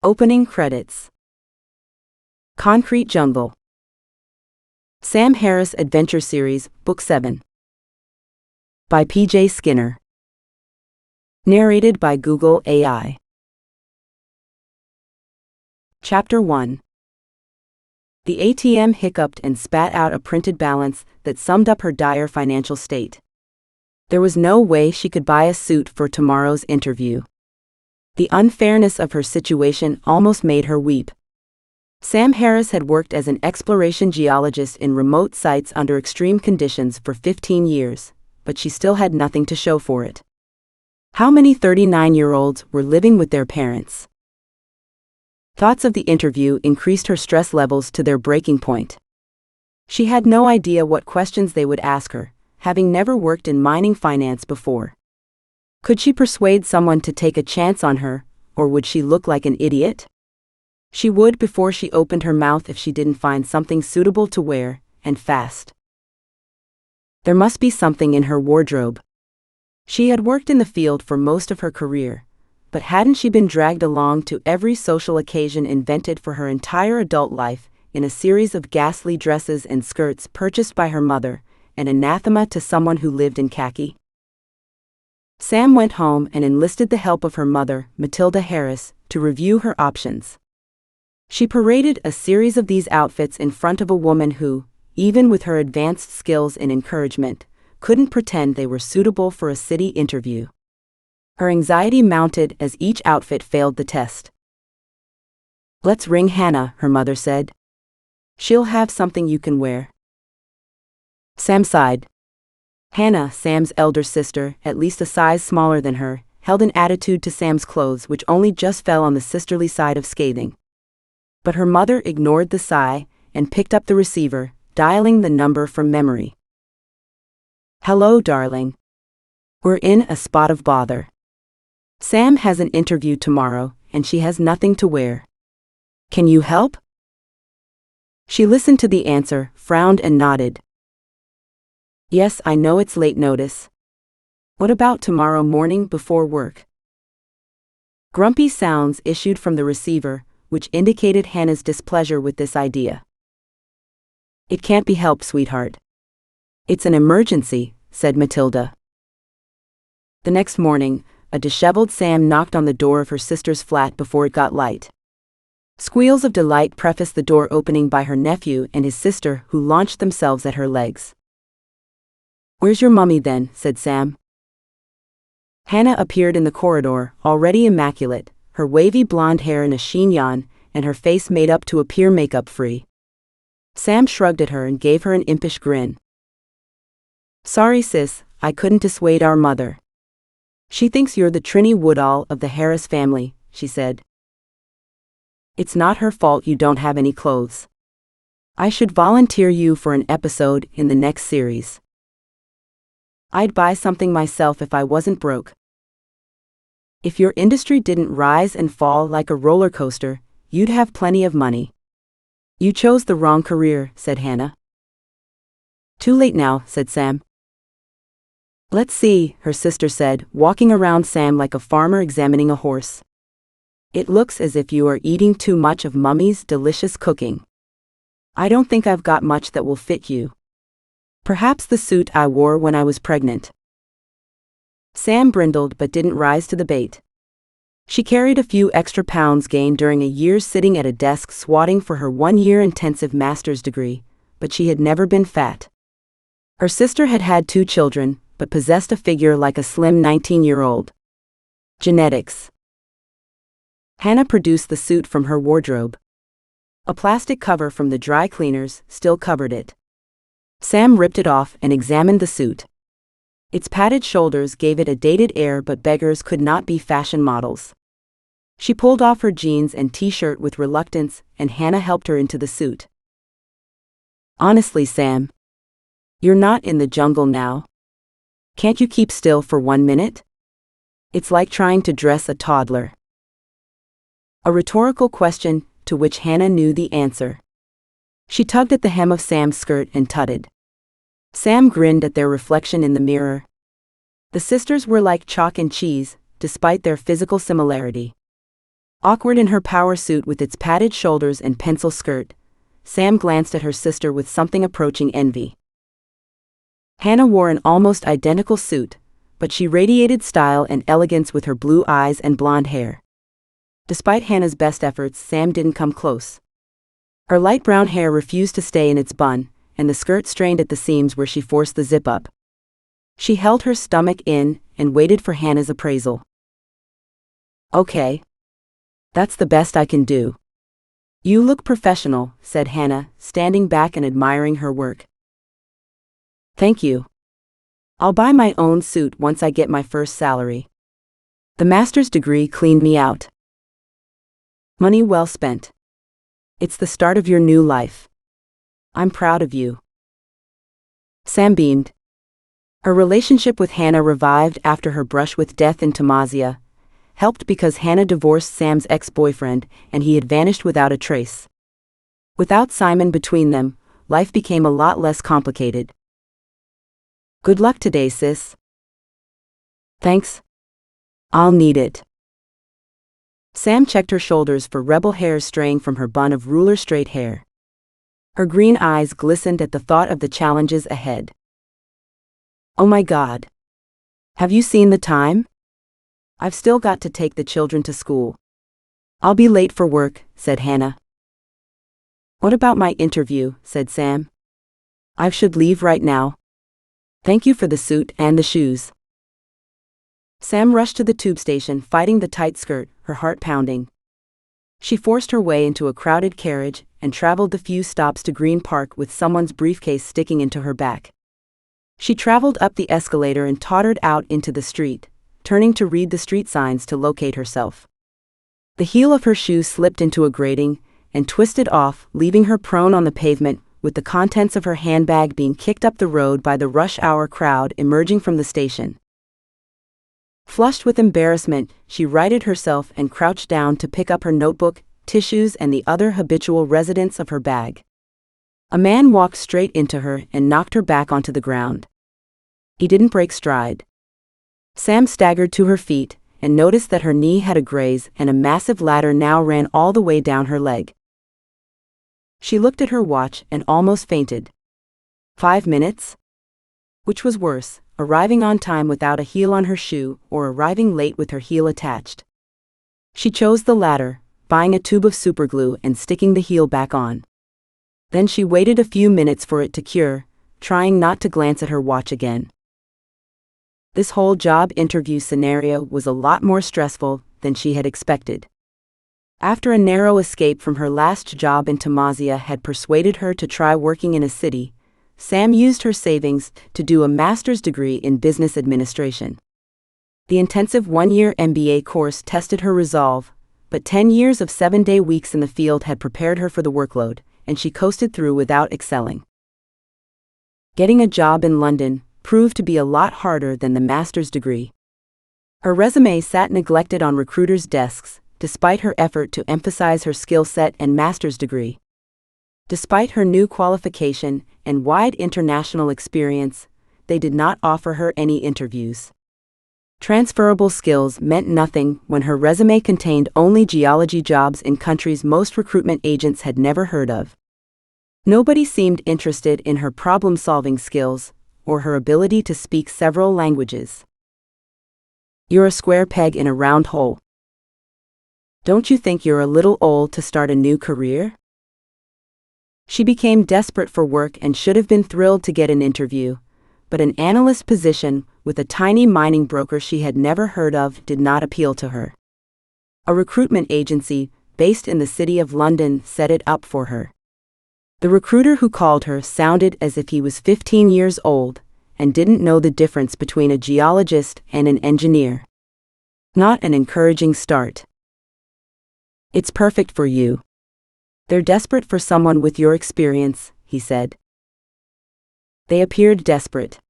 Opening credits. Concrete Jungle. Sam Harris Adventure Series, Book 7. By P.J. Skinner. Narrated by Google AI. Chapter 1. The ATM hiccuped and spat out a printed balance that summed up her dire financial state. There was no way she could buy a suit for tomorrow's interview. The unfairness of her situation almost made her weep. Sam Harris had worked as an exploration geologist in remote sites under extreme conditions for 15 years, but she still had nothing to show for it. How many 39-year-olds were living with their parents? Thoughts of the interview increased her stress levels to their breaking point. She had no idea what questions they would ask her, having never worked in mining finance before. Could she persuade someone to take a chance on her, or would she look like an idiot? She would before she opened her mouth if she didn't find something suitable to wear, and fast. There must be something in her wardrobe. She had worked in the field for most of her career, but hadn't she been dragged along to every social occasion invented for her entire adult life, in a series of ghastly dresses and skirts purchased by her mother, an anathema to someone who lived in khaki? Sam went home and enlisted the help of her mother, Matilda Harris, to review her options. She paraded a series of these outfits in front of a woman who, even with her advanced skills in encouragement, couldn't pretend they were suitable for a city interview. Her anxiety mounted as each outfit failed the test. "Let's ring Hannah," her mother said. "She'll have something you can wear." Sam sighed. Hannah, Sam's elder sister, at least a size smaller than her, held an attitude to Sam's clothes which only just fell on the sisterly side of scathing. But her mother ignored the sigh and picked up the receiver, dialing the number from memory. "Hello, darling. We're in a spot of bother. Sam has an interview tomorrow, and she has nothing to wear. Can you help?" She listened to the answer, frowned and nodded. "Yes, I know it's late notice. What about tomorrow morning before work?" Grumpy sounds issued from the receiver, which indicated Hannah's displeasure with this idea. "It can't be helped, sweetheart. It's an emergency," said Matilda. The next morning, a disheveled Sam knocked on the door of her sister's flat before it got light. Squeals of delight prefaced the door opening by her nephew and his sister, who launched themselves at her legs. "Where's your mummy then?" said Sam. Hannah appeared in the corridor, already immaculate, her wavy blonde hair in a chignon, and her face made up to appear makeup-free. Sam shrugged at her and gave her an impish grin. "Sorry, sis, I couldn't dissuade our mother. She thinks you're the Trinny Woodall of the Harris family," she said. "It's not her fault you don't have any clothes. I should volunteer you for an episode in the next series. I'd buy something myself if I wasn't broke. If your industry didn't rise and fall like a roller coaster, you'd have plenty of money." "You chose the wrong career," said Hannah. "Too late now," said Sam. "Let's see," her sister said, walking around Sam like a farmer examining a horse. "It looks as if you are eating too much of Mummy's delicious cooking. I don't think I've got much that will fit you. Perhaps the suit I wore when I was pregnant." Sam brindled but didn't rise to the bait. She carried a few extra pounds gained during a year sitting at a desk swatting for her 1-year intensive master's degree, but she had never been fat. Her sister had had 2 children, but possessed a figure like a slim 19-year-old. Genetics. Hannah produced the suit from her wardrobe. A plastic cover from the dry cleaners still covered it. Sam ripped it off and examined the suit. Its padded shoulders gave it a dated air, but beggars could not be fashion models. She pulled off her jeans and t-shirt with reluctance, and Hannah helped her into the suit. "Honestly, Sam, you're not in the jungle now. Can't you keep still for 1 minute? It's like trying to dress a toddler." A rhetorical question to which Hannah knew the answer. She tugged at the hem of Sam's skirt and tutted. Sam grinned at their reflection in the mirror. The sisters were like chalk and cheese, despite their physical similarity. Awkward in her power suit with its padded shoulders and pencil skirt, Sam glanced at her sister with something approaching envy. Hannah wore an almost identical suit, but she radiated style and elegance with her blue eyes and blonde hair. Despite Hannah's best efforts, Sam didn't come close. Her light brown hair refused to stay in its bun, and the skirt strained at the seams where she forced the zip up. She held her stomach in and waited for Hannah's appraisal. "Okay. That's the best I can do." "You look professional," said Hannah, standing back and admiring her work. "Thank you. I'll buy my own suit once I get my first salary. The master's degree cleaned me out." "Money well spent. It's the start of your new life. I'm proud of you." Sam beamed. Her relationship with Hannah revived after her brush with death in Panacea, helped because Hannah divorced Sam's ex-boyfriend and he had vanished without a trace. Without Simon between them, life became a lot less complicated. "Good luck today, sis." "Thanks. I'll need it." Sam checked her shoulders for rebel hairs straying from her bun of ruler-straight hair. Her green eyes glistened at the thought of the challenges ahead. "Oh my God. Have you seen the time? I've still got to take the children to school. I'll be late for work," said Hannah. "What about my interview?" said Sam. "I should leave right now. Thank you for the suit and the shoes." Sam rushed to the tube station, fighting the tight skirt, her heart pounding. She forced her way into a crowded carriage and traveled the few stops to Green Park with someone's briefcase sticking into her back. She traveled up the escalator and tottered out into the street, turning to read the street signs to locate herself. The heel of her shoe slipped into a grating and twisted off, leaving her prone on the pavement, with the contents of her handbag being kicked up the road by the rush-hour crowd emerging from the station. Flushed with embarrassment, she righted herself and crouched down to pick up her notebook, tissues, and the other habitual residents of her bag. A man walked straight into her and knocked her back onto the ground. He didn't break stride. Sam staggered to her feet and noticed that her knee had a graze and a massive ladder now ran all the way down her leg. She looked at her watch and almost fainted. 5 minutes? Which was worse, arriving on time without a heel on her shoe or arriving late with her heel attached? She chose the latter, buying a tube of superglue and sticking the heel back on. Then she waited a few minutes for it to cure, trying not to glance at her watch again. This whole job interview scenario was a lot more stressful than she had expected. After a narrow escape from her last job in Panacea had persuaded her to try working in a city, Sam used her savings to do a master's degree in business administration. The intensive 1-year MBA course tested her resolve, but 10 years of 7-day weeks in the field had prepared her for the workload, and she coasted through without excelling. Getting a job in London proved to be a lot harder than the master's degree. Her resume sat neglected on recruiters' desks, despite her effort to emphasize her skill set and master's degree. Despite her new qualification and wide international experience, they did not offer her any interviews. Transferable skills meant nothing when her resume contained only geology jobs in countries most recruitment agents had never heard of. Nobody seemed interested in her problem-solving skills or her ability to speak several languages. "You're a square peg in a round hole. Don't you think you're a little old to start a new career?" She became desperate for work and should have been thrilled to get an interview, but an analyst position with a tiny mining broker she had never heard of did not appeal to her. A recruitment agency, based in the city of London, set it up for her. The recruiter who called her sounded as if he was 15 years old and didn't know the difference between a geologist and an engineer. Not an encouraging start. "It's perfect for you. They're desperate for someone with your experience," he said. They appeared desperate.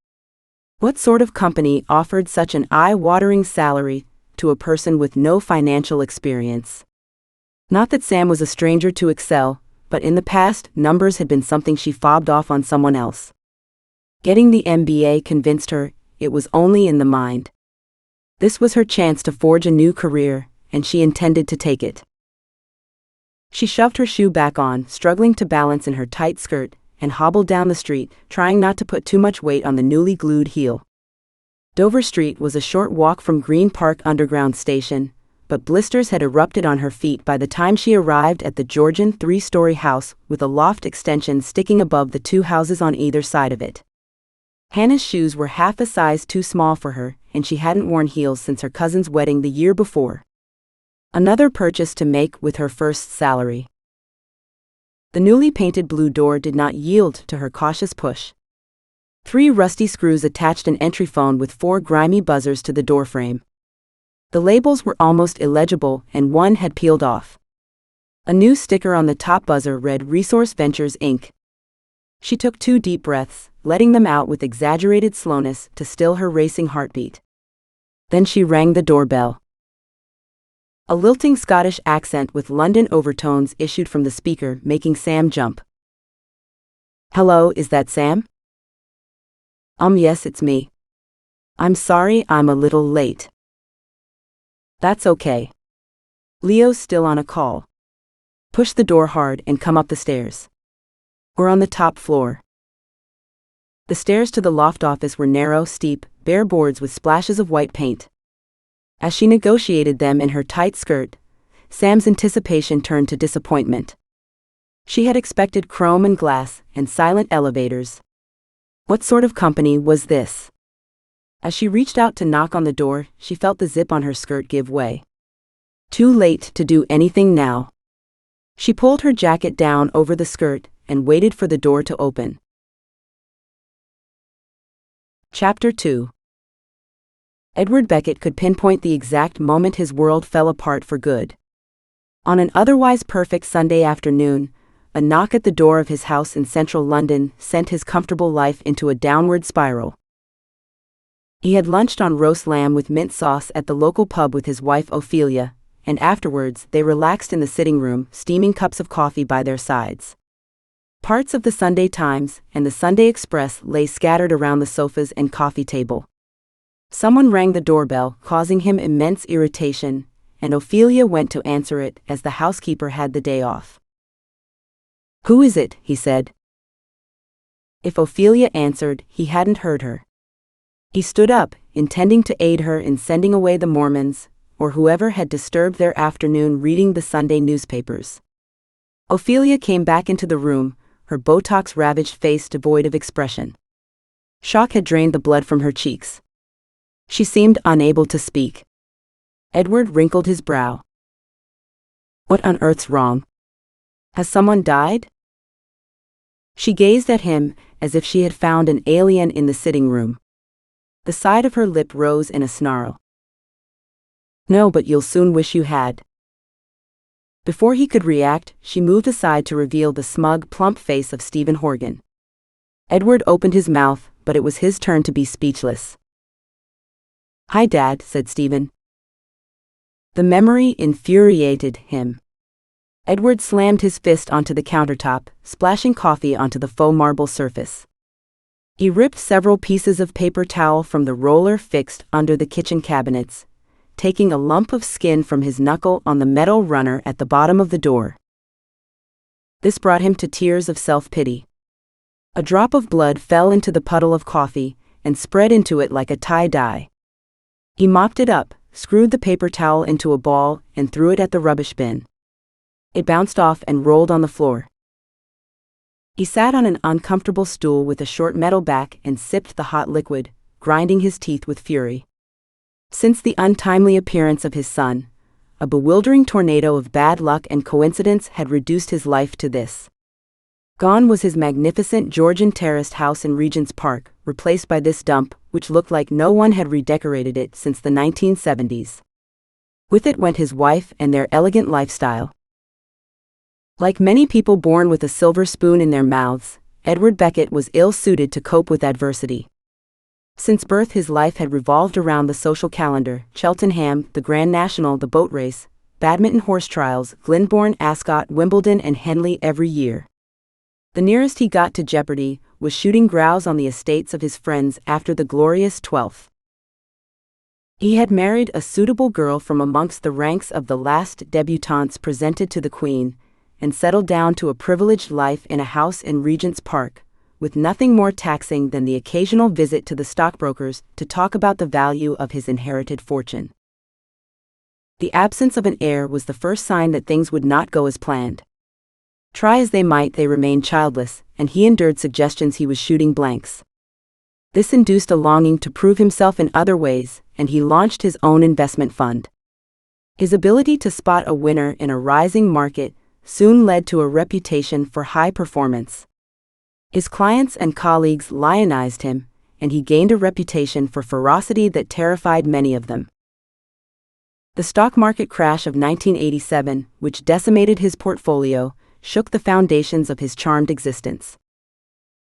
What sort of company offered such an eye-watering salary to a person with no financial experience? Not that Sam was a stranger to Excel, but in the past, numbers had been something she fobbed off on someone else. Getting the MBA convinced her it was only in the mind. This was her chance to forge a new career, and she intended to take it. She shoved her shoe back on, struggling to balance in her tight skirt, and hobbled down the street, trying not to put too much weight on the newly glued heel. Dover Street was a short walk from Green Park Underground Station, but blisters had erupted on her feet by the time she arrived at the Georgian three-story house with a loft extension sticking above the two houses on either side of it. Hannah's shoes were half a size too small for her, and she hadn't worn heels since her cousin's wedding the year before. Another purchase to make with her first salary. The newly painted blue door did not yield to her cautious push. 3 rusty screws attached an entry phone with 4 grimy buzzers to the doorframe. The labels were almost illegible, and one had peeled off. A new sticker on the top buzzer read Resource Ventures Inc. She took 2 deep breaths, letting them out with exaggerated slowness to still her racing heartbeat. Then she rang the doorbell. A lilting Scottish accent with London overtones issued from the speaker, making Sam jump. "Hello, is that Sam?" Yes, it's me. I'm sorry I'm a little late." "That's okay. Leo's still on a call. Push the door hard and come up the stairs. We're on the top floor." The stairs to the loft office were narrow, steep, bare boards with splashes of white paint. As she negotiated them in her tight skirt, Sam's anticipation turned to disappointment. She had expected chrome and glass and silent elevators. What sort of company was this? As she reached out to knock on the door, she felt the zip on her skirt give way. Too late to do anything now. She pulled her jacket down over the skirt and waited for the door to open. Chapter 2. Edward Beckett could pinpoint the exact moment his world fell apart for good. On an otherwise perfect Sunday afternoon, a knock at the door of his house in central London sent his comfortable life into a downward spiral. He had lunched on roast lamb with mint sauce at the local pub with his wife Ophelia, and afterwards they relaxed in the sitting room, steaming cups of coffee by their sides. Parts of the Sunday Times and the Sunday Express lay scattered around the sofas and coffee table. Someone rang the doorbell, causing him immense irritation, and Ophelia went to answer it as the housekeeper had the day off. "Who is it?" he said. If Ophelia answered, he hadn't heard her. He stood up, intending to aid her in sending away the Mormons, or whoever had disturbed their afternoon reading the Sunday newspapers. Ophelia came back into the room, her Botox-ravaged face devoid of expression. Shock had drained the blood from her cheeks. She seemed unable to speak. Edward wrinkled his brow. "What on earth's wrong? Has someone died?" She gazed at him as if she had found an alien in the sitting room. The side of her lip rose in a snarl. "No, but you'll soon wish you had." Before he could react, she moved aside to reveal the smug, plump face of Stephen Horgan. Edward opened his mouth, but it was his turn to be speechless. "Hi, Dad," said Stephen. The memory infuriated him. Edward slammed his fist onto the countertop, splashing coffee onto the faux marble surface. He ripped several pieces of paper towel from the roller fixed under the kitchen cabinets, taking a lump of skin from his knuckle on the metal runner at the bottom of the door. This brought him to tears of self-pity. A drop of blood fell into the puddle of coffee and spread into it like a tie-dye. He mopped it up, screwed the paper towel into a ball, and threw it at the rubbish bin. It bounced off and rolled on the floor. He sat on an uncomfortable stool with a short metal back and sipped the hot liquid, grinding his teeth with fury. Since the untimely appearance of his son, a bewildering tornado of bad luck and coincidence had reduced his life to this. Gone was his magnificent Georgian terraced house in Regent's Park, replaced by this dump, which looked like no one had redecorated it since the 1970s. With it went his wife and their elegant lifestyle. Like many people born with a silver spoon in their mouths, Edward Beckett was ill-suited to cope with adversity. Since birth his life had revolved around the social calendar, Cheltenham, the Grand National, the boat race, badminton horse trials, Glenbourne, Ascot, Wimbledon and Henley every year. The nearest he got to jeopardy was shooting grouse on the estates of his friends after the glorious 12th. He had married a suitable girl from amongst the ranks of the last debutantes presented to the Queen, and settled down to a privileged life in a house in Regent's Park, with nothing more taxing than the occasional visit to the stockbrokers to talk about the value of his inherited fortune. The absence of an heir was the first sign that things would not go as planned. Try as they might, they remained childless, and he endured suggestions he was shooting blanks. This induced a longing to prove himself in other ways, and he launched his own investment fund. His ability to spot a winner in a rising market soon led to a reputation for high performance. His clients and colleagues lionized him, and he gained a reputation for ferocity that terrified many of them. The stock market crash of 1987, which decimated his portfolio, shook the foundations of his charmed existence.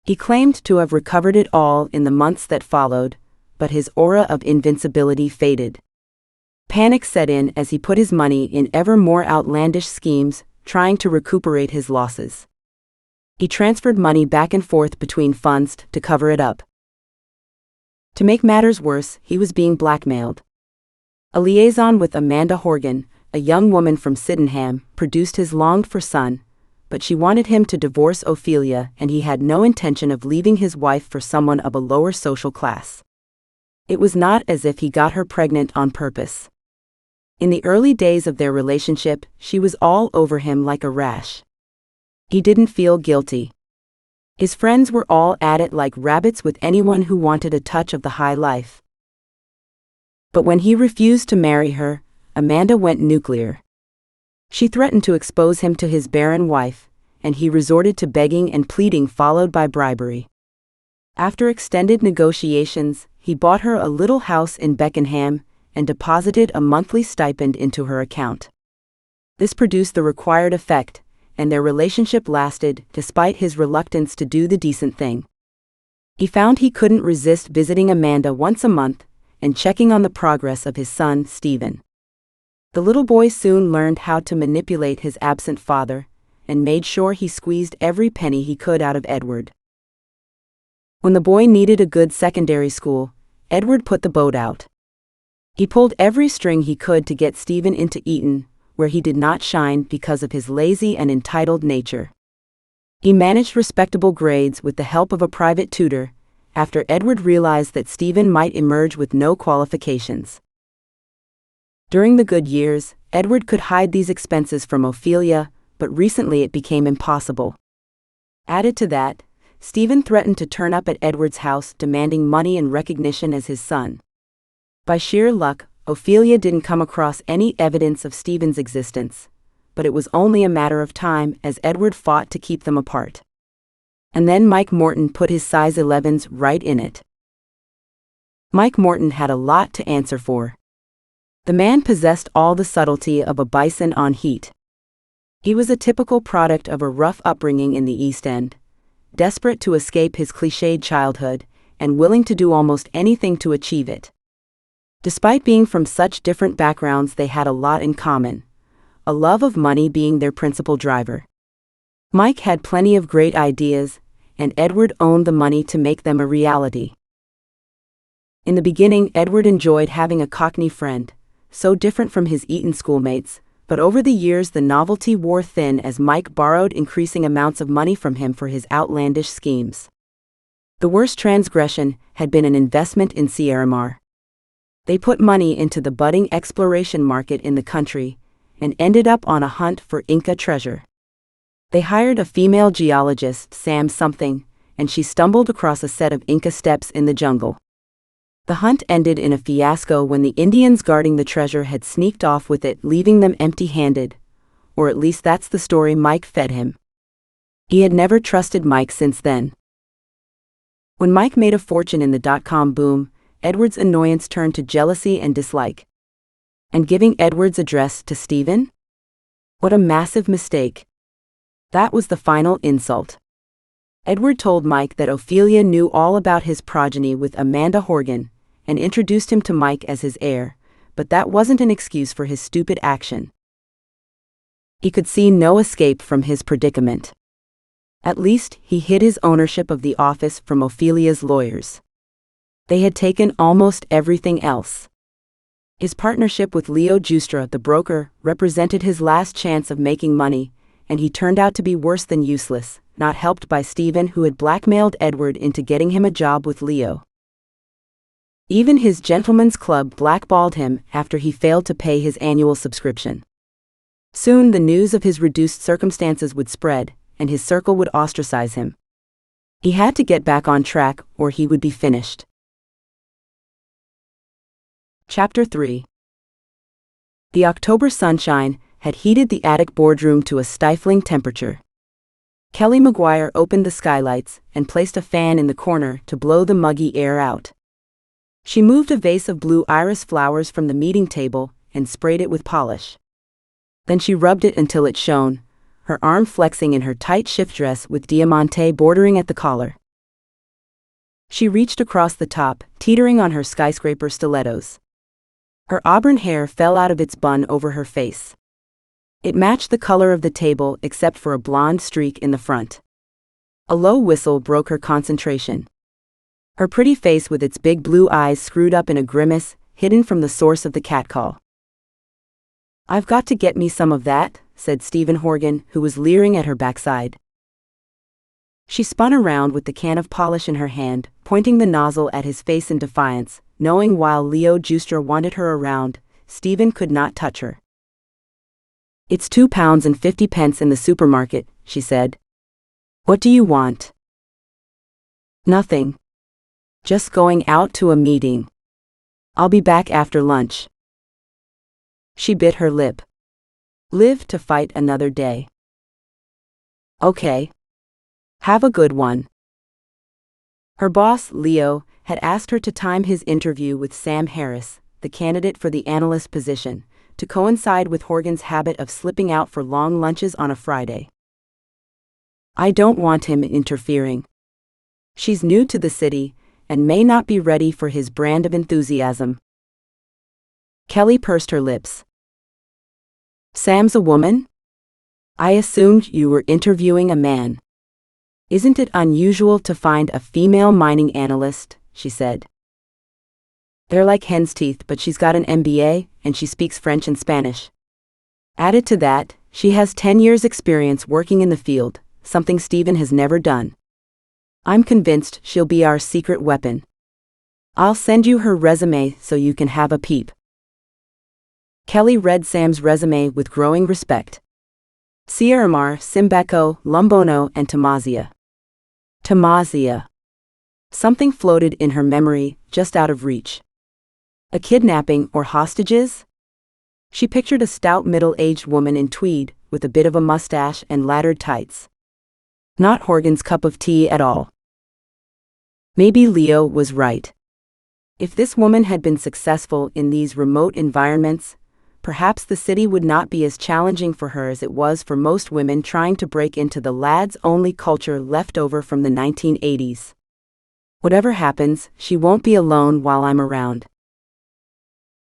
He claimed to have recovered it all in the months that followed, but his aura of invincibility faded. Panic set in as he put his money in ever more outlandish schemes, trying to recuperate his losses. He transferred money back and forth between funds to cover it up. To make matters worse, he was being blackmailed. A liaison with Amanda Horgan, a young woman from Sydenham, produced his longed-for son, but she wanted him to divorce Ophelia, and he had no intention of leaving his wife for someone of a lower social class. It was not as if he got her pregnant on purpose. In the early days of their relationship, she was all over him like a rash. He didn't feel guilty. His friends were all at it like rabbits with anyone who wanted a touch of the high life. But when he refused to marry her, Amanda went nuclear. She threatened to expose him to his barren wife, and he resorted to begging and pleading, followed by bribery. After extended negotiations, he bought her a little house in Beckenham and deposited a monthly stipend into her account. This produced the required effect, and their relationship lasted despite his reluctance to do the decent thing. He found he couldn't resist visiting Amanda once a month and checking on the progress of his son, Stephen. The little boy soon learned how to manipulate his absent father, and made sure he squeezed every penny he could out of Edward. When the boy needed a good secondary school, Edward put the boat out. He pulled every string he could to get Stephen into Eton, where he did not shine because of his lazy and entitled nature. He managed respectable grades with the help of a private tutor, after Edward realized that Stephen might emerge with no qualifications. During the good years, Edward could hide these expenses from Ophelia, but recently it became impossible. Added to that, Stephen threatened to turn up at Edward's house demanding money and recognition as his son. By sheer luck, Ophelia didn't come across any evidence of Stephen's existence, but it was only a matter of time as Edward fought to keep them apart. And then Mike Morton put his size 11s right in it. Mike Morton had a lot to answer for. The man possessed all the subtlety of a bison on heat. He was a typical product of a rough upbringing in the East End, desperate to escape his cliched childhood, and willing to do almost anything to achieve it. Despite being from such different backgrounds, they had a lot in common, a love of money being their principal driver. Mike had plenty of great ideas, and Edward owned the money to make them a reality. In the beginning, Edward enjoyed having a Cockney friend, so different from his Eton schoolmates, but over the years the novelty wore thin as Mike borrowed increasing amounts of money from him for his outlandish schemes. The worst transgression had been an investment in Sierramar. They put money into the budding exploration market in the country, and ended up on a hunt for Inca treasure. They hired a female geologist, Sam something, and she stumbled across a set of Inca steps in the jungle. The hunt ended in a fiasco when the Indians guarding the treasure had sneaked off with it, leaving them empty-handed, or at least that's the story Mike fed him. He had never trusted Mike since then. When Mike made a fortune in the dot-com boom, Edward's annoyance turned to jealousy and dislike. And giving Edward's address to Stephen? What a massive mistake. That was the final insult. Edward told Mike that Ophelia knew all about his progeny with Amanda Horgan, and introduced him to Mike as his heir, but that wasn't an excuse for his stupid action. He could see no escape from his predicament. At least, he hid his ownership of the office from Ophelia's lawyers. They had taken almost everything else. His partnership with Leo Giustra, the broker, represented his last chance of making money, and he turned out to be worse than useless, not helped by Stephen, who had blackmailed Edward into getting him a job with Leo. Even his gentleman's club blackballed him after he failed to pay his annual subscription. Soon the news of his reduced circumstances would spread, and his circle would ostracize him. He had to get back on track, or he would be finished. Chapter 3. The October sunshine had heated the attic boardroom to a stifling temperature. Kelly Maguire opened the skylights and placed a fan in the corner to blow the muggy air out. She moved a vase of blue iris flowers from the meeting table and sprayed it with polish. Then she rubbed it until it shone, her arm flexing in her tight shift dress with diamante bordering at the collar. She reached across the top, teetering on her skyscraper stilettos. Her auburn hair fell out of its bun over her face. It matched the color of the table except for a blonde streak in the front. A low whistle broke her concentration. Her pretty face with its big blue eyes screwed up in a grimace, hidden from the source of the catcall. "I've got to get me some of that," said Stephen Horgan, who was leering at her backside. She spun around with the can of polish in her hand, pointing the nozzle at his face in defiance, knowing while Leo Giustra wanted her around, Stephen could not touch her. "It's £2.50 in the supermarket," she said. "What do you want?" "Nothing. Just going out to a meeting. I'll be back after lunch." She bit her lip. Live to fight another day. "Okay. Have a good one." Her boss, Leo, had asked her to time his interview with Sam Harris, the candidate for the analyst position, to coincide with Horgan's habit of slipping out for long lunches on a Friday. "I don't want him interfering. She's new to the city and may not be ready for his brand of enthusiasm." Kelly pursed her lips. "Sam's a woman? I assumed you were interviewing a man. Isn't it unusual to find a female mining analyst?" she said. "They're like hen's teeth, but she's got an MBA, and she speaks French and Spanish. Added to that, she has 10 years' experience working in the field, something Stephen has never done. I'm convinced she'll be our secret weapon. I'll send you her resume so you can have a peep." Kelly read Sam's resume with growing respect. Sierramar, Simbaco, Lumbono, and Tamazia. Tamazia. Something floated in her memory, just out of reach. A kidnapping or hostages? She pictured a stout middle-aged woman in tweed, with a bit of a mustache and laddered tights. Not Horgan's cup of tea at all. Maybe Leo was right. If this woman had been successful in these remote environments, perhaps the city would not be as challenging for her as it was for most women trying to break into the lads-only culture left over from the 1980s. Whatever happens, she won't be alone while I'm around.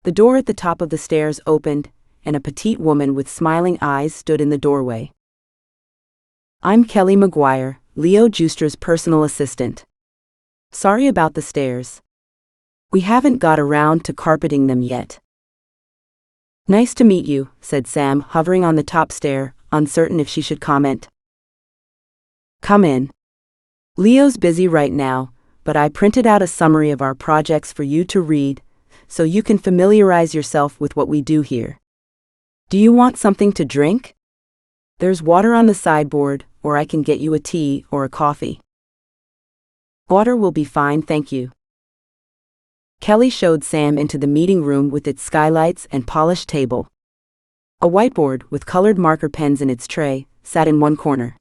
The door at the top of the stairs opened, and a petite woman with smiling eyes stood in the doorway. "I'm Kelly Maguire, Leo Giustra's personal assistant. Sorry about the stairs. We haven't got around to carpeting them yet." "Nice to meet you," said Sam, hovering on the top stair, uncertain if she should comment. "Come in. Leo's busy right now, but I printed out a summary of our projects for you to read, so you can familiarize yourself with what we do here. Do you want something to drink? There's water on the sideboard, or I can get you a tea or a coffee." "Water will be fine, thank you." Kelly showed Sam into the meeting room with its skylights and polished table. A whiteboard with colored marker pens in its tray sat in one corner.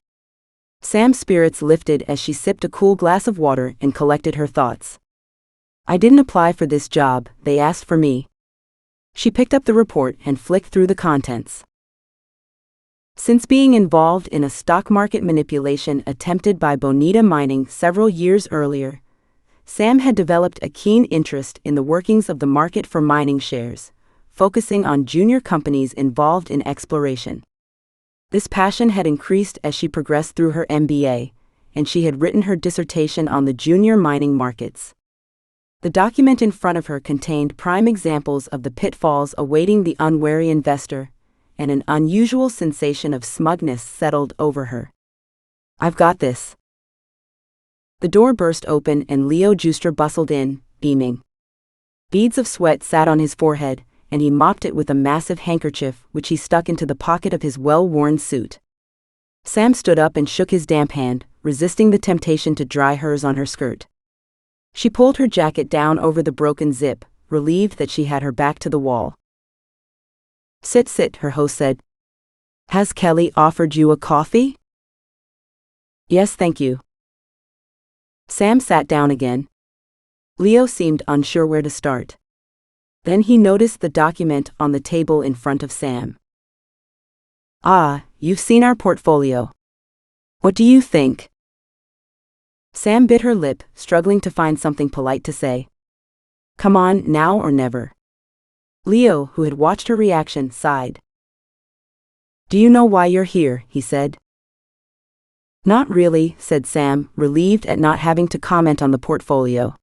Sam's spirits lifted as she sipped a cool glass of water and collected her thoughts. "I didn't apply for this job, they asked for me." She picked up the report and flicked through the contents. Since being involved in a stock market manipulation attempted by Bonita Mining several years earlier, Sam had developed a keen interest in the workings of the market for mining shares, focusing on junior companies involved in exploration. This passion had increased as she progressed through her MBA, and she had written her dissertation on the junior mining markets. The document in front of her contained prime examples of the pitfalls awaiting the unwary investor, and an unusual sensation of smugness settled over her. "I've got this." The door burst open and Leo Juster bustled in, beaming. Beads of sweat sat on his forehead, and he mopped it with a massive handkerchief which he stuck into the pocket of his well-worn suit. Sam stood up and shook his damp hand, resisting the temptation to dry hers on her skirt. She pulled her jacket down over the broken zip, relieved that she had her back to the wall. Sit, her host said. "Has Kelly offered you a coffee?" "Yes, thank you." Sam sat down again. Leo seemed unsure where to start. Then he noticed the document on the table in front of Sam. "Ah, you've seen our portfolio. What do you think?" Sam bit her lip, struggling to find something polite to say. "Come on, now or never." Leo, who had watched her reaction, sighed. "Do you know why you're here?" he said. "Not really," said Sam, relieved at not having to comment on the portfolio.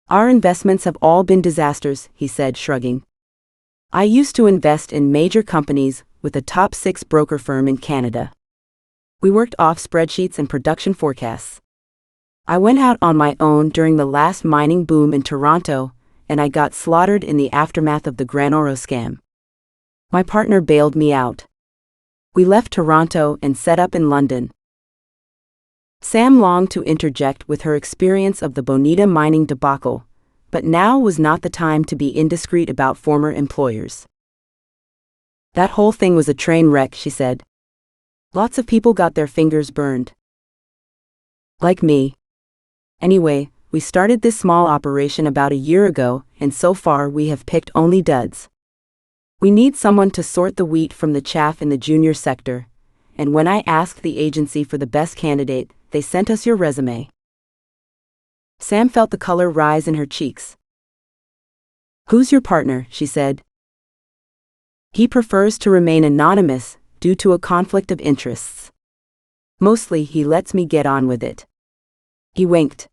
"Our investments have all been disasters," he said, shrugging. "I used to invest in major companies with a top 6 broker firm in Canada. We worked off spreadsheets and production forecasts. I went out on my own during the last mining boom in Toronto, and I got slaughtered in the aftermath of the Gran Oro scam. My partner bailed me out. We left Toronto and set up in London." Sam longed to interject with her experience of the Bonita mining debacle, but now was not the time to be indiscreet about former employers. "That whole thing was a train wreck," she said. "Lots of people got their fingers burned. Like me. Anyway, we started this small operation about a year ago, and so far we have picked only duds. We need someone to sort the wheat from the chaff in the junior sector, and when I asked the agency for the best candidate, they sent us your resume." Sam felt the color rise in her cheeks. "Who's your partner?" she said. "He prefers to remain anonymous due to a conflict of interests. Mostly he lets me get on with it." He winked.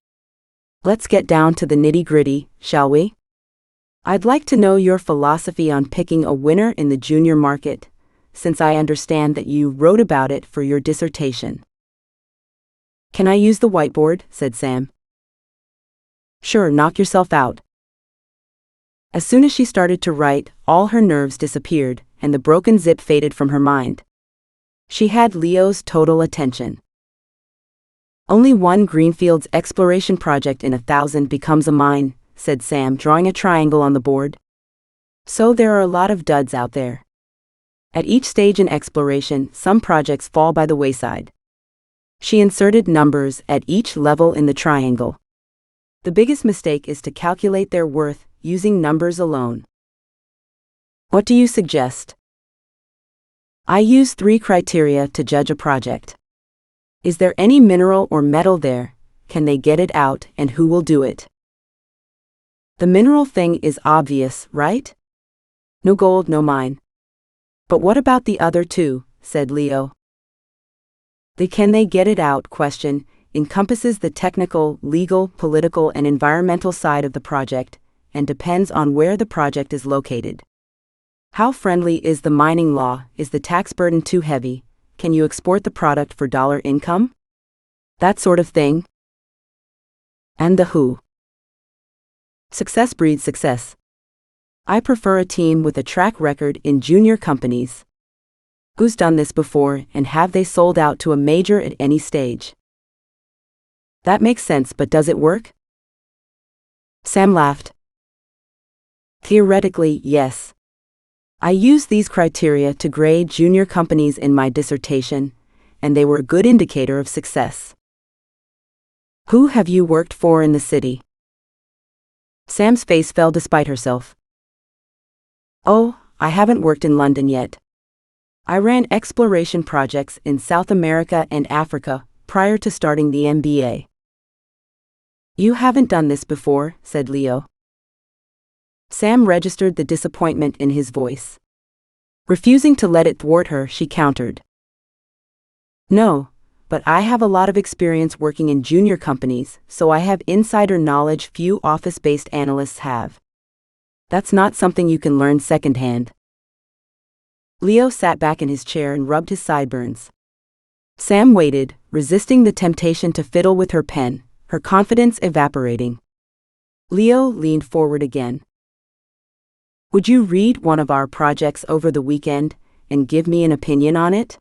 "Let's get down to the nitty-gritty, shall we? I'd like to know your philosophy on picking a winner in the junior market, since I understand that you wrote about it for your dissertation." "Can I use the whiteboard?" said Sam. "Sure, knock yourself out." As soon as she started to write, all her nerves disappeared, and the broken zip faded from her mind. She had Leo's total attention. "Only one Greenfields exploration project in 1,000 becomes a mine," said Sam, drawing a triangle on the board. "So there are a lot of duds out there. At each stage in exploration, some projects fall by the wayside." She inserted numbers at each level in the triangle. "The biggest mistake is to calculate their worth using numbers alone. What do you suggest?" "I use 3 criteria to judge a project. Is there any mineral or metal there? Can they get it out, and who will do it?" "The mineral thing is obvious, right? No gold, no mine." "But what about the other 2?" said Leo. The "can they get it out" question encompasses the technical, legal, political, and environmental side of the project, and depends on where the project is located. How friendly is the mining law? Is the tax burden too heavy? Can you export the product for dollar income? That sort of thing. And the who. Success breeds success. I prefer a team with a track record in junior companies. Who's done this before, and have they sold out to a major at any stage? That makes sense, but does it work? Sam laughed. Theoretically, yes. I used these criteria to grade junior companies in my dissertation, and they were a good indicator of success. Who have you worked for in the city? Sam's face fell despite herself. Oh, I haven't worked in London yet. I ran exploration projects in South America and Africa prior to starting the MBA. You haven't done this before, said Leo. Sam registered the disappointment in his voice. Refusing to let it thwart her, she countered. No, but I have a lot of experience working in junior companies, so I have insider knowledge few office-based analysts have. That's not something you can learn secondhand. Leo sat back in his chair and rubbed his sideburns. Sam waited, resisting the temptation to fiddle with her pen, her confidence evaporating. Leo leaned forward again. Would you read one of our projects over the weekend and give me an opinion on it?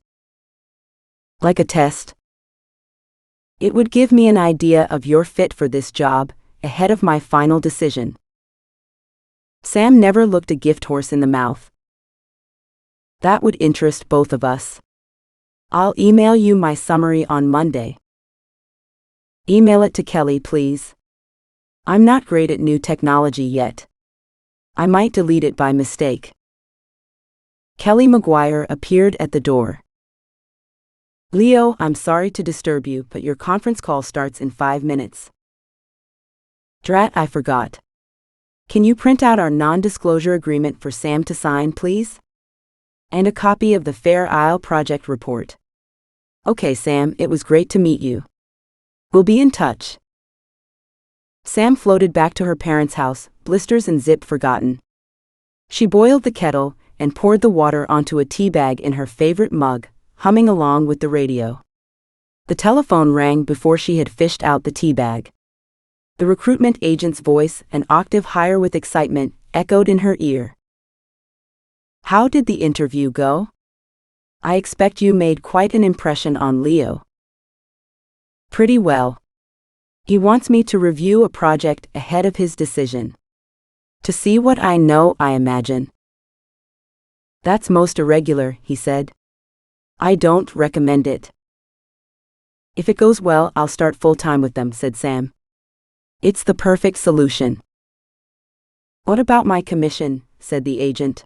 Like a test? It would give me an idea of your fit for this job, ahead of my final decision. Sam never looked a gift horse in the mouth. That would interest both of us. I'll email you my summary on Monday. Email it to Kelly, please. I'm not great at new technology yet. I might delete it by mistake. Kelly Maguire appeared at the door. Leo, I'm sorry to disturb you, but your conference call starts in 5 minutes. Drat, I forgot. Can you print out our non-disclosure agreement for Sam to sign, please? And a copy of the Fair Isle project report. Okay, Sam, it was great to meet you. We'll be in touch. Sam floated back to her parents' house, blisters and zip forgotten. She boiled the kettle and poured the water onto a tea bag in her favorite mug, humming along with the radio. The telephone rang before she had fished out the tea bag. The recruitment agent's voice, an octave higher with excitement, echoed in her ear. How did the interview go? I expect you made quite an impression on Leo. Pretty well. He wants me to review a project ahead of his decision. To see what I know, I imagine. That's most irregular, he said. I don't recommend it. If it goes well, I'll start full-time with them, said Sam. It's the perfect solution. What about my commission, said the agent.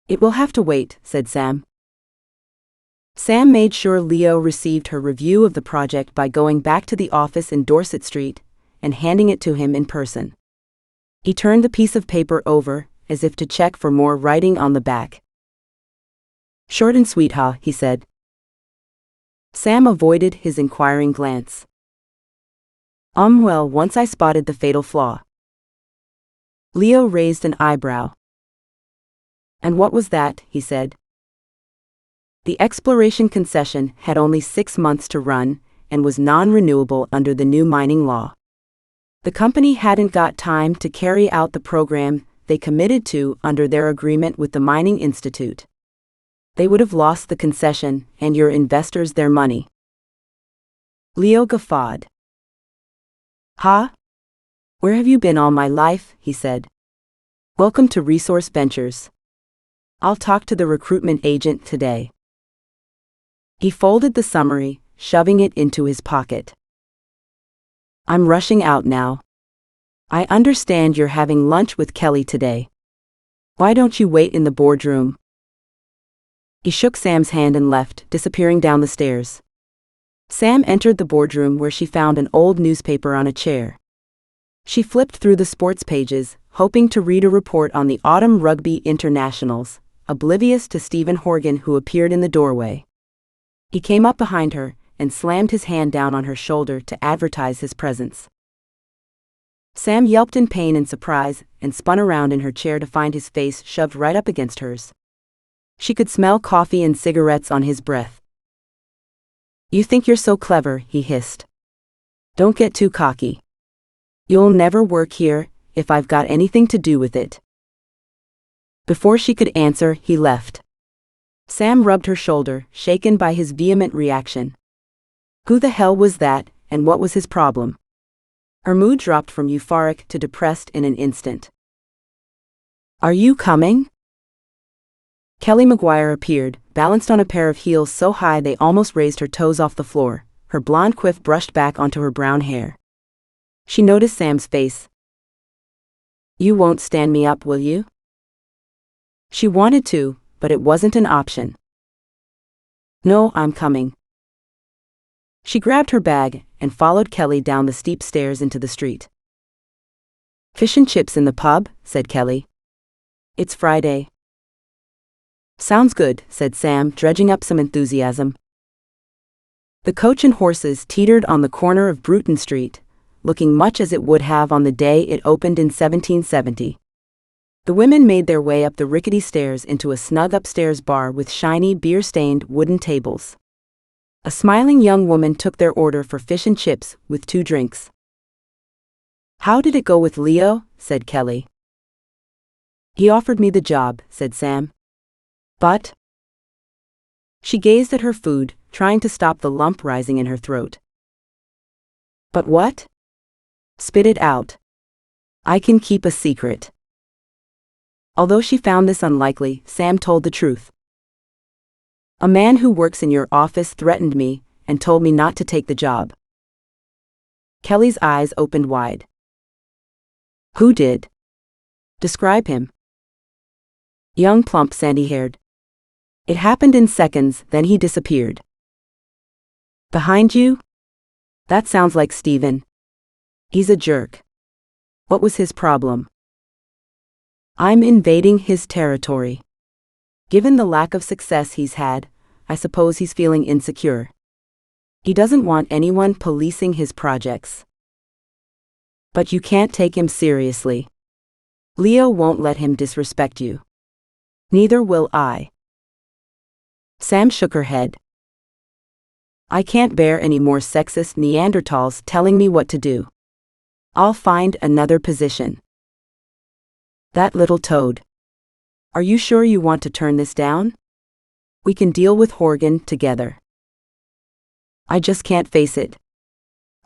It will have to wait, said Sam. Sam made sure Leo received her review of the project by going back to the office in Dorset Street and handing it to him in person. He turned the piece of paper over, as if to check for more writing on the back. Short and sweet, huh, he said. Sam avoided his inquiring glance. Well, once I spotted the fatal flaw. Leo raised an eyebrow. And what was that, he said. The exploration concession had only 6 months to run and was non-renewable under the new mining law. The company hadn't got time to carry out the program they committed to under their agreement with the Mining Institute. They would have lost the concession and your investors their money. Leo guffawed. Huh? Where have you been all my life, he said. Welcome to Resource Ventures. I'll talk to the recruitment agent today. He folded the summary, shoving it into his pocket. I'm rushing out now. I understand you're having lunch with Kelly today. Why don't you wait in the boardroom? He shook Sam's hand and left, disappearing down the stairs. Sam entered the boardroom where she found an old newspaper on a chair. She flipped through the sports pages, hoping to read a report on the Autumn Rugby Internationals, oblivious to Stephen Horgan, who appeared in the doorway. He came up behind her and slammed his hand down on her shoulder to advertise his presence. Sam yelped in pain and surprise and spun around in her chair to find his face shoved right up against hers. She could smell coffee and cigarettes on his breath. You think you're so clever, he hissed. Don't get too cocky. You'll never work here, if I've got anything to do with it. Before she could answer, he left. Sam rubbed her shoulder, shaken by his vehement reaction. Who the hell was that, and what was his problem? Her mood dropped from euphoric to depressed in an instant. Are you coming? Kelly Maguire appeared, balanced on a pair of heels so high they almost raised her toes off the floor, her blonde quiff brushed back onto her brown hair. She noticed Sam's face. You won't stand me up, will you? She wanted to, but it wasn't an option. No, I'm coming. She grabbed her bag and followed Kelly down the steep stairs into the street. Fish and chips in the pub, said Kelly. It's Friday. Sounds good, said Sam, dredging up some enthusiasm. The coach and horses teetered on the corner of Bruton Street, looking much as it would have on the day it opened in 1770. The women made their way up the rickety stairs into a snug upstairs bar with shiny, beer-stained wooden tables. A smiling young woman took their order for fish and chips with 2 drinks. "How did it go with Leo?" said Kelly. "He offered me the job," said Sam. "But—" She gazed at her food, trying to stop the lump rising in her throat. "But what?" "Spit it out. I can keep a secret." Although she found this unlikely, Sam told the truth. "A man who works in your office threatened me and told me not to take the job." Kelly's eyes opened wide. "Who did? Describe him." "Young, plump, sandy-haired. It happened in seconds, then he disappeared." "Behind you? That sounds like Steven. He's a jerk. What was his problem?" "I'm invading his territory. Given the lack of success he's had, I suppose he's feeling insecure. He doesn't want anyone policing his projects." "But you can't take him seriously. Leo won't let him disrespect you. Neither will I." Sam shook her head. "I can't bear any more sexist Neanderthals telling me what to do. I'll find another position." "That little toad. Are you sure you want to turn this down? We can deal with Horgan together." "I just can't face it.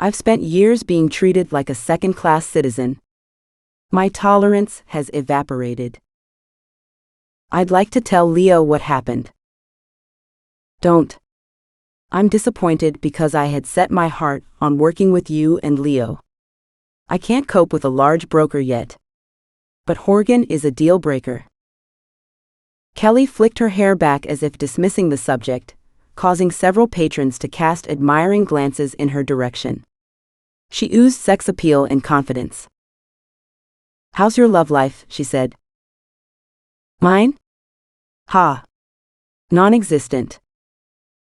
I've spent years being treated like a second-class citizen. My tolerance has evaporated. I'd like to tell Leo what happened." "Don't. I'm disappointed because I had set my heart on working with you and Leo. I can't cope with a large broker yet. But Horgan is a deal breaker." Kelly flicked her hair back as if dismissing the subject, causing several patrons to cast admiring glances in her direction. She oozed sex appeal and confidence. "How's your love life?" she said. "Mine? Ha. Non-existent.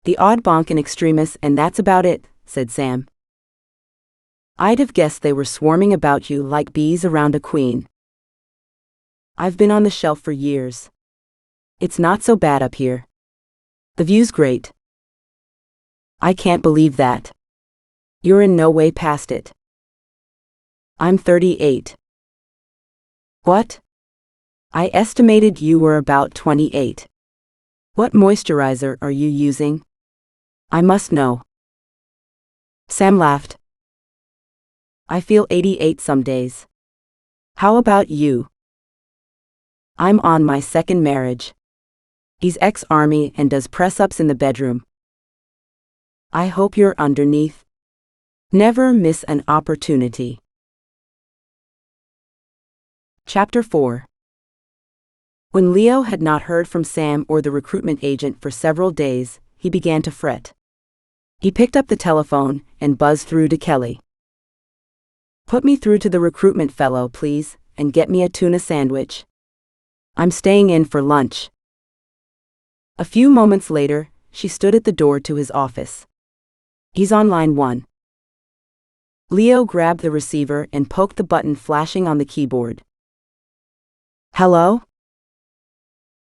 The odd bonk in extremis and that's about it," said Sam. "I'd have guessed they were swarming about you like bees around a queen. I've been on the shelf for years. It's not so bad up here. The view's great." "I can't believe that. You're in no way past it." "I'm 38. "What? I estimated you were about 28. What moisturizer are you using? I must know." Sam laughed. "I feel 88 some days. How about you?" "I'm on my second marriage. He's ex-army and does press-ups in the bedroom." "I hope you're underneath. Never miss an opportunity." Chapter 4. When Leo had not heard from Sam or the recruitment agent for several days, he began to fret. He picked up the telephone and buzzed through to Kelly. "Put me through to the recruitment fellow, please, and get me a tuna sandwich. I'm staying in for lunch." A few moments later, she stood at the door to his office. "He's on line 1. Leo grabbed the receiver and poked the button flashing on the keyboard. "Hello?"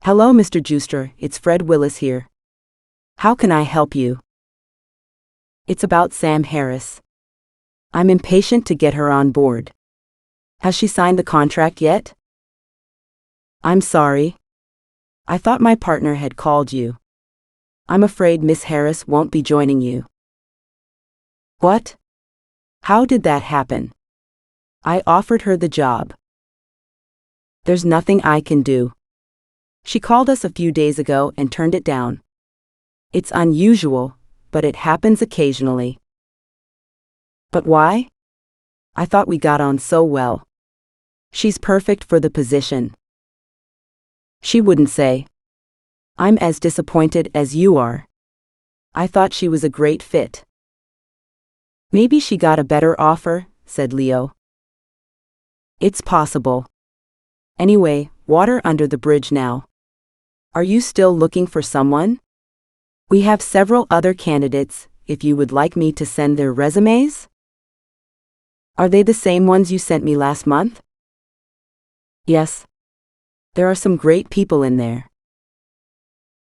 "Hello, Mr. Juster, it's Fred Willis here. How can I help you?" "It's about Sam Harris. I'm impatient to get her on board. Has she signed the contract yet?" "I'm sorry. I thought my partner had called you. I'm afraid Miss Harris won't be joining you." "What? How did that happen?" "I offered her the job." "There's nothing I can do. She called us a few days ago and turned it down. It's unusual, but it happens occasionally." "But why? I thought we got on so well. She's perfect for the position." "She wouldn't say. I'm as disappointed as you are. I thought she was a great fit." "Maybe she got a better offer," said Leo. "It's possible. Anyway, water under the bridge now. Are you still looking for someone? We have several other candidates, if you would like me to send their resumes. Are they the same ones you sent me last month? Yes. There are some great people in there.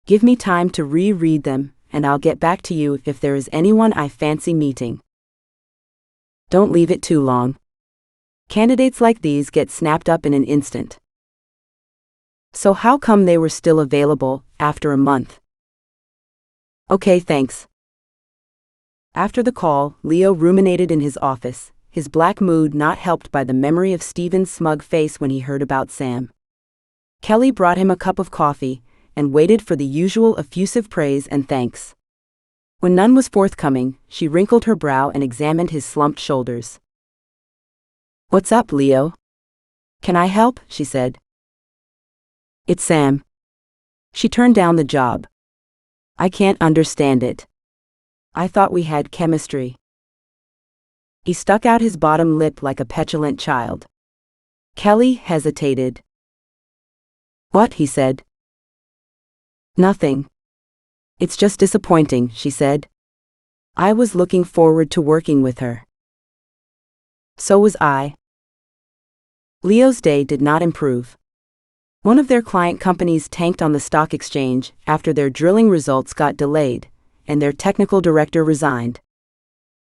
Give me time to reread them, and I'll get back to you if there is anyone I fancy meeting. Don't leave it too long. Candidates like these get snapped up in an instant. So how come they were still available after a month? Okay, thanks. After the call, Leo ruminated in his office, his black mood not helped by the memory of Stephen's smug face when he heard about Sam. Kelly brought him a cup of coffee and waited for the usual effusive praise and thanks. When none was forthcoming, she wrinkled her brow and examined his slumped shoulders. What's up, Leo? Can I help? She said. It's Sam. She turned down the job. I can't understand it. I thought we had chemistry. He stuck out his bottom lip like a petulant child. Kelly hesitated. What? He said. Nothing. It's just disappointing, she said. I was looking forward to working with her. So was I. Leo's day did not improve. One of their client companies tanked on the stock exchange after their drilling results got delayed, and their technical director resigned.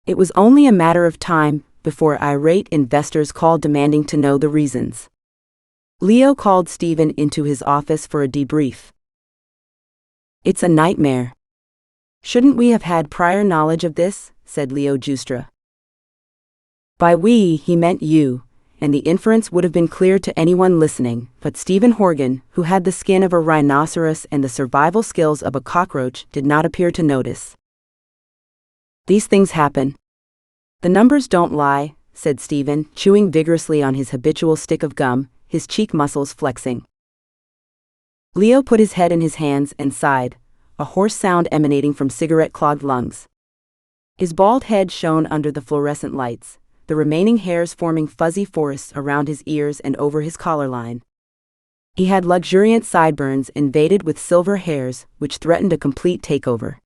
It was only a matter of time before irate investors called demanding to know the reasons. Leo called Stephen into his office for a debrief. It's a nightmare. Shouldn't we have had prior knowledge of this? Said Leo Justra. By we, he meant you, and the inference would have been clear to anyone listening, but Stephen Horgan, who had the skin of a rhinoceros and the survival skills of a cockroach, did not appear to notice. These things happen. The numbers don't lie, said Stephen, chewing vigorously on his habitual stick of gum, his cheek muscles flexing. Leo put his head in his hands and sighed, a hoarse sound emanating from cigarette-clogged lungs. His bald head shone under the fluorescent lights, the remaining hairs forming fuzzy forests around his ears and over his collar line. He had luxuriant sideburns invaded with silver hairs which threatened a complete takeover.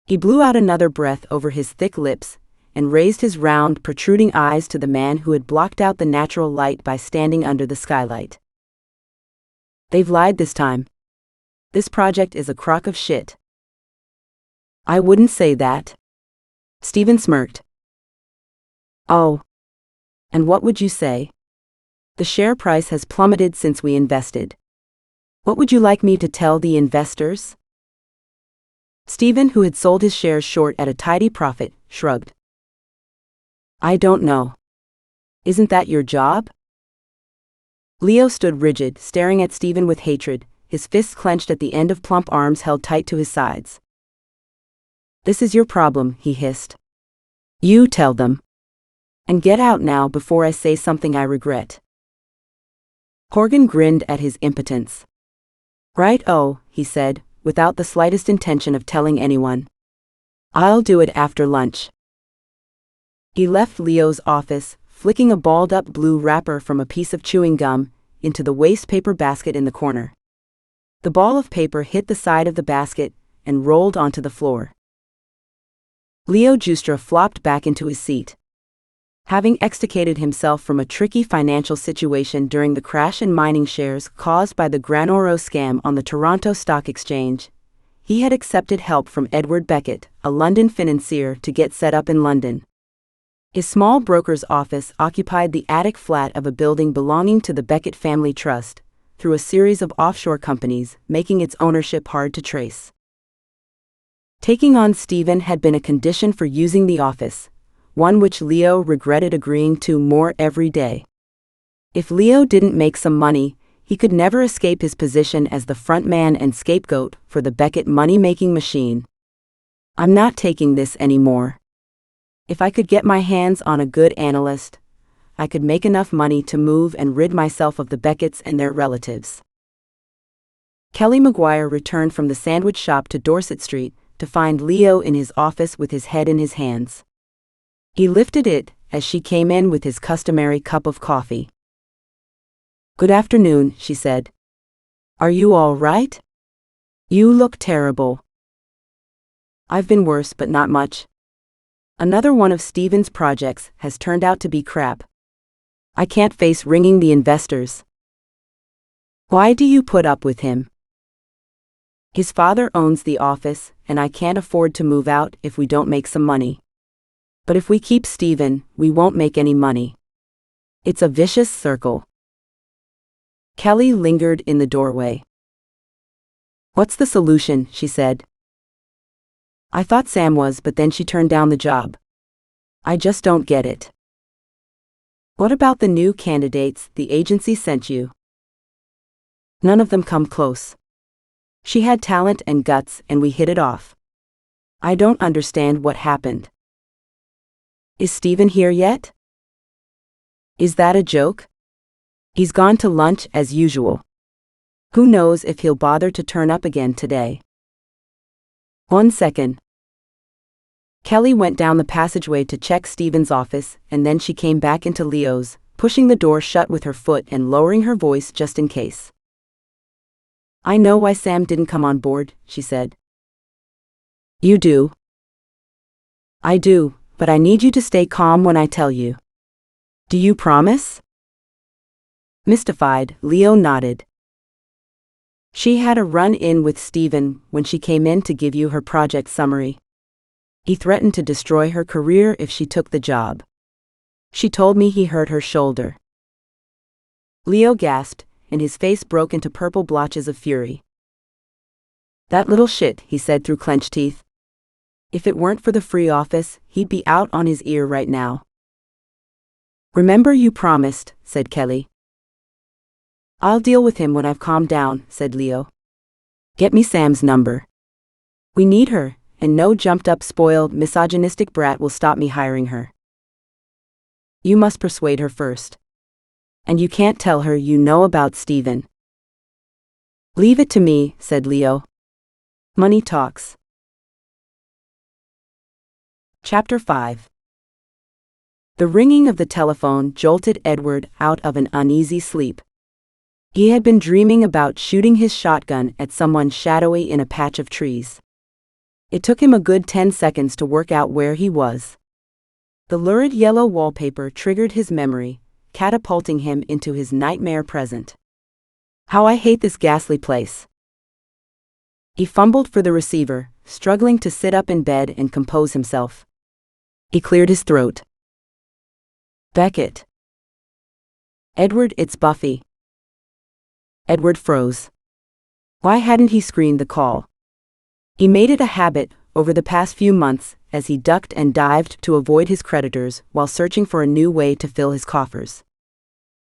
He blew out another breath over his thick lips and raised his round, protruding eyes to the man who had blocked out the natural light by standing under the skylight. They've lied this time. This project is a crock of shit. I wouldn't say that. Stephen smirked. Oh. And what would you say? The share price has plummeted since we invested. What would you like me to tell the investors? Stephen, who had sold his shares short at a tidy profit, shrugged. I don't know. Isn't that your job? Leo stood rigid, staring at Stephen with hatred, his fists clenched at the end of plump arms held tight to his sides. This is your problem, he hissed. You tell them. And get out now before I say something I regret. Horgan grinned at his impotence. Right-o, he said, without the slightest intention of telling anyone. I'll do it after lunch. He left Leo's office, flicking a balled-up blue wrapper from a piece of chewing gum into the waste paper basket in the corner. The ball of paper hit the side of the basket and rolled onto the floor. Leo Justra flopped back into his seat. Having extricated himself from a tricky financial situation during the crash in mining shares caused by the Gran Oro scam on the Toronto Stock Exchange, he had accepted help from Edward Beckett, a London financier, to get set up in London. His small broker's office occupied the attic flat of a building belonging to the Beckett Family Trust, through a series of offshore companies, making its ownership hard to trace. Taking on Stephen had been a condition for using the office, one which Leo regretted agreeing to more every day. If Leo didn't make some money, he could never escape his position as the front man and scapegoat for the Beckett money-making machine. I'm not taking this anymore. If I could get my hands on a good analyst, I could make enough money to move and rid myself of the Becketts and their relatives. Kelly Maguire returned from the sandwich shop to Dorset Street to find Leo in his office with his head in his hands. He lifted it as she came in with his customary cup of coffee. Good afternoon, she said. Are you all right? You look terrible. I've been worse, but not much. Another one of Steven's projects has turned out to be crap. I can't face ringing the investors. Why do you put up with him? His father owns the office, and I can't afford to move out if we don't make some money. But if we keep Steven, we won't make any money. It's a vicious circle. Kelly lingered in the doorway. What's the solution? She said. I thought Sam was, but then she turned down the job. I just don't get it. What about the new candidates the agency sent you? None of them come close. She had talent and guts, and we hit it off. I don't understand what happened. Is Steven here yet? Is that a joke? He's gone to lunch as usual. Who knows if he'll bother to turn up again today. 1 second. Kelly went down the passageway to check Steven's office, and then she came back into Leo's, pushing the door shut with her foot and lowering her voice just in case. I know why Sam didn't come on board, she said. You do? I do, but I need you to stay calm when I tell you. Do you promise? Mystified, Leo nodded. She had a run-in with Steven when she came in to give you her project summary. He threatened to destroy her career if she took the job. She told me he hurt her shoulder. Leo gasped, and his face broke into purple blotches of fury. That little shit, he said through clenched teeth. If it weren't for the free office, he'd be out on his ear right now. Remember you promised, said Kelly. I'll deal with him when I've calmed down, said Leo. Get me Sam's number. We need her, and no jumped-up, spoiled, misogynistic brat will stop me hiring her. You must persuade her first. And you can't tell her you know about Steven. Leave it to me, said Leo. Money talks. Chapter 5. The ringing of the telephone jolted Edward out of an uneasy sleep. He had been dreaming about shooting his shotgun at someone shadowy in a patch of trees. It took him a good 10 seconds to work out where he was. The lurid yellow wallpaper triggered his memory, catapulting him into his nightmare present. How I hate this ghastly place. He fumbled for the receiver, struggling to sit up in bed and compose himself. He cleared his throat. Beckett. Edward, it's Buffy. Edward froze. Why hadn't he screened the call? He made it a habit, over the past few months, as he ducked and dived to avoid his creditors while searching for a new way to fill his coffers.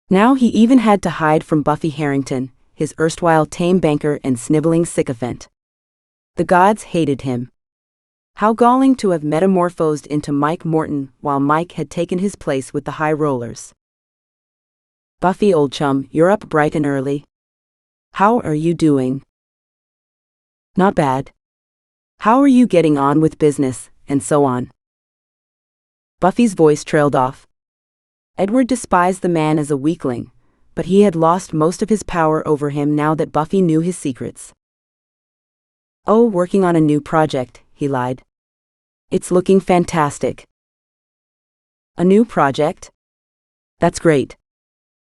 Now he even had to hide from Buffy Harrington, his erstwhile tame banker and sniveling sycophant. The gods hated him. How galling to have metamorphosed into Mike Morton while Mike had taken his place with the high rollers. Buffy, old chum, you're up bright and early. How are you doing? Not bad. How are you getting on with business, and so on? Buffy's voice trailed off. Edward despised the man as a weakling, but he had lost most of his power over him now that Buffy knew his secrets. Oh, working on a new project, he lied. It's looking fantastic. A new project? That's great.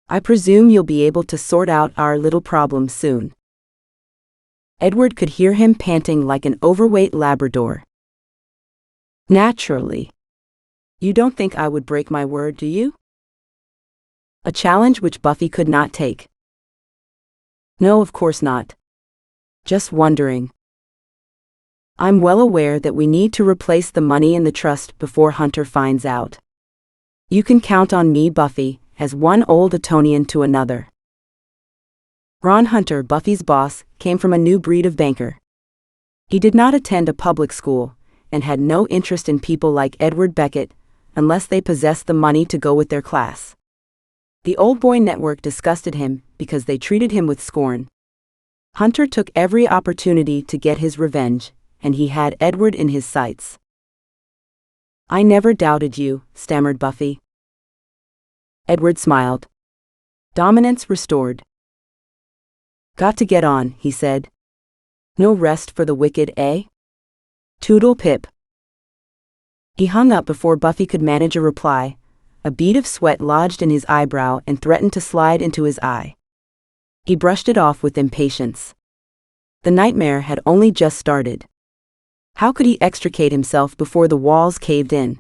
I presume you'll be able to sort out our little problem soon. Edward could hear him panting like an overweight Labrador. Naturally. You don't think I would break my word, do you? A challenge which Buffy could not take. No, of course not. Just wondering. I'm well aware that we need to replace the money in the trust before Hunter finds out. You can count on me, Buffy, as one old Etonian to another. Ron Hunter, Buffy's boss, came from a new breed of banker. He did not attend a public school, and had no interest in people like Edward Beckett, unless they possessed the money to go with their class. The old boy network disgusted him because they treated him with scorn. Hunter took every opportunity to get his revenge, and he had Edward in his sights. I never doubted you, stammered Buffy. Edward smiled. Dominance restored. Got to get on, he said. No rest for the wicked, eh? Toodle pip. He hung up before Buffy could manage a reply. A bead of sweat lodged in his eyebrow and threatened to slide into his eye. He brushed it off with impatience. The nightmare had only just started. How could he extricate himself before the walls caved in?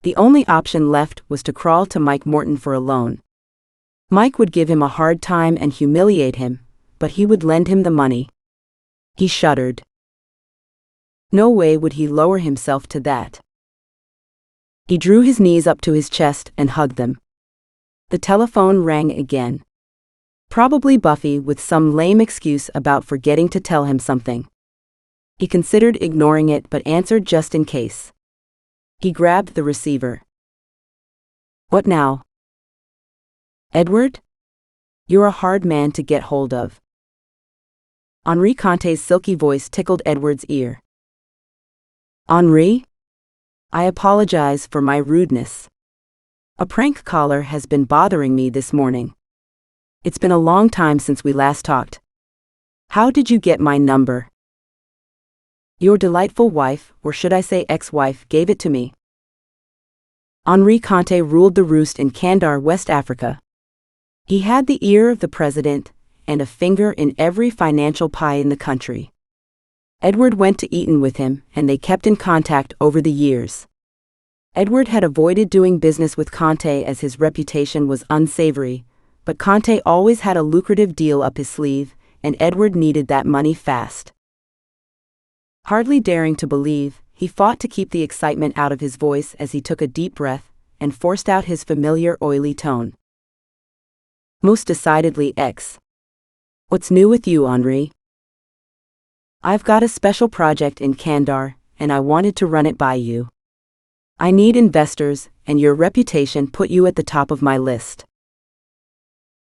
The only option left was to crawl to Mike Morton for a loan. Mike would give him a hard time and humiliate him, but he would lend him the money. He shuddered. No way would he lower himself to that. He drew his knees up to his chest and hugged them. The telephone rang again. Probably Buffy with some lame excuse about forgetting to tell him something. He considered ignoring it but answered just in case. He grabbed the receiver. What now? Edward? You're a hard man to get hold of. Henri Conte's silky voice tickled Edward's ear. Henri? I apologize for my rudeness. A prank caller has been bothering me this morning. It's been a long time since we last talked. How did you get my number? Your delightful wife, or should I say ex-wife, gave it to me. Henri Conte ruled the roost in Kandar, West Africa. He had the ear of the president and a finger in every financial pie in the country. Edward went to Eton with him, and they kept in contact over the years. Edward had avoided doing business with Conte as his reputation was unsavory, but Conte always had a lucrative deal up his sleeve, and Edward needed that money fast. Hardly daring to believe, he fought to keep the excitement out of his voice as he took a deep breath and forced out his familiar oily tone. Most decidedly X. What's new with you, Henri? I've got a special project in Kandar, and I wanted to run it by you. I need investors, and your reputation put you at the top of my list.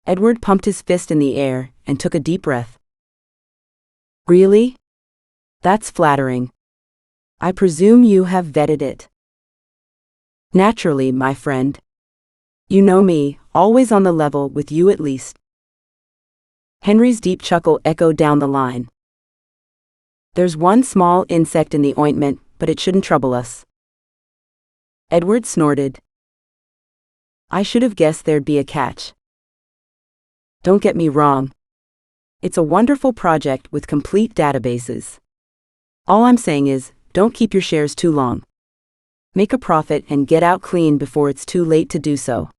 Edward pumped his fist in the air and took a deep breath. Really? That's flattering. I presume you have vetted it. Naturally, my friend. You know me, always on the level with you at least. Henry's deep chuckle echoed down the line. There's one small insect in the ointment, but it shouldn't trouble us. Edward snorted. I should have guessed there'd be a catch. Don't get me wrong. It's a wonderful project with complete databases. All I'm saying is, don't keep your shares too long. Make a profit and get out clean before it's too late to do so.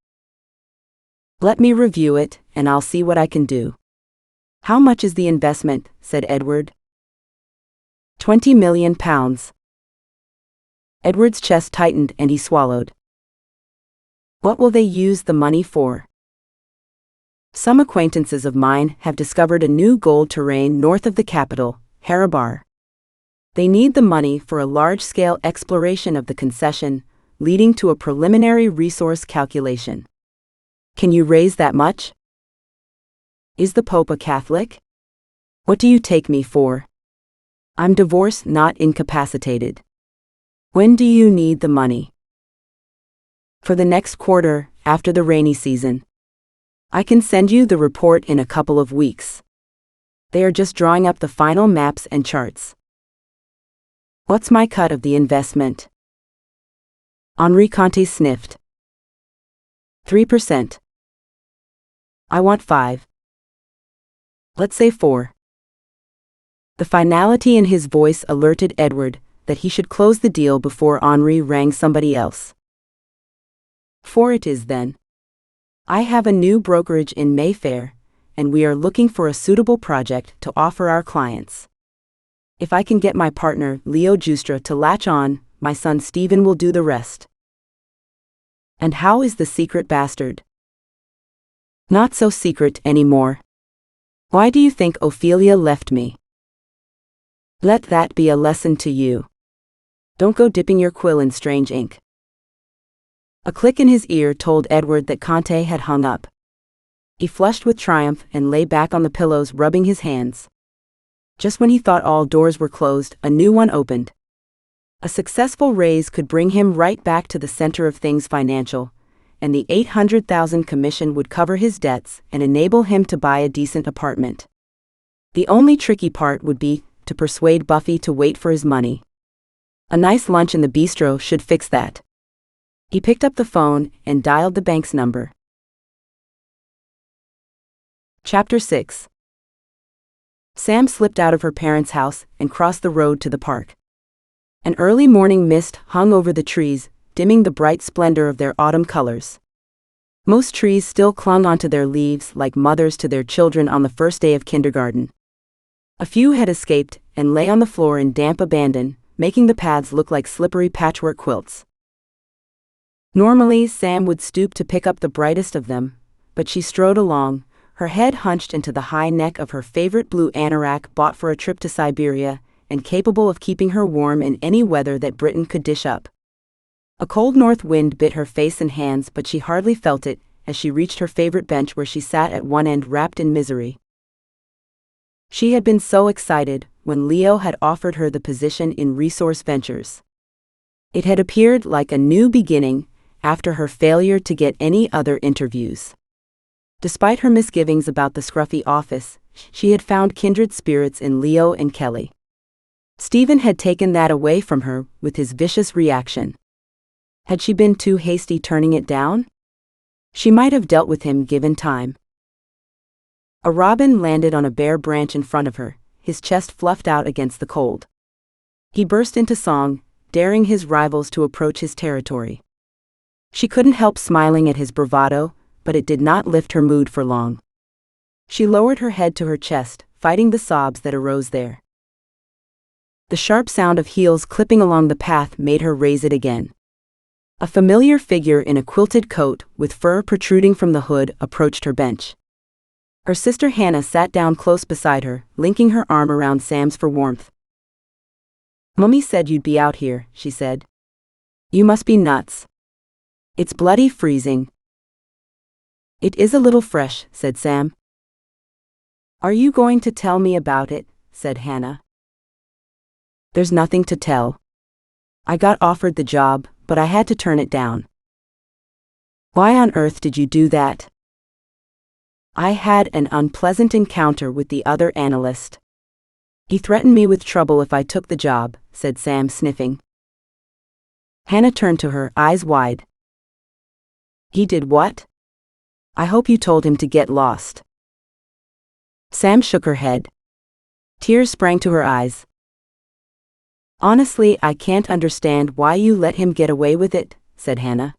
Let me review it, and I'll see what I can do. How much is the investment? Said Edward. £20 million. Edward's chest tightened and he swallowed. What will they use the money for? Some acquaintances of mine have discovered a new gold terrain north of the capital, Hurrah. They need the money for a large-scale exploration of the concession, leading to a preliminary resource calculation. Can you raise that much? Is the Pope a Catholic? What do you take me for? I'm divorced, not incapacitated. When do you need the money? For the next quarter, after the rainy season. I can send you the report in a couple of weeks. They are just drawing up the final maps and charts. What's my cut of the investment? Henri Conte sniffed. 3%. I want 5. Let's say 4. The finality in his voice alerted Edward that he should close the deal before Henri rang somebody else. 4 it is then. I have a new brokerage in Mayfair, and we are looking for a suitable project to offer our clients. If I can get my partner, Leo Giustra, to latch on, my son Stephen will do the rest. And how is the secret bastard? Not so secret anymore. Why do you think Ophelia left me? Let that be a lesson to you. Don't go dipping your quill in strange ink. A click in his ear told Edward that Conte had hung up. He flushed with triumph and lay back on the pillows, rubbing his hands. Just when he thought all doors were closed, a new one opened. A successful raise could bring him right back to the center of things financial, and the $800,000 commission would cover his debts and enable him to buy a decent apartment. The only tricky part would be to persuade Buffy to wait for his money. A nice lunch in the bistro should fix that. He picked up the phone and dialed the bank's number. Chapter 6. Sam slipped out of her parents' house and crossed the road to the park. An early morning mist hung over the trees, dimming the bright splendor of their autumn colors. Most trees still clung onto their leaves like mothers to their children on the first day of kindergarten. A few had escaped and lay on the floor in damp abandon, making the paths look like slippery patchwork quilts. Normally, Sam would stoop to pick up the brightest of them, but she strode along, her head hunched into the high neck of her favorite blue anorak bought for a trip to Siberia, and capable of keeping her warm in any weather that Britain could dish up. A cold north wind bit her face and hands, but she hardly felt it as she reached her favorite bench where she sat at one end wrapped in misery. She had been so excited when Leo had offered her the position in Resource Ventures. It had appeared like a new beginning after her failure to get any other interviews. Despite her misgivings about the scruffy office, she had found kindred spirits in Leo and Kelly. Stephen had taken that away from her with his vicious reaction. Had she been too hasty turning it down? She might have dealt with him given time. A robin landed on a bare branch in front of her, his chest fluffed out against the cold. He burst into song, daring his rivals to approach his territory. She couldn't help smiling at his bravado, but it did not lift her mood for long. She lowered her head to her chest, fighting the sobs that arose there. The sharp sound of heels clipping along the path made her raise it again. A familiar figure in a quilted coat with fur protruding from the hood approached her bench. Her sister Hannah sat down close beside her, linking her arm around Sam's for warmth. "Mummy said you'd be out here," she said. "You must be nuts. It's bloody freezing." "It is a little fresh," said Sam. "Are you going to tell me about it?" said Hannah. "There's nothing to tell. I got offered the job, but I had to turn it down." "Why on earth did you do that?" "I had an unpleasant encounter with the other analyst. He threatened me with trouble if I took the job," said Sam, sniffing. Hannah turned to her, eyes wide. "He did what? I hope you told him to get lost." Sam shook her head. Tears sprang to her eyes. "Honestly, I can't understand why you let him get away with it," said Hannah.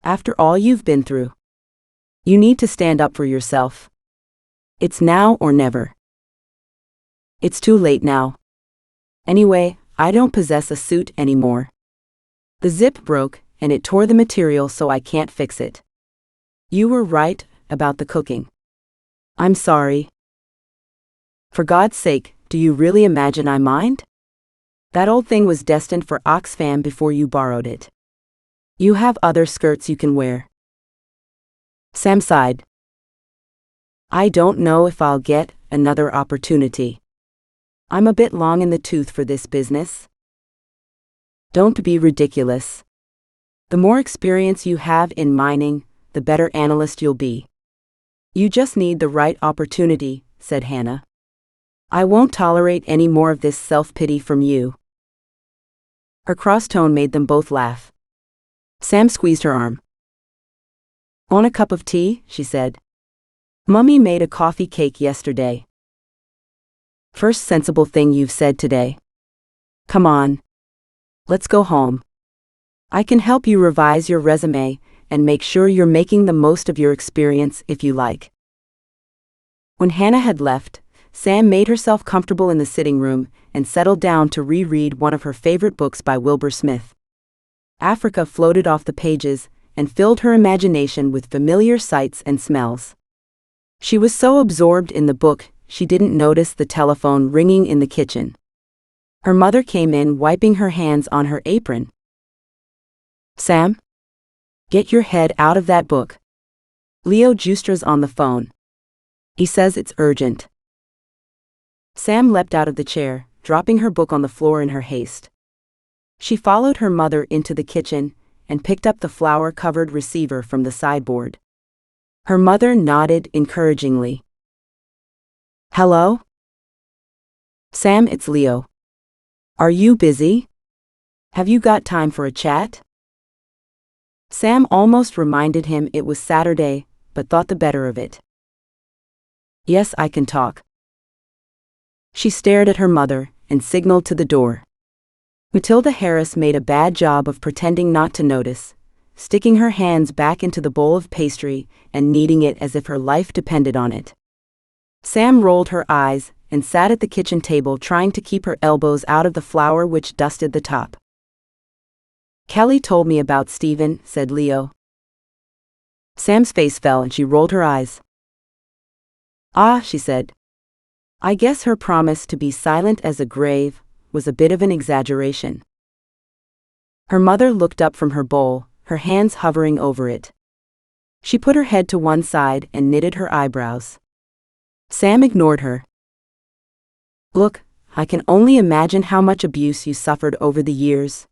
"After all you've been through. You need to stand up for yourself. It's now or never." "It's too late now. Anyway, I don't possess a suit anymore. The zip broke, and it tore the material, so I can't fix it. You were right about the cooking. I'm sorry." "For God's sake, do you really imagine I mind? That old thing was destined for Oxfam before you borrowed it. You have other skirts you can wear." Sam sighed. "I don't know if I'll get another opportunity. I'm a bit long in the tooth for this business." "Don't be ridiculous. The more experience you have in mining, the better analyst you'll be. You just need the right opportunity," said Hannah. "I won't tolerate any more of this self-pity from you." Her cross tone made them both laugh. Sam squeezed her arm. "Want a cup of tea?" she said. "Mummy made a coffee cake yesterday." "First sensible thing you've said today. Come on. Let's go home. I can help you revise your resume and make sure you're making the most of your experience if you like." When Hannah had left, Sam made herself comfortable in the sitting room and settled down to reread one of her favorite books by Wilbur Smith. Africa floated off the pages and filled her imagination with familiar sights and smells. She was so absorbed in the book, she didn't notice the telephone ringing in the kitchen. Her mother came in, wiping her hands on her apron. "Sam? Get your head out of that book. Leo Justra's on the phone. He says it's urgent." Sam leapt out of the chair, dropping her book on the floor in her haste. She followed her mother into the kitchen and picked up the flour-covered receiver from the sideboard. Her mother nodded encouragingly. "Hello? Sam, it's Leo. Are you busy?" Have you got time for a chat? Sam almost reminded him it was Saturday, but thought the better of it. Yes, I can talk. She stared at her mother and signaled to the door. Matilda Harris made a bad job of pretending not to notice, sticking her hands back into the bowl of pastry and kneading it as if her life depended on it. Sam rolled her eyes and sat at the kitchen table trying to keep her elbows out of the flour which dusted the top. Kelly told me about Stephen, said Leo. Sam's face fell and she rolled her eyes. Ah, she said. I guess her promise to be silent as a grave was a bit of an exaggeration. Her mother looked up from her bowl, her hands hovering over it. She put her head to one side and knitted her eyebrows. Sam ignored her. Look, I can only imagine how much abuse you suffered over the years.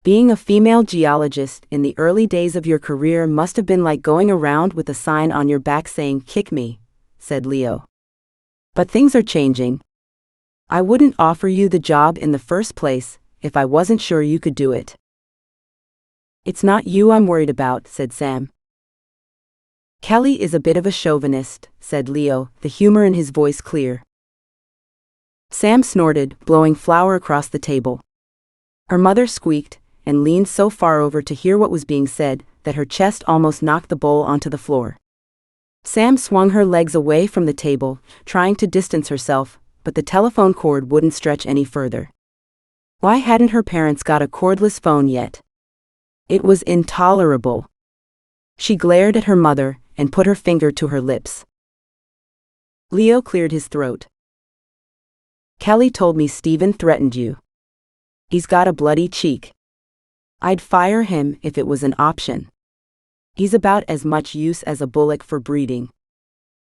Being a female geologist in the early days of your career must have been like going around with a sign on your back saying, "Kick me," said Leo. But things are changing. I wouldn't offer you the job in the first place if I wasn't sure you could do it. It's not you I'm worried about, said Sam. Kelly is a bit of a chauvinist, said Leo, the humor in his voice clear. Sam snorted, blowing flour across the table. Her mother squeaked and leaned so far over to hear what was being said that her chest almost knocked the bowl onto the floor. Sam swung her legs away from the table, trying to distance herself, but the telephone cord wouldn't stretch any further. Why hadn't her parents got a cordless phone yet? It was intolerable. She glared at her mother and put her finger to her lips. Leo cleared his throat. Kelly told me Stephen threatened you. He's got a bloody cheek. I'd fire him if it was an option. He's about as much use as a bullock for breeding.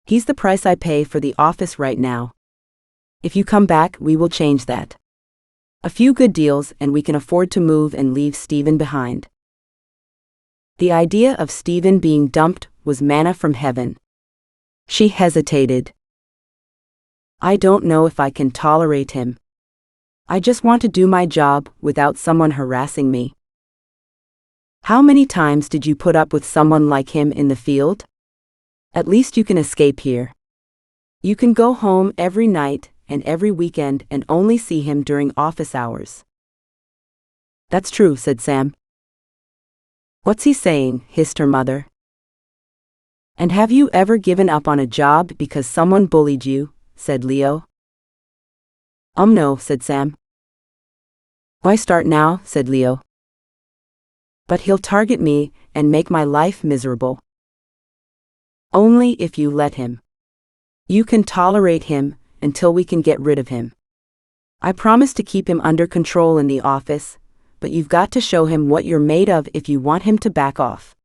He's the price I pay for the office right now. If you come back, we will change that. A few good deals and we can afford to move and leave Stephen behind. The idea of Stephen being dumped was manna from heaven. She hesitated. I don't know if I can tolerate him. I just want to do my job without someone harassing me. How many times did you put up with someone like him in the field? At least you can escape here. You can go home every night and every weekend and only see him during office hours. That's true, said Sam. What's he saying? Hissed her mother. And have you ever given up on a job because someone bullied you? Said Leo. No, said Sam. Why start now? Said Leo. But he'll target me and make my life miserable. Only if you let him. You can tolerate him until we can get rid of him. I promise to keep him under control in the office, but you've got to show him what you're made of if you want him to back off.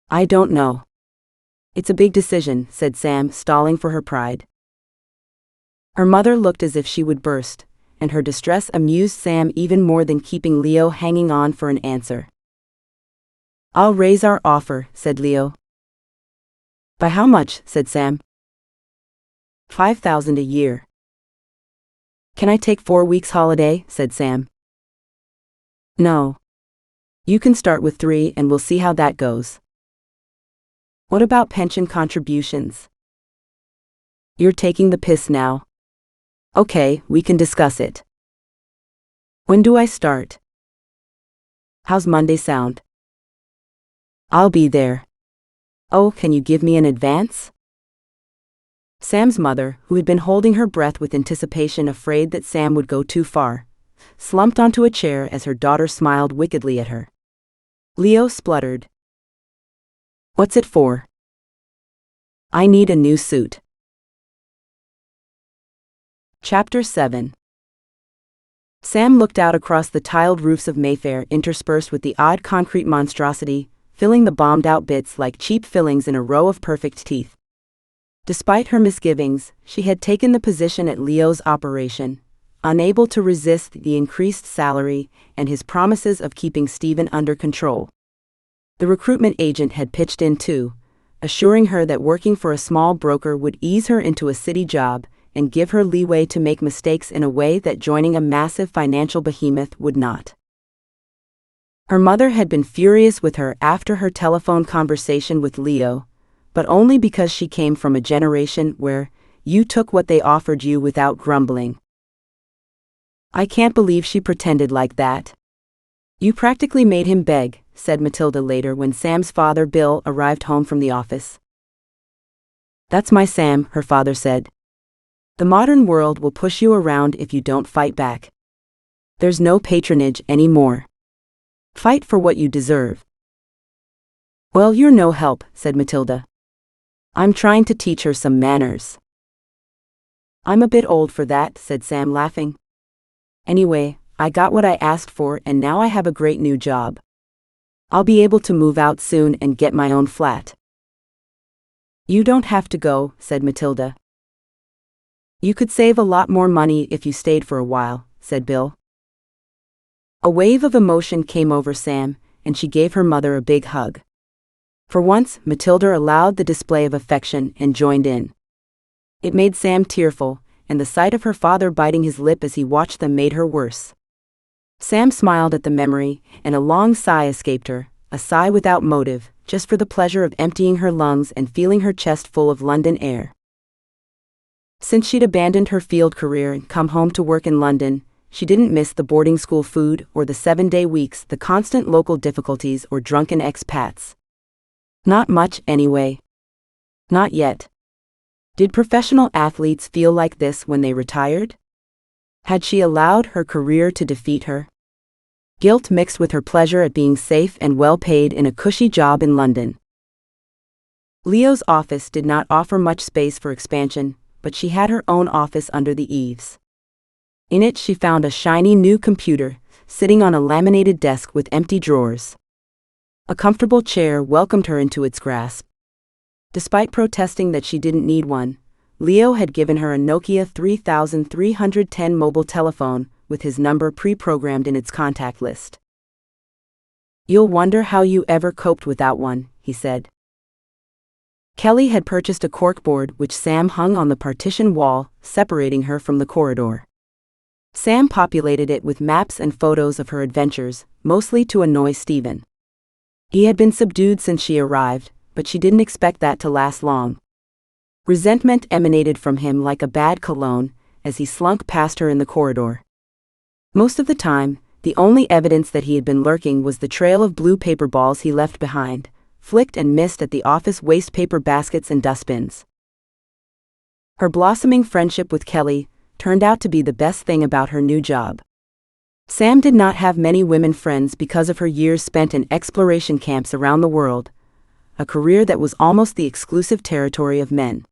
I don't know. It's a big decision, said Sam, stalling for her pride. Her mother looked as if she would burst, and her distress amused Sam even more than keeping Leo hanging on for an answer. I'll raise our offer, said Leo. By how much? Said Sam. $5,000 a year. Can I take 4 weeks holiday? Said Sam. No. You can start with 3 and we'll see how that goes. What about pension contributions? You're taking the piss now. Okay, we can discuss it. When do I start? How's Monday sound? I'll be there. Oh, can you give me an advance? Sam's mother, who had been holding her breath with anticipation, afraid that Sam would go too far, slumped onto a chair as her daughter smiled wickedly at her. Leo spluttered. What's it for? I need a new suit. Chapter 7. Sam looked out across the tiled roofs of Mayfair, interspersed with the odd concrete monstrosity, filling the bombed-out bits like cheap fillings in a row of perfect teeth. Despite her misgivings, she had taken the position at Leo's operation, unable to resist the increased salary and his promises of keeping Stephen under control. The recruitment agent had pitched in too, assuring her that working for a small broker would ease her into a city job and give her leeway to make mistakes in a way that joining a massive financial behemoth would not. Her mother had been furious with her after her telephone conversation with Leo, but only because she came from a generation where you took what they offered you without grumbling. "I can't believe she pretended like that. You practically made him beg," said Matilda later when Sam's father Bill arrived home from the office. "That's my Sam," her father said. "The modern world will push you around if you don't fight back. There's no patronage anymore. Fight for what you deserve." "Well, you're no help," said Matilda. "I'm trying to teach her some manners." "I'm a bit old for that," said Sam, laughing. "Anyway, I got what I asked for and now I have a great new job. I'll be able to move out soon and get my own flat." "You don't have to go," said Matilda. "You could save a lot more money if you stayed for a while," said Bill. A wave of emotion came over Sam, and she gave her mother a big hug. For once, Matilda allowed the display of affection and joined in. It made Sam tearful, and the sight of her father biting his lip as he watched them made her worse. Sam smiled at the memory, and a long sigh escaped her, a sigh without motive, just for the pleasure of emptying her lungs and feeling her chest full of London air. Since she'd abandoned her field career and come home to work in London, she didn't miss the boarding school food or the 7-day weeks, the constant local difficulties or drunken expats. Not much, anyway. Not yet. Did professional athletes feel like this when they retired? Had she allowed her career to defeat her? Guilt mixed with her pleasure at being safe and well paid in a cushy job in London. Leo's office did not offer much space for expansion, but she had her own office under the eaves. In it she found a shiny new computer, sitting on a laminated desk with empty drawers. A comfortable chair welcomed her into its grasp. Despite protesting that she didn't need one, Leo had given her a Nokia 3310 mobile telephone with his number pre-programmed in its contact list. "You'll wonder how you ever coped without one," he said. Kelly had purchased a corkboard which Sam hung on the partition wall, separating her from the corridor. Sam populated it with maps and photos of her adventures, mostly to annoy Stephen. He had been subdued since she arrived, but she didn't expect that to last long. Resentment emanated from him like a bad cologne as he slunk past her in the corridor. Most of the time, the only evidence that he had been lurking was the trail of blue paper balls he left behind, flicked and missed at the office waste paper baskets and dustbins. Her blossoming friendship with Kelly turned out to be the best thing about her new job. Sam did not have many women friends because of her years spent in exploration camps around the world, a career that was almost the exclusive territory of men.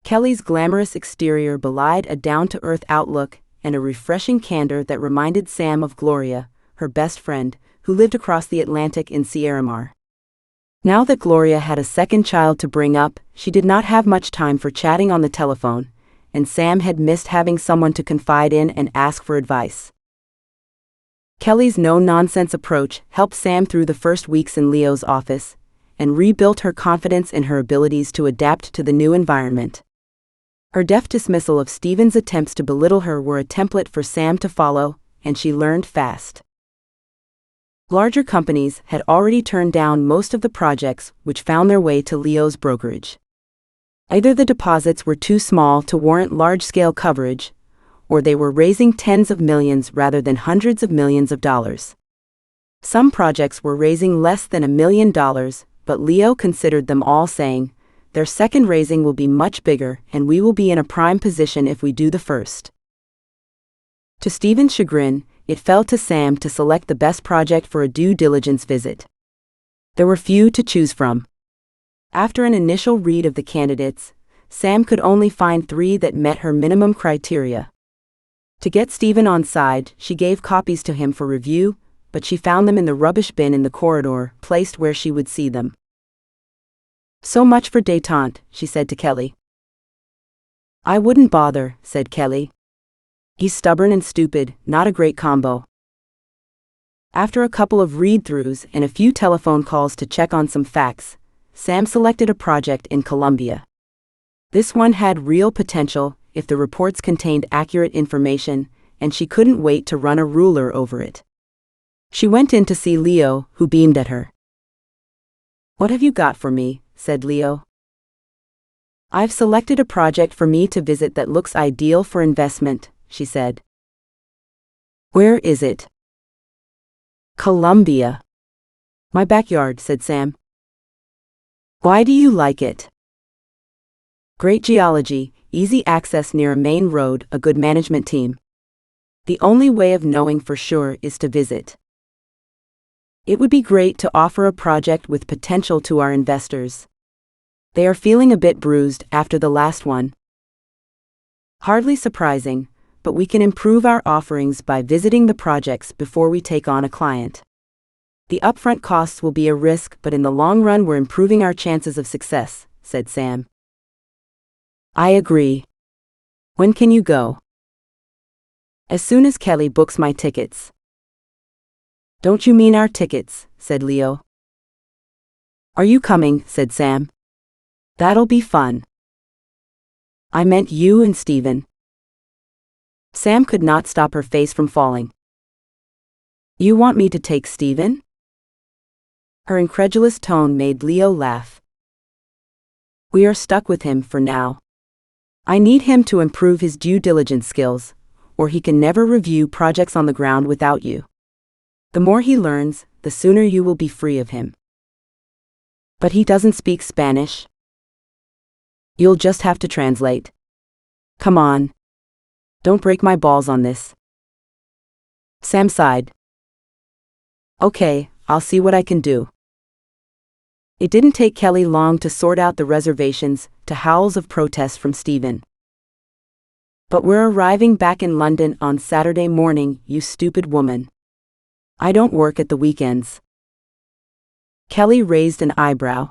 Kelly's glamorous exterior belied a down-to-earth outlook and a refreshing candor that reminded Sam of Gloria, her best friend, who lived across the Atlantic in Sierra Mar. Now that Gloria had a second child to bring up, she did not have much time for chatting on the telephone, and Sam had missed having someone to confide in and ask for advice. Kelly's no-nonsense approach helped Sam through the first weeks in Leo's office, and rebuilt her confidence in her abilities to adapt to the new environment. Her deft dismissal of Stephen's attempts to belittle her were a template for Sam to follow, and she learned fast. Larger companies had already turned down most of the projects which found their way to Leo's brokerage. Either the deposits were too small to warrant large-scale coverage, or they were raising tens of millions rather than hundreds of millions of dollars. Some projects were raising less than $1 million, but Leo considered them all, saying, "Their second raising will be much bigger, and we will be in a prime position if we do the first." To Stephen's chagrin, it fell to Sam to select the best project for a due diligence visit. There were few to choose from. After an initial read of the candidates, Sam could only find 3 that met her minimum criteria. To get Stephen on side, she gave copies to him for review, but she found them in the rubbish bin in the corridor, placed where she would see them. "So much for détente," she said to Kelly. "I wouldn't bother," said Kelly. "He's stubborn and stupid, not a great combo." After a couple of read-throughs and a few telephone calls to check on some facts, Sam selected a project in Colombia. This one had real potential, if the reports contained accurate information, and she couldn't wait to run a ruler over it. She went in to see Leo, who beamed at her. "What have you got for me?" said Leo. "I've selected a project for me to visit that looks ideal for investment," she said. "Where is it?" "Colombia." "My backyard," said Sam. "Why do you like it?" "Great geology, easy access near a main road, a good management team. The only way of knowing for sure is to visit. It would be great to offer a project with potential to our investors. They are feeling a bit bruised after the last one. Hardly surprising, but we can improve our offerings by visiting the projects before we take on a client. The upfront costs will be a risk, but in the long run we're improving our chances of success," said Sam. "I agree. When can you go?" "As soon as Kelly books my tickets." "Don't you mean our tickets?" said Leo. "Are you coming?" said Sam. "That'll be fun." "I meant you and Steven." Sam could not stop her face from falling. "You want me to take Steven?" Her incredulous tone made Leo laugh. "We are stuck with him for now. I need him to improve his due diligence skills, or he can never review projects on the ground without you. The more he learns, the sooner you will be free of him." "But he doesn't speak Spanish." "You'll just have to translate. Come on. Don't break my balls on this." Sam sighed. "Okay, I'll see what I can do." It didn't take Kelly long to sort out the reservations, to howls of protest from Steven. "But we're arriving back in London on Saturday morning, you stupid woman. I don't work at the weekends." Kelly raised an eyebrow.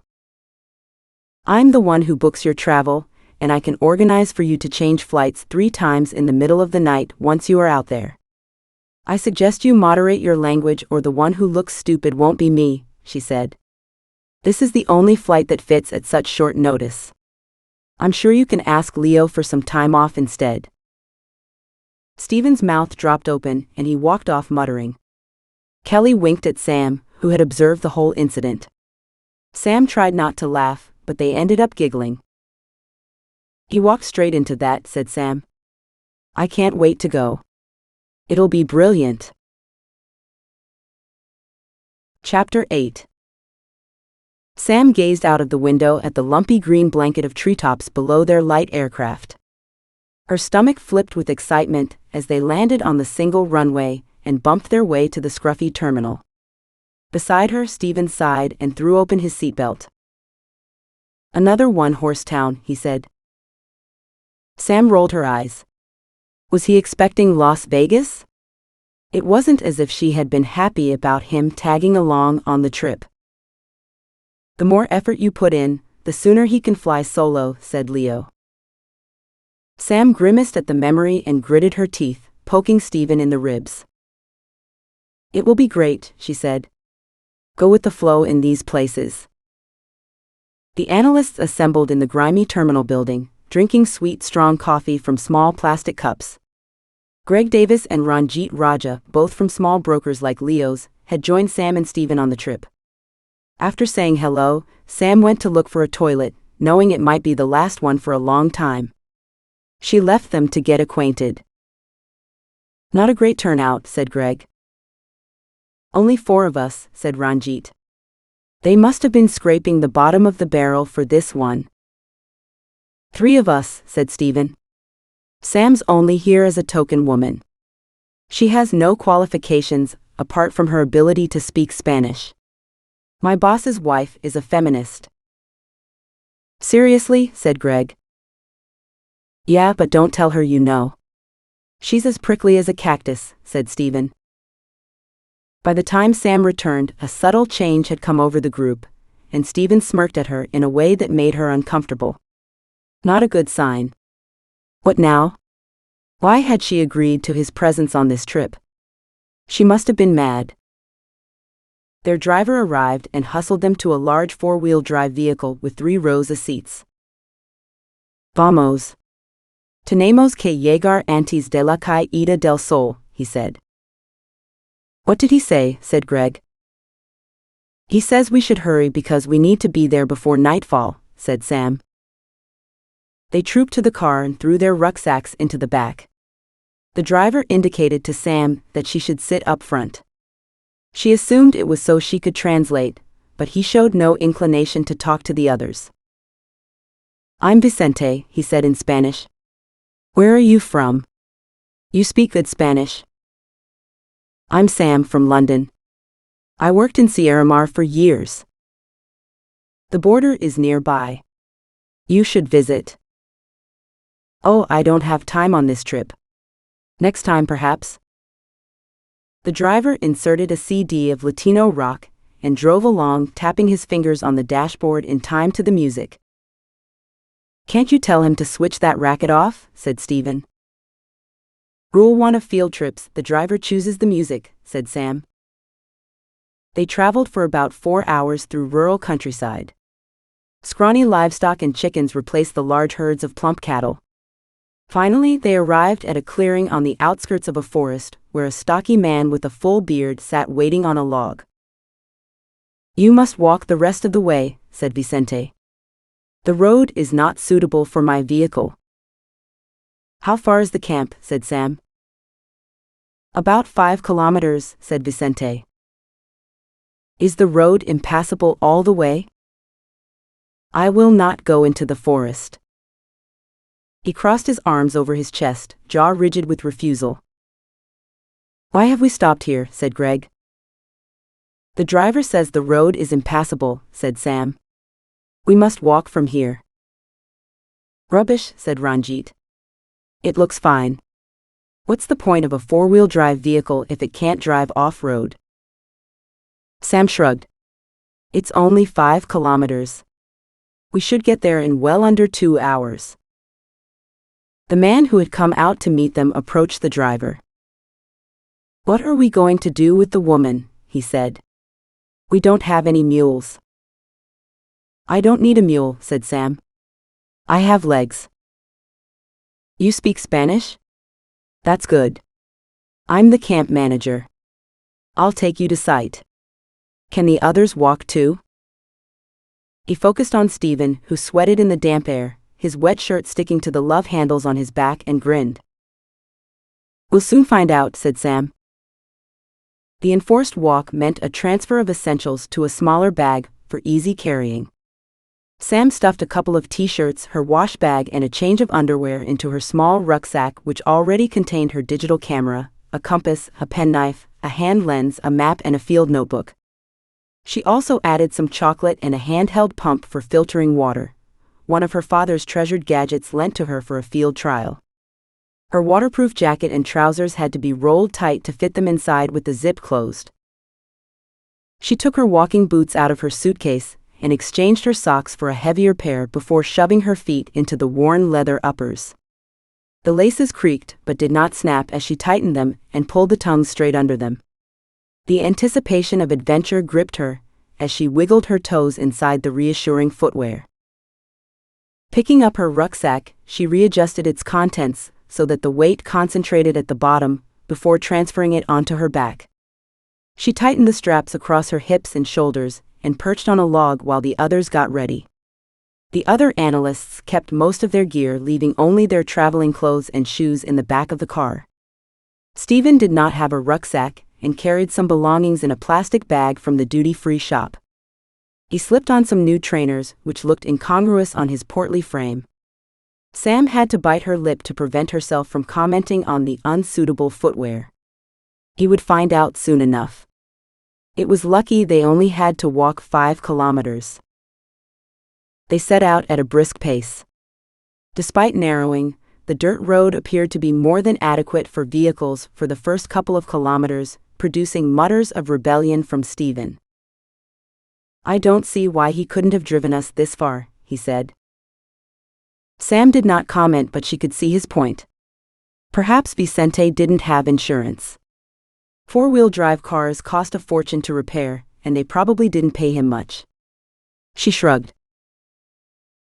"I'm the one who books your travel, and I can organize for you to change flights 3 times in the middle of the night once you are out there. I suggest you moderate your language or the one who looks stupid won't be me," she said. "This is the only flight that fits at such short notice. I'm sure you can ask Leo for some time off instead." Steven's mouth dropped open and he walked off muttering. Kelly winked at Sam, who had observed the whole incident. Sam tried not to laugh, but they ended up giggling. "He walked straight into that," said Sam. "I can't wait to go. It'll be brilliant." Chapter 8. Sam gazed out of the window at the lumpy green blanket of treetops below their light aircraft. Her stomach flipped with excitement as they landed on the single runway and bumped their way to the scruffy terminal. Beside her, Steven sighed and threw open his seatbelt. "Another one-horse town," he said. Sam rolled her eyes. Was he expecting Las Vegas? It wasn't as if she had been happy about him tagging along on the trip. "The more effort you put in, the sooner he can fly solo," said Leo. Sam grimaced at the memory and gritted her teeth, poking Steven in the ribs. "It will be great," she said. "Go with the flow in these places." The analysts assembled in the grimy terminal building, drinking sweet, strong coffee from small plastic cups. Greg Davis and Ranjit Raja, both from small brokers like Leo's, had joined Sam and Steven on the trip. After saying hello, Sam went to look for a toilet, knowing it might be the last one for a long time. She left them to get acquainted. "Not a great turnout," said Greg. "Only 4 of us," said Ranjit. "They must have been scraping the bottom of the barrel for this one." "3 of us," said Steven. "Sam's only here as a token woman. She has no qualifications, apart from her ability to speak Spanish. My boss's wife is a feminist." "Seriously?" said Greg. "Yeah, but don't tell her you know. She's as prickly as a cactus," said Steven. By the time Sam returned, a subtle change had come over the group, and Steven smirked at her in a way that made her uncomfortable. Not a good sign. What now? Why had she agreed to his presence on this trip? She must have been mad. Their driver arrived and hustled them to a large 4-wheel drive vehicle with 3 rows of seats. "Vamos." Tenemos que llegar antes de la caída del sol, he said. What did he say? Said Greg. He says we should hurry because we need to be there before nightfall, said Sam. They trooped to the car and threw their rucksacks into the back. The driver indicated to Sam that she should sit up front. She assumed it was so she could translate, but he showed no inclination to talk to the others. I'm Vicente, he said in Spanish. Where are you from? You speak good Spanish. I'm Sam from London. I worked in Sierra Mar for years. The border is nearby. You should visit. Oh, I don't have time on this trip. Next time perhaps. The driver inserted a CD of Latino rock and drove along, tapping his fingers on the dashboard in time to the music. Can't you tell him to switch that racket off? Said Stephen. Rule 1 of field trips, the driver chooses the music, said Sam. They traveled for about 4 hours through rural countryside. Scrawny livestock and chickens replaced the large herds of plump cattle. Finally, they arrived at a clearing on the outskirts of a forest, where a stocky man with a full beard sat waiting on a log. You must walk the rest of the way, said Vicente. The road is not suitable for my vehicle. How far is the camp? Said Sam. About 5 kilometers, said Vicente. Is the road impassable all the way? I will not go into the forest. He crossed his arms over his chest, jaw rigid with refusal. Why have we stopped here? Said Greg. The driver says the road is impassable, said Sam. We must walk from here. Rubbish, said Ranjit. It looks fine. What's the point of a 4-wheel drive vehicle if it can't drive off-road? Sam shrugged. It's only 5 kilometers. We should get there in well under 2 hours. The man who had come out to meet them approached the driver. What are we going to do with the woman? He said. We don't have any mules. I don't need a mule, said Sam. I have legs. You speak Spanish? That's good. I'm the camp manager. I'll take you to site. Can the others walk too? He focused on Stephen, who sweated in the damp air, his wet shirt sticking to the love handles on his back, and grinned. We'll soon find out, said Sam. The enforced walk meant a transfer of essentials to a smaller bag for easy carrying. Sam stuffed a couple of t-shirts, her wash bag, and a change of underwear into her small rucksack, which already contained her digital camera, a compass, a penknife, a hand lens, a map, and a field notebook. She also added some chocolate and a handheld pump for filtering water, one of her father's treasured gadgets lent to her for a field trial. Her waterproof jacket and trousers had to be rolled tight to fit them inside with the zip closed. She took her walking boots out of her suitcase and exchanged her socks for a heavier pair before shoving her feet into the worn leather uppers. The laces creaked but did not snap as she tightened them and pulled the tongues straight under them. The anticipation of adventure gripped her as she wiggled her toes inside the reassuring footwear. Picking up her rucksack, she readjusted its contents so that the weight concentrated at the bottom before transferring it onto her back. She tightened the straps across her hips and shoulders and perched on a log while the others got ready. The other analysts kept most of their gear, leaving only their traveling clothes and shoes in the back of the car. Stephen did not have a rucksack and carried some belongings in a plastic bag from the duty-free shop. He slipped on some new trainers, which looked incongruous on his portly frame. Sam had to bite her lip to prevent herself from commenting on the unsuitable footwear. He would find out soon enough. It was lucky they only had to walk 5 kilometers. They set out at a brisk pace. Despite narrowing, the dirt road appeared to be more than adequate for vehicles for the first couple of kilometers, producing mutters of rebellion from Stephen. I don't see why he couldn't have driven us this far, he said. Sam did not comment, but she could see his point. Perhaps Vicente didn't have insurance. 4-wheel drive cars cost a fortune to repair, and they probably didn't pay him much. She shrugged.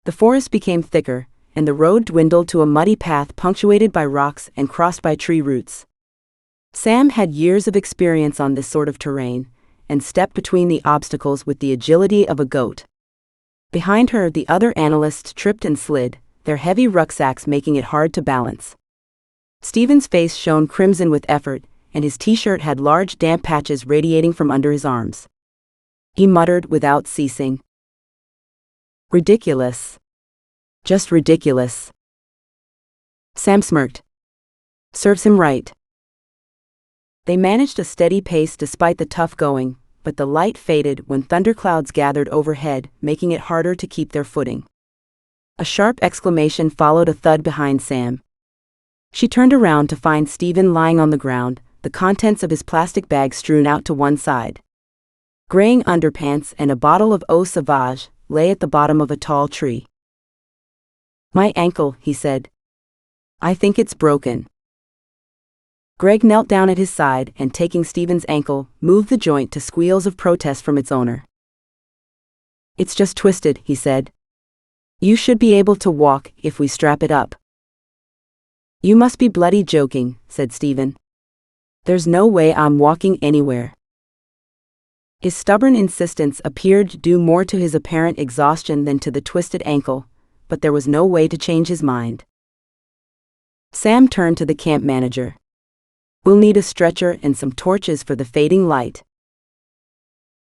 The forest became thicker, and the road dwindled to a muddy path punctuated by rocks and crossed by tree roots. Sam had years of experience on this sort of terrain, and stepped between the obstacles with the agility of a goat. Behind her, the other analysts tripped and slid, their heavy rucksacks making it hard to balance. Stephen's face shone crimson with effort, and his t-shirt had large damp patches radiating from under his arms. He muttered without ceasing. "Ridiculous. Just ridiculous." Sam smirked. "Serves him right." They managed a steady pace despite the tough going, but the light faded when thunderclouds gathered overhead, making it harder to keep their footing. A sharp exclamation followed a thud behind Sam. She turned around to find Stephen lying on the ground, the contents of his plastic bag strewn out to one side. Graying underpants and a bottle of eau sauvage lay at the bottom of a tall tree. "My ankle," he said. "I think it's broken." Greg knelt down at his side and, taking Stephen's ankle, moved the joint to squeals of protest from its owner. "It's just twisted," he said. "You should be able to walk if we strap it up." "You must be bloody joking," said Stephen. "There's no way I'm walking anywhere." His stubborn insistence appeared due more to his apparent exhaustion than to the twisted ankle, but there was no way to change his mind. Sam turned to the camp manager. "We'll need a stretcher and some torches for the fading light."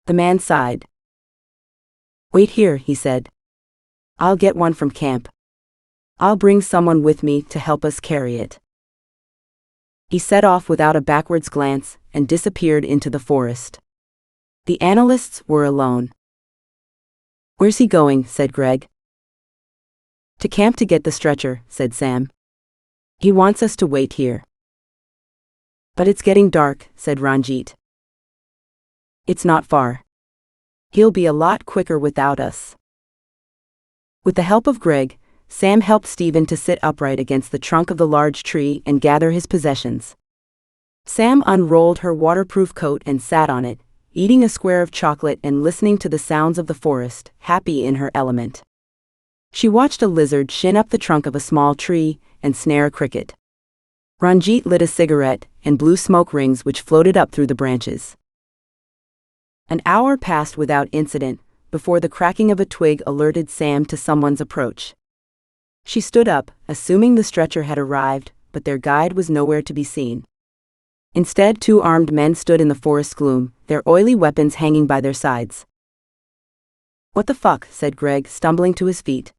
The man sighed. "Wait here," he said. "I'll get one from camp. I'll bring someone with me to help us carry it." He set off without a backwards glance and disappeared into the forest. The analysts were alone. "Where's he going?" said Greg. "To camp to get the stretcher," said Sam. "He wants us to wait here." "But it's getting dark," said Ranjit. "It's not far. He'll be a lot quicker without us." With the help of Greg, Sam helped Stephen to sit upright against the trunk of the large tree and gather his possessions. Sam unrolled her waterproof coat and sat on it, eating a square of chocolate and listening to the sounds of the forest, happy in her element. She watched a lizard shin up the trunk of a small tree and snare a cricket. Ranjit lit a cigarette and blew smoke rings which floated up through the branches. An hour passed without incident before the cracking of a twig alerted Sam to someone's approach. She stood up, assuming the stretcher had arrived, but their guide was nowhere to be seen. Instead, two armed men stood in the forest gloom, their oily weapons hanging by their sides. "What the fuck?" said Greg, stumbling to his feet.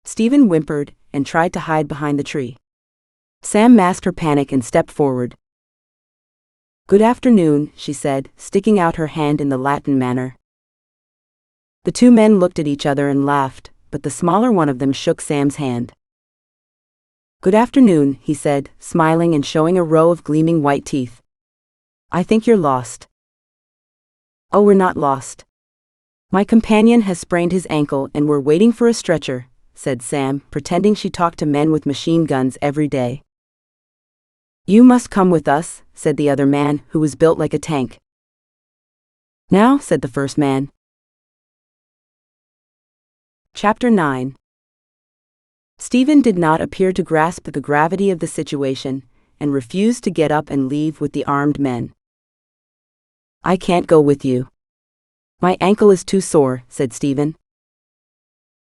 Stephen whimpered and tried to hide behind the tree. Sam masked her panic and stepped forward. "Good afternoon," she said, sticking out her hand in the Latin manner. The two men looked at each other and laughed, but the smaller one of them shook Sam's hand. "Good afternoon," he said, smiling and showing a row of gleaming white teeth. "I think you're lost." "Oh, we're not lost. My companion has sprained his ankle and we're waiting for a stretcher," said Sam, pretending she talked to men with machine guns every day. "You must come with us," said the other man, who was built like a tank. "Now," said the first man. Chapter 9. Stephen did not appear to grasp the gravity of the situation, and refused to get up and leave with the armed men. "I can't go with you. My ankle is too sore," said Stephen.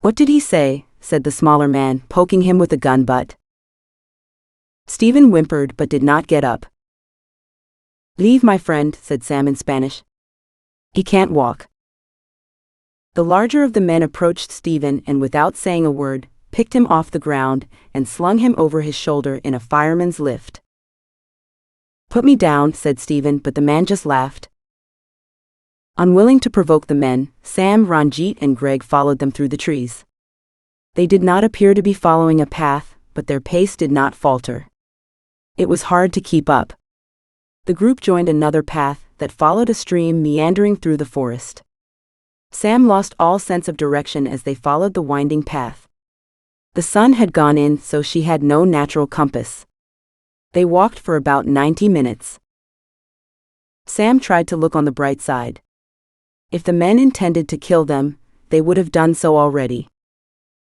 "What did he say?" said the smaller man, poking him with a gun butt. Stephen whimpered but did not get up. "Leave my friend," said Sam in Spanish. "He can't walk." The larger of the men approached Stephen and, without saying a word, picked him off the ground and slung him over his shoulder in a fireman's lift. "Put me down," said Stephen, but the man just laughed. Unwilling to provoke the men, Sam, Ranjit and Greg followed them through the trees. They did not appear to be following a path, but their pace did not falter. It was hard to keep up. The group joined another path that followed a stream meandering through the forest. Sam lost all sense of direction as they followed the winding path. The sun had gone in, so she had no natural compass. They walked for about 90 minutes. Sam tried to look on the bright side. If the men intended to kill them, they would have done so already.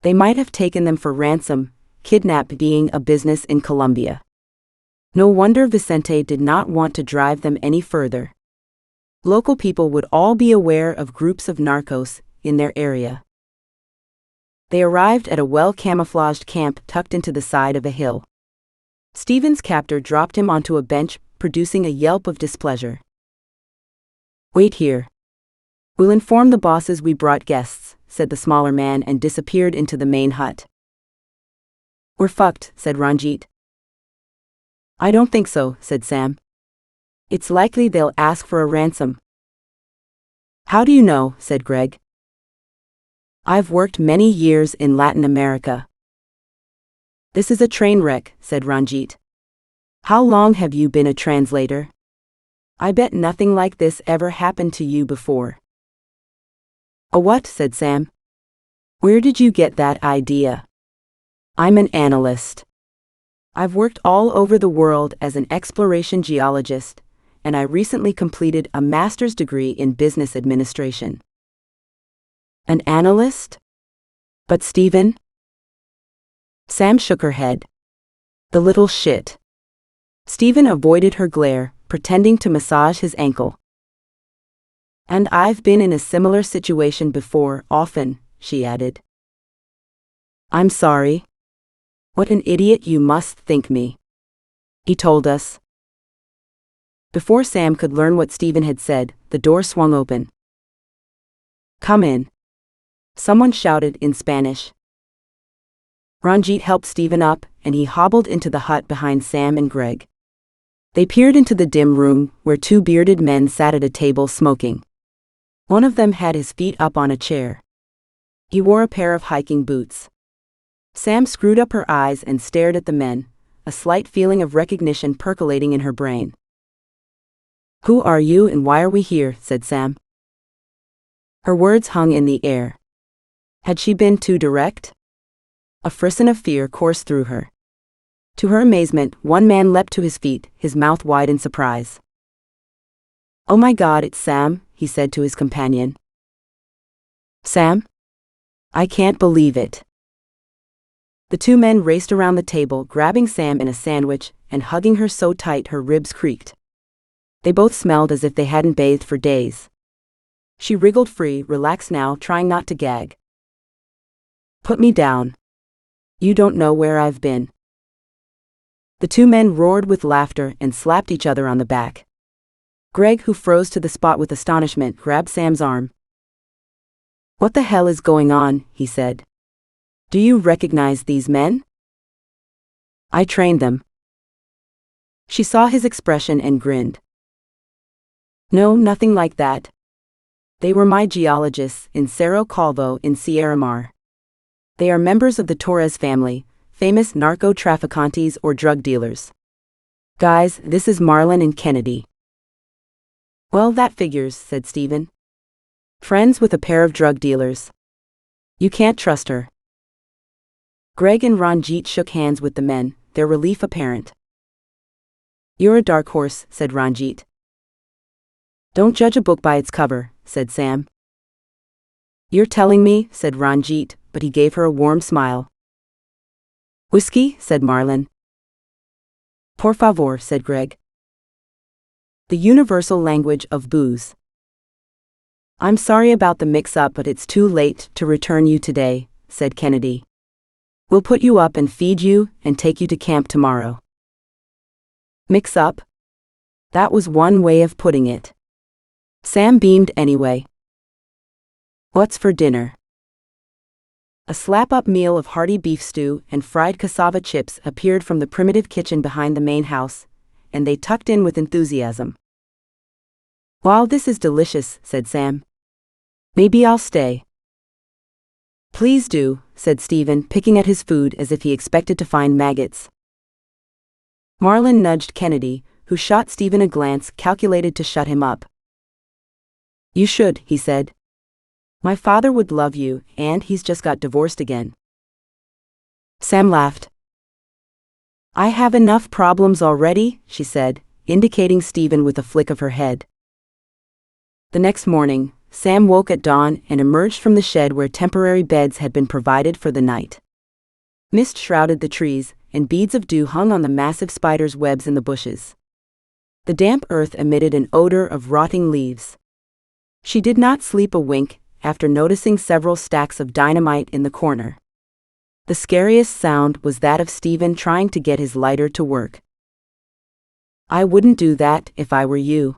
They might have taken them for ransom, kidnapping a business in Colombia. No wonder Vicente did not want to drive them any further. Local people would all be aware of groups of narcos in their area. They arrived at a well-camouflaged camp tucked into the side of a hill. Stephen's captor dropped him onto a bench, producing a yelp of displeasure. "Wait here. We'll inform the bosses we brought guests," said the smaller man and disappeared into the main hut. "We're fucked," said Ranjit. "I don't think so," said Sam. "It's likely they'll ask for a ransom." "How do you know?" said Greg. "I've worked many years in Latin America." "This is a train wreck," said Ranjit. "How long have you been a translator? I bet nothing like this ever happened to you before." "A what?" said Sam. "Where did you get that idea?" "I'm an analyst. I've worked all over the world as an exploration geologist, and I recently completed a master's degree in business administration." "An analyst? But Stephen?" Sam shook her head. "The little shit." Stephen avoided her glare, pretending to massage his ankle. "And I've been in a similar situation before, often," she added. "I'm sorry. What an idiot you must think me," he told us. Before Sam could learn what Stephen had said, the door swung open. "Come in," someone shouted in Spanish. Ranjit helped Stephen up, and he hobbled into the hut behind Sam and Greg. They peered into the dim room, where two bearded men sat at a table smoking. One of them had his feet up on a chair. He wore a pair of hiking boots. Sam screwed up her eyes and stared at the men, a slight feeling of recognition percolating in her brain. "Who are you and why are we here?" said Sam. Her words hung in the air. Had she been too direct? A frisson of fear coursed through her. To her amazement, one man leapt to his feet, his mouth wide in surprise. "Oh my God, it's Sam," he said to his companion. "Sam? I can't believe it." The two men raced around the table, grabbing Sam in a sandwich and hugging her so tight her ribs creaked. They both smelled as if they hadn't bathed for days. She wriggled free, relaxed now, trying not to gag. "Put me down. You don't know where I've been." The two men roared with laughter and slapped each other on the back. Greg, who froze to the spot with astonishment, grabbed Sam's arm. "What the hell is going on?" he said. "Do you recognize these men?" "I trained them." She saw his expression and grinned. "No, nothing like that. They were my geologists in Cerro Calvo in Sierra Mar. They are members of the Torres family, famous narco-trafficantes or drug dealers. Guys, this is Marlon and Kennedy." "Well, that figures," said Stephen. "Friends with a pair of drug dealers. You can't trust her." Greg and Ranjit shook hands with the men, their relief apparent. "You're a dark horse," said Ranjit. "Don't judge a book by its cover," said Sam. "You're telling me," said Ranjit, but he gave her a warm smile. "Whiskey?" said Marlon. "Por favor," said Greg. The universal language of booze. "I'm sorry about the mix-up, but it's too late to return you today," said Kennedy. "We'll put you up and feed you and take you to camp tomorrow." Mix-up? That was one way of putting it. Sam beamed anyway. "What's for dinner?" A slap-up meal of hearty beef stew and fried cassava chips appeared from the primitive kitchen behind the main house, and they tucked in with enthusiasm. "Wow, this is delicious," said Sam. "Maybe I'll stay." "Please do," said Stephen, picking at his food as if he expected to find maggots. Marlon nudged Kennedy, who shot Stephen a glance calculated to shut him up. "You should," he said. "My father would love you, and he's just got divorced again." Sam laughed. "I have enough problems already," she said, indicating Stephen with a flick of her head. The next morning, Sam woke at dawn and emerged from the shed where temporary beds had been provided for the night. Mist shrouded the trees, and beads of dew hung on the massive spiders' webs in the bushes. The damp earth emitted an odor of rotting leaves. She did not sleep a wink after noticing several stacks of dynamite in the corner. The scariest sound was that of Stephen trying to get his lighter to work. "I wouldn't do that if I were you.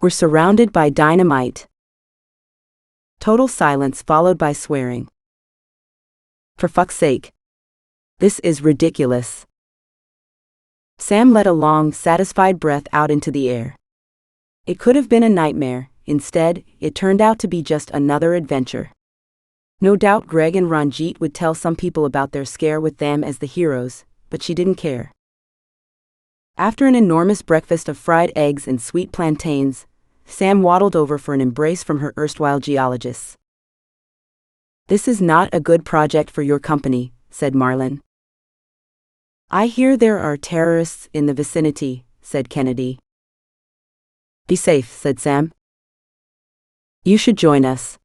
We're surrounded by dynamite." Total silence followed by swearing. "For fuck's sake. This is ridiculous." Sam let a long, satisfied breath out into the air. It could have been a nightmare. Instead, it turned out to be just another adventure. No doubt Greg and Ranjit would tell some people about their scare with them as the heroes, but she didn't care. After an enormous breakfast of fried eggs and sweet plantains, Sam waddled over for an embrace from her erstwhile geologists. "This is not a good project for your company," said Marlin. "I hear there are terrorists in the vicinity," said Kennedy. "Be safe," said Sam. "You should join us.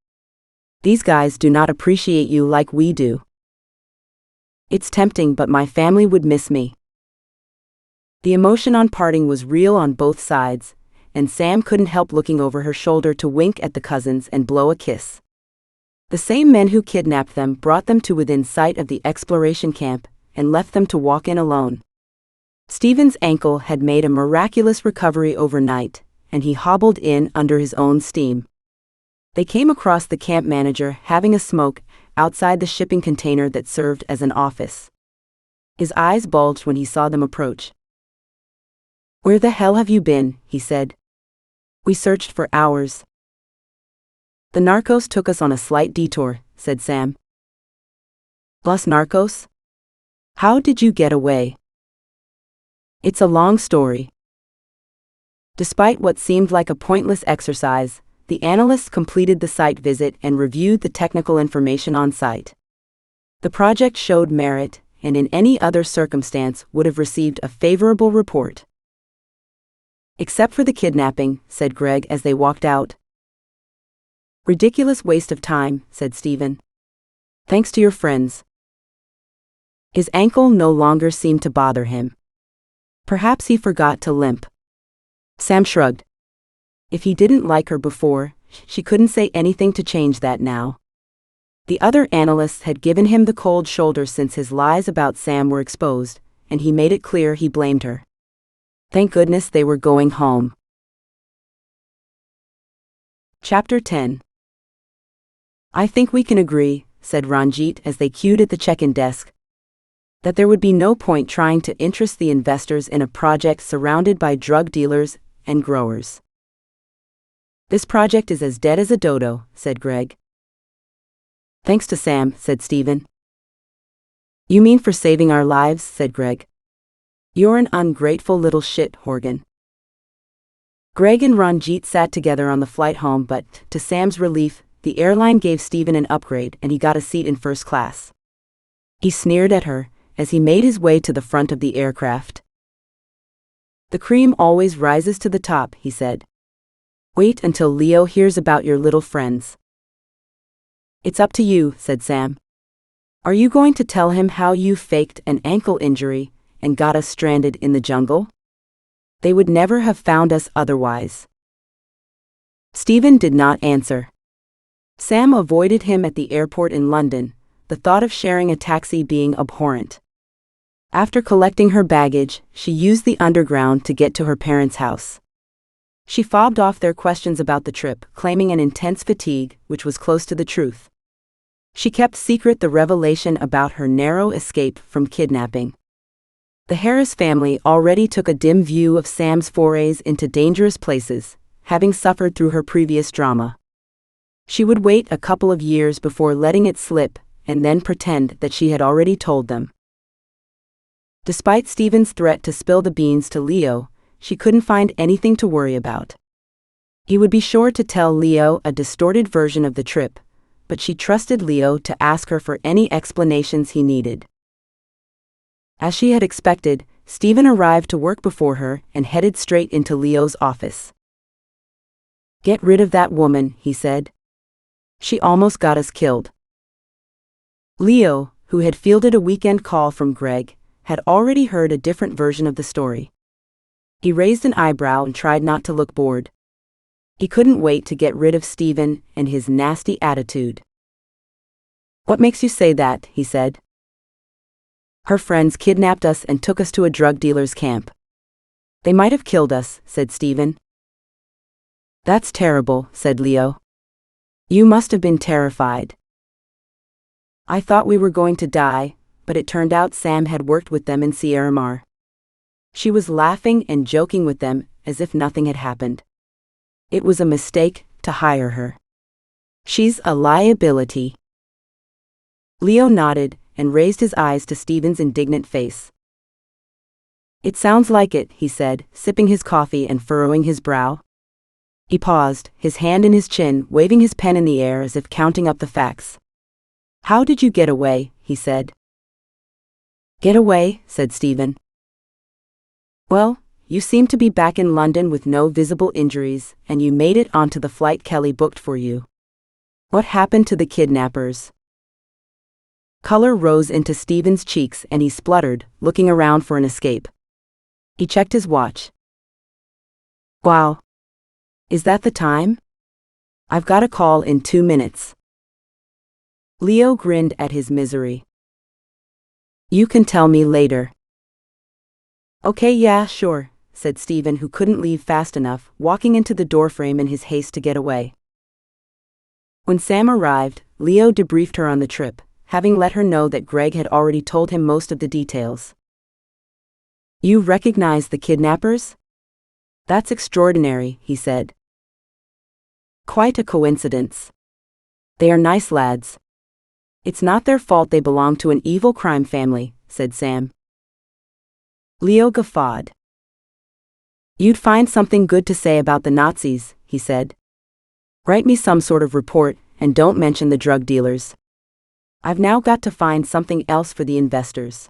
These guys do not appreciate you like we do." "It's tempting, but my family would miss me." The emotion on parting was real on both sides, and Sam couldn't help looking over her shoulder to wink at the cousins and blow a kiss. The same men who kidnapped them brought them to within sight of the exploration camp and left them to walk in alone. Stephen's ankle had made a miraculous recovery overnight, and he hobbled in under his own steam. They came across the camp manager having a smoke outside the shipping container that served as an office. His eyes bulged when he saw them approach. "Where the hell have you been?" he said. "We searched for hours." "The narcos took us on a slight detour," said Sam. "Los narcos? How did you get away?" "It's a long story." Despite what seemed like a pointless exercise, the analysts completed the site visit and reviewed the technical information on site. The project showed merit, and in any other circumstance would have received a favorable report. "Except for the kidnapping," said Greg as they walked out. "Ridiculous waste of time," said Stephen. "Thanks to your friends." His ankle no longer seemed to bother him. Perhaps he forgot to limp. Sam shrugged. If he didn't like her before, she couldn't say anything to change that now. The other analysts had given him the cold shoulder since his lies about Sam were exposed, and he made it clear he blamed her. Thank goodness they were going home. Chapter 10. "I think we can agree," said Ranjit as they queued at the check-in desk, "that there would be no point trying to interest the investors in a project surrounded by drug dealers and growers." "This project is as dead as a dodo," said Greg. "Thanks to Sam," said Stephen. "You mean for saving our lives," said Greg. "You're an ungrateful little shit, Horgan." Greg and Ranjit sat together on the flight home, but, to Sam's relief, the airline gave Stephen an upgrade and he got a seat in first class. He sneered at her as he made his way to the front of the aircraft. "The cream always rises to the top," he said. "Wait until Leo hears about your little friends." "It's up to you," said Sam. "Are you going to tell him how you faked an ankle injury and got us stranded in the jungle? They would never have found us otherwise." Stephen did not answer. Sam avoided him at the airport in London, the thought of sharing a taxi being abhorrent. After collecting her baggage, she used the underground to get to her parents' house. She fobbed off their questions about the trip, claiming an intense fatigue, which was close to the truth. She kept secret the revelation about her narrow escape from kidnapping. The Harris family already took a dim view of Sam's forays into dangerous places, having suffered through her previous drama. She would wait a couple of years before letting it slip, and then pretend that she had already told them. Despite Stephen's threat to spill the beans to Leo, she couldn't find anything to worry about. He would be sure to tell Leo a distorted version of the trip, but she trusted Leo to ask her for any explanations he needed. As she had expected, Stephen arrived to work before her and headed straight into Leo's office. Get rid of that woman, he said. She almost got us killed. Leo, who had fielded a weekend call from Greg, had already heard a different version of the story. He raised an eyebrow and tried not to look bored. He couldn't wait to get rid of Stephen and his nasty attitude. What makes you say that? He said. Her friends kidnapped us and took us to a drug dealer's camp. They might have killed us, said Stephen. That's terrible, said Leo. You must have been terrified. I thought we were going to die, but it turned out Sam had worked with them in Sierra Mar. She was laughing and joking with them as if nothing had happened. It was a mistake to hire her. She's a liability. Leo nodded and raised his eyes to Stephen's indignant face. It sounds like it, he said, sipping his coffee and furrowing his brow. He paused, his hand in his chin, waving his pen in the air as if counting up the facts. How did you get away? He said. Get away, said Stephen. Well, you seem to be back in London with no visible injuries, and you made it onto the flight Kelly booked for you. What happened to the kidnappers? Color rose into Stephen's cheeks and he spluttered, looking around for an escape. He checked his watch. Wow. Is that the time? I've got a call in 2 minutes. Leo grinned at his misery. You can tell me later. Okay, yeah, sure, said Stephen, who couldn't leave fast enough, walking into the doorframe in his haste to get away. When Sam arrived, Leo debriefed her on the trip, having let her know that Greg had already told him most of the details. You recognize the kidnappers? That's extraordinary, he said. Quite a coincidence. They are nice lads. It's not their fault they belong to an evil crime family, said Sam. Leo guffawed. You'd find something good to say about the Nazis, he said. Write me some sort of report, and don't mention the drug dealers. I've now got to find something else for the investors.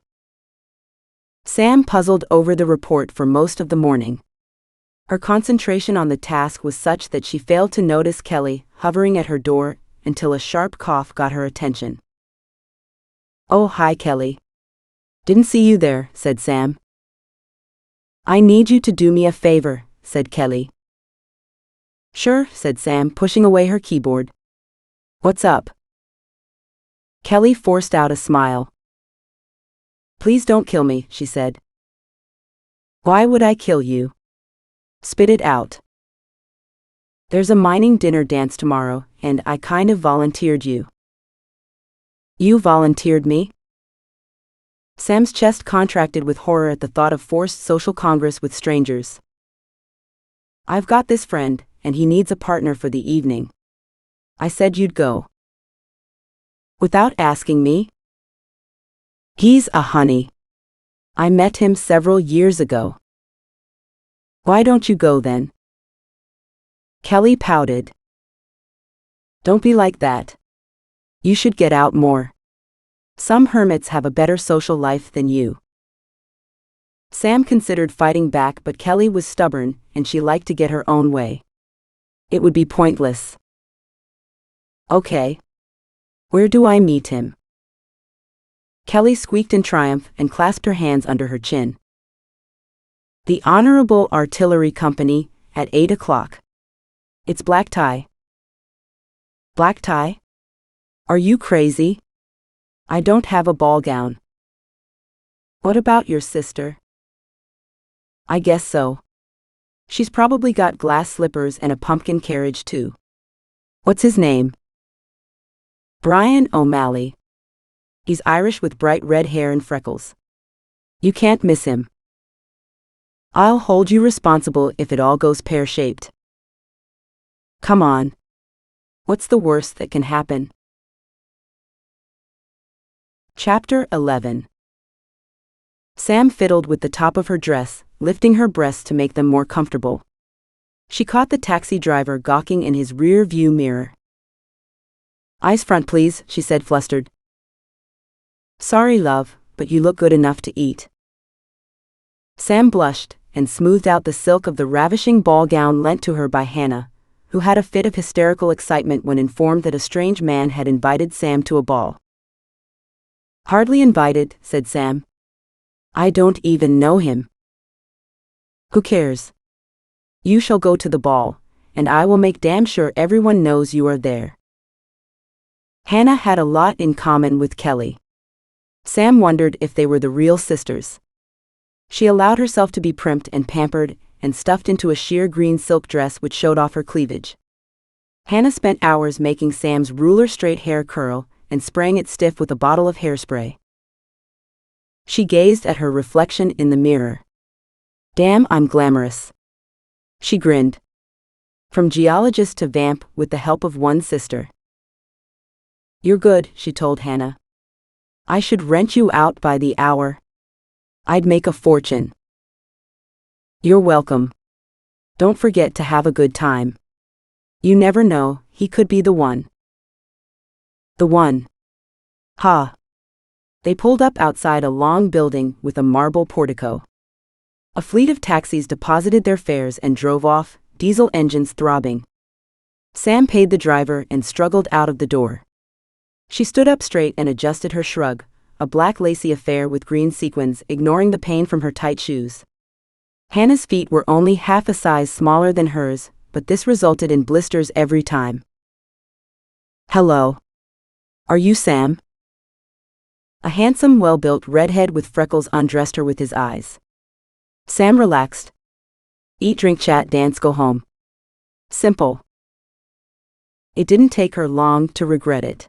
Sam puzzled over the report for most of the morning. Her concentration on the task was such that she failed to notice Kelly hovering at her door until a sharp cough got her attention. Oh, hi, Kelly. Didn't see you there, said Sam. I need you to do me a favor, said Kelly. Sure, said Sam, pushing away her keyboard. What's up? Kelly forced out a smile. Please don't kill me, she said. Why would I kill you? Spit it out. There's a mining dinner dance tomorrow, and I kind of volunteered you. You volunteered me? Sam's chest contracted with horror at the thought of forced social congress with strangers. I've got this friend, and he needs a partner for the evening. I said you'd go. Without asking me? He's a honey. I met him several years ago. Why don't you go then? Kelly pouted. Don't be like that. You should get out more. Some hermits have a better social life than you. Sam considered fighting back, but Kelly was stubborn, and she liked to get her own way. It would be pointless. Okay. Where do I meet him? Kelly squeaked in triumph and clasped her hands under her chin. The Honorable Artillery Company, at 8 o'clock. It's black tie. Black tie? Are you crazy? I don't have a ball gown. What about your sister? I guess so. She's probably got glass slippers and a pumpkin carriage too. What's his name? Brian O'Malley. He's Irish with bright red hair and freckles. You can't miss him. I'll hold you responsible if it all goes pear-shaped. Come on. What's the worst that can happen? Chapter 11. Sam fiddled with the top of her dress, lifting her breasts to make them more comfortable. She caught the taxi driver gawking in his rear view mirror. Eyes front, please, she said, flustered. Sorry, love, but you look good enough to eat. Sam blushed and smoothed out the silk of the ravishing ball gown lent to her by Hannah, who had a fit of hysterical excitement when informed that a strange man had invited Sam to a ball. "Hardly invited," said Sam. "I don't even know him." "Who cares? You shall go to the ball, and I will make damn sure everyone knows you are there." Hannah had a lot in common with Kelly. Sam wondered if they were the real sisters. She allowed herself to be primped and pampered and stuffed into a sheer green silk dress which showed off her cleavage. Hannah spent hours making Sam's ruler-straight hair curl and spraying it stiff with a bottle of hairspray. She gazed at her reflection in the mirror. "Damn, I'm glamorous." She grinned. From geologist to vamp with the help of one sister. "You're good," she told Hannah. "I should rent you out by the hour. I'd make a fortune." "You're welcome. Don't forget to have a good time. You never know, he could be the one." "The one." Ha. They pulled up outside a long building with a marble portico. A fleet of taxis deposited their fares and drove off, diesel engines throbbing. Sam paid the driver and struggled out of the door. She stood up straight and adjusted her shrug, a black lacy affair with green sequins, ignoring the pain from her tight shoes. Hannah's feet were only half a size smaller than hers, but this resulted in blisters every time. "Hello. Are you Sam?" A handsome, well-built redhead with freckles undressed her with his eyes. Sam relaxed. Eat, drink, chat, dance, go home. Simple. It didn't take her long to regret it.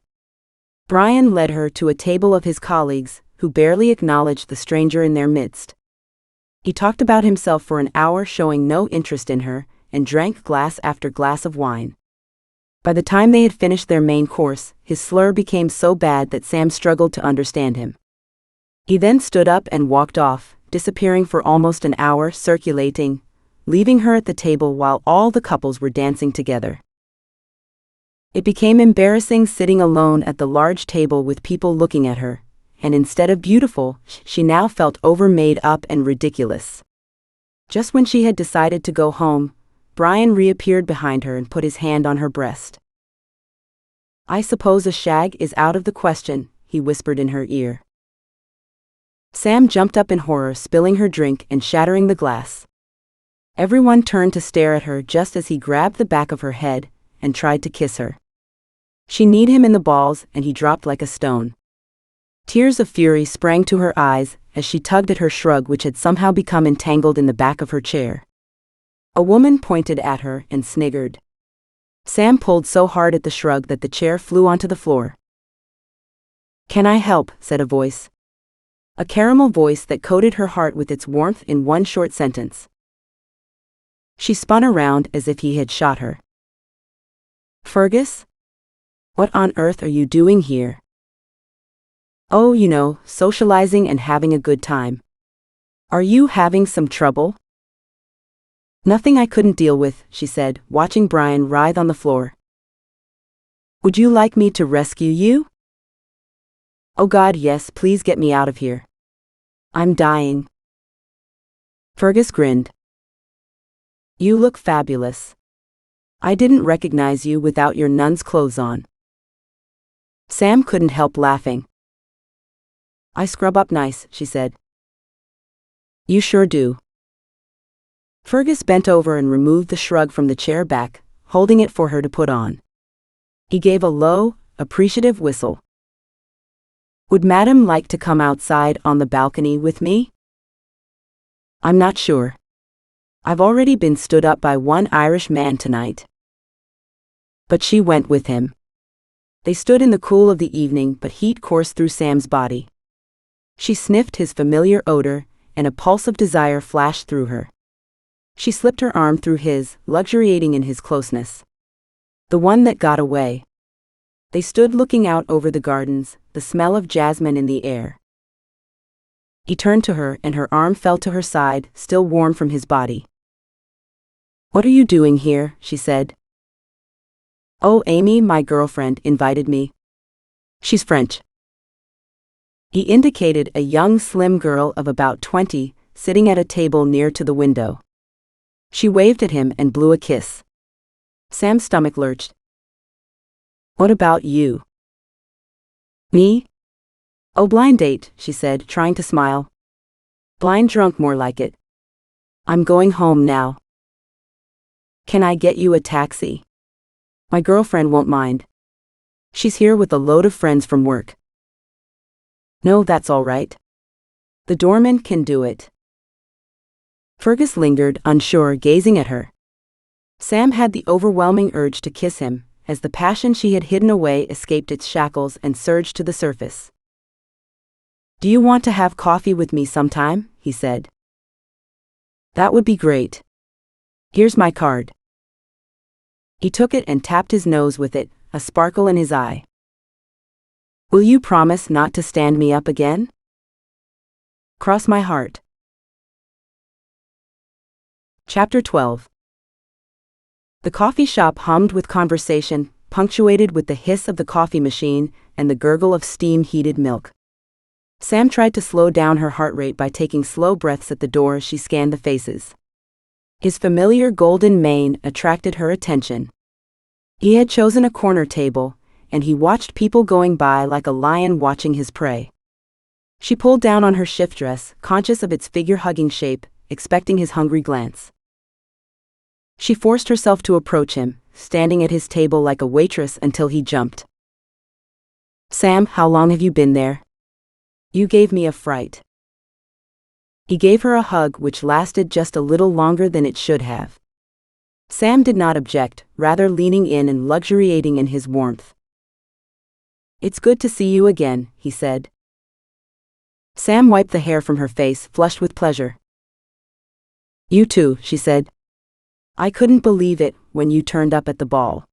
Brian led her to a table of his colleagues, who barely acknowledged the stranger in their midst. He talked about himself for an hour, showing no interest in her, and drank glass after glass of wine. By the time they had finished their main course, his slur became so bad that Sam struggled to understand him. He then stood up and walked off, disappearing for almost an hour, circulating, leaving her at the table while all the couples were dancing together. It became embarrassing sitting alone at the large table with people looking at her, and instead of beautiful, she now felt over-made up and ridiculous. Just when she had decided to go home, Brian reappeared behind her and put his hand on her breast. "I suppose a shag is out of the question," he whispered in her ear. Sam jumped up in horror, spilling her drink and shattering the glass. Everyone turned to stare at her just as he grabbed the back of her head and tried to kiss her. She kneed him in the balls and he dropped like a stone. Tears of fury sprang to her eyes as she tugged at her shrug, which had somehow become entangled in the back of her chair. A woman pointed at her and sniggered. Sam pulled so hard at the shrug that the chair flew onto the floor. "Can I help?" said a voice. A caramel voice that coated her heart with its warmth in one short sentence. She spun around as if he had shot her. "Fergus? What on earth are you doing here?" "Oh, you know, socializing and having a good time." "Are you having some trouble?" "Nothing I couldn't deal with," she said, watching Brian writhe on the floor. "Would you like me to rescue you?" "Oh God, yes, please get me out of here. I'm dying." Fergus grinned. "You look fabulous. I didn't recognize you without your nun's clothes on." Sam couldn't help laughing. "I scrub up nice," she said. "You sure do." Fergus bent over and removed the shrug from the chair back, holding it for her to put on. He gave a low, appreciative whistle. "Would Madam like to come outside on the balcony with me?" "I'm not sure. I've already been stood up by one Irish man tonight." But she went with him. They stood in the cool of the evening, but heat coursed through Sam's body. She sniffed his familiar odor, and a pulse of desire flashed through her. She slipped her arm through his, luxuriating in his closeness. The one that got away. They stood looking out over the gardens, the smell of jasmine in the air. He turned to her and her arm fell to her side, still warm from his body. "What are you doing here?" she said. "Oh, Amy, my girlfriend, invited me. She's French." He indicated a young slim girl of about 20, sitting at a table near to the window. She waved at him and blew a kiss. Sam's stomach lurched. What about you? Me? Oh, blind date, she said, trying to smile. Blind drunk, more like it. I'm going home now. Can I get you a taxi? My girlfriend won't mind. She's here with a load of friends from work. No, that's all right. The doorman can do it. Fergus lingered, unsure, gazing at her. Sam had the overwhelming urge to kiss him, as the passion she had hidden away escaped its shackles and surged to the surface. Do you want to have coffee with me sometime? He said. That would be great. Here's my card. He took it and tapped his nose with it, a sparkle in his eye. Will you promise not to stand me up again? Cross my heart. Chapter 12. The coffee shop hummed with conversation, punctuated with the hiss of the coffee machine and the gurgle of steam-heated milk. Sam tried to slow down her heart rate by taking slow breaths at the door as she scanned the faces. His familiar golden mane attracted her attention. He had chosen a corner table, and he watched people going by like a lion watching his prey. She pulled down on her shift dress, conscious of its figure-hugging shape, expecting his hungry glance. She forced herself to approach him, standing at his table like a waitress until he jumped. Sam, how long have you been there? You gave me a fright. He gave her a hug which lasted just a little longer than it should have. Sam did not object, rather leaning in and luxuriating in his warmth. It's good to see you again, he said. Sam wiped the hair from her face, flushed with pleasure. You too, she said. I couldn't believe it when you turned up at the ball.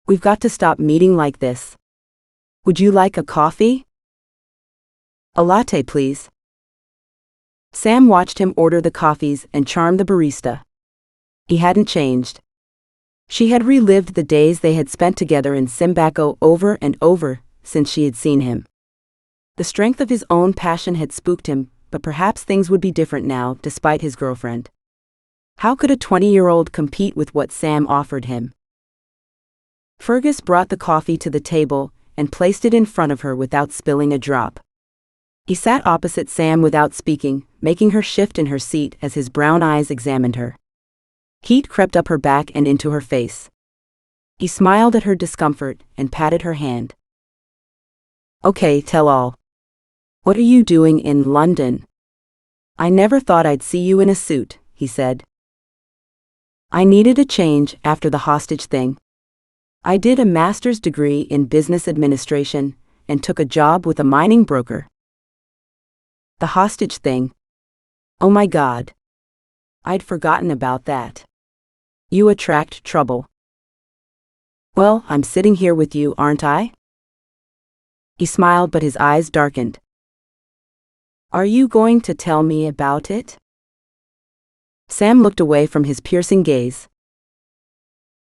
We've got to stop meeting like this. Would you like a coffee? A latte, please. Sam watched him order the coffees and charm the barista. He hadn't changed. She had relived the days they had spent together in Simbako over and over since she had seen him. The strength of his own passion had spooked him, but perhaps things would be different now, despite his girlfriend. How could a 20-year-old compete with what Sam offered him? Fergus brought the coffee to the table and placed it in front of her without spilling a drop. He sat opposite Sam without speaking, making her shift in her seat as his brown eyes examined her. Heat crept up her back and into her face. He smiled at her discomfort and patted her hand. Okay, tell all. What are you doing in London? I never thought I'd see you in a suit, he said. I needed a change after the hostage thing. I did a master's degree in business administration and took a job with a mining broker. The hostage thing. Oh my God. I'd forgotten about that. You attract trouble. Well, I'm sitting here with you, aren't I? He smiled, but his eyes darkened. Are you going to tell me about it? Sam looked away from his piercing gaze.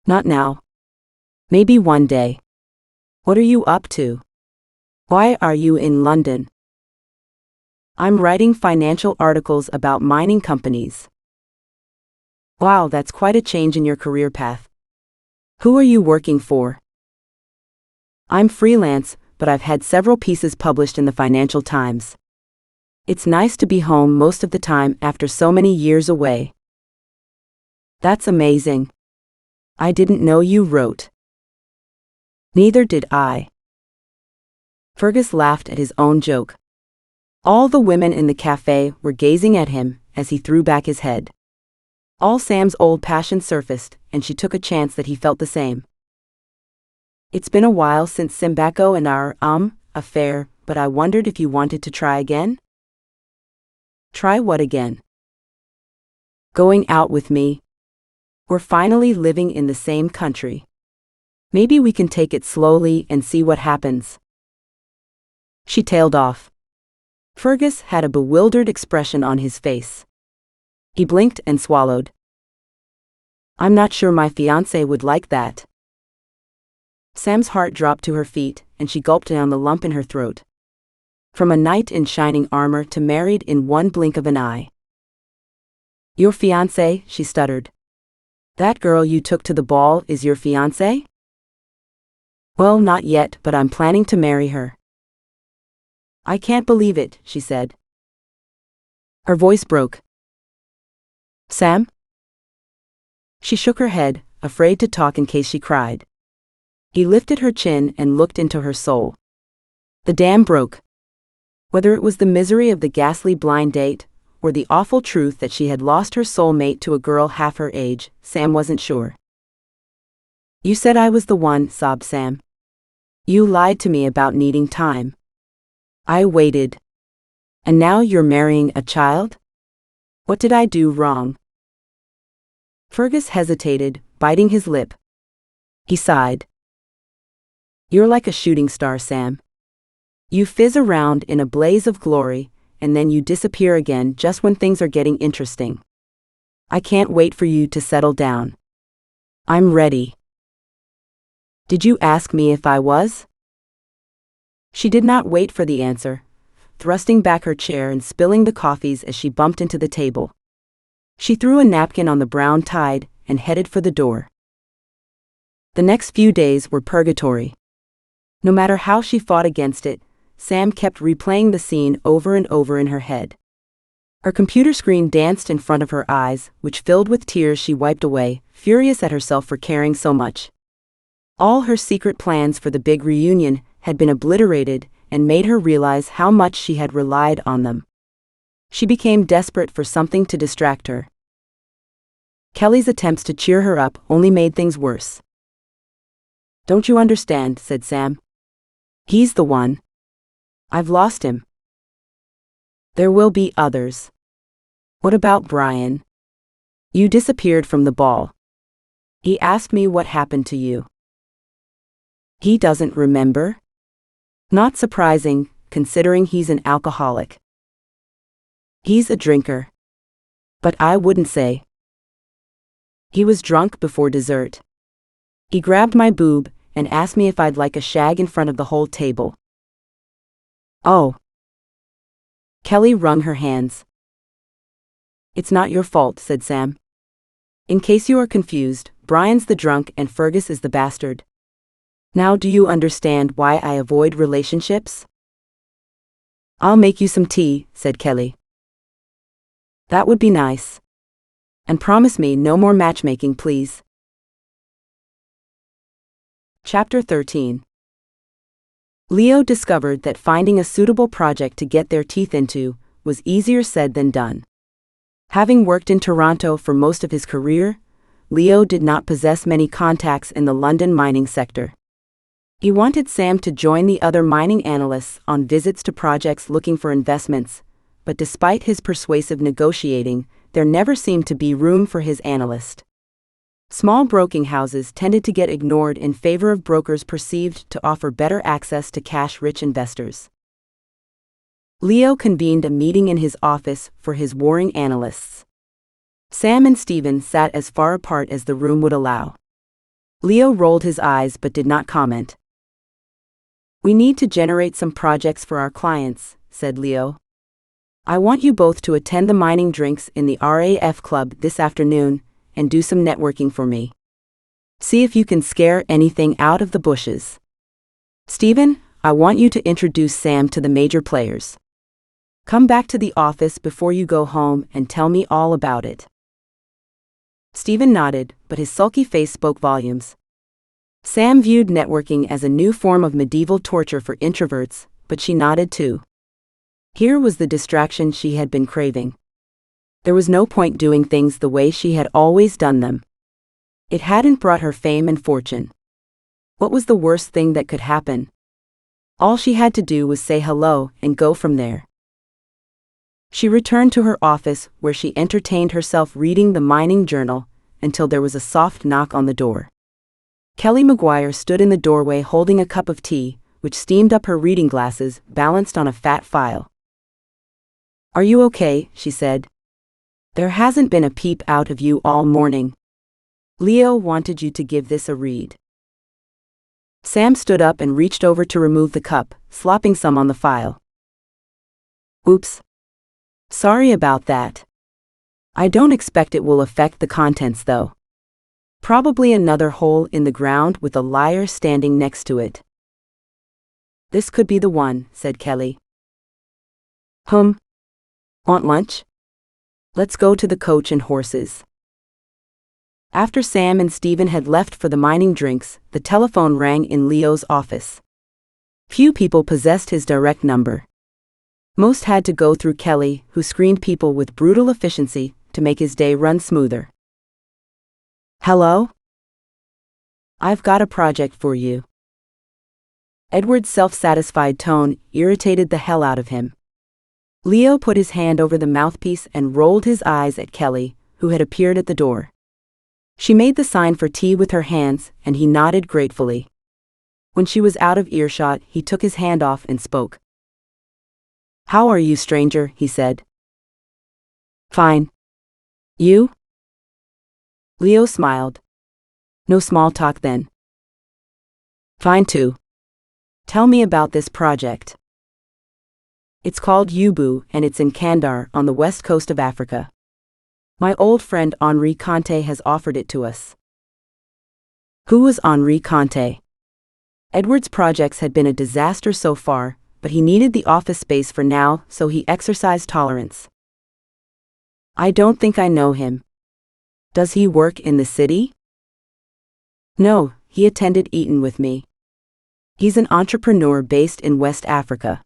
Not now. Maybe one day. What are you up to? Why are you in London? I'm writing financial articles about mining companies. Wow, that's quite a change in your career path. Who are you working for? I'm freelance, but I've had several pieces published in the Financial Times. It's nice to be home most of the time after so many years away. That's amazing. I didn't know you wrote. Neither did I. Fergus laughed at his own joke. All the women in the cafe were gazing at him as he threw back his head. All Sam's old passion surfaced, and she took a chance that he felt the same. It's been a while since Simbako and our, affair, but I wondered if you wanted to try again? Try what again? Going out with me. We're finally living in the same country. Maybe we can take it slowly and see what happens. She tailed off. Fergus had a bewildered expression on his face. He blinked and swallowed. I'm not sure my fiancé would like that. Sam's heart dropped to her feet, and she gulped down the lump in her throat. From a knight in shining armor to married in one blink of an eye. Your fiancé, she stuttered. That girl you took to the ball is your fiancée? Well, not yet, but I'm planning to marry her. I can't believe it, she said. Her voice broke. Sam? She shook her head, afraid to talk in case she cried. He lifted her chin and looked into her soul. The dam broke. Whether it was the misery of the ghastly blind date, or the awful truth that she had lost her soulmate to a girl half her age, Sam wasn't sure. You said I was the one, sobbed Sam. You lied to me about needing time. I waited. And now you're marrying a child? What did I do wrong? Fergus hesitated, biting his lip. He sighed. You're like a shooting star, Sam. You fizz around in a blaze of glory, and then you disappear again just when things are getting interesting. I can't wait for you to settle down. I'm ready. Did you ask me if I was? She did not wait for the answer, thrusting back her chair and spilling the coffees as she bumped into the table. She threw a napkin on the brown tide and headed for the door. The next few days were purgatory. No matter how she fought against it, Sam kept replaying the scene over and over in her head. Her computer screen danced in front of her eyes, which filled with tears she wiped away, furious at herself for caring so much. All her secret plans for the big reunion had been obliterated and made her realize how much she had relied on them. She became desperate for something to distract her. Kelly's attempts to cheer her up only made things worse. Don't you understand, said Sam. He's the one. I've lost him. There will be others. What about Brian? You disappeared from the ball. He asked me what happened to you. He doesn't remember? Not surprising, considering he's an alcoholic. He's a drinker. But I wouldn't say. He was drunk before dessert. He grabbed my boob and asked me if I'd like a shag in front of the whole table. Oh. Kelly wrung her hands. It's not your fault, said Sam. In case you are confused, Brian's the drunk and Fergus is the bastard. Now do you understand why I avoid relationships? I'll make you some tea, said Kelly. That would be nice. And promise me no more matchmaking, please. Chapter 13. Leo discovered that finding a suitable project to get their teeth into was easier said than done. Having worked in Toronto for most of his career, Leo did not possess many contacts in the London mining sector. He wanted Sam to join the other mining analysts on visits to projects looking for investments, but despite his persuasive negotiating, there never seemed to be room for his analyst. Small broking houses tended to get ignored in favor of brokers perceived to offer better access to cash-rich investors. Leo convened a meeting in his office for his warring analysts. Sam and Stephen sat as far apart as the room would allow. Leo rolled his eyes but did not comment. We need to generate some projects for our clients, said Leo. I want you both to attend the mining drinks in the RAF club this afternoon and do some networking for me. See if you can scare anything out of the bushes. Stephen, I want you to introduce Sam to the major players. Come back to the office before you go home and tell me all about it. Stephen nodded, but his sulky face spoke volumes. Sam viewed networking as a new form of medieval torture for introverts, but she nodded too. Here was the distraction she had been craving. There was no point doing things the way she had always done them. It hadn't brought her fame and fortune. What was the worst thing that could happen? All she had to do was say hello and go from there. She returned to her office where she entertained herself reading the mining journal until there was a soft knock on the door. Kelly Maguire stood in the doorway holding a cup of tea, which steamed up her reading glasses, balanced on a fat file. Are you okay? She said. There hasn't been a peep out of you all morning. Leo wanted you to give this a read. Sam stood up and reached over to remove the cup, slopping some on the file. Oops. Sorry about that. I don't expect it will affect the contents though. Probably another hole in the ground with a liar standing next to it. This could be the one, said Kelly. Want lunch? Let's go to the Coach and Horses. After Sam and Stephen had left for the mining drinks, the telephone rang in Leo's office. Few people possessed his direct number. Most had to go through Kelly, who screened people with brutal efficiency to make his day run smoother. Hello? I've got a project for you. Edward's self-satisfied tone irritated the hell out of him. Leo put his hand over the mouthpiece and rolled his eyes at Kelly, who had appeared at the door. She made the sign for tea with her hands, and he nodded gratefully. When she was out of earshot, he took his hand off and spoke. How are you, stranger? He said. Fine. You? Leo smiled. No small talk then. Fine too. Tell me about this project. It's called Yubu and it's in Kandar on the west coast of Africa. My old friend Henri Conte has offered it to us. Who was Henri Conte? Edward's projects had been a disaster so far, but he needed the office space for now, so he exercised tolerance. I don't think I know him. Does he work in the city? No, he attended Eton with me. He's an entrepreneur based in West Africa.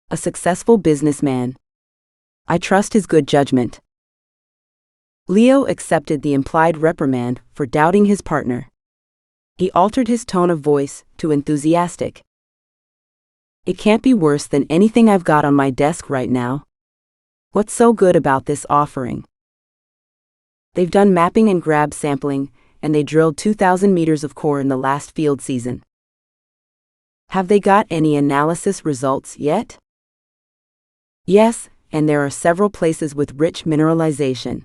A successful businessman. I trust his good judgment. Leo accepted the implied reprimand for doubting his partner. He altered his tone of voice to enthusiastic. It can't be worse than anything I've got on my desk right now. What's so good about this offering? They've done mapping and grab sampling, and they drilled 2,000 meters of core in the last field season. Have they got any analysis results yet? Yes, and there are several places with rich mineralization.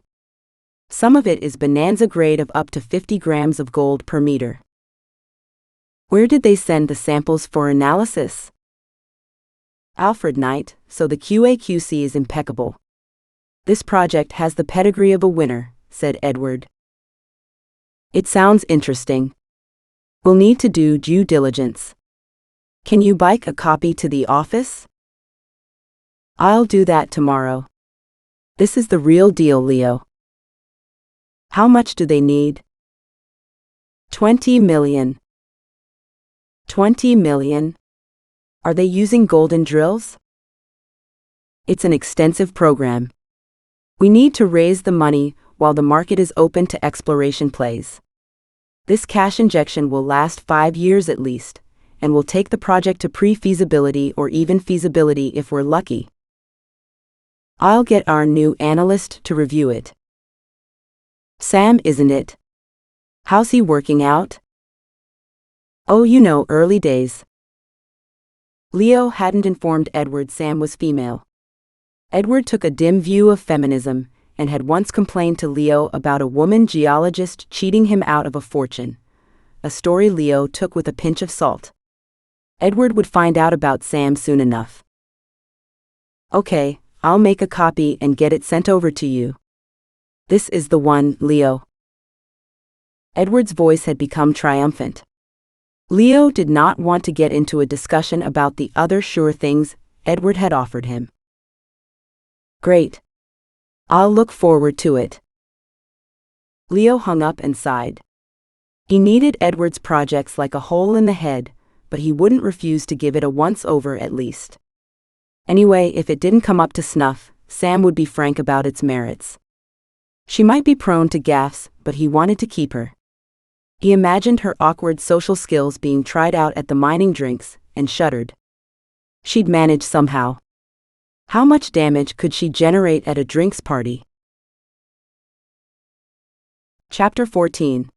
Some of it is bonanza grade of up to 50 grams of gold per meter. Where did they send the samples for analysis? Alfred Knight, so the QA/QC is impeccable. This project has the pedigree of a winner, said Edward. It sounds interesting. We'll need to do due diligence. Can you bike a copy to the office? I'll do that tomorrow. This is the real deal, Leo. How much do they need? 20 million. 20 million? Are they using golden drills? It's an extensive program. We need to raise the money while the market is open to exploration plays. This cash injection will last 5 years at least, and will take the project to pre-feasibility or even feasibility if we're lucky. I'll get our new analyst to review it. Sam, isn't it? How's he working out? Oh, early days. Leo hadn't informed Edward Sam was female. Edward took a dim view of feminism, and had once complained to Leo about a woman geologist cheating him out of a fortune. A story Leo took with a pinch of salt. Edward would find out about Sam soon enough. Okay, I'll make a copy and get it sent over to you. This is the one, Leo. Edward's voice had become triumphant. Leo did not want to get into a discussion about the other sure things Edward had offered him. Great. I'll look forward to it. Leo hung up and sighed. He needed Edward's projects like a hole in the head, but he wouldn't refuse to give it a once-over at least. Anyway, if it didn't come up to snuff, Sam would be frank about its merits. She might be prone to gaffes, but he wanted to keep her. He imagined her awkward social skills being tried out at the mining drinks, and shuddered. She'd manage somehow. How much damage could she generate at a drinks party? Chapter 14.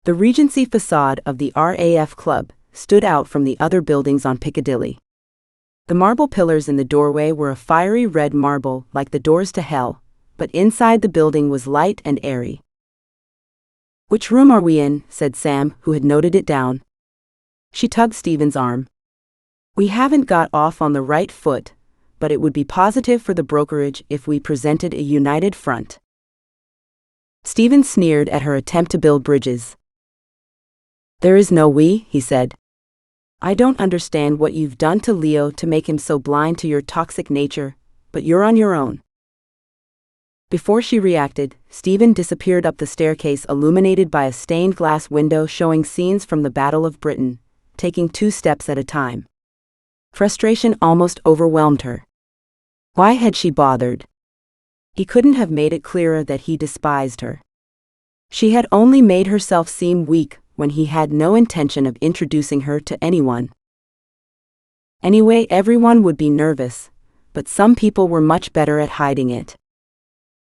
The Regency façade of the RAF Club stood out from the other buildings on Piccadilly. The marble pillars in the doorway were a fiery red marble like the doors to hell, but inside the building was light and airy. Which room are we in? Said Sam, who had noted it down. She tugged Stephen's arm. We haven't got off on the right foot, but it would be positive for the brokerage if we presented a united front. Stephen sneered at her attempt to build bridges. "There is no we," he said. "I don't understand what you've done to Leo to make him so blind to your toxic nature, but you're on your own." Before she reacted, Stephen disappeared up the staircase illuminated by a stained glass window showing scenes from the Battle of Britain, taking 2 steps at a time. Frustration almost overwhelmed her. Why had she bothered? He couldn't have made it clearer that he despised her. She had only made herself seem weak when he had no intention of introducing her to anyone. Anyway, everyone would be nervous, but some people were much better at hiding it.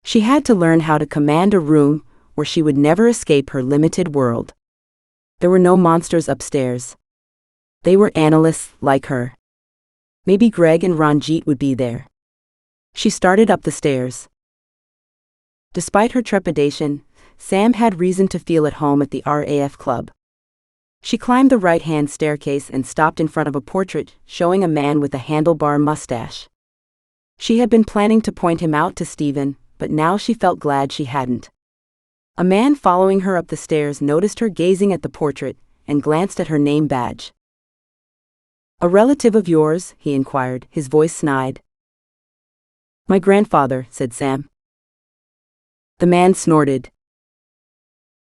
She had to learn how to command a room where she would never escape her limited world. There were no monsters upstairs. They were analysts like her. Maybe Greg and Ranjit would be there. She started up the stairs. Despite her trepidation, Sam had reason to feel at home at the RAF club. She climbed the right-hand staircase and stopped in front of a portrait showing a man with a handlebar mustache. She had been planning to point him out to Stephen, but now she felt glad she hadn't. A man following her up the stairs noticed her gazing at the portrait and glanced at her name badge. "A relative of yours?" he inquired, his voice snide. "My grandfather," said Sam. The man snorted.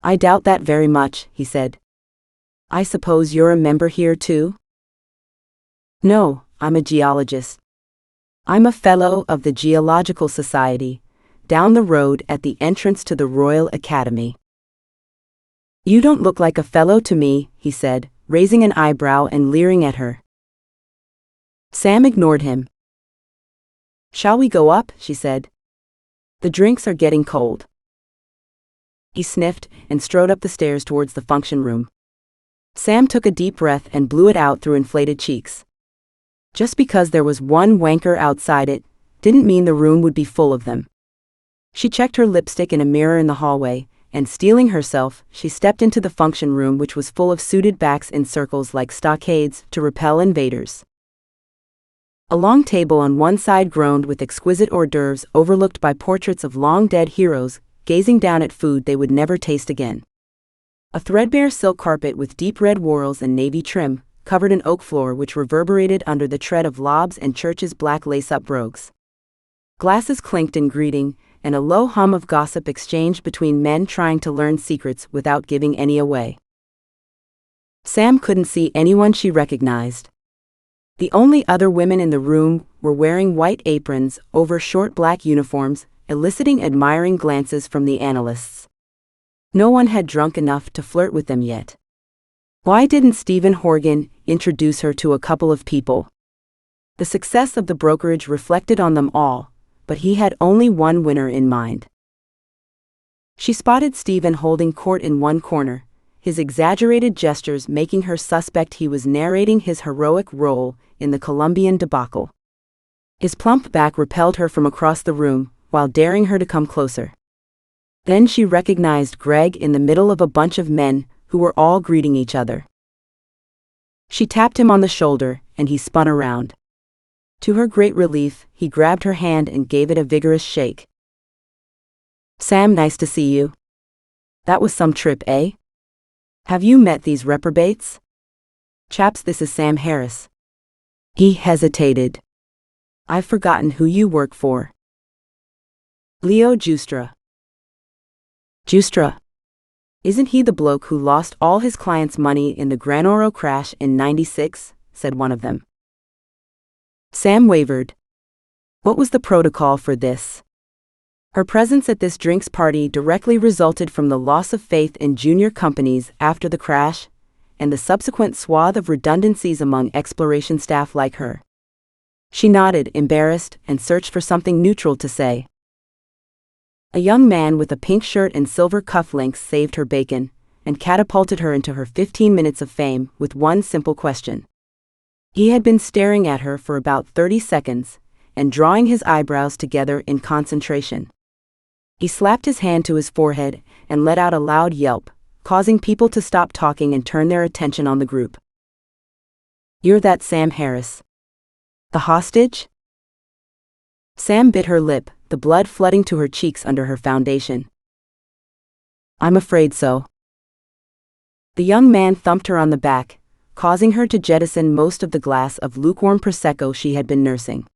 "I doubt that very much," he said. "I suppose you're a member here too?" "No, I'm a geologist. I'm a fellow of the Geological Society, down the road at the entrance to the Royal Academy." "You don't look like a fellow to me," he said, raising an eyebrow and leering at her. Sam ignored him. "Shall we go up?" she said. "The drinks are getting cold." He sniffed and strode up the stairs towards the function room. Sam took a deep breath and blew it out through inflated cheeks. Just because there was one wanker outside it, didn't mean the room would be full of them. She checked her lipstick in a mirror in the hallway, and steeling herself, she stepped into the function room, which was full of suited backs in circles like stockades to repel invaders. A long table on one side groaned with exquisite hors d'oeuvres overlooked by portraits of long-dead heroes, gazing down at food they would never taste again. A threadbare silk carpet with deep red whorls and navy trim covered an oak floor which reverberated under the tread of Lob's and Church's black lace-up brogues. Glasses clinked in greeting, and a low hum of gossip exchanged between men trying to learn secrets without giving any away. Sam couldn't see anyone she recognized. The only other women in the room were wearing white aprons over short black uniforms, eliciting admiring glances from the analysts. No one had drunk enough to flirt with them yet. Why didn't Stephen Horgan introduce her to a couple of people? The success of the brokerage reflected on them all, but he had only one winner in mind. She spotted Stephen holding court in one corner, his exaggerated gestures making her suspect he was narrating his heroic role in the Colombian debacle. His plump back repelled her from across the room, while daring her to come closer. Then she recognized Greg in the middle of a bunch of men who were all greeting each other. She tapped him on the shoulder, and he spun around. To her great relief, he grabbed her hand and gave it a vigorous shake. "Sam, nice to see you. That was some trip, eh? Have you met these reprobates?" "Chaps, this is Sam Harris." He hesitated. "I've forgotten who you work for." "Leo Giustra." "Giustra? Isn't he the bloke who lost all his clients' money in the Granoro crash in '96? Said one of them. Sam wavered. What was the protocol for this? Her presence at this drinks party directly resulted from the loss of faith in junior companies after the crash, and the subsequent swath of redundancies among exploration staff like her. She nodded, embarrassed, and searched for something neutral to say. A young man with a pink shirt and silver cufflinks saved her bacon, and catapulted her into her 15 minutes of fame with one simple question. He had been staring at her for about 30 seconds, and drawing his eyebrows together in concentration. He slapped his hand to his forehead and let out a loud yelp, causing people to stop talking and turn their attention on the group. "You're that Sam Harris. The hostage?" Sam bit her lip, the blood flooding to her cheeks under her foundation. I'm afraid so. The young man thumped her on the back, causing her to jettison most of the glass of lukewarm Prosecco she had been nursing.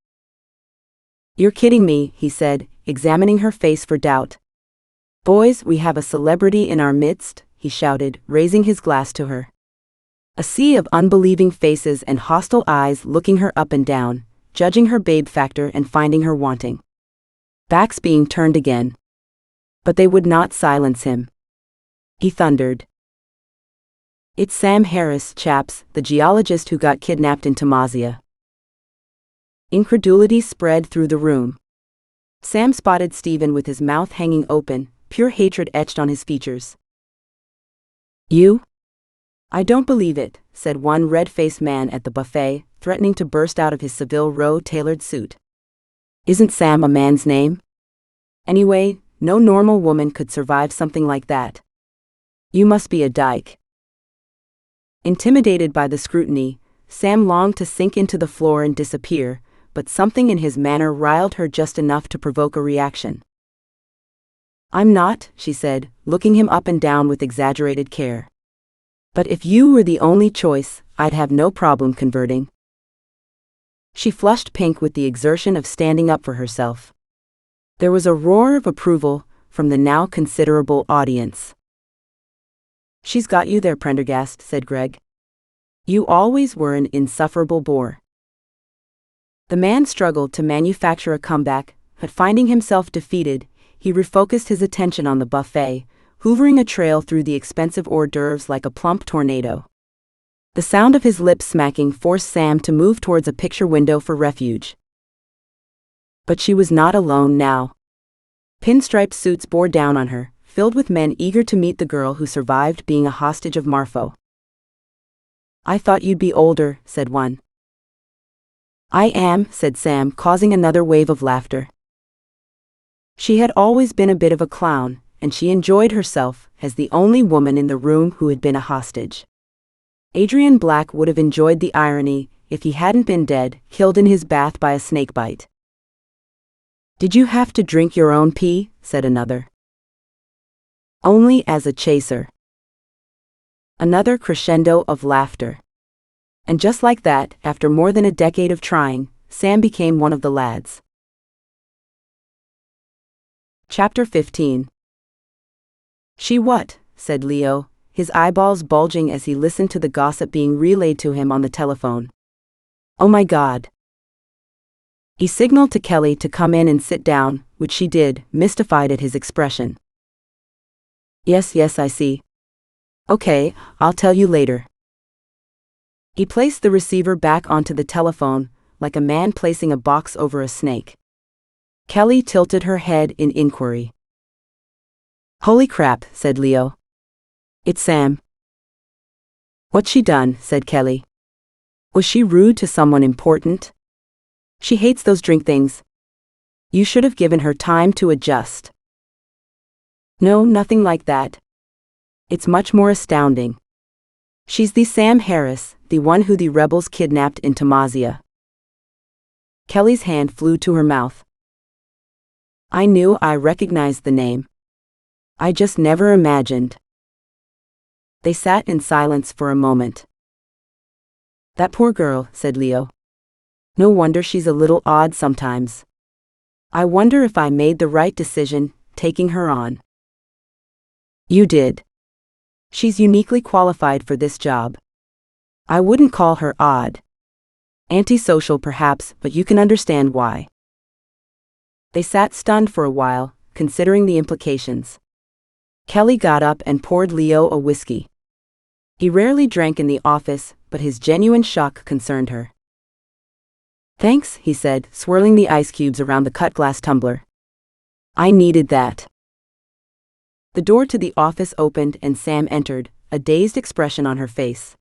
You're kidding me, he said, examining her face for doubt. Boys, we have a celebrity in our midst, he shouted, raising his glass to her. A sea of unbelieving faces and hostile eyes looking her up and down, judging her babe factor and finding her wanting. Backs being turned again. But they would not silence him. He thundered. It's Sam Harris, chaps, the geologist who got kidnapped in Panacea. Incredulity spread through the room. Sam spotted Stephen with his mouth hanging open, pure hatred etched on his features. You? I don't believe it, said one red-faced man at the buffet, threatening to burst out of his Savile Row tailored suit. Isn't Sam a man's name? Anyway, no normal woman could survive something like that. You must be a dyke. Intimidated by the scrutiny, Sam longed to sink into the floor and disappear, but something in his manner riled her just enough to provoke a reaction. I'm not, she said, looking him up and down with exaggerated care. But if you were the only choice, I'd have no problem converting. She flushed pink with the exertion of standing up for herself. There was a roar of approval from the now considerable audience. She's got you there, Prendergast, said Greg. You always were an insufferable bore. The man struggled to manufacture a comeback, but finding himself defeated, he refocused his attention on the buffet, hoovering a trail through the expensive hors d'oeuvres like a plump tornado. The sound of his lips smacking forced Sam to move towards a picture window for refuge. But she was not alone now. Pinstripe suits bore down on her, filled with men eager to meet the girl who survived being a hostage of Marfo. I thought you'd be older, said one. I am, said Sam, causing another wave of laughter. She had always been a bit of a clown, and she enjoyed herself as the only woman in the room who had been a hostage. Adrian Black would have enjoyed the irony if he hadn't been dead, killed in his bath by a snakebite. Did you have to drink your own pee? Said another. Only as a chaser. Another crescendo of laughter. And just like that, after more than a decade of trying, Sam became one of the lads. Chapter 15. She what? Said Leo, his eyeballs bulging as he listened to the gossip being relayed to him on the telephone. Oh my God. He signaled to Kelly to come in and sit down, which she did, mystified at his expression. Yes, I see. Okay, I'll tell you later. He placed the receiver back onto the telephone, like a man placing a box over a snake. Kelly tilted her head in inquiry. Holy crap, said Leo. It's Sam. What's she done? Said Kelly. Was she rude to someone important? She hates those drink things. You should have given her time to adjust. No, nothing like that. It's much more astounding. She's the Sam Harris, the one who the rebels kidnapped in Panacea. Kelly's hand flew to her mouth. I knew I recognized the name. I just never imagined. They sat in silence for a moment. That poor girl, said Leo. No wonder she's a little odd sometimes. I wonder if I made the right decision, taking her on. You did. She's uniquely qualified for this job. I wouldn't call her odd. Antisocial perhaps, but you can understand why. They sat stunned for a while, considering the implications. Kelly got up and poured Leo a whiskey. He rarely drank in the office, but his genuine shock concerned her. Thanks, he said, swirling the ice cubes around the cut glass tumbler. I needed that. The door to the office opened and Sam entered, a dazed expression on her face.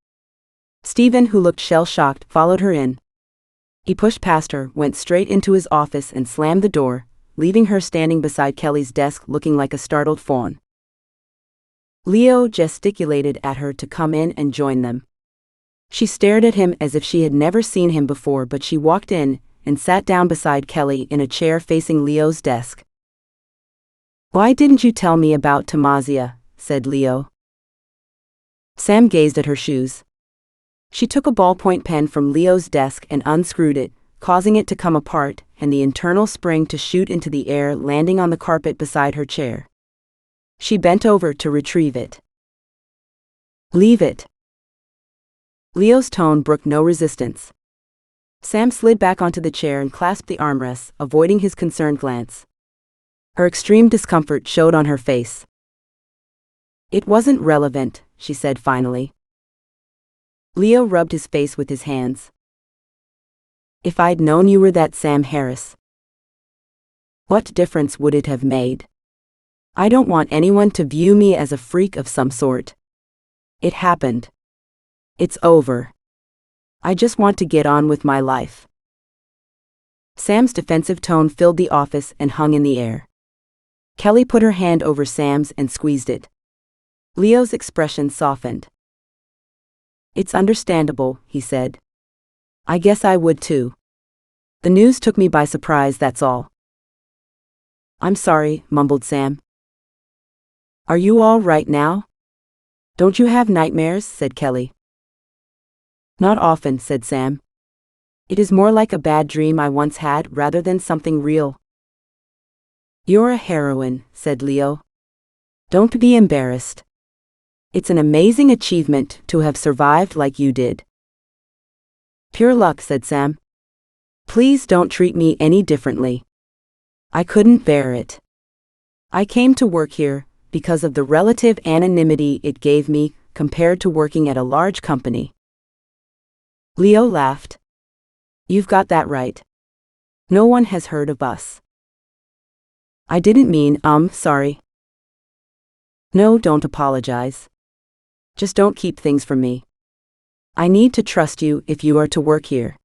Stephen, who looked shell-shocked, followed her in. He pushed past her, went straight into his office and slammed the door, leaving her standing beside Kelly's desk looking like a startled fawn. Leo gesticulated at her to come in and join them. She stared at him as if she had never seen him before, but she walked in and sat down beside Kelly in a chair facing Leo's desk. Why didn't you tell me about Panacea? said Leo. Sam gazed at her shoes. She took a ballpoint pen from Leo's desk and unscrewed it, causing it to come apart and the internal spring to shoot into the air, landing on the carpet beside her chair. She bent over to retrieve it. "Leave it." Leo's tone brooked no resistance. Sam slid back onto the chair and clasped the armrests, avoiding his concerned glance. Her extreme discomfort showed on her face. "It wasn't relevant," she said finally. Leo rubbed his face with his hands. "If I'd known you were that Sam Harris, what difference would it have made? I don't want anyone to view me as a freak of some sort. It happened. It's over. I just want to get on with my life." Sam's defensive tone filled the office and hung in the air. Kelly put her hand over Sam's and squeezed it. Leo's expression softened. "It's understandable," he said. "I guess I would too. The news took me by surprise, that's all." "I'm sorry," mumbled Sam. "Are you all right now? Don't you have nightmares?" said Kelly. "Not often," said Sam. "It is more like a bad dream I once had rather than something real." "You're a heroine," said Leo. "Don't be embarrassed. It's an amazing achievement to have survived like you did." "Pure luck," said Sam. "Please don't treat me any differently. I couldn't bear it. I came to work here because of the relative anonymity it gave me compared to working at a large company." Leo laughed. "You've got that right. No one has heard of us." "I didn't mean, sorry." "No, don't apologize. Just don't keep things from me. I need to trust you if you are to work here."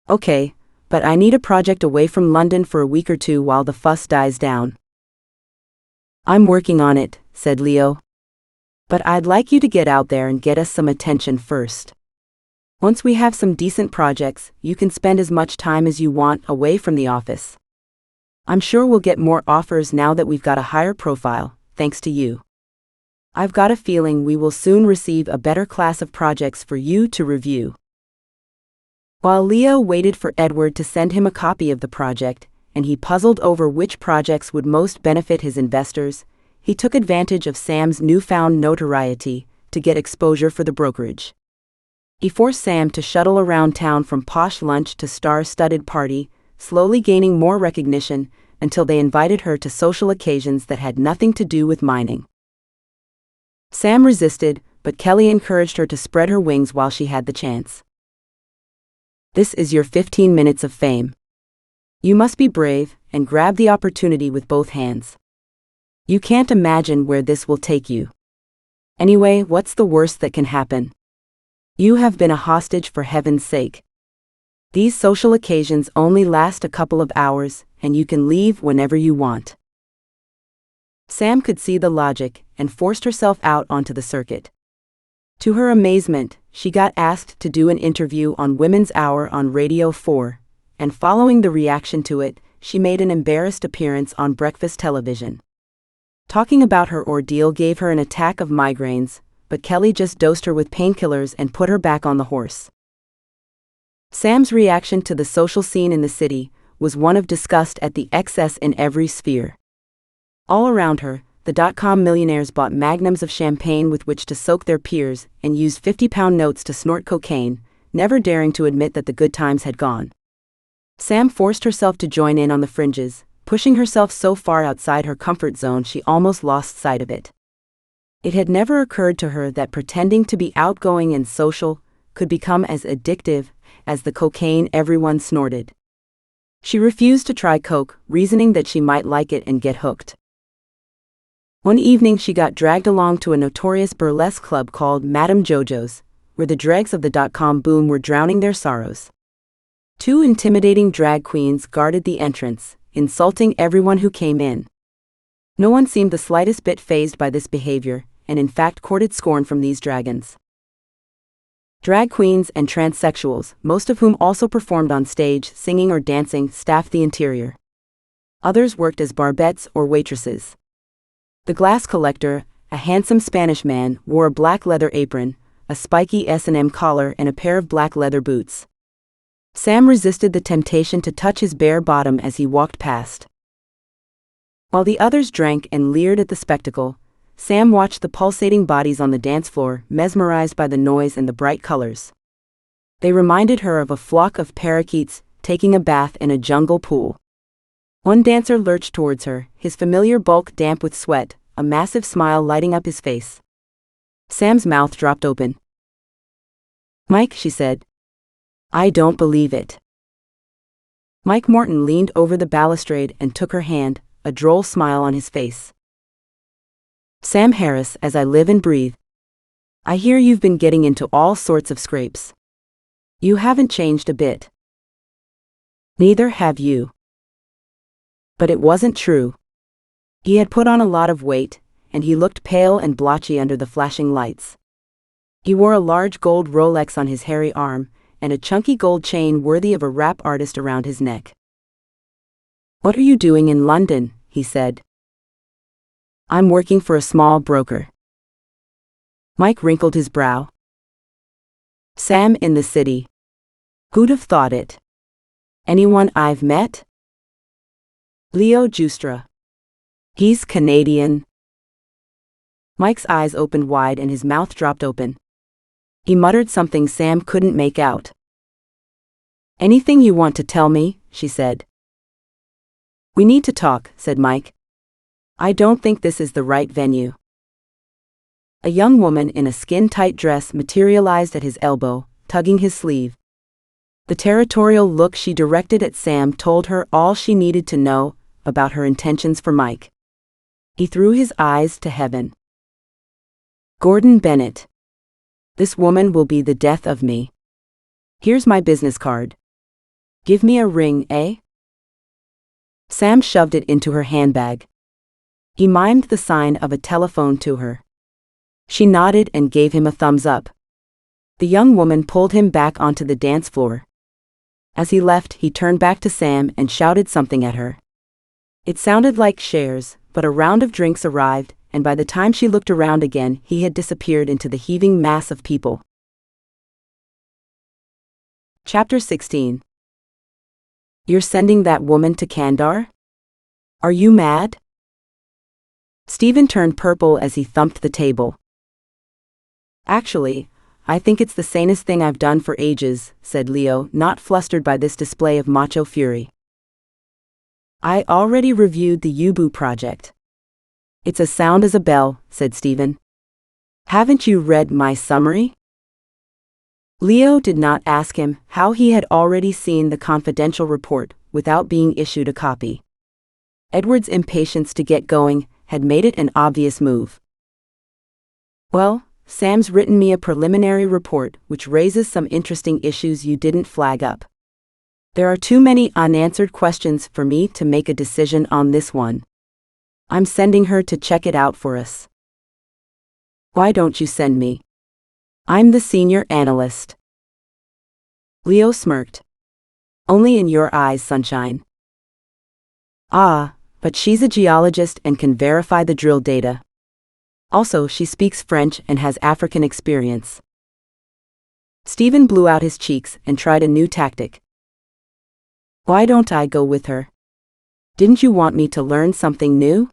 "Okay, but I need a project away from London for a week or two while the fuss dies down." "I'm working on it," said Leo. "But I'd like you to get out there and get us some attention first. Once we have some decent projects, you can spend as much time as you want away from the office. I'm sure we'll get more offers now that we've got a higher profile, thanks to you. I've got a feeling we will soon receive a better class of projects for you to review." While Leo waited for Edward to send him a copy of the project, and he puzzled over which projects would most benefit his investors, he took advantage of Sam's newfound notoriety to get exposure for the brokerage. He forced Sam to shuttle around town from posh lunch to star-studded party, slowly gaining more recognition until they invited her to social occasions that had nothing to do with mining. Sam resisted, but Kelly encouraged her to spread her wings while she had the chance. "This is your 15 minutes of fame. You must be brave and grab the opportunity with both hands. You can't imagine where this will take you. Anyway, what's the worst that can happen? You have been a hostage for heaven's sake. These social occasions only last a couple of hours, and you can leave whenever you want." Sam could see the logic and forced herself out onto the circuit. To her amazement, she got asked to do an interview on Women's Hour on Radio 4, and following the reaction to it, she made an embarrassed appearance on breakfast television. Talking about her ordeal gave her an attack of migraines, but Kelly just dosed her with painkillers and put her back on the horse. Sam's reaction to the social scene in the city was one of disgust at the excess in every sphere. All around her, the dot-com millionaires bought magnums of champagne with which to soak their peers and used 50-pound notes to snort cocaine, never daring to admit that the good times had gone. Sam forced herself to join in on the fringes, pushing herself so far outside her comfort zone she almost lost sight of it. It had never occurred to her that pretending to be outgoing and social could become as addictive as the cocaine everyone snorted. She refused to try coke, reasoning that she might like it and get hooked. One evening she got dragged along to a notorious burlesque club called Madame Jojo's, where the dregs of the dot-com boom were drowning their sorrows. 2 intimidating drag queens guarded the entrance, insulting everyone who came in. No one seemed the slightest bit fazed by this behavior, and in fact courted scorn from these dragons. Drag queens and transsexuals, most of whom also performed on stage singing or dancing, staffed the interior. Others worked as barbettes or waitresses. The glass collector, a handsome Spanish man, wore a black leather apron, a spiky S&M collar and a pair of black leather boots. Sam resisted the temptation to touch his bare bottom as he walked past. While the others drank and leered at the spectacle, Sam watched the pulsating bodies on the dance floor, mesmerized by the noise and the bright colors. They reminded her of a flock of parakeets taking a bath in a jungle pool. One dancer lurched towards her, his familiar bulk damp with sweat, a massive smile lighting up his face. Sam's mouth dropped open. "Mike," she said. "I don't believe it." Mike Morton leaned over the balustrade and took her hand, a droll smile on his face. "Sam Harris, as I live and breathe. I hear you've been getting into all sorts of scrapes. You haven't changed a bit." "Neither have you." But it wasn't true. He had put on a lot of weight, and he looked pale and blotchy under the flashing lights. He wore a large gold Rolex on his hairy arm, and a chunky gold chain worthy of a rap artist around his neck. "What are you doing in London?" he said. "I'm working for a small broker." Mike wrinkled his brow. "Sam in the city. Who'd have thought it? Anyone I've met?" "Leo Giustra. He's Canadian." Mike's eyes opened wide and his mouth dropped open. He muttered something Sam couldn't make out. "Anything you want to tell me?" she said. "We need to talk," said Mike. "I don't think this is the right venue." A young woman in a skin-tight dress materialized at his elbow, tugging his sleeve. The territorial look she directed at Sam told her all she needed to know about her intentions for Mike. He threw his eyes to heaven. "Gordon Bennett. This woman will be the death of me. Here's my business card. Give me a ring, eh?" Sam shoved it into her handbag. He mimed the sign of a telephone to her. She nodded and gave him a thumbs up. The young woman pulled him back onto the dance floor. As he left, he turned back to Sam and shouted something at her. It sounded like shares, but a round of drinks arrived, and by the time she looked around again, he had disappeared into the heaving mass of people. Chapter 16. "You're sending that woman to Kandar? Are you mad?" Stephen turned purple as he thumped the table. "Actually, I think it's the sanest thing I've done for ages," said Leo, not flustered by this display of macho fury. "I already reviewed the Yubu project." "It's as sound as a bell," said Stephen. "Haven't you read my summary?" Leo did not ask him how he had already seen the confidential report without being issued a copy. Edward's impatience to get going had made it an obvious move. "Well, Sam's written me a preliminary report which raises some interesting issues you didn't flag up. There are too many unanswered questions for me to make a decision on this one. I'm sending her to check it out for us." "Why don't you send me? I'm the senior analyst." Leo smirked. "Only in your eyes, sunshine." "Ah, but she's a geologist and can verify the drill data. Also, she speaks French and has African experience." Stephen blew out his cheeks and tried a new tactic. "Why don't I go with her? Didn't you want me to learn something new?"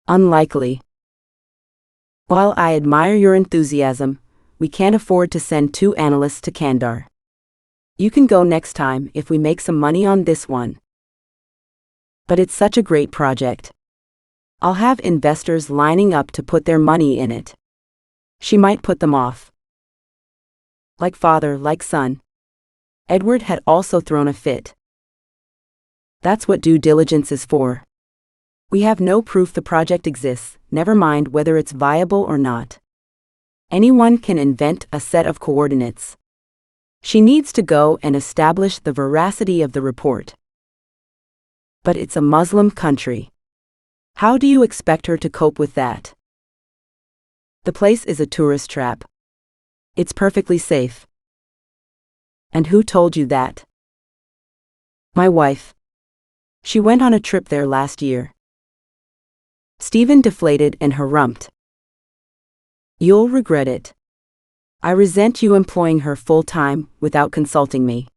"Unlikely. While I admire your enthusiasm, we can't afford to send 2 analysts to Kandar. You can go next time if we make some money on this one." "But it's such a great project. I'll have investors lining up to put their money in it. She might put them off." Like father, like son. Edward had also thrown a fit. "That's what due diligence is for. We have no proof the project exists, never mind whether it's viable or not. Anyone can invent a set of coordinates. She needs to go and establish the veracity of the report." "But it's a Muslim country. How do you expect her to cope with that?" "The place is a tourist trap. It's perfectly safe." "And who told you that?" "My wife. She went on a trip there last year." Stephen deflated and harumphed. You'll regret it. I resent you employing her full-time without consulting me.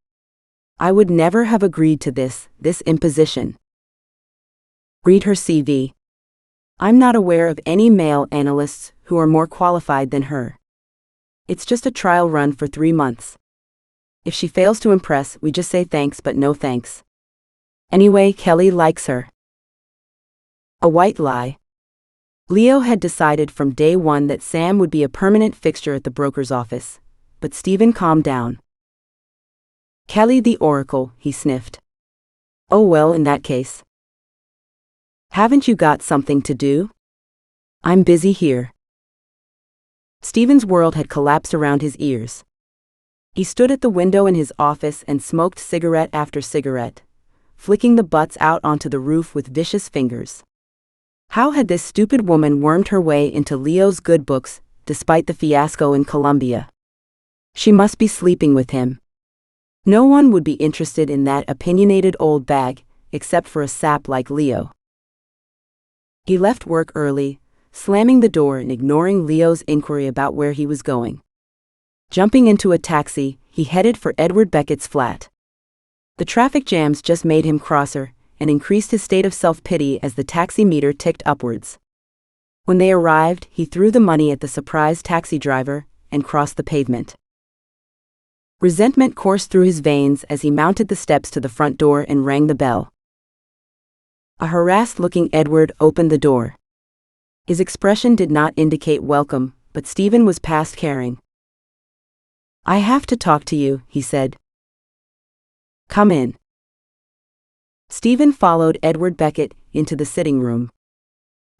I would never have agreed to this imposition. Read her CV. I'm not aware of any male analysts who are more qualified than her. It's just a trial run for 3 months. If she fails to impress, we just say thanks but no thanks. Anyway, Kelly likes her. A white lie. Leo had decided from day one that Sam would be a permanent fixture at the broker's office, but Stephen calmed down. Kelly the Oracle, he sniffed. Oh well, in that case. Haven't you got something to do? I'm busy here. Stephen's world had collapsed around his ears. He stood at the window in his office and smoked cigarette after cigarette, flicking the butts out onto the roof with vicious fingers. How had this stupid woman wormed her way into Leo's good books, despite the fiasco in Colombia? She must be sleeping with him. No one would be interested in that opinionated old bag, except for a sap like Leo. He left work early, slamming the door and ignoring Leo's inquiry about where he was going. Jumping into a taxi, he headed for Edward Beckett's flat. The traffic jams just made him crosser, and increased his state of self-pity as the taxi meter ticked upwards. When they arrived, he threw the money at the surprised taxi driver and crossed the pavement. Resentment coursed through his veins as he mounted the steps to the front door and rang the bell. A harassed-looking Edward opened the door. His expression did not indicate welcome, but Stephen was past caring. I have to talk to you, he said. Come in. Stephen followed Edward Beckett into the sitting room.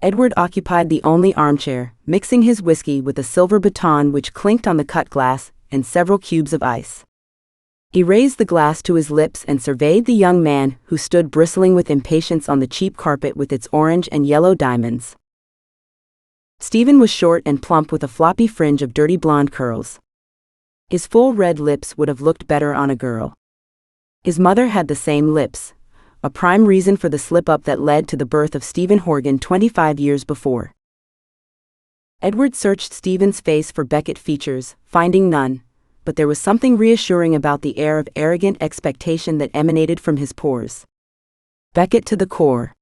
Edward occupied the only armchair, mixing his whiskey with a silver baton which clinked on the cut glass and several cubes of ice. He raised the glass to his lips and surveyed the young man who stood bristling with impatience on the cheap carpet with its orange and yellow diamonds. Stephen was short and plump with a floppy fringe of dirty blonde curls. His full red lips would have looked better on a girl. His mother had the same lips, a prime reason for the slip-up that led to the birth of Stephen Horgan 25 years before. Edward searched Stephen's face for Beckett features, finding none, but there was something reassuring about the air of arrogant expectation that emanated from his pores. Beckett to the core.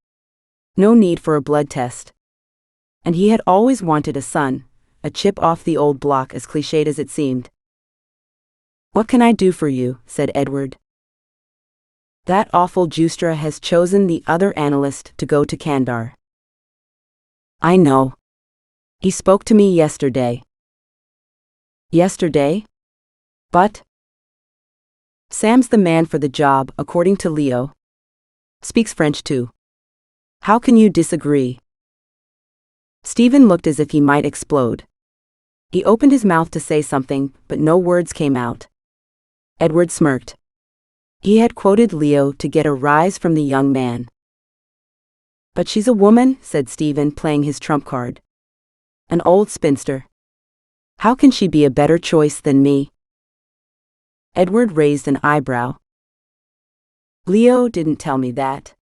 No need for a blood test. And he had always wanted a son, a chip off the old block as cliched as it seemed. What can I do for you? Said Edward. That awful Justra has chosen the other analyst to go to Kandar. I know. He spoke to me yesterday. Yesterday? But? Sam's the man for the job, according to Leo. Speaks French too. How can you disagree? Stephen looked as if he might explode. He opened his mouth to say something, but no words came out. Edward smirked. He had quoted Leo to get a rise from the young man. But she's a woman, said Stephen, playing his trump card. An old spinster. How can she be a better choice than me? Edward raised an eyebrow. Leo didn't tell me that.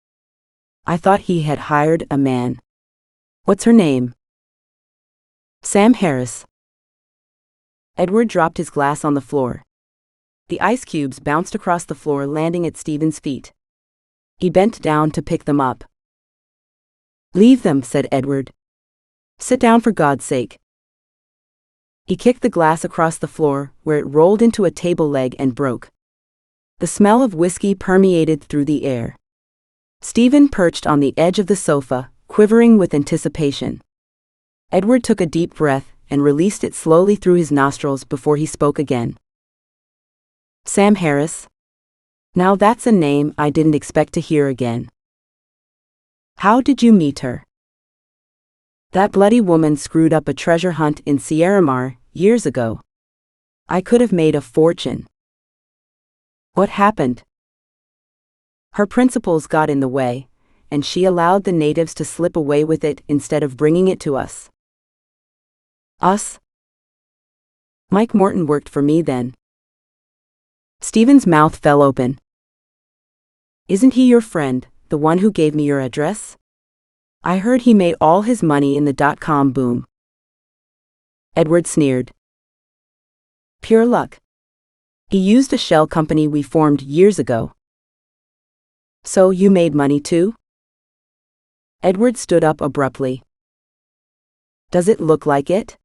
I thought he had hired a man. What's her name? Sam Harris. Edward dropped his glass on the floor. The ice cubes bounced across the floor, landing at Stephen's feet. He bent down to pick them up. Leave them, said Edward. Sit down for God's sake. He kicked the glass across the floor, where it rolled into a table leg and broke. The smell of whiskey permeated through the air. Stephen perched on the edge of the sofa, quivering with anticipation. Edward took a deep breath and released it slowly through his nostrils before he spoke again. Sam Harris? Now that's a name I didn't expect to hear again. How did you meet her? That bloody woman screwed up a treasure hunt in Sierra Mar years ago. I could have made a fortune. What happened? Her principles got in the way, and she allowed the natives to slip away with it instead of bringing it to us. Us? Mike Morton worked for me then. Stephen's mouth fell open. Isn't he your friend, the one who gave me your address? I heard he made all his money in the dot-com boom. Edward sneered. Pure luck. He used a shell company we formed years ago. So you made money too? Edward stood up abruptly. Does it look like it?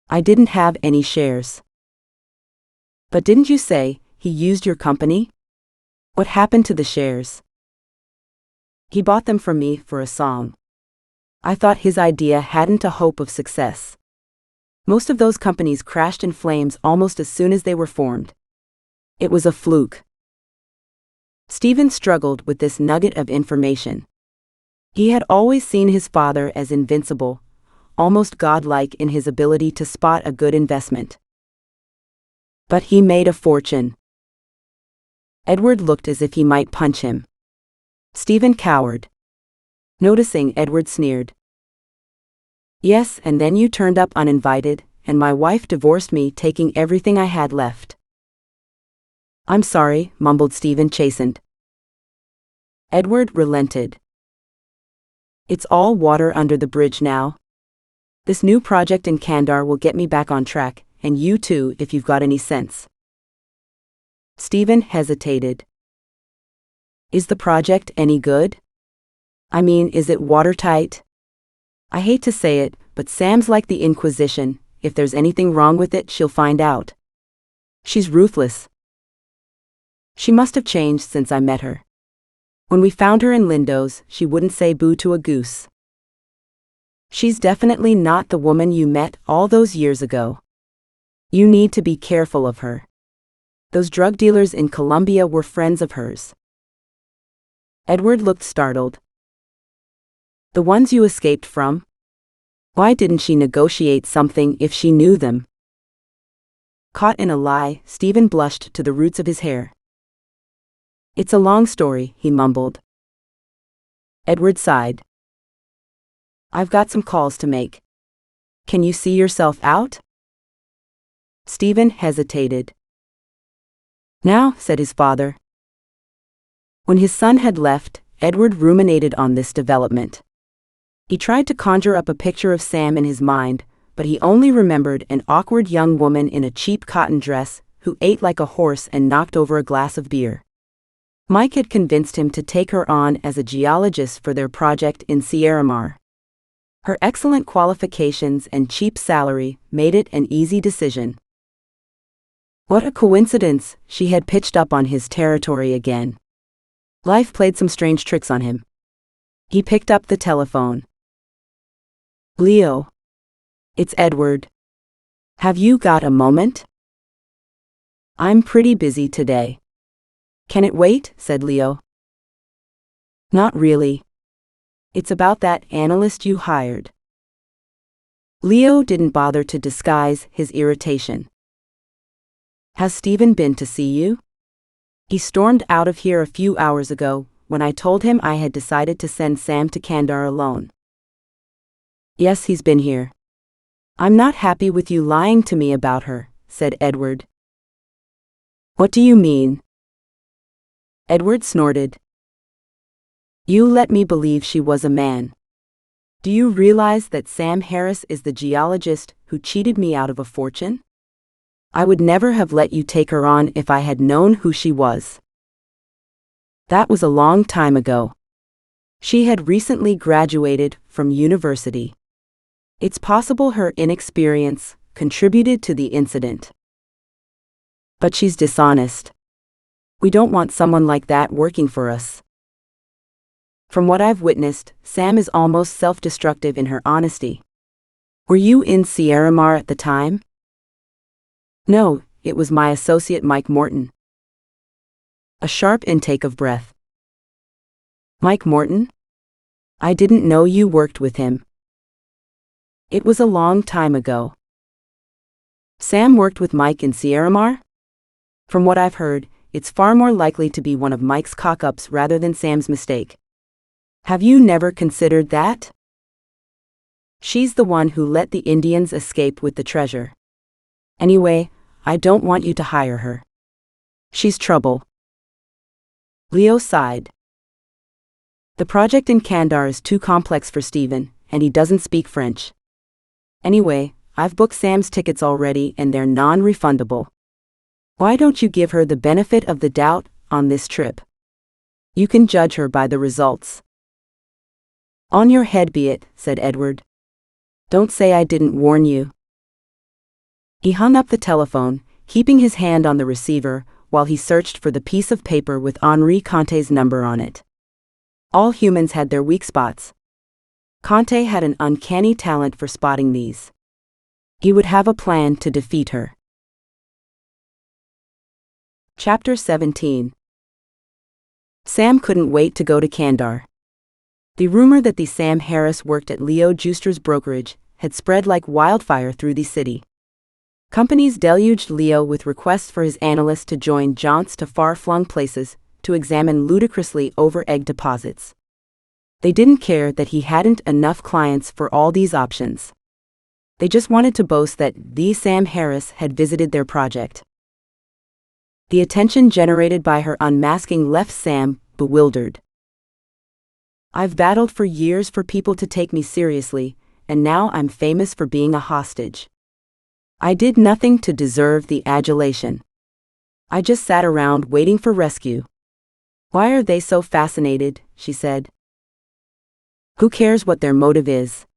I didn't have any shares. But didn't you say he used your company? What happened to the shares? He bought them from me for a song. I thought his idea hadn't a hope of success. Most of those companies crashed in flames almost as soon as they were formed. It was a fluke. Stephen struggled with this nugget of information. He had always seen his father as invincible, almost godlike in his ability to spot a good investment. But he made a fortune. Edward looked as if he might punch him. Stephen cowered. Noticing Edward sneered. Yes, and then you turned up uninvited, and my wife divorced me, taking everything I had left. I'm sorry, mumbled Stephen, chastened. Edward relented. It's all water under the bridge now. This new project in Kandar will get me back on track, and you too if you've got any sense. Stephen hesitated. Is the project any good? I mean, is it watertight? I hate to say it, but Sam's like the Inquisition. If there's anything wrong with it, she'll find out. She's ruthless. She must have changed since I met her. When we found her in Lindo's, she wouldn't say boo to a goose. She's definitely not the woman you met all those years ago. You need to be careful of her. Those drug dealers in Colombia were friends of hers. Edward looked startled. The ones you escaped from? Why didn't she negotiate something if she knew them? Caught in a lie, Stephen blushed to the roots of his hair. It's a long story, he mumbled. Edward sighed. I've got some calls to make. Can you see yourself out? Stephen hesitated. Now, said his father. When his son had left, Edward ruminated on this development. He tried to conjure up a picture of Sam in his mind, but he only remembered an awkward young woman in a cheap cotton dress who ate like a horse and knocked over a glass of beer. Mike had convinced him to take her on as a geologist for their project in Sierra Mar. Her excellent qualifications and cheap salary made it an easy decision. What a coincidence, she had pitched up on his territory again. Life played some strange tricks on him. He picked up the telephone. Leo. It's Edward. Have you got a moment? I'm pretty busy today. Can it wait? Said Leo. Not really. It's about that analyst you hired. Leo didn't bother to disguise his irritation. Has Stephen been to see you? He stormed out of here a few hours ago, when I told him I had decided to send Sam to Kandar alone. Yes, he's been here. I'm not happy with you lying to me about her, said Edward. What do you mean? Edward snorted. You let me believe she was a man. Do you realize that Sam Harris is the geologist who cheated me out of a fortune? I would never have let you take her on if I had known who she was. That was a long time ago. She had recently graduated from university. It's possible her inexperience contributed to the incident. But she's dishonest. We don't want someone like that working for us. From what I've witnessed, Sam is almost self-destructive in her honesty. Were you in Sierra Mar at the time? No, it was my associate Mike Morton. A sharp intake of breath. Mike Morton? I didn't know you worked with him. It was a long time ago. Sam worked with Mike in Sierra Mar? From what I've heard, it's far more likely to be one of Mike's cock-ups rather than Sam's mistake. Have you never considered that? She's the one who let the Indians escape with the treasure. Anyway, I don't want you to hire her. She's trouble. Leo sighed. The project in Kandar is too complex for Stephen, and he doesn't speak French. Anyway, I've booked Sam's tickets already and they're non-refundable. Why don't you give her the benefit of the doubt on this trip? You can judge her by the results. On your head be it, said Edward. Don't say I didn't warn you. He hung up the telephone, keeping his hand on the receiver, while he searched for the piece of paper with Henri Conte's number on it. All humans had their weak spots. Conte had an uncanny talent for spotting these. He would have a plan to defeat her. Chapter 17. Sam couldn't wait to go to Kandar. The rumor that the Sam Harris worked at Leo Juster's brokerage had spread like wildfire through the city. Companies deluged Leo with requests for his analysts to join jaunts to far-flung places to examine ludicrously over-egged deposits. They didn't care that he hadn't enough clients for all these options. They just wanted to boast that the Sam Harris had visited their project. The attention generated by her unmasking left Sam bewildered. I've battled for years for people to take me seriously, and now I'm famous for being a hostage. I did nothing to deserve the adulation. I just sat around waiting for rescue. Why are they so fascinated? She said. Who cares what their motive is?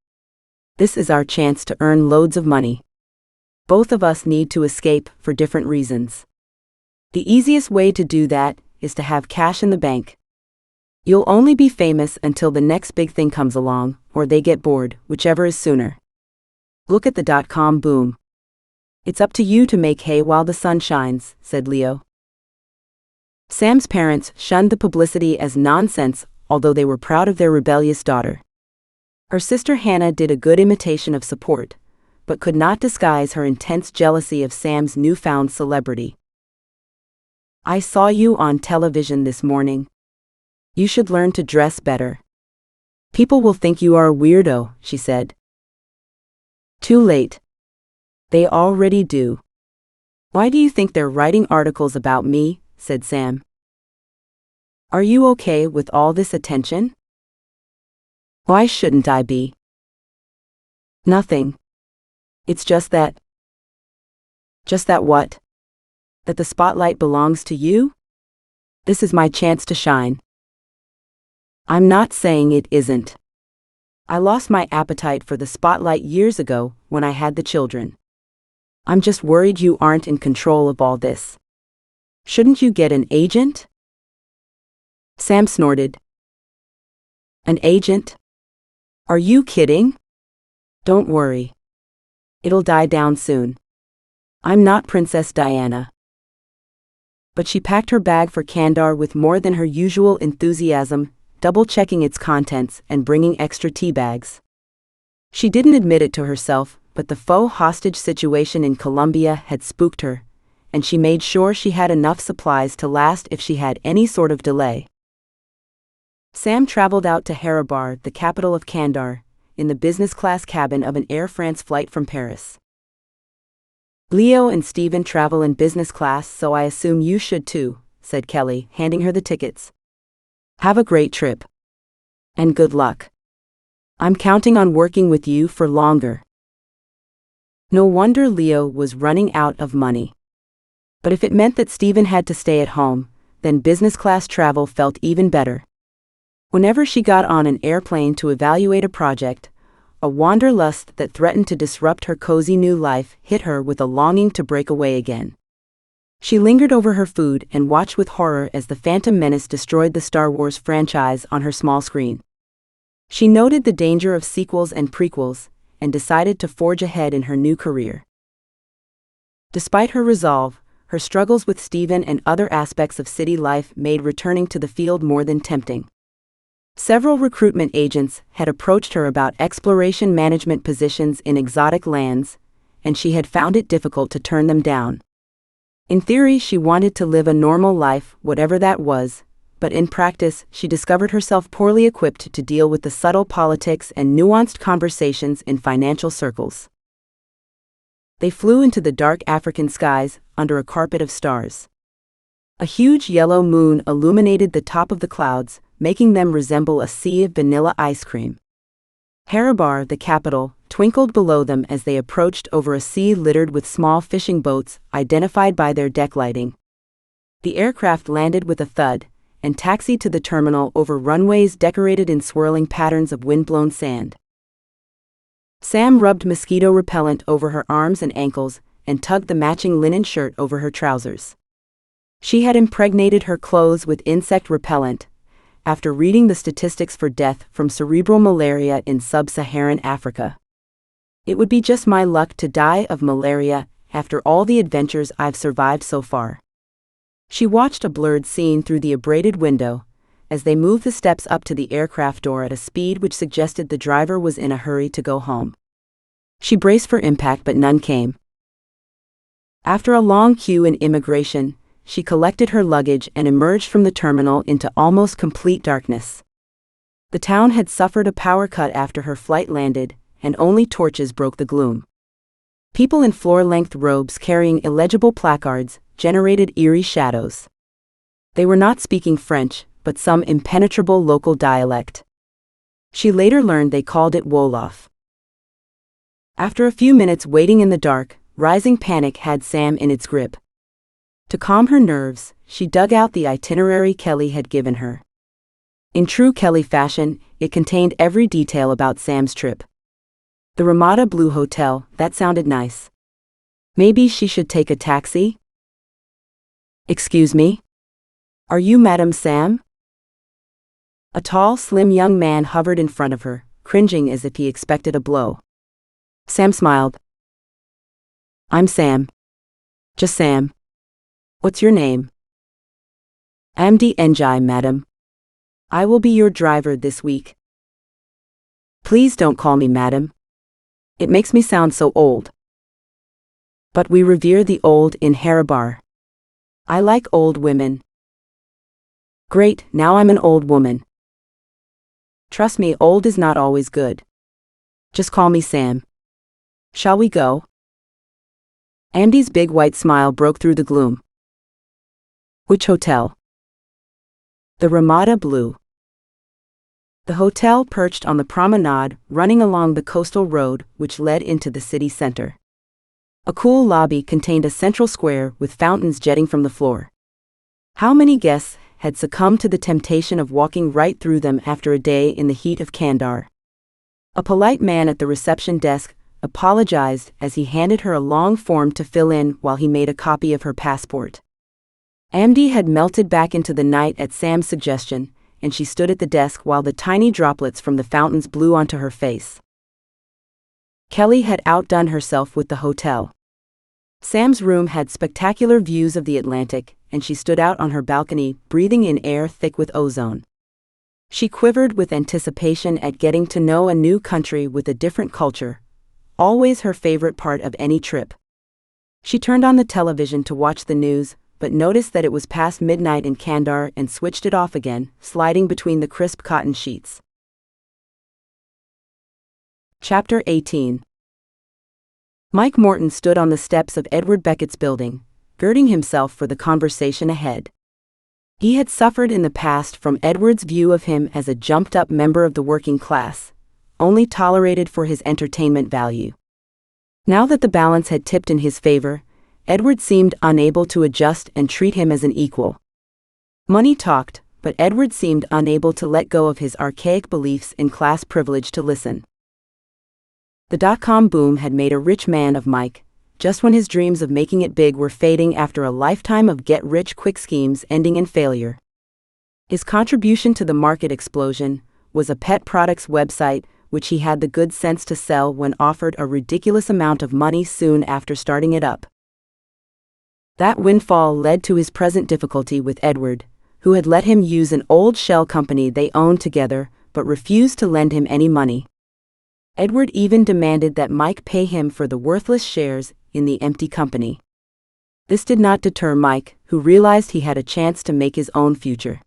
This is our chance to earn loads of money. Both of us need to escape for different reasons. The easiest way to do that is to have cash in the bank. You'll only be famous until the next big thing comes along, or they get bored, whichever is sooner. Look at the dot-com boom. It's up to you to make hay while the sun shines, said Leo. Sam's parents shunned the publicity as nonsense, although they were proud of their rebellious daughter. Her sister Hannah did a good imitation of support, but could not disguise her intense jealousy of Sam's newfound celebrity. I saw you on television this morning. You should learn to dress better. People will think you are a weirdo, she said. Too late. They already do. Why do you think they're writing articles about me? Said Sam. Are you okay with all this attention? Why shouldn't I be? Nothing. It's just that. Just that what? That the spotlight belongs to you? This is my chance to shine. I'm not saying it isn't. I lost my appetite for the spotlight years ago when I had the children. I'm just worried you aren't in control of all this. Shouldn't you get an agent? Sam snorted. An agent? Are you kidding? Don't worry. It'll die down soon. I'm not Princess Diana. But she packed her bag for Kandar with more than her usual enthusiasm, double-checking its contents and bringing extra tea bags. She didn't admit it to herself, but the faux hostage situation in Colombia had spooked her, and she made sure she had enough supplies to last if she had any sort of delay. Sam traveled out to Hurrah, the capital of Kandar, in the business-class cabin of an Air France flight from Paris. Leo and Stephen travel in business class, so I assume you should too, said Kelly, handing her the tickets. Have a great trip. And good luck. I'm counting on working with you for longer. No wonder Leo was running out of money. But if it meant that Stephen had to stay at home, then business-class travel felt even better. Whenever she got on an airplane to evaluate a project, a wanderlust that threatened to disrupt her cozy new life hit her with a longing to break away again. She lingered over her food and watched with horror as the Phantom Menace destroyed the Star Wars franchise on her small screen. She noted the danger of sequels and prequels, and decided to forge ahead in her new career. Despite her resolve, her struggles with Stephen and other aspects of city life made returning to the field more than tempting. Several recruitment agents had approached her about exploration management positions in exotic lands, and she had found it difficult to turn them down. In theory, she wanted to live a normal life, whatever that was, but in practice, she discovered herself poorly equipped to deal with the subtle politics and nuanced conversations in financial circles. They flew into the dark African skies under a carpet of stars. A huge yellow moon illuminated the top of the clouds, making them resemble a sea of vanilla ice cream. Hurrah, the capital, twinkled below them as they approached over a sea littered with small fishing boats, identified by their deck lighting. The aircraft landed with a thud and taxied to the terminal over runways decorated in swirling patterns of wind-blown sand. Sam rubbed mosquito repellent over her arms and ankles and tugged the matching linen shirt over her trousers. She had impregnated her clothes with insect repellent after reading the statistics for death from cerebral malaria in sub-Saharan Africa. It would be just my luck to die of malaria after all the adventures I've survived so far. She watched a blurred scene through the abraded window as they moved the steps up to the aircraft door at a speed which suggested the driver was in a hurry to go home. She braced for impact, but none came. After a long queue in immigration, she collected her luggage and emerged from the terminal into almost complete darkness. The town had suffered a power cut after her flight landed, and only torches broke the gloom. People in floor-length robes carrying illegible placards generated eerie shadows. They were not speaking French, but some impenetrable local dialect. She later learned they called it Wolof. After a few minutes waiting in the dark, rising panic had Sam in its grip. To calm her nerves, she dug out the itinerary Kelly had given her. In true Kelly fashion, it contained every detail about Sam's trip. The Ramada Blue Hotel, that sounded nice. Maybe she should take a taxi? Excuse me? Are you Madame Sam? A tall, slim young man hovered in front of her, cringing as if he expected a blow. Sam smiled. I'm Sam. Just Sam. What's your name? Amdi Njai, madam. I will be your driver this week. Please don't call me madam. It makes me sound so old. But we revere the old in Hurrah. I like old women. Great, now I'm an old woman. Trust me, old is not always good. Just call me Sam. Shall we go? Amdi's big white smile broke through the gloom. Which hotel? The Ramada Blue. The hotel perched on the promenade running along the coastal road which led into the city center. A cool lobby contained a central square with fountains jetting from the floor. How many guests had succumbed to the temptation of walking right through them after a day in the heat of Kandahar? A polite man at the reception desk apologized as he handed her a long form to fill in while he made a copy of her passport. Amdi had melted back into the night at Sam's suggestion, and she stood at the desk while the tiny droplets from the fountains blew onto her face. Kelly had outdone herself with the hotel. Sam's room had spectacular views of the Atlantic, and she stood out on her balcony, breathing in air thick with ozone. She quivered with anticipation at getting to know a new country with a different culture, always her favorite part of any trip. She turned on the television to watch the news, but noticed that it was past midnight in Kandahar and switched it off again, sliding between the crisp cotton sheets. Chapter 18. Mike Morton stood on the steps of Edward Beckett's building, girding himself for the conversation ahead. He had suffered in the past from Edward's view of him as a jumped-up member of the working class, only tolerated for his entertainment value. Now that the balance had tipped in his favor, Edward seemed unable to adjust and treat him as an equal. Money talked, but Edward seemed unable to let go of his archaic beliefs in class privilege to listen. The dot-com boom had made a rich man of Mike, just when his dreams of making it big were fading after a lifetime of get-rich-quick schemes ending in failure. His contribution to the market explosion was a pet products website which he had the good sense to sell when offered a ridiculous amount of money soon after starting it up. That windfall led to his present difficulty with Edward, who had let him use an old shell company they owned together but refused to lend him any money. Edward even demanded that Mike pay him for the worthless shares in the empty company. This did not deter Mike, who realized he had a chance to make his own future.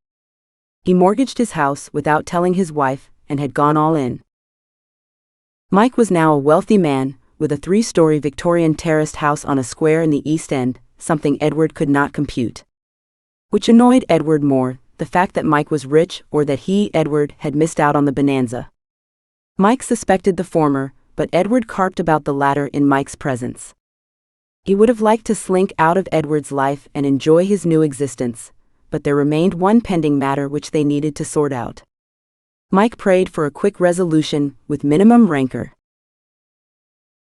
He mortgaged his house without telling his wife and had gone all in. Mike was now a wealthy man, with a 3-story Victorian terraced house on a square in the East End, something Edward could not compute. Which annoyed Edward more the fact that Mike was rich or that he, Edward, had missed out on the bonanza. Mike suspected the former, but Edward carped about the latter in Mike's presence. He would have liked to slink out of Edward's life and enjoy his new existence, but there remained one pending matter which they needed to sort out. Mike prayed for a quick resolution with minimum rancor.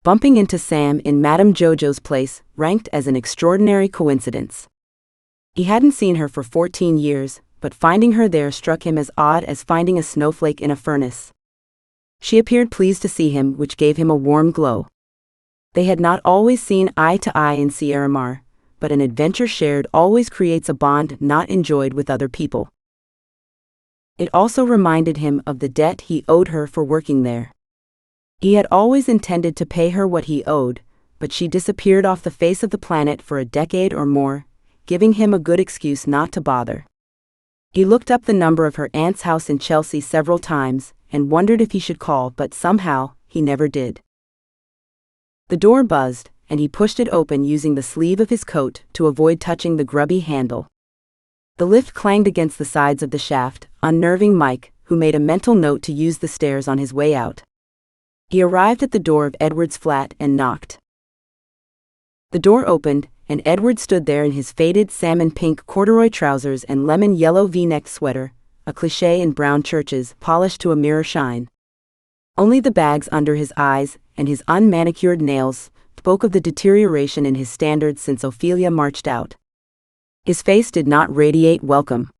Bumping into Sam in Madame Jojo's place ranked as an extraordinary coincidence. He hadn't seen her for 14 years, but finding her there struck him as odd as finding a snowflake in a furnace. She appeared pleased to see him, which gave him a warm glow. They had not always seen eye to eye in Sierra Mar, but an adventure shared always creates a bond not enjoyed with other people. It also reminded him of the debt he owed her for working there. He had always intended to pay her what he owed, but she disappeared off the face of the planet for a decade or more, giving him a good excuse not to bother. He looked up the number of her aunt's house in Chelsea several times and wondered if he should call, but somehow, he never did. The door buzzed, and he pushed it open using the sleeve of his coat to avoid touching the grubby handle. The lift clanged against the sides of the shaft, unnerving Mike, who made a mental note to use the stairs on his way out. He arrived at the door of Edward's flat and knocked. The door opened, and Edward stood there in his faded salmon-pink corduroy trousers and lemon-yellow V-neck sweater, a cliché in brown churches, polished to a mirror shine. Only the bags under his eyes and his unmanicured nails spoke of the deterioration in his standards since Ophelia marched out. His face did not radiate welcome.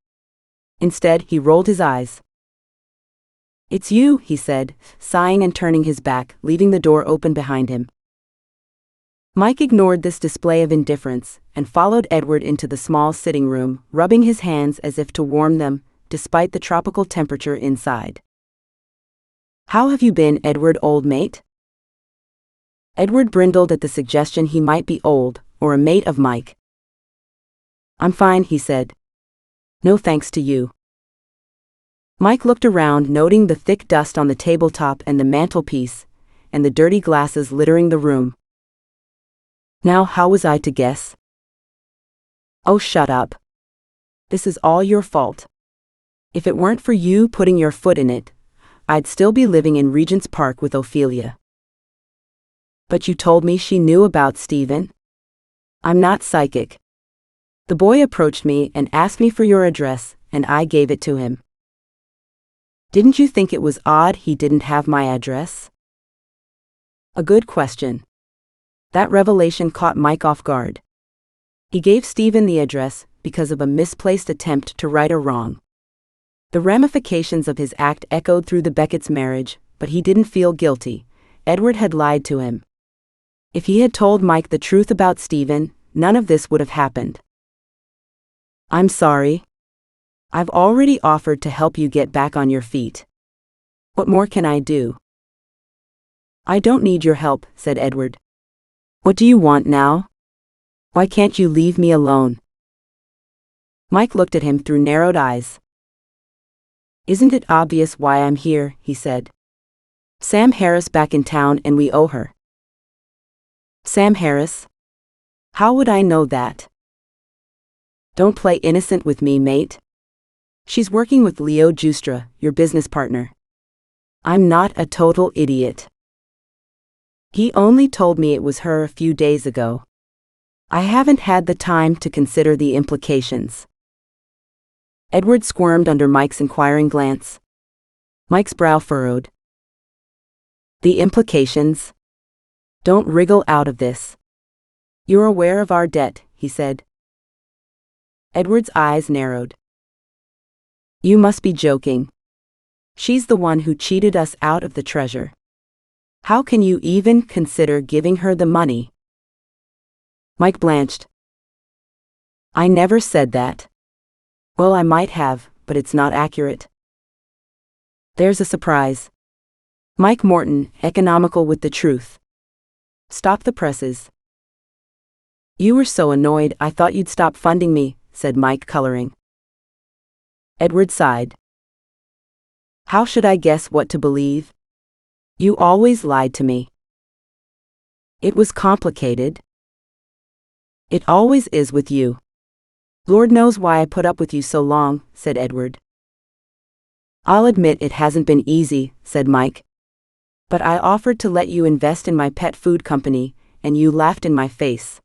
Instead, he rolled his eyes. "It's you," he said, sighing and turning his back, leaving the door open behind him. Mike ignored this display of indifference and followed Edward into the small sitting room, rubbing his hands as if to warm them, despite the tropical temperature inside. "How have you been, Edward, old mate?" Edward brindled at the suggestion he might be old, or a mate of Mike. "I'm fine," he said. "No thanks to you." Mike looked around, noting the thick dust on the tabletop and the mantelpiece, and the dirty glasses littering the room. "Now, how was I to guess?" "Oh, shut up. This is all your fault. If it weren't for you putting your foot in it, I'd still be living in Regent's Park with Ophelia." "But you told me she knew about Stephen." "I'm not psychic. The boy approached me and asked me for your address, and I gave it to him." "Didn't you think it was odd he didn't have my address?" "A good question." That revelation caught Mike off guard. He gave Stephen the address because of a misplaced attempt to right a wrong. The ramifications of his act echoed through the Beckett's marriage, but he didn't feel guilty. Edward had lied to him. If he had told Mike the truth about Stephen, none of this would have happened. "I'm sorry. I've already offered to help you get back on your feet. What more can I do?" "I don't need your help," said Edward. "What do you want now? Why can't you leave me alone?" Mike looked at him through narrowed eyes. "Isn't it obvious why I'm here?" he said. "Sam Harris back in town and we owe her." "Sam Harris? How would I know that?" "Don't play innocent with me, mate. She's working with Leo Giustra, your business partner. I'm not a total idiot. He only told me it was her a few days ago. I haven't had the time to consider the implications." Edward squirmed under Mike's inquiring glance. Mike's brow furrowed. "The implications? Don't wriggle out of this. You're aware of our debt," he said. Edward's eyes narrowed. "You must be joking. She's the one who cheated us out of the treasure. How can you even consider giving her the money?" Mike blanched. "I never said that." "Well, I might have, but it's not accurate." There's a surprise. Mike Morton, economical with the truth. "Stop the presses." "You were so annoyed I thought you'd stop funding me," said Mike, coloring. Edward sighed. "How should I guess what to believe? You always lied to me." "It was complicated." "It always is with you. Lord knows why I put up with you so long, said Edward. I'll admit it hasn't been easy, said Mike. But I offered to let you invest in my pet food company, and you laughed in my face.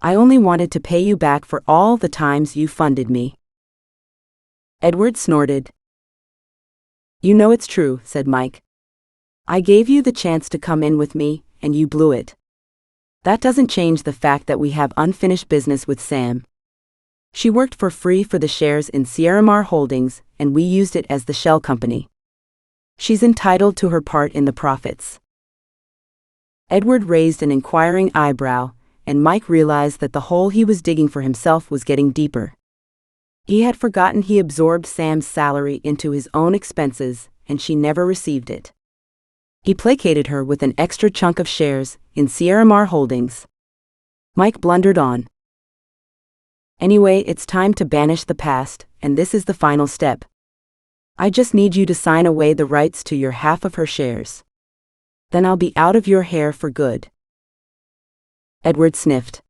I only wanted to pay you back for all the times you funded me. Edward snorted. You know it's true, said Mike. I gave you the chance to come in with me, and you blew it. That doesn't change the fact that we have unfinished business with Sam. She worked for free for the shares in Sierra Mar Holdings, and we used it as the shell company. She's entitled to her part in the profits. Edward raised an inquiring eyebrow, and Mike realized that the hole he was digging for himself was getting deeper. He had forgotten he absorbed Sam's salary into his own expenses, and she never received it. He placated her with an extra chunk of shares in Sierra Mar Holdings. Mike blundered on. Anyway, it's time to banish the past, and this is the final step. I just need you to sign away the rights to your half of her shares. Then I'll be out of your hair for good. Edward sniffed.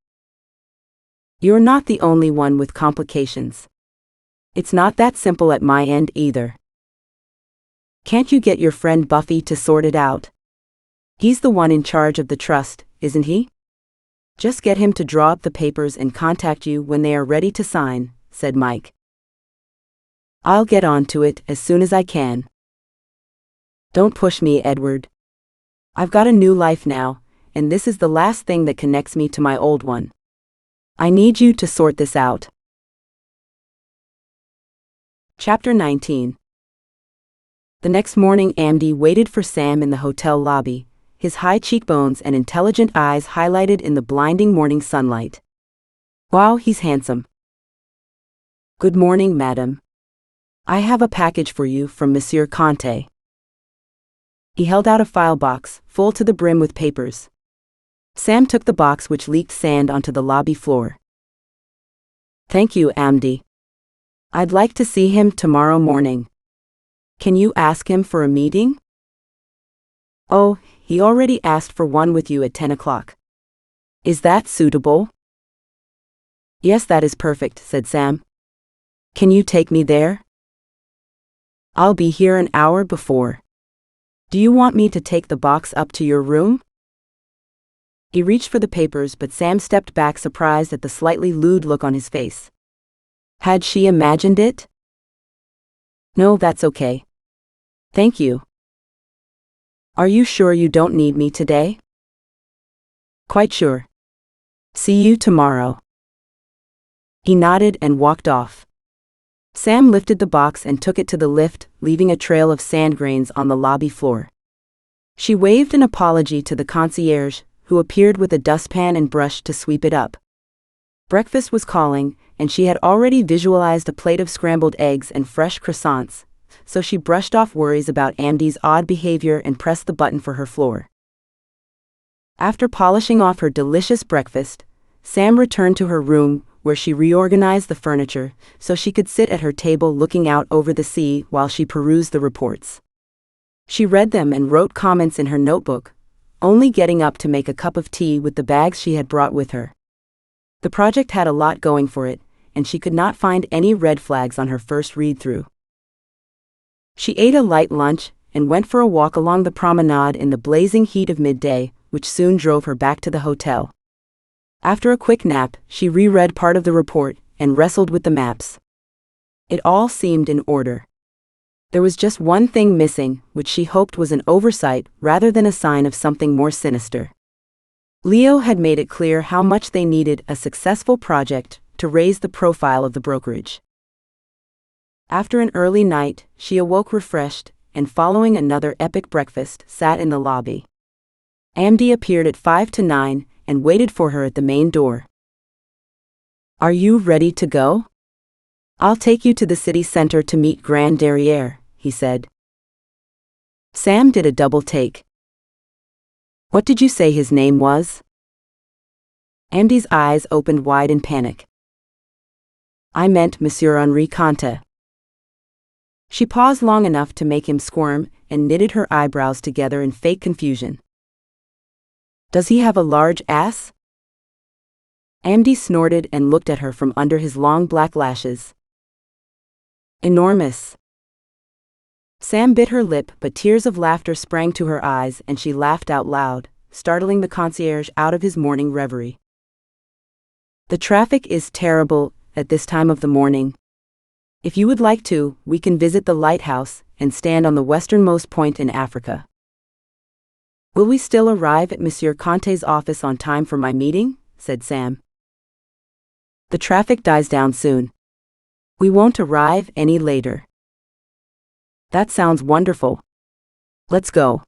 You're not the only one with complications. It's not that simple at my end either. Can't you get your friend Buffy to sort it out? He's the one in charge of the trust, isn't he? Just get him to draw up the papers and contact you when they are ready to sign, said Mike. I'll get on to it as soon as I can. Don't push me, Edward. I've got a new life now, and this is the last thing that connects me to my old one. I need you to sort this out. Chapter 19. The next morning, Amdy waited for Sam in the hotel lobby, his high cheekbones and intelligent eyes highlighted in the blinding morning sunlight. Wow, he's handsome. Good morning, madam. I have a package for you from Monsieur Conte. He held out a file box, full to the brim with papers. Sam took the box, which leaked sand onto the lobby floor. Thank you, Amdy. I'd like to see him tomorrow morning. Can you ask him for a meeting? Oh, he already asked for one with you at 10 o'clock. Is that suitable? Yes, that is perfect, said Sam. Can you take me there? I'll be here an hour before. Do you want me to take the box up to your room? He reached for the papers, but Sam stepped back, surprised at the slightly lewd look on his face. Had she imagined it? No, that's okay. Thank you. Are you sure you don't need me today? Quite sure. See you tomorrow. He nodded and walked off. Sam lifted the box and took it to the lift, leaving a trail of sand grains on the lobby floor. She waved an apology to the concierge, who appeared with a dustpan and brush to sweep it up. Breakfast was calling, and she had already visualized a plate of scrambled eggs and fresh croissants, so she brushed off worries about Amdy's odd behavior and pressed the button for her floor. After polishing off her delicious breakfast, Sam returned to her room, where she reorganized the furniture so she could sit at her table looking out over the sea while she perused the reports. She read them and wrote comments in her notebook, only getting up to make a cup of tea with the bags she had brought with her. The project had a lot going for it, and she could not find any red flags on her first read-through. She ate a light lunch and went for a walk along the promenade in the blazing heat of midday, which soon drove her back to the hotel. After a quick nap, she reread part of the report and wrestled with the maps. It all seemed in order. There was just one thing missing, which she hoped was an oversight rather than a sign of something more sinister. Leo had made it clear how much they needed a successful project to raise the profile of the brokerage. After an early night, she awoke refreshed, and following another epic breakfast, sat in the lobby. Amdy appeared at 5 to 9, and waited for her at the main door. Are you ready to go? I'll take you to the city center to meet Grand Derriere, he said. Sam did a double take. What did you say his name was? Amdy's eyes opened wide in panic. I meant Monsieur Henri Conte. She paused long enough to make him squirm and knitted her eyebrows together in fake confusion. Does he have a large ass? Amdy snorted and looked at her from under his long black lashes. Enormous. Sam bit her lip, but tears of laughter sprang to her eyes and she laughed out loud, startling the concierge out of his morning reverie. The traffic is terrible at this time of the morning. If you would like to, we can visit the lighthouse and stand on the westernmost point in Africa. Will we still arrive at Monsieur Conte's office on time for my meeting? Said Sam. The traffic dies down soon. We won't arrive any later. That sounds wonderful. Let's go.